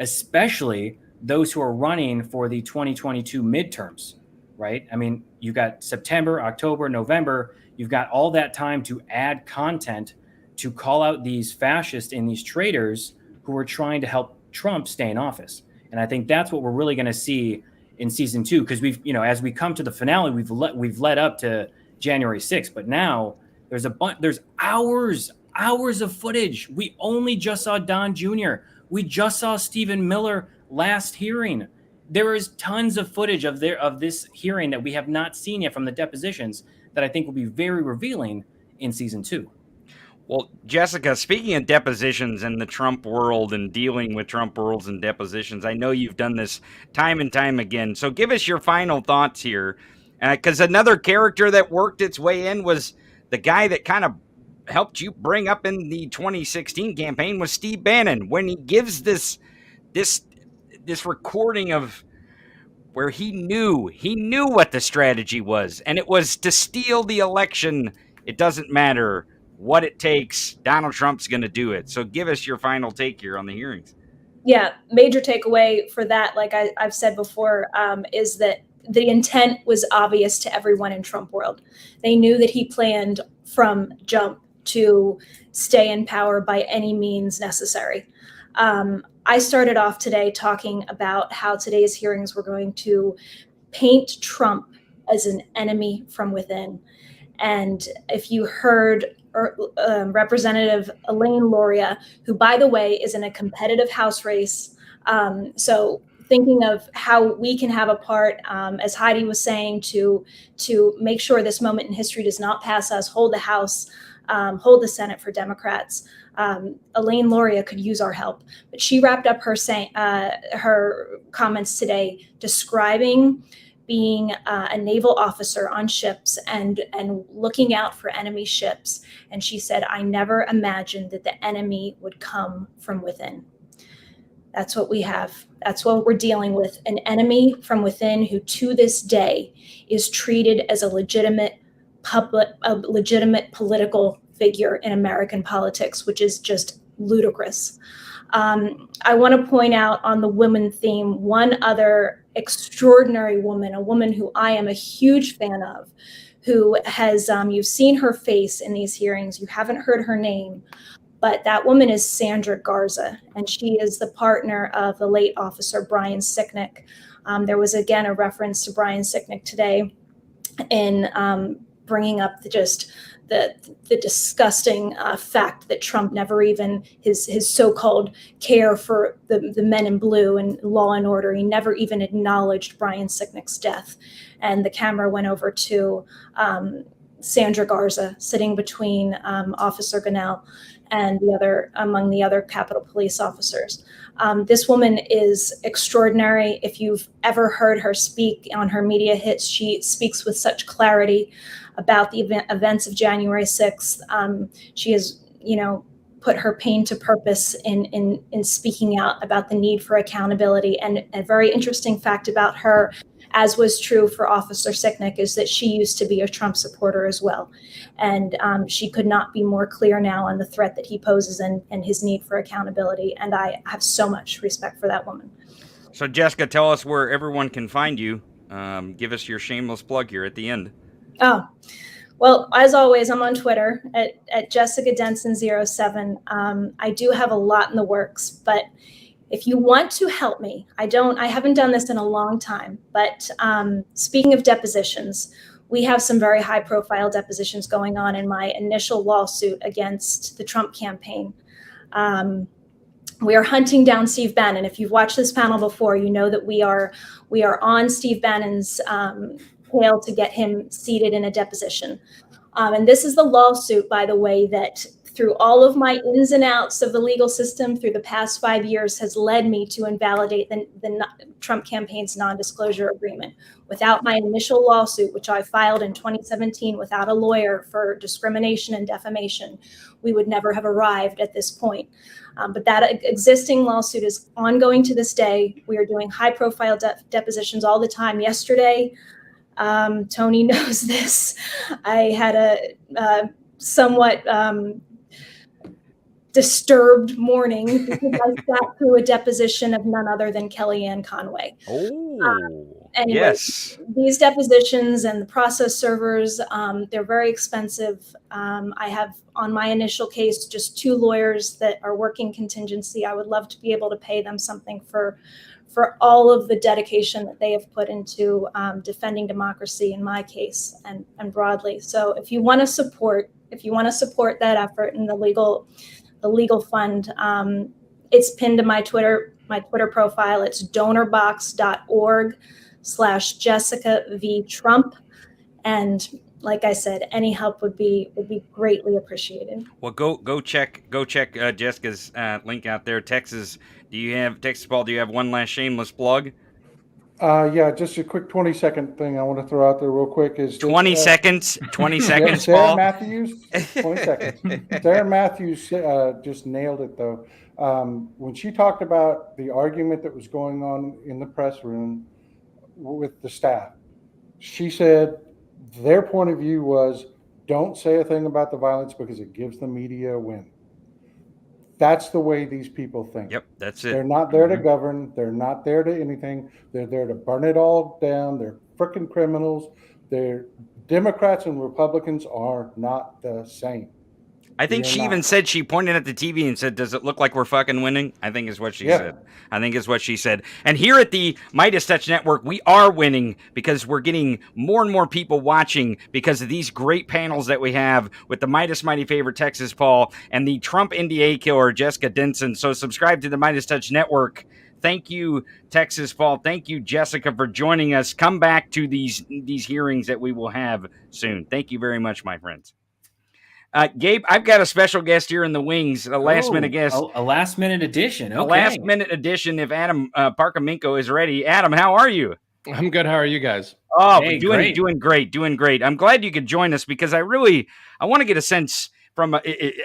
especially those who are running for the 2022 midterms, right? I mean, you got September, October, November. You've got all that time to add content to call out these fascists and these traitors who are trying to help Trump stay in office. And I think that's what we're really going to see in season 2, because we've, you know, as we come to the finale, we've led up to January 6th, but now there's hours of footage. We only just saw Don Jr. We just saw Stephen Miller last hearing. There is tons of footage of this hearing that we have not seen yet from the depositions that I think will be very revealing in season 2. Well, Jessica, speaking of depositions and the Trump world and dealing with Trump worlds and depositions, I know you've done this time and time again. So give us your final thoughts here. Because another character that worked its way in was the guy that kind of helped you bring up in the 2016 campaign was Steve Bannon, when he gives this recording of where he knew what the strategy was, and it was to steal the election. It doesn't matter what it takes. Donald Trump's going to do it. So give us your final take here on the hearings. Yeah, major takeaway for that, like I've said before, is that the intent was obvious to everyone in Trump world. They knew that he planned from jump to stay in power by any means necessary. I started off today talking about how today's hearings were going to paint Trump as an enemy from within. And if you heard Representative Elaine Luria, who, by the way, is in a competitive House race, so thinking of how we can have a part, as Heidi was saying, to make sure this moment in history does not pass us, hold the House, hold the Senate for Democrats. Elaine Luria could use our help. But she wrapped up her comments today describing being a naval officer on ships and looking out for enemy ships. And she said, I never imagined that the enemy would come from within. That's what we have. That's what we're dealing with. An enemy from within who to this day is treated as a legitimate political figure in American politics, which is just ludicrous. I want to point out on the women theme, one other extraordinary woman, a woman who I am a huge fan of, who has, you've seen her face in these hearings, you haven't heard her name, but that woman is Sandra Garza, and she is the partner of the late officer Brian Sicknick. There was, again, a reference to Brian Sicknick today. in bringing up the disgusting fact that Trump never even his so-called care for the men in blue and law and order. He never even acknowledged Brian Sicknick's death, and the camera went over to Sandra Garza sitting between Officer Gonell and among the other Capitol Police officers. This woman is extraordinary. If you've ever heard her speak on her media hits, she speaks with such clarity about the events of January 6th. She has, put her pain to purpose in speaking out about the need for accountability. And a very interesting fact about her, as was true for Officer Sicknick, is that she used to be a Trump supporter as well. And she could not be more clear now on the threat that he poses and his need for accountability. And I have so much respect for that woman. So, Jessica, tell us where everyone can find you. Give us your shameless plug here at the end. Oh, well, as always, I'm on Twitter at Jessica Denson07. I do have a lot in the works, but if you want to help me, I haven't done this in a long time, but speaking of depositions, we have some very high profile depositions going on in my initial lawsuit against the Trump campaign. We are hunting down Steve Bannon. If you've watched this panel before, you know that we are on Steve Bannon's tail to get him seated in a deposition. And this is the lawsuit, by the way, that through all of my ins and outs of the legal system through the past 5 years has led me to invalidate the Trump campaign's non-disclosure agreement. Without my initial lawsuit, which I filed in 2017 without a lawyer for discrimination and defamation, we would never have arrived at this point. But that existing lawsuit is ongoing to this day. We are doing high-profile depositions all the time. Yesterday, Tony knows this, I had a somewhat disturbed morning because I sat through a deposition of none other than Kellyanne Conway. Anyway, yes. These depositions and the process servers, they're very expensive. I have on my initial case just 2 lawyers that are working contingency. I would love to be able to pay them something for all of the dedication that they have put into defending democracy in my case and broadly. So if you want to support that effort in the legal fund, it's pinned to my Twitter profile. It's donorbox.org/Jessica V. Trump. And like I said, any help would be greatly appreciated. Well, go check Jessica's link out there. Texas Paul, do you have one last shameless plug? Yeah, just a quick 20-second thing I want to throw out there real quick is 20 seconds. 20 seconds, Sarah Paul. Matthews, 20 seconds. Sarah Matthews just nailed it though. When she talked about the argument that was going on in the press room with the staff, she said their point of view was don't say a thing about the violence because it gives the media a win. That's the way these people think. Yep, that's it. They're not there to govern. They're not there to anything. They're there to burn it all down. They're freaking criminals. Democrats and Republicans are not the same. I think she even said, she pointed at the TV and said, does it look like we're fucking winning? I think is what she said. I think is what she said. And here at the Midas Touch Network, we are winning because we're getting more and more people watching because of these great panels that we have with the Midas Mighty Favorite Texas Paul and the Trump NDA killer Jessica Denson. So subscribe to the Midas Touch Network. Thank you, Texas Paul. Thank you, Jessica, for joining us. Come back to these hearings that we will have soon. Thank you very much, my friends. Gabe, I've got a special guest here in the wings, a last-minute guest. A last-minute addition, okay. A last-minute addition if Adam Parkaminko is ready. Adam, how are you? I'm good. How are you guys? Oh, hey, doing great. I'm glad you could join us because I want to get a sense from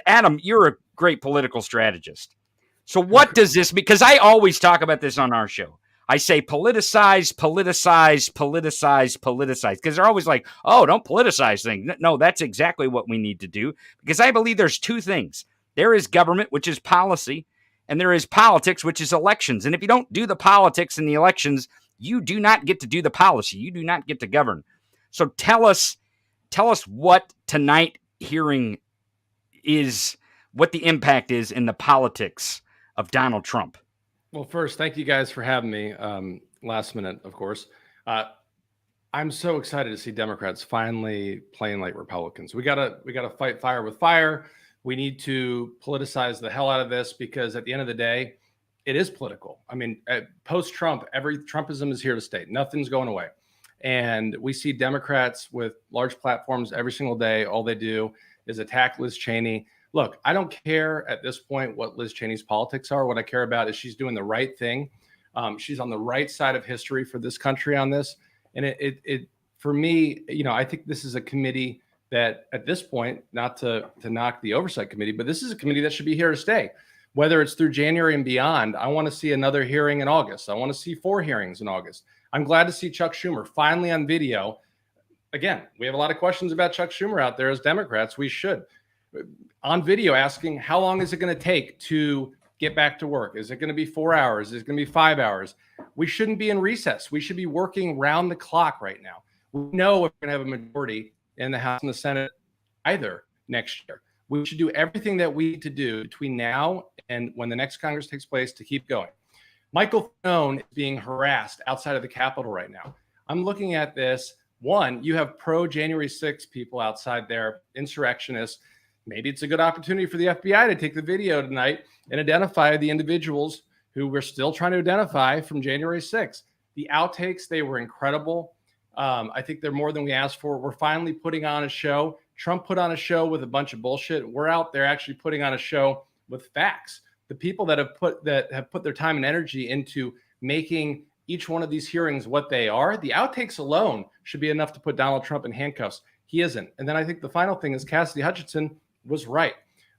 Adam, you're a great political strategist. So what does this, because I always talk about this on our show. I say politicize, because they're always like, oh, don't politicize things. No, that's exactly what we need to do, because I believe there's 2 things. There is government, which is policy, and there is politics, which is elections. And if you don't do the politics and the elections, you do not get to do the policy. You do not get to govern. So tell us what tonight hearing is, what the impact is in the politics of Donald Trump. Well, first, thank you guys for having me. Last minute, of course. I'm so excited to see Democrats finally playing like Republicans. We gotta fight fire with fire. We need to politicize the hell out of this, because at the end of the day, it is political. I mean, post-Trump, every Trumpism is here to stay. Nothing's going away. And we see Democrats with large platforms every single day. All they do is attack Liz Cheney. Look, I don't care at this point what Liz Cheney's politics are. What I care about is she's doing the right thing. She's on the right side of history for this country on this. And it for me, you know, I think this is a committee that at this point, not to knock the oversight committee, but this is a committee that should be here to stay. Whether it's through January and beyond, I want to see another hearing in August. I want to see 4 hearings in August. I'm glad to see Chuck Schumer finally on video. Again, we have a lot of questions about Chuck Schumer out there as Democrats. We should. On video asking, how long is it going to take to get back to work? Is it going to be 4 hours? Is it going to be 5 hours? We shouldn't be in recess. We should be working round the clock right now. We know we're going to have a majority in the House and the Senate either next year. We should do everything that we need to do between now and when the next Congress takes place to keep going. Michael Throne is being harassed outside of the Capitol right now. I'm looking at this. One, you have pro-January 6th people outside there, insurrectionists. Maybe it's a good opportunity for the FBI to take the video tonight and identify the individuals who we're still trying to identify from January 6th. The outtakes, they were incredible. I think they're more than we asked for. We're finally putting on a show. Trump put on a show with a bunch of bullshit. We're out there actually putting on a show with facts. The people that have put their time and energy into making each one of these hearings what they are, the outtakes alone should be enough to put Donald Trump in handcuffs. He isn't. And then I think the final thing is Cassidy Hutchinson was right.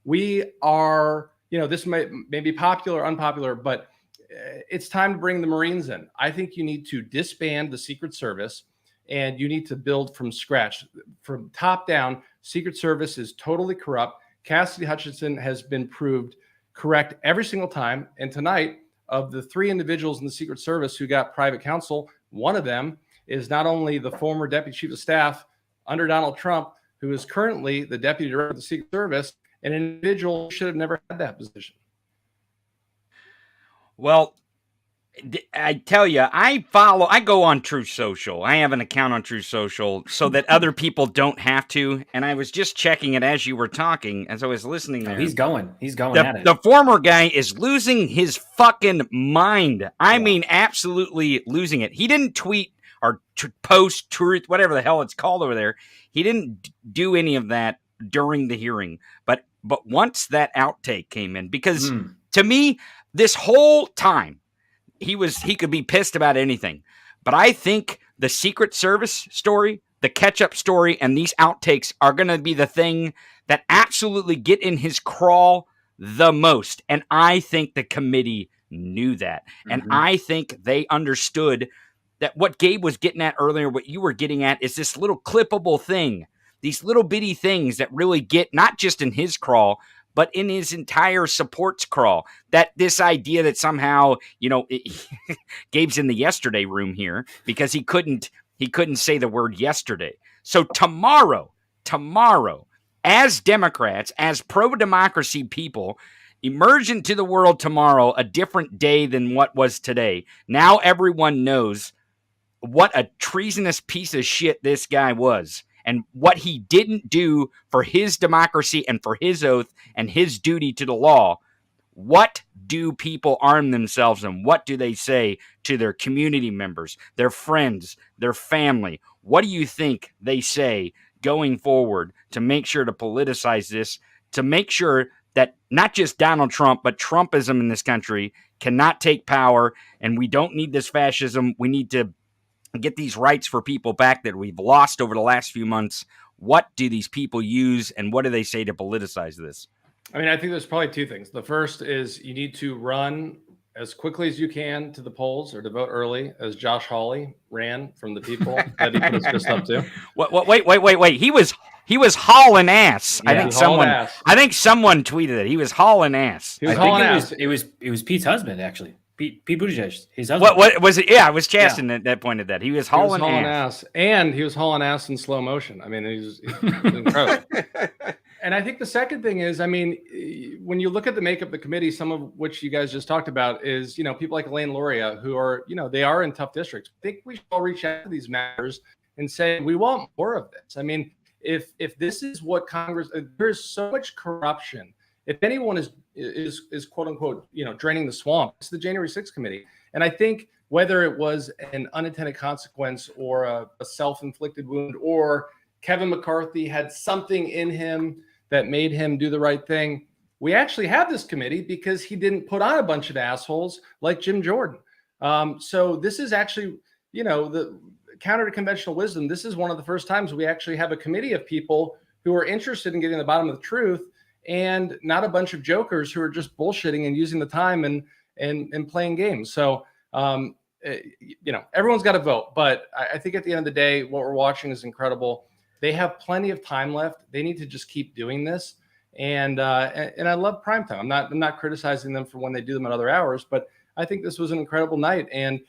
We are, you know, this may be popular or unpopular, but it's time to bring the Marines in. I think you need to disband the Secret Service and you need to build from scratch. From top down, Secret Service is totally corrupt. Cassidy Hutchinson has been proved correct every single time. And tonight, of the 3 individuals in the Secret Service who got private counsel, one of them is not only the former Deputy Chief of Staff under Donald Trump, who is currently the Deputy Director of the Secret Service, an individual who should have never had that position. Well, I tell you, I go on Truth Social. I have an account on Truth Social so that other people don't have to. And I was just checking it as you were talking, as I was listening there. He's going at it. The former guy is losing his fucking mind. I mean, absolutely losing it. He didn't tweet or post truth, whatever the hell it's called over there. He didn't do any of that during the hearing. But once that outtake came in, because to me, this whole time, he could be pissed about anything. But I think the Secret Service story, the catch-up story, and these outtakes are going to be the thing that absolutely get in his crawl the most. And I think the committee knew that. And I think they understood that what Gabe was getting at earlier, what you were getting at, is this little clippable thing, these little bitty things that really get not just in his crawl, but in his entire supports crawl. That this idea that somehow, you know, Gabe's in the yesterday room here because he couldn't say the word yesterday. So tomorrow, as Democrats, as pro-democracy people, emerge into the world tomorrow, a different day than what was today. Now everyone knows what a treasonous piece of shit this guy was. And what he didn't do for his democracy and for his oath and his duty to the law. What do people arm themselves and what do they say to their community members, their friends, their family? What do you think they say going forward to make sure to politicize this, to make sure that not just Donald Trump, but Trumpism in this country cannot take power, and we don't need this fascism. We need to get these rights for people back that we've lost over the last few months. What do these people use and what do they say to politicize this? I mean, I think there's probably 2 things. The first is you need to run as quickly as you can to the polls or to vote early, as Josh Hawley ran from the people that he put his fist up to. Wait. He was hauling ass. Yeah, I think someone tweeted it. He was hauling ass. He was hauling ass. It was Pete's husband, actually. Pete Buttigieg, his husband. What was it? Yeah, it was Chasten that pointed that. He was hauling ass. And he was hauling ass in slow motion. I mean, he's incredible. And I think the second thing is, I mean, when you look at the makeup of the committee, some of which you guys just talked about is, you know, people like Elaine Luria, who are, you know, they are in tough districts. I think we should all reach out to these matters and say, we want more of this. I mean, if this is what Congress, there's so much corruption. If anyone is quote unquote, draining the swamp, it's the January 6th committee. And I think whether it was an unintended consequence or a self-inflicted wound, or Kevin McCarthy had something in him that made him do the right thing, we actually have this committee because he didn't put on a bunch of assholes like Jim Jordan. So this is actually, the counter to conventional wisdom. This is one of the first times we actually have a committee of people who are interested in getting to the bottom of the truth, and not a bunch of jokers who are just bullshitting and using the time and playing games. So, everyone's got to vote. But I think at the end of the day, what we're watching is incredible. They have plenty of time left. They need to just keep doing this. And I love primetime. I'm not criticizing them for when they do them at other hours, but I think this was an incredible night. And,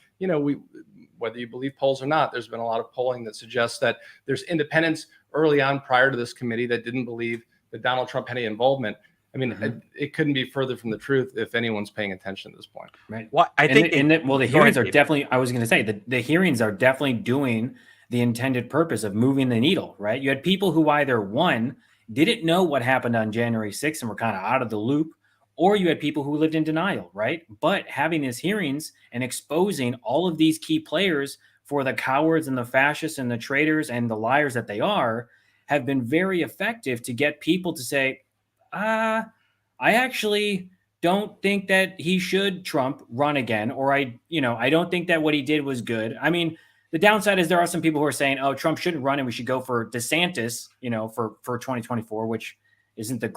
whether you believe polls or not, there's been a lot of polling that suggests that there's independents early on prior to this committee that didn't believe that Donald Trump had any involvement. I mean, it couldn't be further from the truth if anyone's paying attention at this point. Right. Well, I think the hearings are definitely, I was going to say that the hearings are definitely doing the intended purpose of moving the needle, right? You had people who either one, didn't know what happened on January 6th and were kind of out of the loop, or you had people who lived in denial, right? But having these hearings and exposing all of these key players for the cowards and the fascists and the traitors and the liars that they are, have been very effective to get people to say, I actually don't think that he should, Trump, run again, or I don't think that what he did was good. I mean, the downside is there are some people who are saying, oh, Trump shouldn't run and we should go for DeSantis, for 2024, which isn't the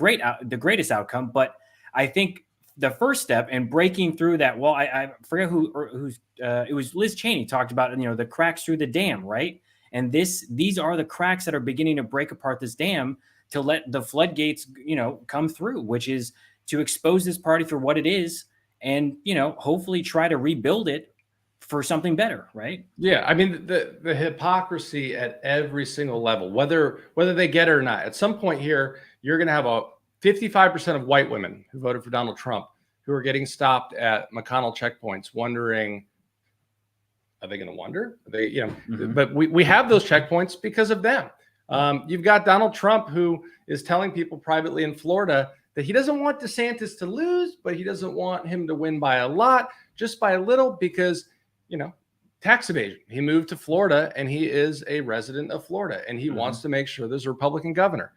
greatest outcome. But I think the first step in breaking through that wall, I forget who's it was Liz Cheney talked about, the cracks through the dam, right? And these are the cracks that are beginning to break apart this dam to let the floodgates, come through, which is to expose this party for what it is and, hopefully try to rebuild it for something better, right? Yeah, I mean, the hypocrisy at every single level, whether they get it or not. At some point here, you're going to have a 55% of white women who voted for Donald Trump who are getting stopped at McConnell checkpoints, wondering, are they going to wonder? Are they, But we have those checkpoints because of them. You've got Donald Trump who is telling people privately in Florida that he doesn't want DeSantis to lose, but he doesn't want him to win by a lot, just by a little, because tax evasion. He moved to Florida and he is a resident of Florida and he wants to make sure there's a Republican governor.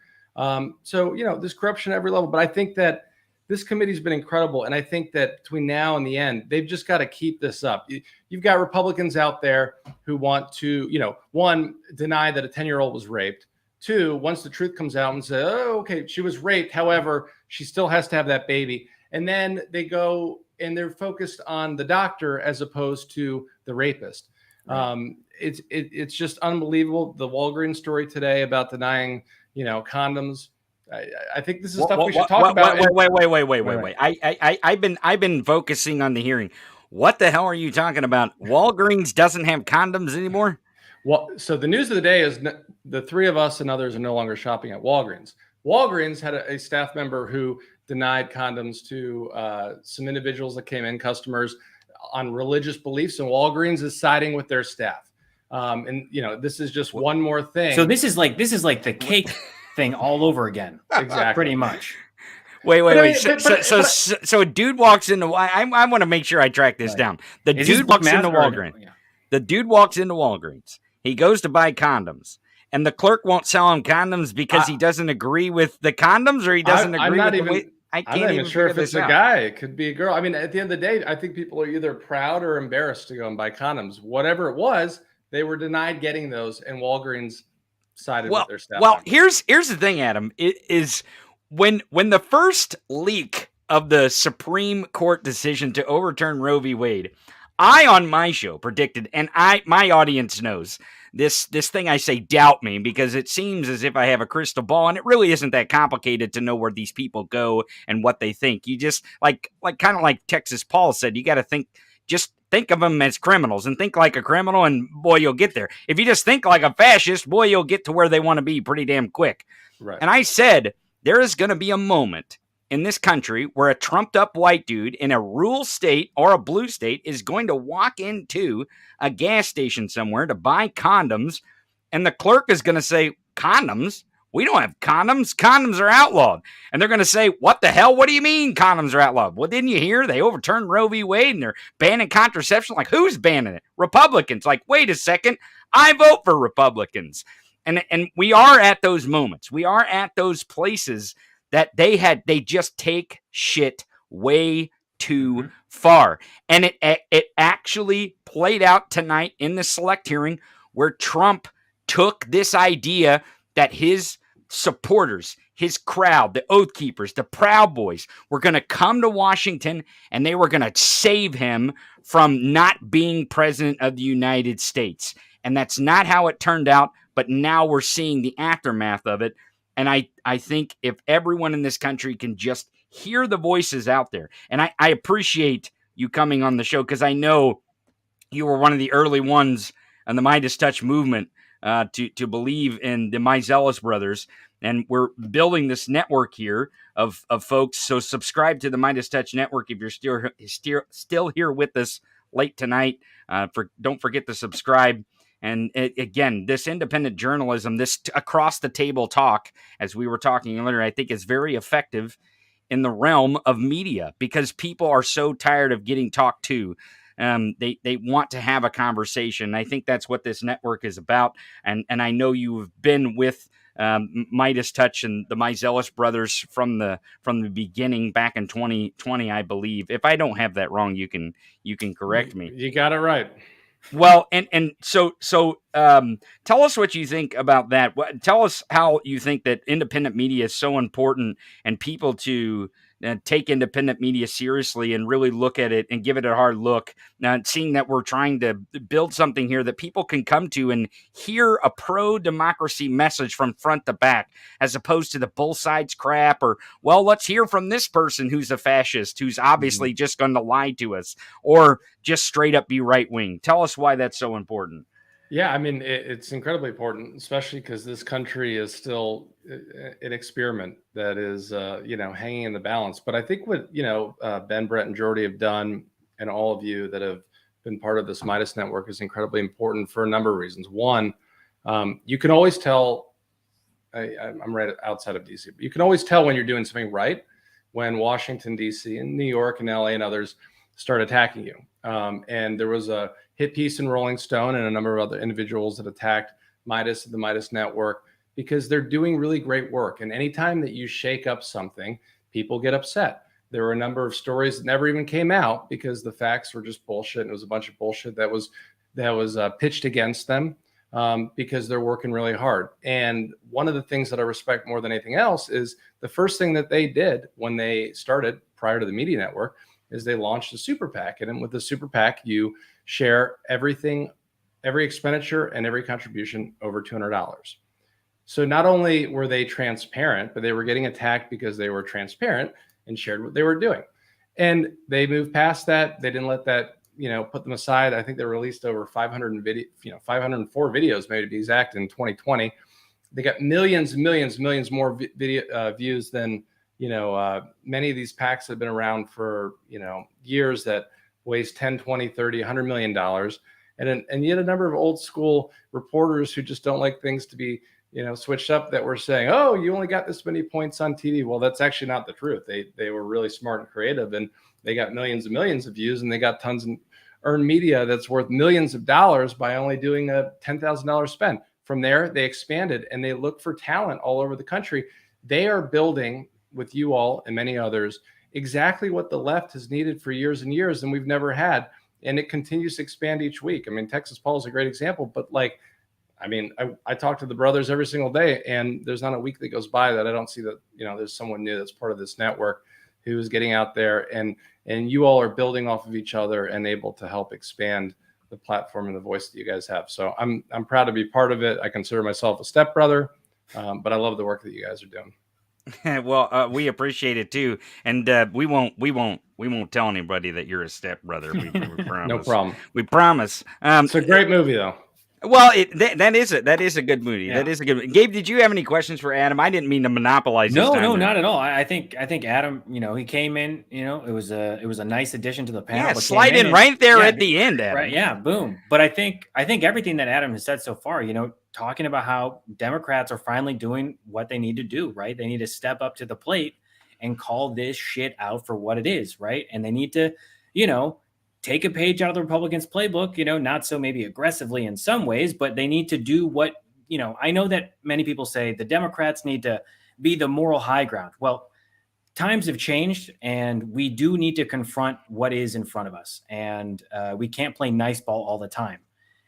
So, there's corruption at every level, but I think that this committee's been incredible. And I think that between now and the end, they've just got to keep this up. You've got Republicans out there who want to, one, deny that a 10-year-old was raped. Two, once the truth comes out and say, oh, okay, she was raped. However, she still has to have that baby. And then they go and they're focused on the doctor as opposed to the rapist. Right. It's just unbelievable. The Walgreens story today about denying, condoms. I think this is stuff we should talk about. Wait. I've been focusing on the hearing. What the hell are you talking about? Walgreens doesn't have condoms anymore? Well, so the news of the day is the three of us and others are no longer shopping at Walgreens. Walgreens had a staff member who denied condoms to some individuals that came in, customers, on religious beliefs, and Walgreens is siding with their staff. And this is just one more thing. So this is like the cake thing all over again. Exactly. Pretty much. Wait. So a dude walks into. I want to make sure I track this down. The dude walks into Walgreens. Yeah. The dude walks into Walgreens. He goes to buy condoms, and the clerk won't sell him condoms because he doesn't agree with the condoms, or he doesn't agree with the way. I'm not even sure if it's a guy. It could be a girl. I mean, at the end of the day, I think people are either proud or embarrassed to go and buy condoms. Whatever it was, they were denied getting those, and Walgreens sided with their staff. Well, here's the thing, Adam. It is when the first leak of the Supreme Court decision to overturn Roe v. Wade, I on my show predicted, and my audience knows this thing I say, doubt me, because it seems as if I have a crystal ball, and it really isn't that complicated to know where these people go and what they think. You just like kind of like Texas Paul said, you got to think of them as criminals and think like a criminal, and boy, you'll get there. If you just think like a fascist, boy, you'll get to where they want to be pretty damn quick. Right. And I said there is going to be a moment in this country where a trumped up white dude in a rural state or a blue state is going to walk into a gas station somewhere to buy condoms and the clerk is going to say, condoms? We don't have condoms. Condoms are outlawed. And they're going to say, what the hell? What do you mean condoms are outlawed? Well, didn't you hear? They overturned Roe v. Wade and they're banning contraception. Like, who's banning it? Republicans. Like, wait a second. I vote for Republicans. And we are at those moments. We are at those places that they just take shit way too far. And it actually played out tonight in the select hearing where Trump took this idea that his supporters, his crowd, the Oath Keepers, the Proud Boys were going to come to Washington and they were going to save him from not being president of the United States. And that's not how it turned out, but now we're seeing the aftermath of it. And I think if everyone in this country can just hear the voices out there, and I appreciate you coming on the show because I know you were one of the early ones in the Midas Touch movement to believe in the Myzelis brothers. And we're building this network here of folks. So subscribe to the Midas Touch Network if you're still here with us late tonight. Don't forget to subscribe. And again, this independent journalism, this across the table talk, as we were talking earlier, I think is very effective in the realm of media because people are so tired of getting talked to. They want to have a conversation. I think that's what this network is about. And I know you've been with Midas Touch and the Myzelis brothers from the beginning back in 2020, I believe. If I don't have that wrong, you can correct me. You got it right. Well, and so tell us what you think about that. Tell us how you think that independent media is so important and people to take independent media seriously and really look at it and give it a hard look. Now, seeing that we're trying to build something here that people can come to and hear a pro-democracy message from front to back, as opposed to the both sides crap or, well, let's hear from this person who's a fascist, who's obviously just going to lie to us, or just straight up be right wing. Tell us why that's so important. Yeah, I mean, it's incredibly important, especially because this country is still an experiment that is, hanging in the balance. But I think what, Ben, Brett, and Jordy have done, and all of you that have been part of this Midas Network, is incredibly important for a number of reasons. One, you can always tell, I'm right outside of DC, but you can always tell when you're doing something right when Washington, DC, and New York, and LA, and others start attacking you. And there was a hit piece in Rolling Stone and a number of other individuals that attacked Midas, the Midas Network, because they're doing really great work. And anytime that you shake up something, people get upset. There were a number of stories that never even came out because the facts were just bullshit. And it was a bunch of bullshit that was pitched against them because they're working really hard. And one of the things that I respect more than anything else is the first thing that they did when they started prior to the media network is they launched a super PAC. And with the super PAC, you share everything, every expenditure and every contribution over $200. So not only were they transparent, but they were getting attacked because they were transparent and shared what they were doing. And they moved past that. They didn't let that, put them aside. I think they released over 504 videos, maybe to be exact, in 2020. They got millions and millions and millions more video views than many of these PACs have been around for, years that weighs 10, 20, 30, $100 million. And yet a number of old school reporters who just don't like things to be, switched up that were saying, oh, you only got this many points on TV. Well, that's actually not the truth. They were really smart and creative, and they got millions and millions of views, and they got tons of earned media that's worth millions of dollars by only doing a $10,000 spend. From there, they expanded and they look for talent all over the country. They are building, with you all and many others, exactly what the left has needed for years and years, and we've never had. And it continues to expand each week. I mean, Texas Paul is a great example, but I talk to the brothers every single day, and there's not a week that goes by that I don't see that, there's someone new that's part of this network who is getting out there, and you all are building off of each other and able to help expand the platform and the voice that you guys have. So I'm proud to be part of it. I consider myself a stepbrother, but I love the work that you guys are doing. Well, we appreciate it too, and we won't tell anybody that you're a stepbrother. We promise. No problem. We promise. It's a great movie, though. Well, that is a good movie. Yeah. That is a good movie. Gabe, did you have any questions for Adam? I didn't mean to monopolize. No, his time there. not at all. I think Adam, he came in. It was a nice addition to the panel. Yeah, slide in right there at the end, Adam. Right, yeah, boom. But I think everything that Adam has said so far, talking about how Democrats are finally doing what they need to do, right? They need to step up to the plate and call this shit out for what it is, right? And they need to, take a page out of the Republicans' playbook, not so maybe aggressively in some ways, but they need to do what, I know that many people say the Democrats need to be the moral high ground. Well, times have changed, and we do need to confront what is in front of us. And we can't play nice ball all the time.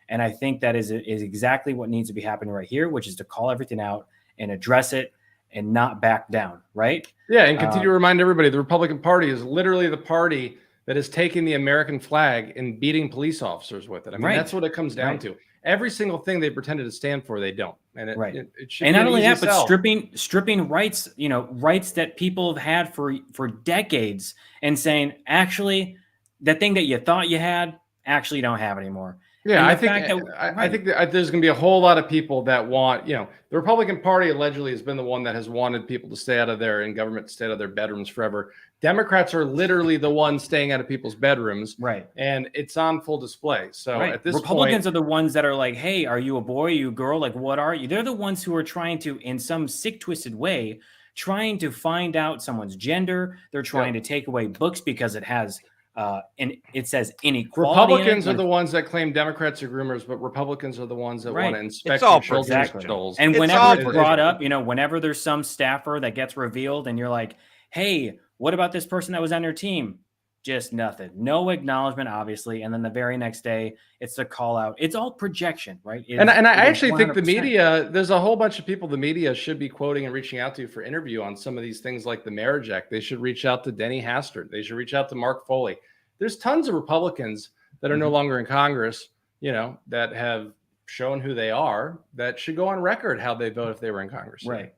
And I think that is exactly what needs to be happening right here, which is to call everything out and address it and not back down, right? Yeah, and continue to remind everybody, the Republican Party is literally the party that is taking the American flag and beating police officers with it. I mean, that's what it comes down to. Every single thing they pretended to stand for, they don't. And it should and be not an only easy that, but sell. stripping rights, rights that people have had for decades, and saying, actually, the thing that you thought you had, actually you don't have anymore. Yeah, And I the think fact that- I think that there's going to be a whole lot of people that want, the Republican Party allegedly has been the one that has wanted people to stay out of in government, to stay out of their bedrooms forever. Democrats are literally the ones staying out of people's bedrooms, right? And it's on full display. So at this Republicans point, are the ones that are like, hey, are you a boy? Are you a girl? Like, what are you? They're the ones who are trying to, in some sick, twisted way, trying to find out someone's gender. They're trying to take away books because it has and it says inequality. Republicans are the ones that claim Democrats are groomers, but Republicans are the ones that want to inspect It's all children's projection. dolls. And whenever it's brought up, whenever there's some staffer that gets revealed and you're like, hey, what about this person that was on your team? Just nothing. No acknowledgement, obviously. And then the very next day, it's the call out. It's all projection, right? And I actually think the media, there's a whole bunch of people the media should be quoting and reaching out to for interview on some of these things like the Marriage Act. They should reach out to Denny Hastert. They should reach out to Mark Foley. There's tons of Republicans that are no longer in Congress, that have shown who they are, that should go on record how they vote if they were in Congress. Right.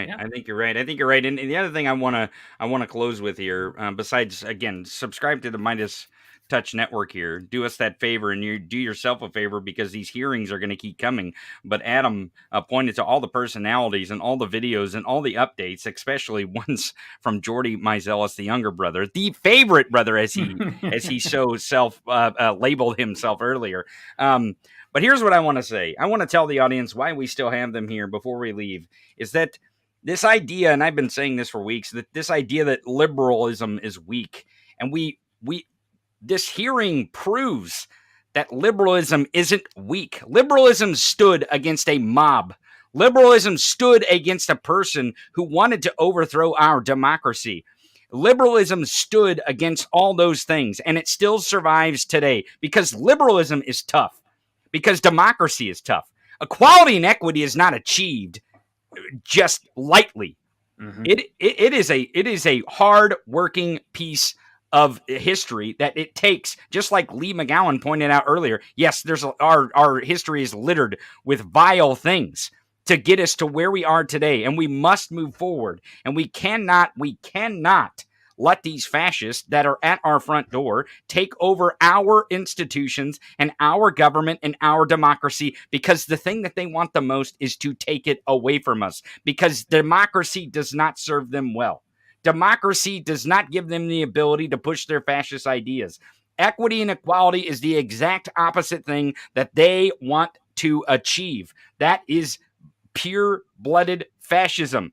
Yeah. I think you're right. And the other thing I want to close with here, besides, again, subscribe to the Midas Touch Network here. Do us that favor, and you do yourself a favor, because these hearings are going to keep coming. But Adam pointed to all the personalities and all the videos and all the updates, especially ones from Jordy Meiselas, the younger brother, the favorite brother, as he so self labeled himself earlier. But here's what I want to say. I want to tell the audience why we still have them here before we leave, is that this idea, and I've been saying this for weeks, that this idea that liberalism is weak, and this hearing proves that liberalism isn't weak. Liberalism stood against a mob. Liberalism stood against a person who wanted to overthrow our democracy. Liberalism stood against all those things, and it still survives today because liberalism is tough, because democracy is tough. Equality and equity is not achieved just lightly. Mm-hmm. It is a hard-working piece of history that it takes, just like Lee McGowan pointed out earlier. Yes, our history is littered with vile things to get us to where we are today, and we must move forward. And we cannot let these fascists that are at our front door take over our institutions and our government and our democracy, because the thing that they want the most is to take it away from us, because democracy does not serve them well. Democracy does not give them the ability to push their fascist ideas. Equity and equality is the exact opposite thing that they want to achieve. That is pure-blooded fascism.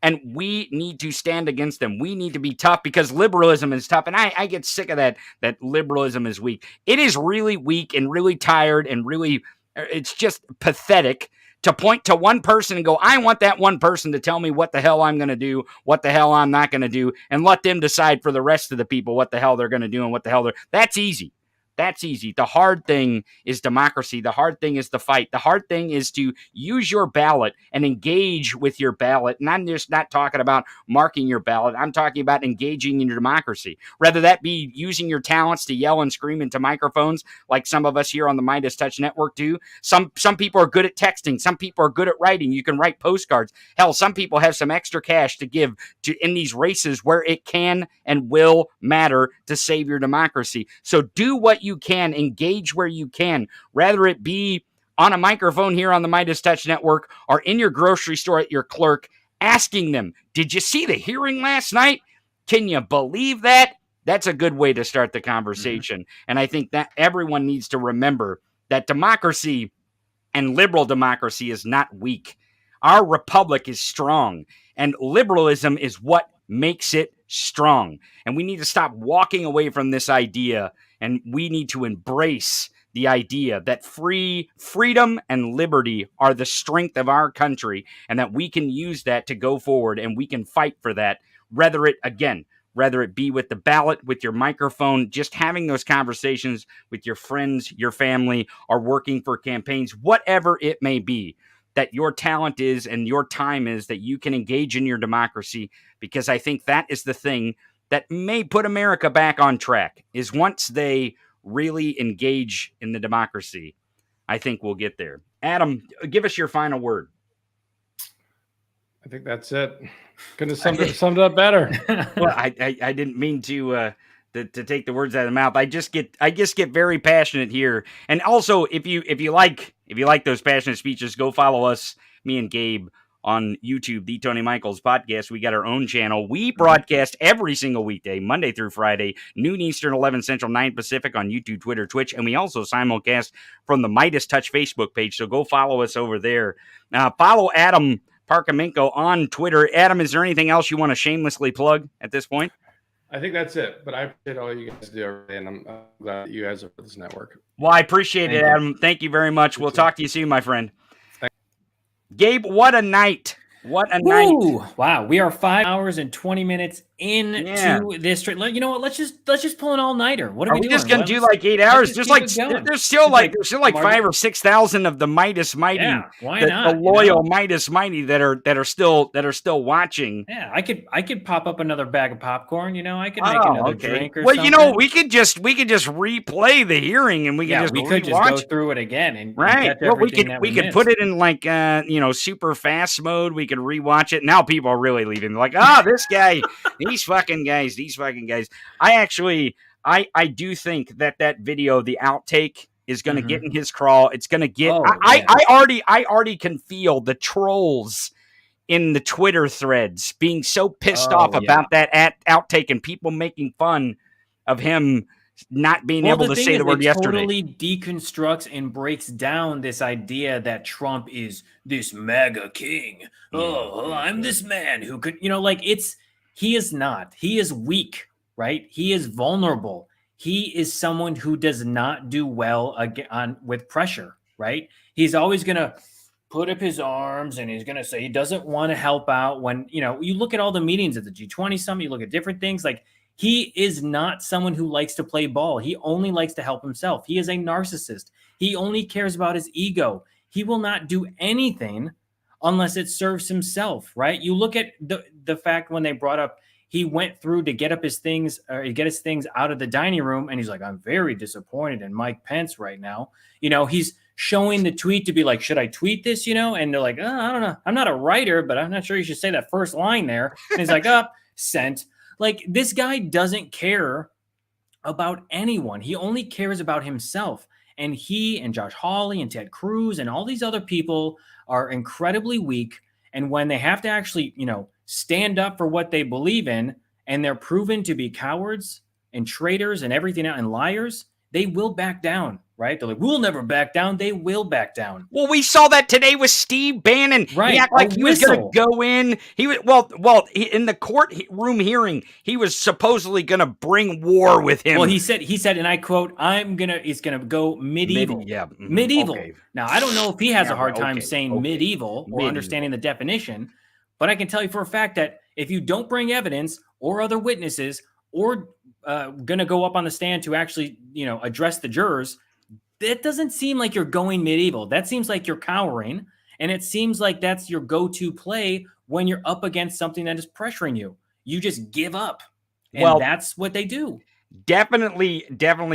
And we need to stand against them. We need to be tough, because liberalism is tough. And I get sick of that liberalism is weak. It is really weak and really tired and really, it's just pathetic to point to one person and go, I want that one person to tell me what the hell I'm going to do, what the hell I'm not going to do, and let them decide for the rest of the people what the hell they're going to do and what the hell that's easy. That's easy. The hard thing is democracy. The hard thing is the fight. The hard thing is to use your ballot and engage with your ballot. And I'm just not talking about marking your ballot. I'm talking about engaging in your democracy. Whether that be using your talents to yell and scream into microphones like some of us here on the Midas Touch Network do. Some people are good at texting. Some people are good at writing. You can write postcards. Hell, some people have some extra cash to give in these races where it can and will matter to save your democracy. So do what you can, engage where you can, rather it be on a microphone here on the Midas Touch Network or in your grocery store at your clerk, asking them, did you see the hearing last night? Can you believe that? That's a good way to start the conversation. Mm-hmm. And I think that everyone needs to remember that democracy and liberal democracy is not weak. Our republic is strong, and liberalism is what makes it strong. And we need to stop walking away from this idea, and we need to embrace the idea that freedom and liberty are the strength of our country, and that we can use that to go forward, and we can fight for that, whether it be with the ballot, with your microphone, just having those conversations with your friends, your family, or working for campaigns, whatever it may be, that your talent is and your time is, that you can engage in your democracy, because I think that is the thing that may put America back on track, is once they really engage in the democracy, I think we'll get there. Adam, give us your final word. I think that's it. Couldn't have summed it up better. Well, I didn't mean to take the words out of the mouth. I just get very passionate here. And also, if you like those passionate speeches, go follow us, me and Gabe, on YouTube, The Tony Michaels Podcast. We got our own channel. We broadcast every single weekday, Monday through Friday, noon Eastern, 11 Central, 9 Pacific, on YouTube, Twitter, Twitch, and we also simulcast from the Midas Touch Facebook page. So go follow us over there. Follow Adam Parkamenko on Twitter. Adam, is there anything else you want to shamelessly plug at this point? I think that's it. But I appreciate all you guys do every day, and I'm glad that you guys are for this network. Well, I appreciate it, Adam. Thank you very much. We'll talk to you soon, my friend. Gabe, what a night. What a night. Wow. We are 5 hours and 20 minutes into this. You know what? Let's just pull an all-nighter. What are we doing? Just going to do like 8 hours? There's still like 5 or 6,000 of the Midas Mighty, why not? The loyal Midas Mighty that are still watching. Yeah, I could pop up another bag of popcorn, I could make another drink or something. Well, we could just replay the hearing, and we could just go through it again and right. Well, we could put it in like super fast mode. We could rewatch it. Now people are really leaving. They're like, this guy, these fucking guys. I do think that video, the outtake, is going to get in his crawl. It's going to get. I already can feel the trolls in the Twitter threads being so pissed off about that outtake, and people making fun of him not being able to say the word yesterday. Totally deconstructs and breaks down this idea that Trump is this MAGA king. I'm this man who could, he is not. He is weak, right? He is vulnerable. He is someone who does not do well with pressure, right? He's always going to put up his arms, and he's going to say he doesn't want to help out when, you look at all the meetings at the G20 summit, you look at different things, like, he is not someone who likes to play ball. He only likes to help himself. He is a narcissist. He only cares about his ego. He will not do anything unless it serves himself, right? You look at the fact when they brought up, he went through to get his things out of the dining room, and he's like, I'm very disappointed in Mike Pence right now. He's showing the tweet to be like, should I tweet this, And they're like, I don't know. I'm not a writer, but I'm not sure you should say that first line there. And he's like, sent. Like, this guy doesn't care about anyone. He only cares about himself. And he and Josh Hawley and Ted Cruz and all these other people are incredibly weak. And when they have to actually, stand up for what they believe in, and they're proven to be cowards and traitors and everything and liars, they will back down, right? They're like, we'll never back down. They will back down. Well, we saw that today with Steve Bannon. Right. He acted like he was going to go in. He was in the courtroom hearing, he was supposedly going to bring war with him. Well, he said, and I quote, it's going to go medieval. Medieval. Okay. Now, I don't know if he has a hard time saying medieval or understanding the definition, but I can tell you for a fact that if you don't bring evidence or other witnesses or going to go up on the stand to actually, address the jurors, that doesn't seem like you're going medieval. That seems like you're cowering, and it seems like that's your go-to play when you're up against something that is pressuring you. You just give up, and that's what they do. Definitely,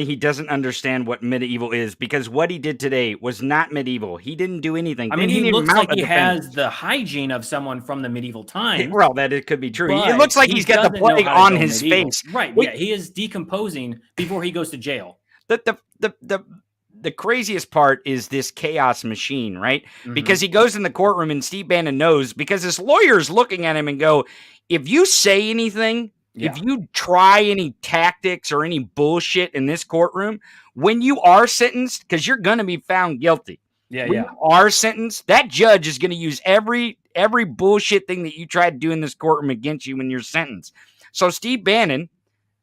he doesn't understand what medieval is, because what he did today was not medieval. He didn't do anything. I mean, he looks like he has the hygiene of someone from the medieval times. Well, it could be true. It looks like he's got the plague on his face. Right. Yeah, he is decomposing before he goes to jail. The craziest part is this chaos machine, right? Mm-hmm. Because he goes in the courtroom, and Steve Bannon knows, because his lawyer's looking at him and go, if you say anything, if you try any tactics or any bullshit in this courtroom, when you are sentenced, because you're going to be found guilty, Our sentence, that judge is going to use every bullshit thing that you tried to do in this courtroom against you in your sentence. So Steve Bannon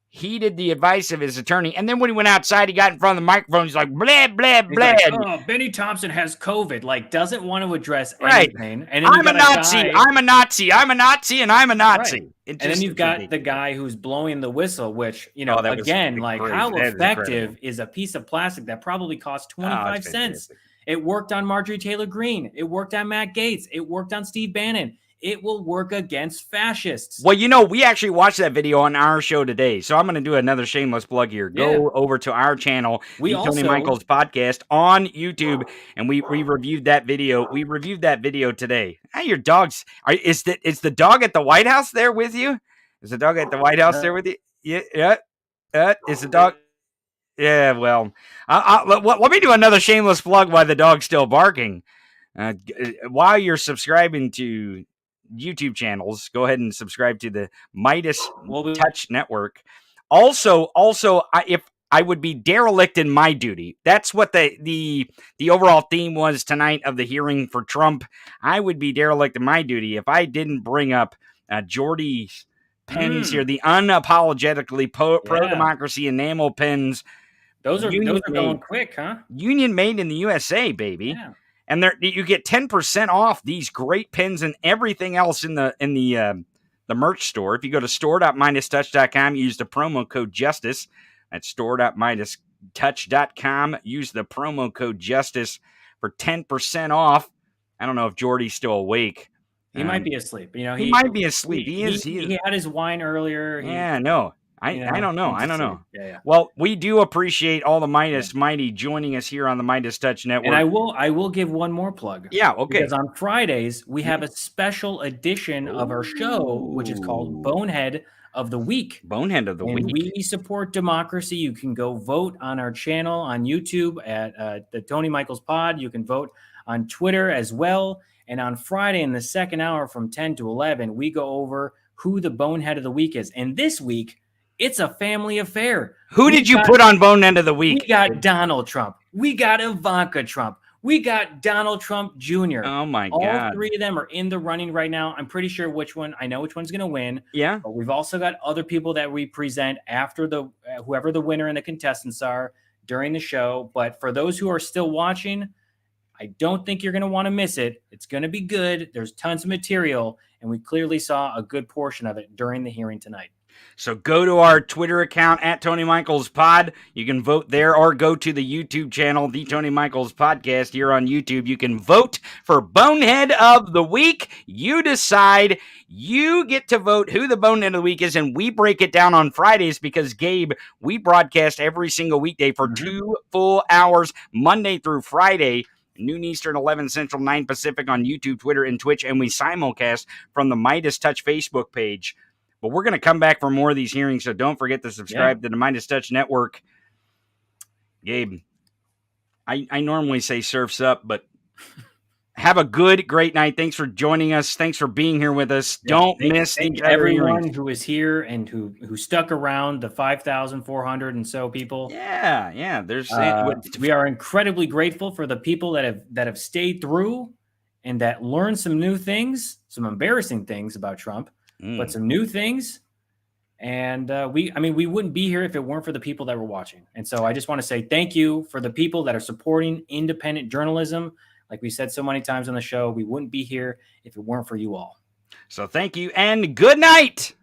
heeded the advice of his attorney, and then when he went outside, he got in front of the microphone. He's like, blah, blah, He's blah. like, oh, Benny Thompson has COVID. Like, doesn't want to address Right. anything. And then I'm a Nazi. I'm a Nazi. I'm a Nazi, and I'm a Nazi. Right. And then you've got the guy who's blowing the whistle, which, you know, again, like, crazy. how That is effective is a piece of plastic that probably cost 25 cents? fantastic. It worked on Marjorie Taylor Greene. It worked on Matt Gaetz. It worked on Steve Bannon. It will work against fascists. Well, you know, we actually watched that video on our show today, so I'm going to do another shameless plug here. Go over to our channel, We the Tony also- Michaels Podcast on YouTube, and we reviewed that video. We reviewed that video today. Hey, your dogs is the dog at the White House there with you? Is the dog at the White House there with you? Yeah. Is the dog? Yeah. Well, let me do another shameless plug while the dog's still barking. While you're subscribing to YouTube channels, go ahead and subscribe to the Midas Touch Network. Also, if I would be derelict in my duty, that's what the overall theme was tonight of the hearing for Trump. I would be derelict in my duty if I didn't bring up Jordy's pens here, the unapologetically pro-democracy enamel pens. Those are going quick, huh? Union made in the USA, baby. Yeah. And you get 10% off these great pins and everything else in the merch store. If you go to store.midastouch.com, use the promo code Justice. That's store.midastouch.com. Use the promo code Justice for 10% off. I don't know if Jordy's still awake. He might be asleep. You know, he might be asleep. He is. He had his wine earlier. Yeah, no. I don't know. I don't know. Yeah. Well, we do appreciate all the Midas Mighty joining us here on the Midas Touch Network. And I will give one more plug. Yeah, okay. Because on Fridays, we have a special edition of our show, which is called Bonehead of the Week. Bonehead of the Week. We support democracy. You can go vote on our channel on YouTube at the Tony Michaels Pod. You can vote on Twitter as well. And on Friday in the second hour from 10 to 11, we go over who the Bonehead of the Week is. And this week, it's a family affair. Who did you put on Bonehead of the Week? We got Donald Trump. We got Ivanka Trump. We got Donald Trump Jr. Oh, my All God. three of them are in the running right now. I'm pretty sure which one. I know which one's going to win. Yeah. But we've also got other people that we present after the whoever the winner and the contestants are during the show. But for those who are still watching, I don't think you're going to want to miss it. It's going to be good. There's tons of material, and we clearly saw a good portion of it during the hearing tonight. So go to our Twitter account at Tony Michaels Pod. You can vote there, or go to the YouTube channel, The Tony Michaels Podcast, here on YouTube. You can vote for Bonehead of the Week. You decide. You get to vote who the Bonehead of the Week is, and we break it down on Fridays because, Gabe, we broadcast every single weekday for 2 full hours, Monday through Friday, noon Eastern, 11 Central, 9 Pacific on YouTube, Twitter, and Twitch, and we simulcast from the Midas Touch Facebook page. But we're going to come back for more of these hearings, so don't forget to subscribe to the Midas Touch Network. Gabe, I normally say surf's up, but have a great night. Thanks for joining us. Thanks for being here with us. Don't miss thank the everyone who is here and who stuck around, the 5,400 and so people. Yeah. There's we are incredibly grateful for the people that have stayed through and that learned some new things, some embarrassing things about Trump. But some new things. And we wouldn't be here if it weren't for the people that were watching. And so I just want to say thank you for the people that are supporting independent journalism. Like we said so many times on the show, we wouldn't be here if it weren't for you all. So thank you and good night.